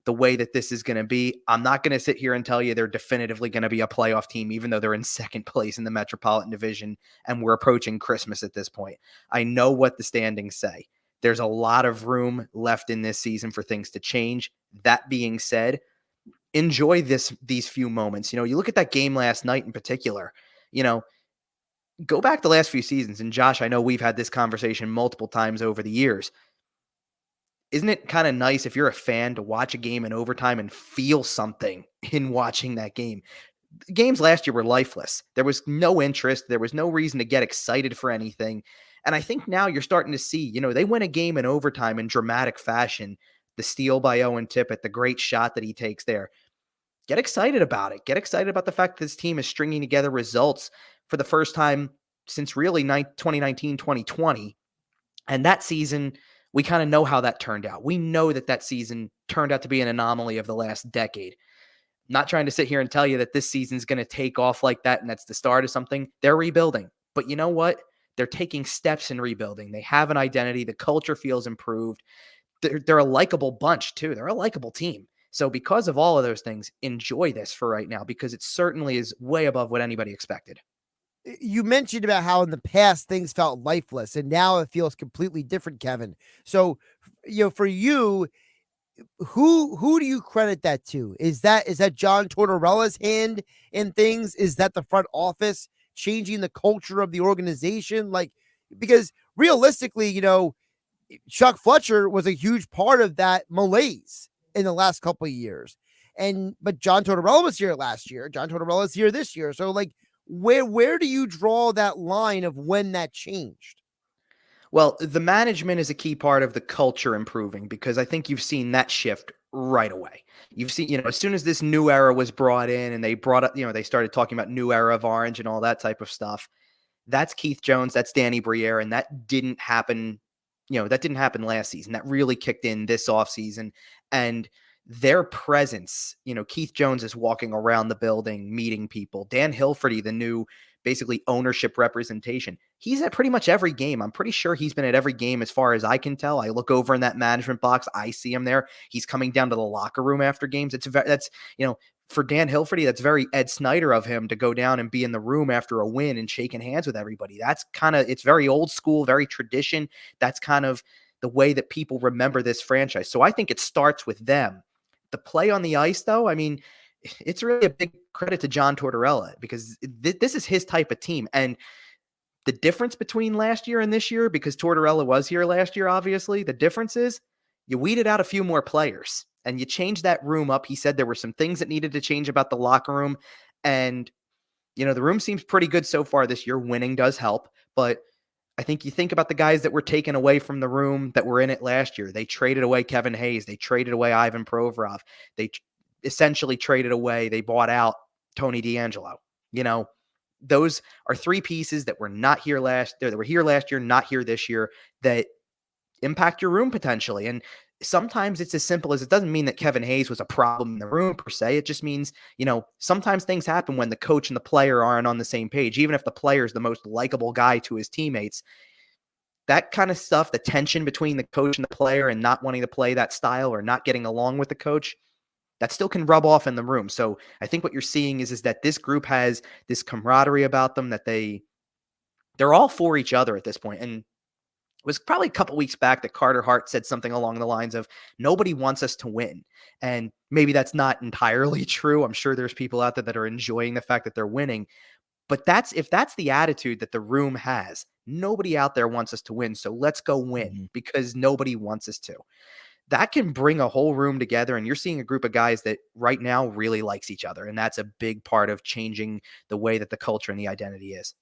the way that this is going to be. I'm not going to sit here and tell you they're definitively going to be a playoff team, even though they're in second place in the Metropolitan Division and we're approaching Christmas at this point. I know what the standings say. There's a lot of room left in this season for things to change. That being said, enjoy these few moments. You look at that game last night in particular, go back the last few seasons. And Josh, I know we've had this conversation multiple times over the years. Isn't it kind of nice if you're a fan to watch a game in overtime and feel something in watching that game? Games last year were lifeless. There was no interest. There was no reason to get excited for anything. And I think now you're starting to see, they win a game in overtime in dramatic fashion. The steal by Owen Tippett, the great shot that he takes there. Get excited about it. Get excited about the fact that this team is stringing together results for the first time since really 2019, 2020. And that season, we kind of know how that turned out. We know that season turned out to be an anomaly of the last decade. Not trying to sit here and tell you that this season's going to take off like that and that's the start of something. They're rebuilding. But you know what? They're taking steps in rebuilding. They have an identity. The culture feels improved. They're a likable bunch, too. They're a likable team. So because of all of those things, enjoy this for right now, because it certainly is way above what anybody expected. You mentioned about how in the past things felt lifeless and now it feels completely different, Kevin. So, for you, who do you credit that to? Is that John Tortorella's hand in things? Is that the front office changing the culture of the organization? Because realistically, Chuck Fletcher was a huge part of that malaise in the last couple of years. But John Tortorella was here last year. John Tortorella is here this year. So where do you draw that line of when that changed? Well, the management is a key part of the culture improving, because I think you've seen that shift right away. You've seen, as soon as this new era was brought in and they brought up, they started talking about new era of orange and all that type of stuff. That's Keith Jones, that's Danny Briere, and that didn't happen. That didn't happen last season. That really kicked in this offseason. And their presence, Keith Jones is walking around the building, meeting people. Dan Hilferty, the new basically ownership representation, he's at pretty much every game. I'm pretty sure he's been at every game as far as I can tell. I look over in that management box, I see him there. He's coming down to the locker room after games. That's for Dan Hilferty, that's very Ed Snyder of him to go down and be in the room after a win and shaking hands with everybody. That's it's very old school, very tradition. That's kind of the way that people remember this franchise. So I think it starts with them. The play on the ice, though, I mean, it's really a big credit to John Tortorella, because this is his type of team. And the difference between last year and this year, because Tortorella was here last year, obviously, the difference is you weeded out a few more players and you changed that room up. He said there were some things that needed to change about the locker room. And, the room seems pretty good so far this year. Winning does help. But I think you think about the guys that were taken away from the room that were in it last year. They traded away Kevin Hayes. They traded away Ivan Provorov. They essentially traded away. They bought out Tony DeAngelo. Those are three pieces that were not here that were here last year, not here this year, that impact your room potentially. And sometimes it's as simple as, it doesn't mean that Kevin Hayes was a problem in the room per se. It just means, sometimes things happen when the coach and the player aren't on the same page. Even if the player is the most likable guy to his teammates, that kind of stuff, the tension between the coach and the player and not wanting to play that style or not getting along with the coach, that still can rub off in the room. So I think what you're seeing is that this group has this camaraderie about them, that they're all for each other at this point. And it was probably a couple weeks back that Carter Hart said something along the lines of, nobody wants us to win. And maybe that's not entirely true. I'm sure there's people out there that are enjoying the fact that they're winning. But if that's the attitude that the room has, nobody out there wants us to win. So let's go win because nobody wants us to. That can bring a whole room together. And you're seeing a group of guys that right now really likes each other. And that's a big part of changing the way that the culture and the identity is.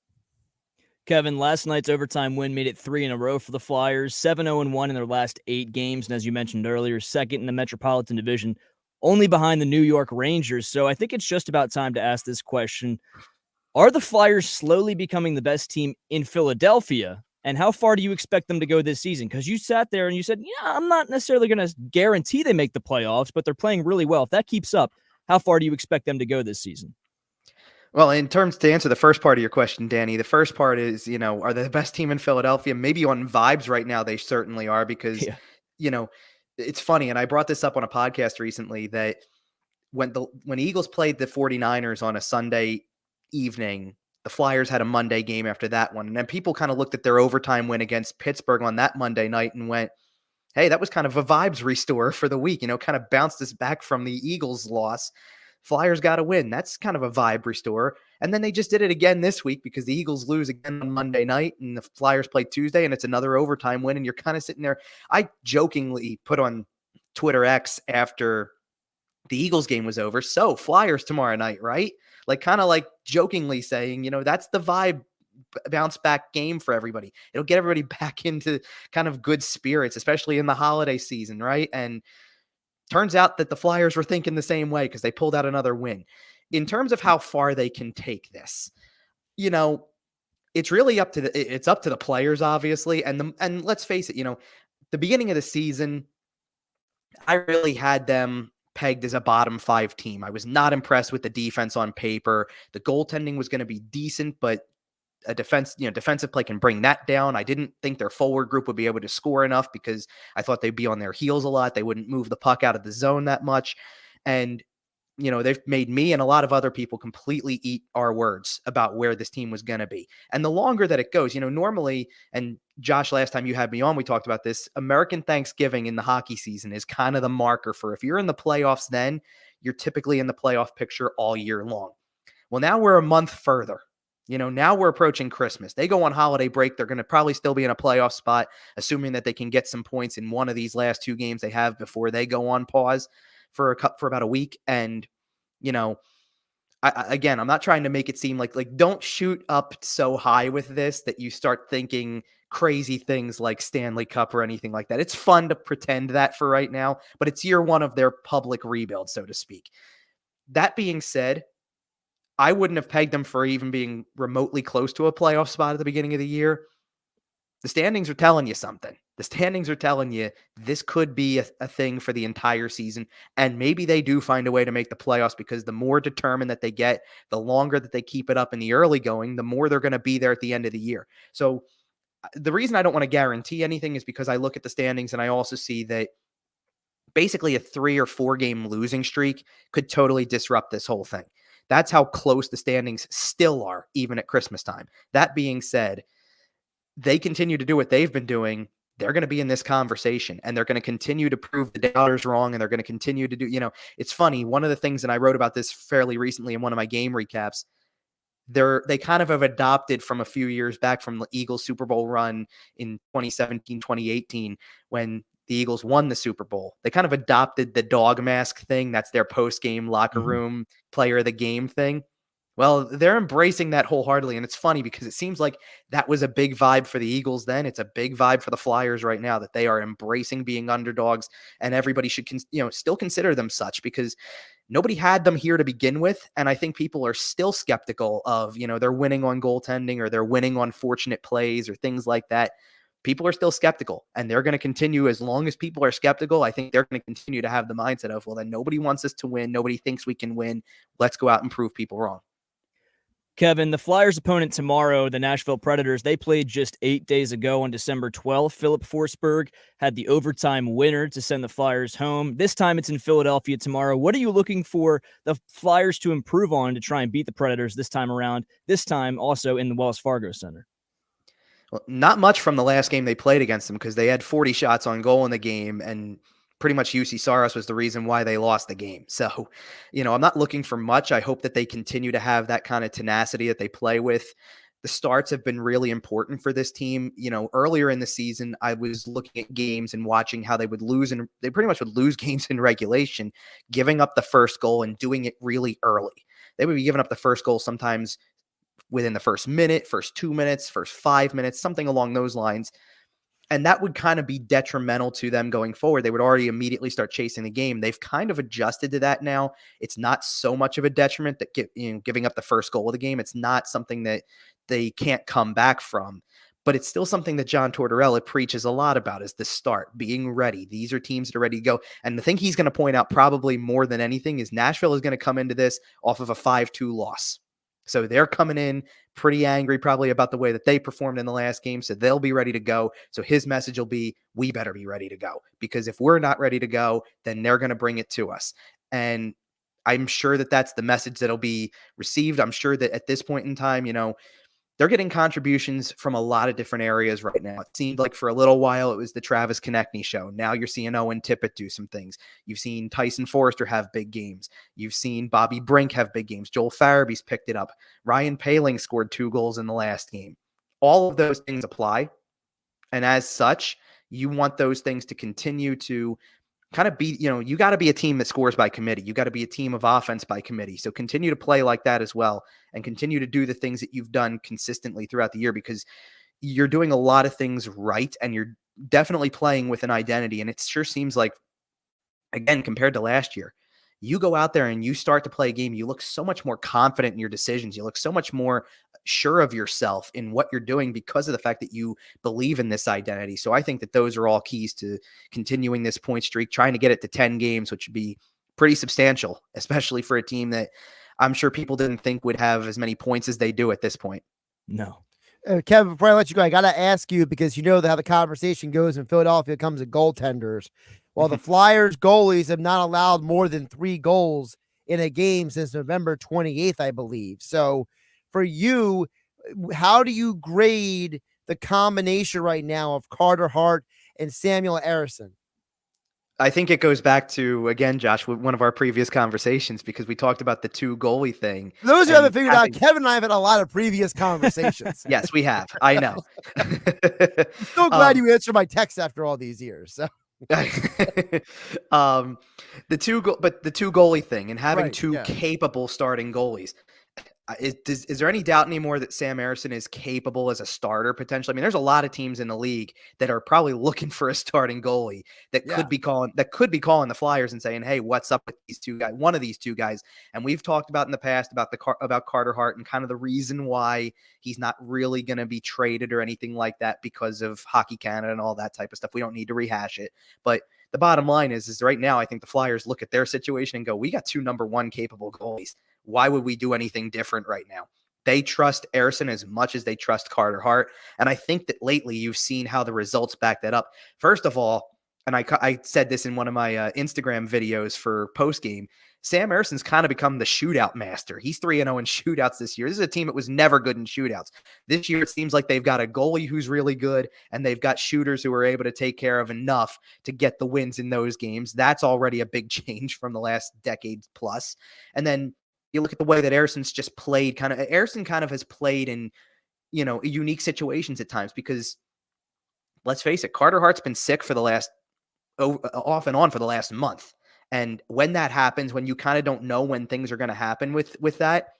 Kevin, last night's overtime win made it 3 in a row for the Flyers, 7-0-1 in their last 8 games. And as you mentioned earlier, second in the Metropolitan Division, only behind the New York Rangers. So I think it's just about time to ask this question. Are the Flyers slowly becoming the best team in Philadelphia? And how far do you expect them to go this season? Because you sat there and you said, I'm not necessarily going to guarantee they make the playoffs, but they're playing really well. If that keeps up, how far do you expect them to go this season? Well, to answer the first part of your question, Danny, the first part is, are they the best team in Philadelphia? Maybe on vibes right now, they certainly are because, it's funny. And I brought this up on a podcast recently that when Eagles played the 49ers on a Sunday evening, the Flyers had a Monday game after that one. And then people kind of looked at their overtime win against Pittsburgh on that Monday night and went, hey, that was kind of a vibes restore for the week, kind of bounced us back from the Eagles loss. Flyers got to win. That's kind of a vibe restore. And then they just did it again this week because the Eagles lose again on Monday night and the Flyers play Tuesday and it's another overtime win. And you're kind of sitting there. I jokingly put on Twitter X after the Eagles game was over, so Flyers tomorrow night, right? Kind of jokingly saying, that's the vibe bounce back game for everybody. It'll get everybody back into kind of good spirits, especially in the holiday season, right? And turns out that the Flyers were thinking the same way because they pulled out another win. In terms of how far they can take this, it's really up to the players, obviously. And let's face it, the beginning of the season, I really had them pegged as a bottom 5 team. I was not impressed with the defense on paper. The goaltending was going to be decent, but a defensive play can bring that down. I didn't think their forward group would be able to score enough because I thought they'd be on their heels a lot. They wouldn't move the puck out of the zone that much. And, they've made me and a lot of other people completely eat our words about where this team was going to be. And the longer that it goes, normally, and Josh, last time you had me on, we talked about this, American Thanksgiving in the hockey season is kind of the marker for if you're in the playoffs, then you're typically in the playoff picture all year long. Well, now we're a month further. Now we're approaching Christmas. They go on holiday break. They're going to probably still be in a playoff spot, assuming that they can get some points in one of these last 2 games they have before they go on pause for about a week. And, again, I'm not trying to make it seem like don't shoot up so high with this that you start thinking crazy things like Stanley Cup or anything like that. It's fun to pretend that for right now, but it's year 1 of their public rebuild, so to speak. That being said, I wouldn't have pegged them for even being remotely close to a playoff spot at the beginning of the year. The standings are telling you something. The standings are telling you this could be a thing for the entire season. And maybe they do find a way to make the playoffs because the more determined that they get, the longer that they keep it up in the early going, the more they're going to be there at the end of the year. So the reason I don't want to guarantee anything is because I look at the standings and I also see that basically a 3 or 4 game losing streak could totally disrupt this whole thing. That's how close the standings still are, even at Christmas time. That being said, they continue to do what they've been doing. They're going to be in this conversation and they're going to continue to prove the doubters wrong. And they're going to continue to do, it's funny. One of the things, and I wrote about this fairly recently in one of my game recaps, they kind of have adopted from a few years back from the Eagles Super Bowl run in 2017, 2018, when the Eagles won the Super Bowl. They kind of adopted the dog mask thing. That's their post-game locker room player of the game thing. Well, they're embracing that wholeheartedly, and it's funny because it seems like that was a big vibe for the Eagles then. It's a big vibe for the Flyers right now that they are embracing being underdogs, and everybody should still consider them such because nobody had them here to begin with, and I think people are still skeptical of, they're winning on goaltending or they're winning on fortunate plays or things like that. People are still skeptical, and they're going to continue. As long as people are skeptical, I think they're going to continue to have the mindset of, well, then nobody wants us to win. Nobody thinks we can win. Let's go out and prove people wrong. Kevin, the Flyers' opponent tomorrow, the Nashville Predators, they played just 8 days ago on December 12th. Philip Forsberg had the overtime winner to send the Flyers home. This time it's in Philadelphia tomorrow. What are you looking for the Flyers to improve on to try and beat the Predators this time around, this time also in the Wells Fargo Center? Well, not much from the last game they played against them because they had 40 shots on goal in the game, and pretty much UC Saros was the reason why they lost the game. So, I'm not looking for much. I hope that they continue to have that kind of tenacity that they play with. The starts have been really important for this team. Earlier in the season, I was looking at games and watching how they would lose, and they pretty much would lose games in regulation, giving up the first goal and doing it really early. They would be giving up the first goal sometimes within the first minute, first 2 minutes, first 5 minutes, something along those lines. And that would kind of be detrimental to them going forward. They would already immediately start chasing the game. They've kind of adjusted to that now. It's not so much of a detriment that giving up the first goal of the game. It's not something that they can't come back from. But it's still something that John Tortorella preaches a lot about is the start, being ready. These are teams that are ready to go. And the thing he's going to point out probably more than anything is Nashville is going to come into this off of a 5-2 loss. So they're coming in pretty angry probably about the way that they performed in the last game. So they'll be ready to go. So his message will be, we better be ready to go. Because if we're not ready to go, then they're going to bring it to us. And I'm sure that that's the message that'll be received. I'm sure that at this point in time, they're getting contributions from a lot of different areas right now. It seemed like for a little while it was the Travis Konechny show. Now you're seeing Owen Tippett do some things. You've seen Tyson Forrester have big games. You've seen Bobby Brink have big games. Joel Farabee's picked it up. Ryan Poehling scored 2 goals in the last game. All of those things apply. And as such, you want those things to continue to kind of be, you got to be a team that scores by committee. You got to be a team of offense by committee. So continue to play like that as well and continue to do the things that you've done consistently throughout the year because you're doing a lot of things right and you're definitely playing with an identity. And it sure seems like, again, compared to last year, you go out there and you start to play a game, you look so much more confident in your decisions. You look so much more sure of yourself in what you're doing because of the fact that you believe in this identity. So I think that those are all keys to continuing this point streak, trying to get it to 10 games, which would be pretty substantial, especially for a team that I'm sure people didn't think would have as many points as they do at this point. No. Kevin, before I let you go, I got to ask you because you know how the conversation goes in Philadelphia comes to goaltenders. Well, the Flyers goalies have not allowed more than 3 goals in a game since November 28th, I believe. So for you, how do you grade the combination right now of Carter Hart and Samuel Ersson? I think it goes back to, again, Josh, one of our previous conversations because we talked about the 2 goalie thing. For those who haven't figured out, Kevin and I have had a lot of previous conversations. Yes, we have. I know. I'm so glad you answered my text after all these years. So. The 2 goalie thing and having two capable starting goalies. Is there any doubt anymore that Sam Ersson is capable as a starter potentially? I mean, there's a lot of teams in the league that are probably looking for a starting goalie that could be calling the Flyers and saying, "Hey, what's up with these 2 guys? One of these 2 guys." And we've talked about in the past about Carter Hart and kind of the reason why he's not really going to be traded or anything like that because of Hockey Canada and all that type of stuff. We don't need to rehash it, but the bottom line is right now, I think the Flyers look at their situation and go, "We got 2 number 1 capable goalies. Why would we do anything different right now?" They trust Ersson as much as they trust Carter Hart. And I think that lately you've seen how the results back that up. First of all, and I said this in one of my Instagram videos for postgame, Sam Ersson's kind of become the shootout master. He's 3-0 in shootouts this year. This is a team that was never good in shootouts. This year, it seems like they've got a goalie who's really good, and they've got shooters who are able to take care of enough to get the wins in those games. That's already a big change from the last decade plus. And then you look at the way that Ersson's just played. Ersson kind of has played in, unique situations at times because, let's face it, Carter Hart's been sick for the last off and on for the last month. And when that happens, when you kind of don't know when things are going to happen with that,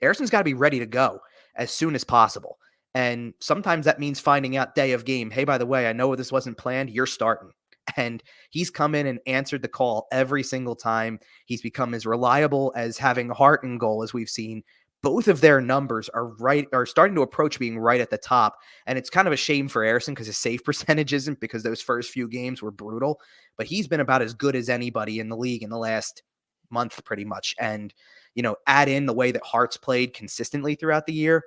Harrison's got to be ready to go as soon as possible. And sometimes that means finding out day of game, hey, by the way, I know this wasn't planned, you're starting. And he's come in and answered the call every single time. He's become as reliable as having heart and goal as we've seen. Both of their numbers are starting to approach being right at the top. And it's kind of a shame for Harrison because his save percentage isn't, because those first few games were brutal. But he's been about as good as anybody in the league in the last month, pretty much. And, add in the way that Hart's played consistently throughout the year,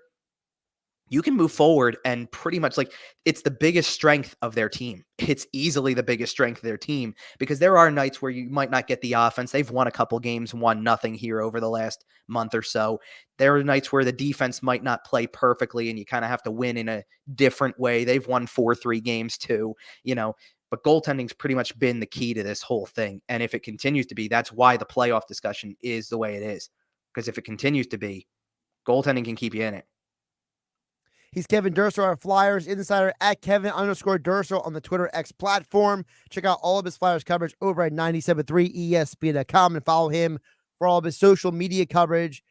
you can move forward and pretty much it's the biggest strength of their team. It's easily the biggest strength of their team because there are nights where you might not get the offense. They've won a couple games, 1-0 here over the last month or so. There are nights where the defense might not play perfectly and you kind of have to win in a different way. They've won 4-3 games too, but goaltending's pretty much been the key to this whole thing. And if it continues to be, that's why the playoff discussion is the way it is. Because if it continues to be, goaltending can keep you in it. He's Kevin Durso, our Flyers insider, at Kevin_Durso on the Twitter X platform. Check out all of his Flyers coverage over at 973ESPN.com and follow him for all of his social media coverage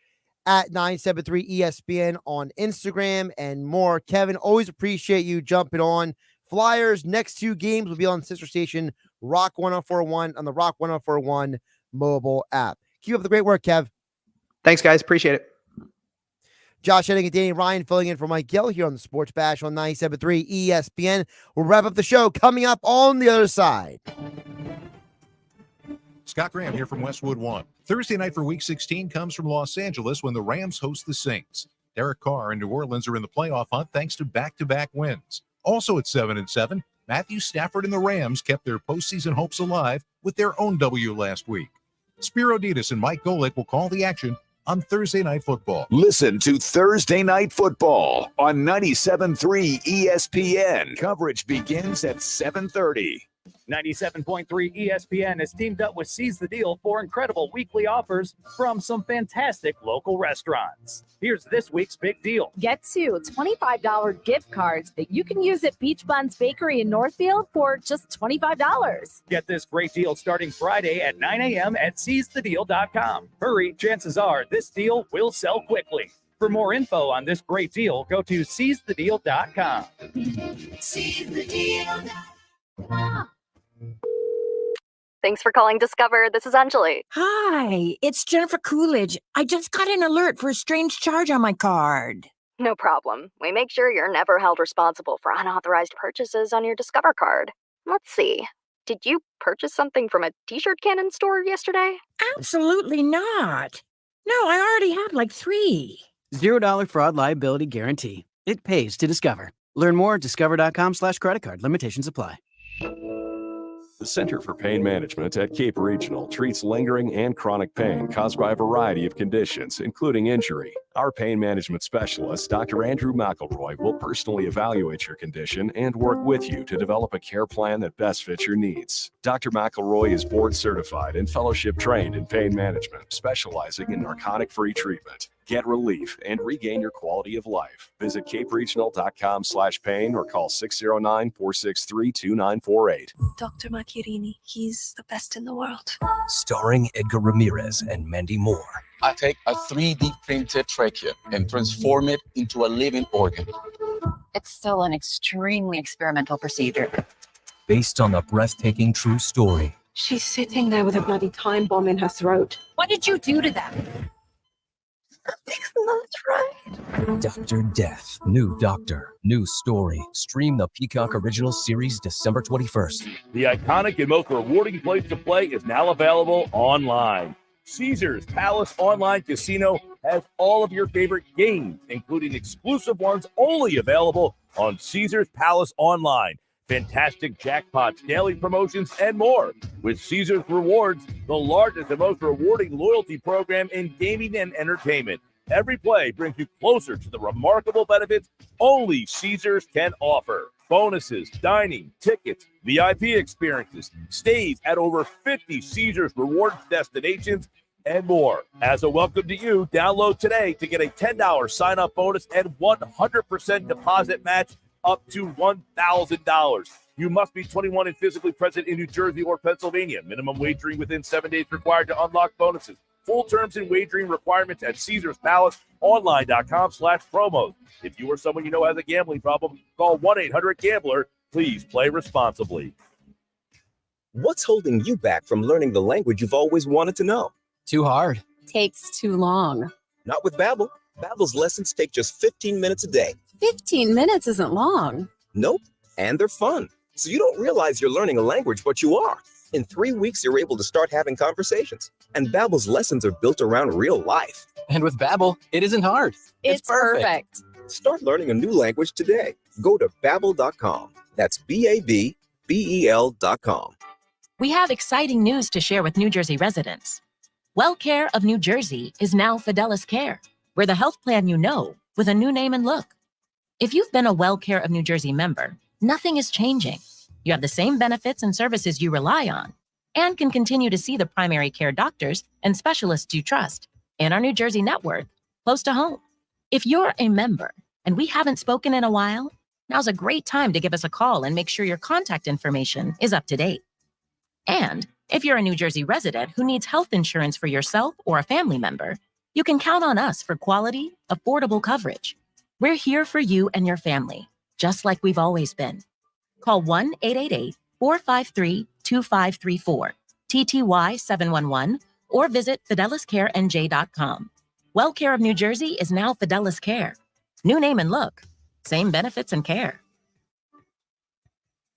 at 973ESPN on Instagram and more. Kevin, always appreciate you jumping on. Flyers next 2 games will be on sister station Rock 1041 on the Rock 1041 mobile app. Keep up the great work, Kev. Thanks, guys. Appreciate it. Josh Hennig and Danny Ryan filling in for Mike Gill here on the Sports Bash on 97.3 ESPN. We'll wrap up the show coming up on the other side. Scott Graham here from Westwood One. Thursday night for Week 16 comes from Los Angeles when the Rams host the Saints. Derek Carr and New Orleans are in the playoff hunt thanks to back-to-back wins. Also at 7-7, Matthew Stafford and the Rams kept their postseason hopes alive with their own W last week. Spiro Ditas and Mike Golick will call the action on Thursday Night Football. Listen to Thursday Night Football on 97.3 ESPN. Coverage begins at 7:30. 97.3 ESPN has teamed up with Seize the Deal for incredible weekly offers from some fantastic local restaurants. Here's this week's big deal. Get 2 $25 gift cards that you can use at Beach Buns Bakery in Northfield for just $25. Get this great deal starting Friday at 9 a.m. at seizethedeal.com. Hurry, chances are this deal will sell quickly. For more info on this great deal, go to seizethedeal.com. Thanks for calling Discover. This is Anjali. Hi, it's Jennifer Coolidge. I just got an alert for a strange charge on my card. No problem. We make sure you're never held responsible for unauthorized purchases on your Discover card. Let's see. Did you purchase something from a t-shirt cannon store yesterday? Absolutely not. No, I already have like 3. $0 fraud liability guarantee. It pays to Discover. Learn more at discover.com/credit card. Limitations apply. The Center for Pain Management at Cape Regional treats lingering and chronic pain caused by a variety of conditions, including injury. Our pain management specialist, Dr. Andrew McElroy, will personally evaluate your condition and work with you to develop a care plan that best fits your needs. Dr. McElroy is board certified and fellowship trained in pain management, specializing in narcotic-free treatment. Get relief and regain your quality of life. Visit caperegional.com/pain or call 609-463-2948. Dr. Macchiarini, he's the best in the world. Starring Edgar Ramirez and Mandy Moore. I take a 3D printed trachea and transform it into a living organ. It's still an extremely experimental procedure. Based on a breathtaking true story. She's sitting there with a bloody time bomb in her throat. What did you do to them? It's not right. Dr. Death. New Doctor. New story. Stream the Peacock Original Series December 21st. The iconic and most rewarding place to play is now available online. Caesars Palace Online Casino has all of your favorite games, including exclusive ones only available on Caesars Palace Online. Fantastic jackpots, daily promotions, and more. With Caesars Rewards, the largest and most rewarding loyalty program in gaming and entertainment. Every play brings you closer to the remarkable benefits only Caesars can offer. Bonuses, dining, tickets, VIP experiences, stays at over 50 Caesars Rewards destinations, and more. As a welcome to you, download today to get a $10 sign-up bonus and 100% deposit match up to $1,000. You must be 21 and physically present in New Jersey or Pennsylvania. Minimum wagering within 7 days required to unlock bonuses. Full terms and wagering requirements at Caesars Palace online.com/promos. If you or someone you know has a gambling problem, call 1-800-GAMBLER. Please play responsibly. What's holding you back from learning the language you've always wanted to know? Too hard. Takes too long. Not with Babbel. Babbel's lessons take just 15 minutes a day. 15 minutes isn't long. Nope, and they're fun. So you don't realize you're learning a language, but you are. In 3 weeks, you're able to start having conversations. And Babbel's lessons are built around real life. And with Babbel, it isn't hard. It's perfect. Start learning a new language today. Go to Babbel.com. That's BABBEL.com. We have exciting news to share with New Jersey residents. WellCare of New Jersey is now Fidelis Care. We're the health plan you know, with a new name and look. If you've been a WellCare of New Jersey member, nothing is changing. You have the same benefits and services you rely on, and can continue to see the primary care doctors and specialists you trust in our New Jersey network, close to home. If you're a member and we haven't spoken in a while, now's a great time to give us a call and make sure your contact information is up to date. And if you're a New Jersey resident who needs health insurance for yourself or a family member, you can count on us for quality, affordable coverage. We're here for you and your family, just like we've always been. Call 1-888-453-2534, TTY 711, or visit FidelisCareNJ.com. WellCare of New Jersey is now Fidelis Care. New name and look, same benefits and care.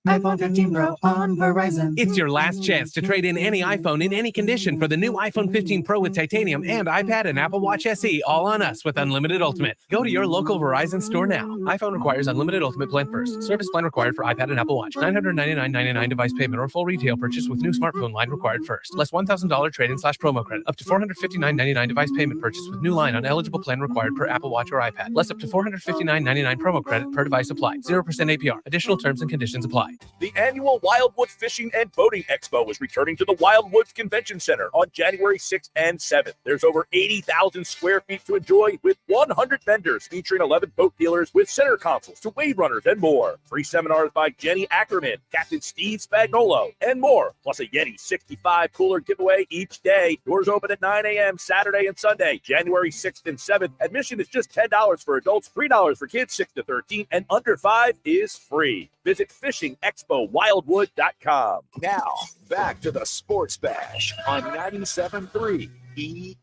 iPhone 15 Pro on Verizon. It's your last chance to trade in any iPhone in any condition for the new iPhone 15 Pro with titanium and iPad and Apple Watch SE, all on us with Unlimited Ultimate. Go to your local Verizon store now. iPhone requires Unlimited Ultimate plan first. Service plan required for iPad and Apple Watch. $999.99 device payment or full retail purchase with new smartphone line required first. Less $1,000 trade-in/promo credit. Up to $459.99 device payment purchase with new line on eligible plan required per Apple Watch or iPad. Less up to $459.99 promo credit per device applied. 0% APR. Additional terms and conditions apply. The annual Wildwood Fishing and Boating Expo is returning to the Wildwoods Convention Center on January 6th and 7th. There's over 80,000 square feet to enjoy with 100 vendors featuring 11 boat dealers with center consoles to wave runners and more. Free seminars by Jenny Ackerman, Captain Steve Spagnolo, and more. Plus a Yeti 65 cooler giveaway each day. Doors open at 9 a.m. Saturday and Sunday, January 6th and 7th. Admission is just $10 for adults, $3 for kids 6 to 13, and under 5 is free. Visit fishingexpowildwood.com. Now, back to the Sports Bash on 97.3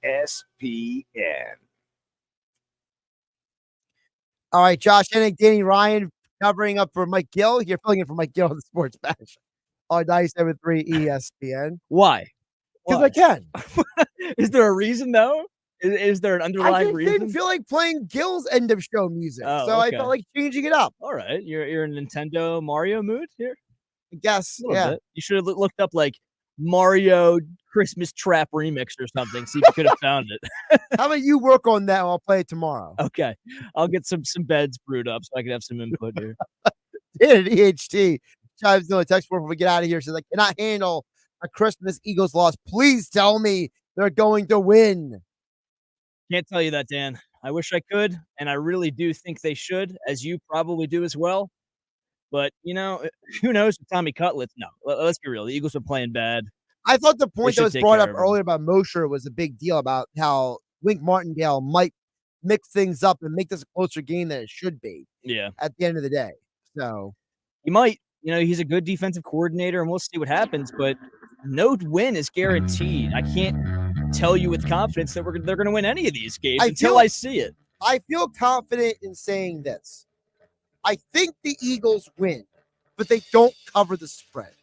ESPN. All right, Josh Hennig, Danny Ryan covering up for Mike Gill. You're filling in for Mike Gill on the Sports Bash on 97.3 ESPN. Why? Because I can. Is there a reason, though? Is there an underlying reason? I didn't feel like playing Gill's end of show music, Oh, so I okay. felt like changing it up. All right, you're in Nintendo Mario mood here. I guess, A little yeah. bit. You should have looked up like Mario Christmas Trap remix or something. See if you could have found it. How about you work on that? And I'll play it tomorrow. Okay, I'll get some beds brewed up so I can have some input here. Dan at EHT chimes in on the text board before we get out of here. Says, I cannot handle a Christmas Eagles loss. Please tell me they're going to win. Can't tell you that, Dan. I wish I could, and I really do think they should, as you probably do as well. But, you know, who knows with Tommy Cutlets? No, let's be real. The Eagles are playing bad. I thought the point that was brought up of him. earlier about Mosher was a big deal about how Wink Martindale might mix things up and make this a closer game than it should be. Yeah. At the end of the day. So He might. You know, he's a good defensive coordinator, and we'll see what happens. But no win is guaranteed. I can't tell you with confidence that they're going to win any of these games until I see it. I feel confident in saying this. I think the Eagles win, but they don't cover the spread.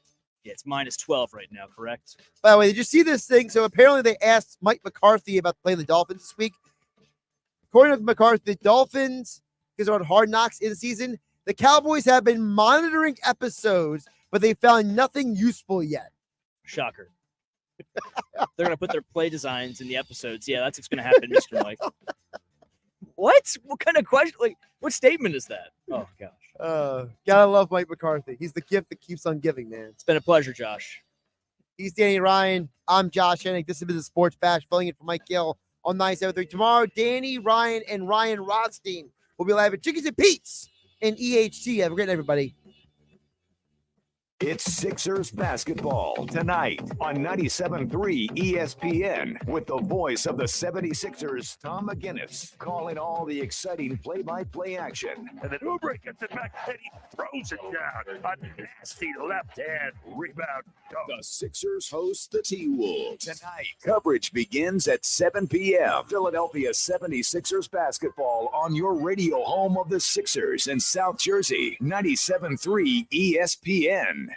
Yeah, it's -12 right now, correct? By the way, did you see this thing? So apparently they asked Mike McCarthy about playing the Dolphins this week. According to McCarthy, the Dolphins, because they're on Hard Knocks in the season, the Cowboys have been monitoring episodes, but they found nothing useful yet. Shocker. They're going to put their play designs in the episodes. Yeah, that's what's going to happen, Mr. Mike. What? What kind of question? Like, what statement is that? Oh, gosh. Gotta love Mike McCarthy. He's the gift that keeps on giving, man. It's been a pleasure, Josh. He's Danny Ryan. I'm Josh Hennig. This has been the Sports Bash, filling in for Mike Gill on 97.3. Tomorrow, Danny Ryan and Ryan Rothstein will be live at Chickens and Pete's in EHT. Have a great night, everybody. It's Sixers basketball tonight on 97.3 ESPN with the voice of the 76ers, Tom McGinnis, calling all the exciting play-by-play action. And then Oubre gets it back and he throws it down. A nasty left-hand rebound. The Sixers host the T-Wolves. Tonight, coverage begins at 7 p.m. Philadelphia 76ers basketball on your radio home of the Sixers in South Jersey, 97.3 ESPN.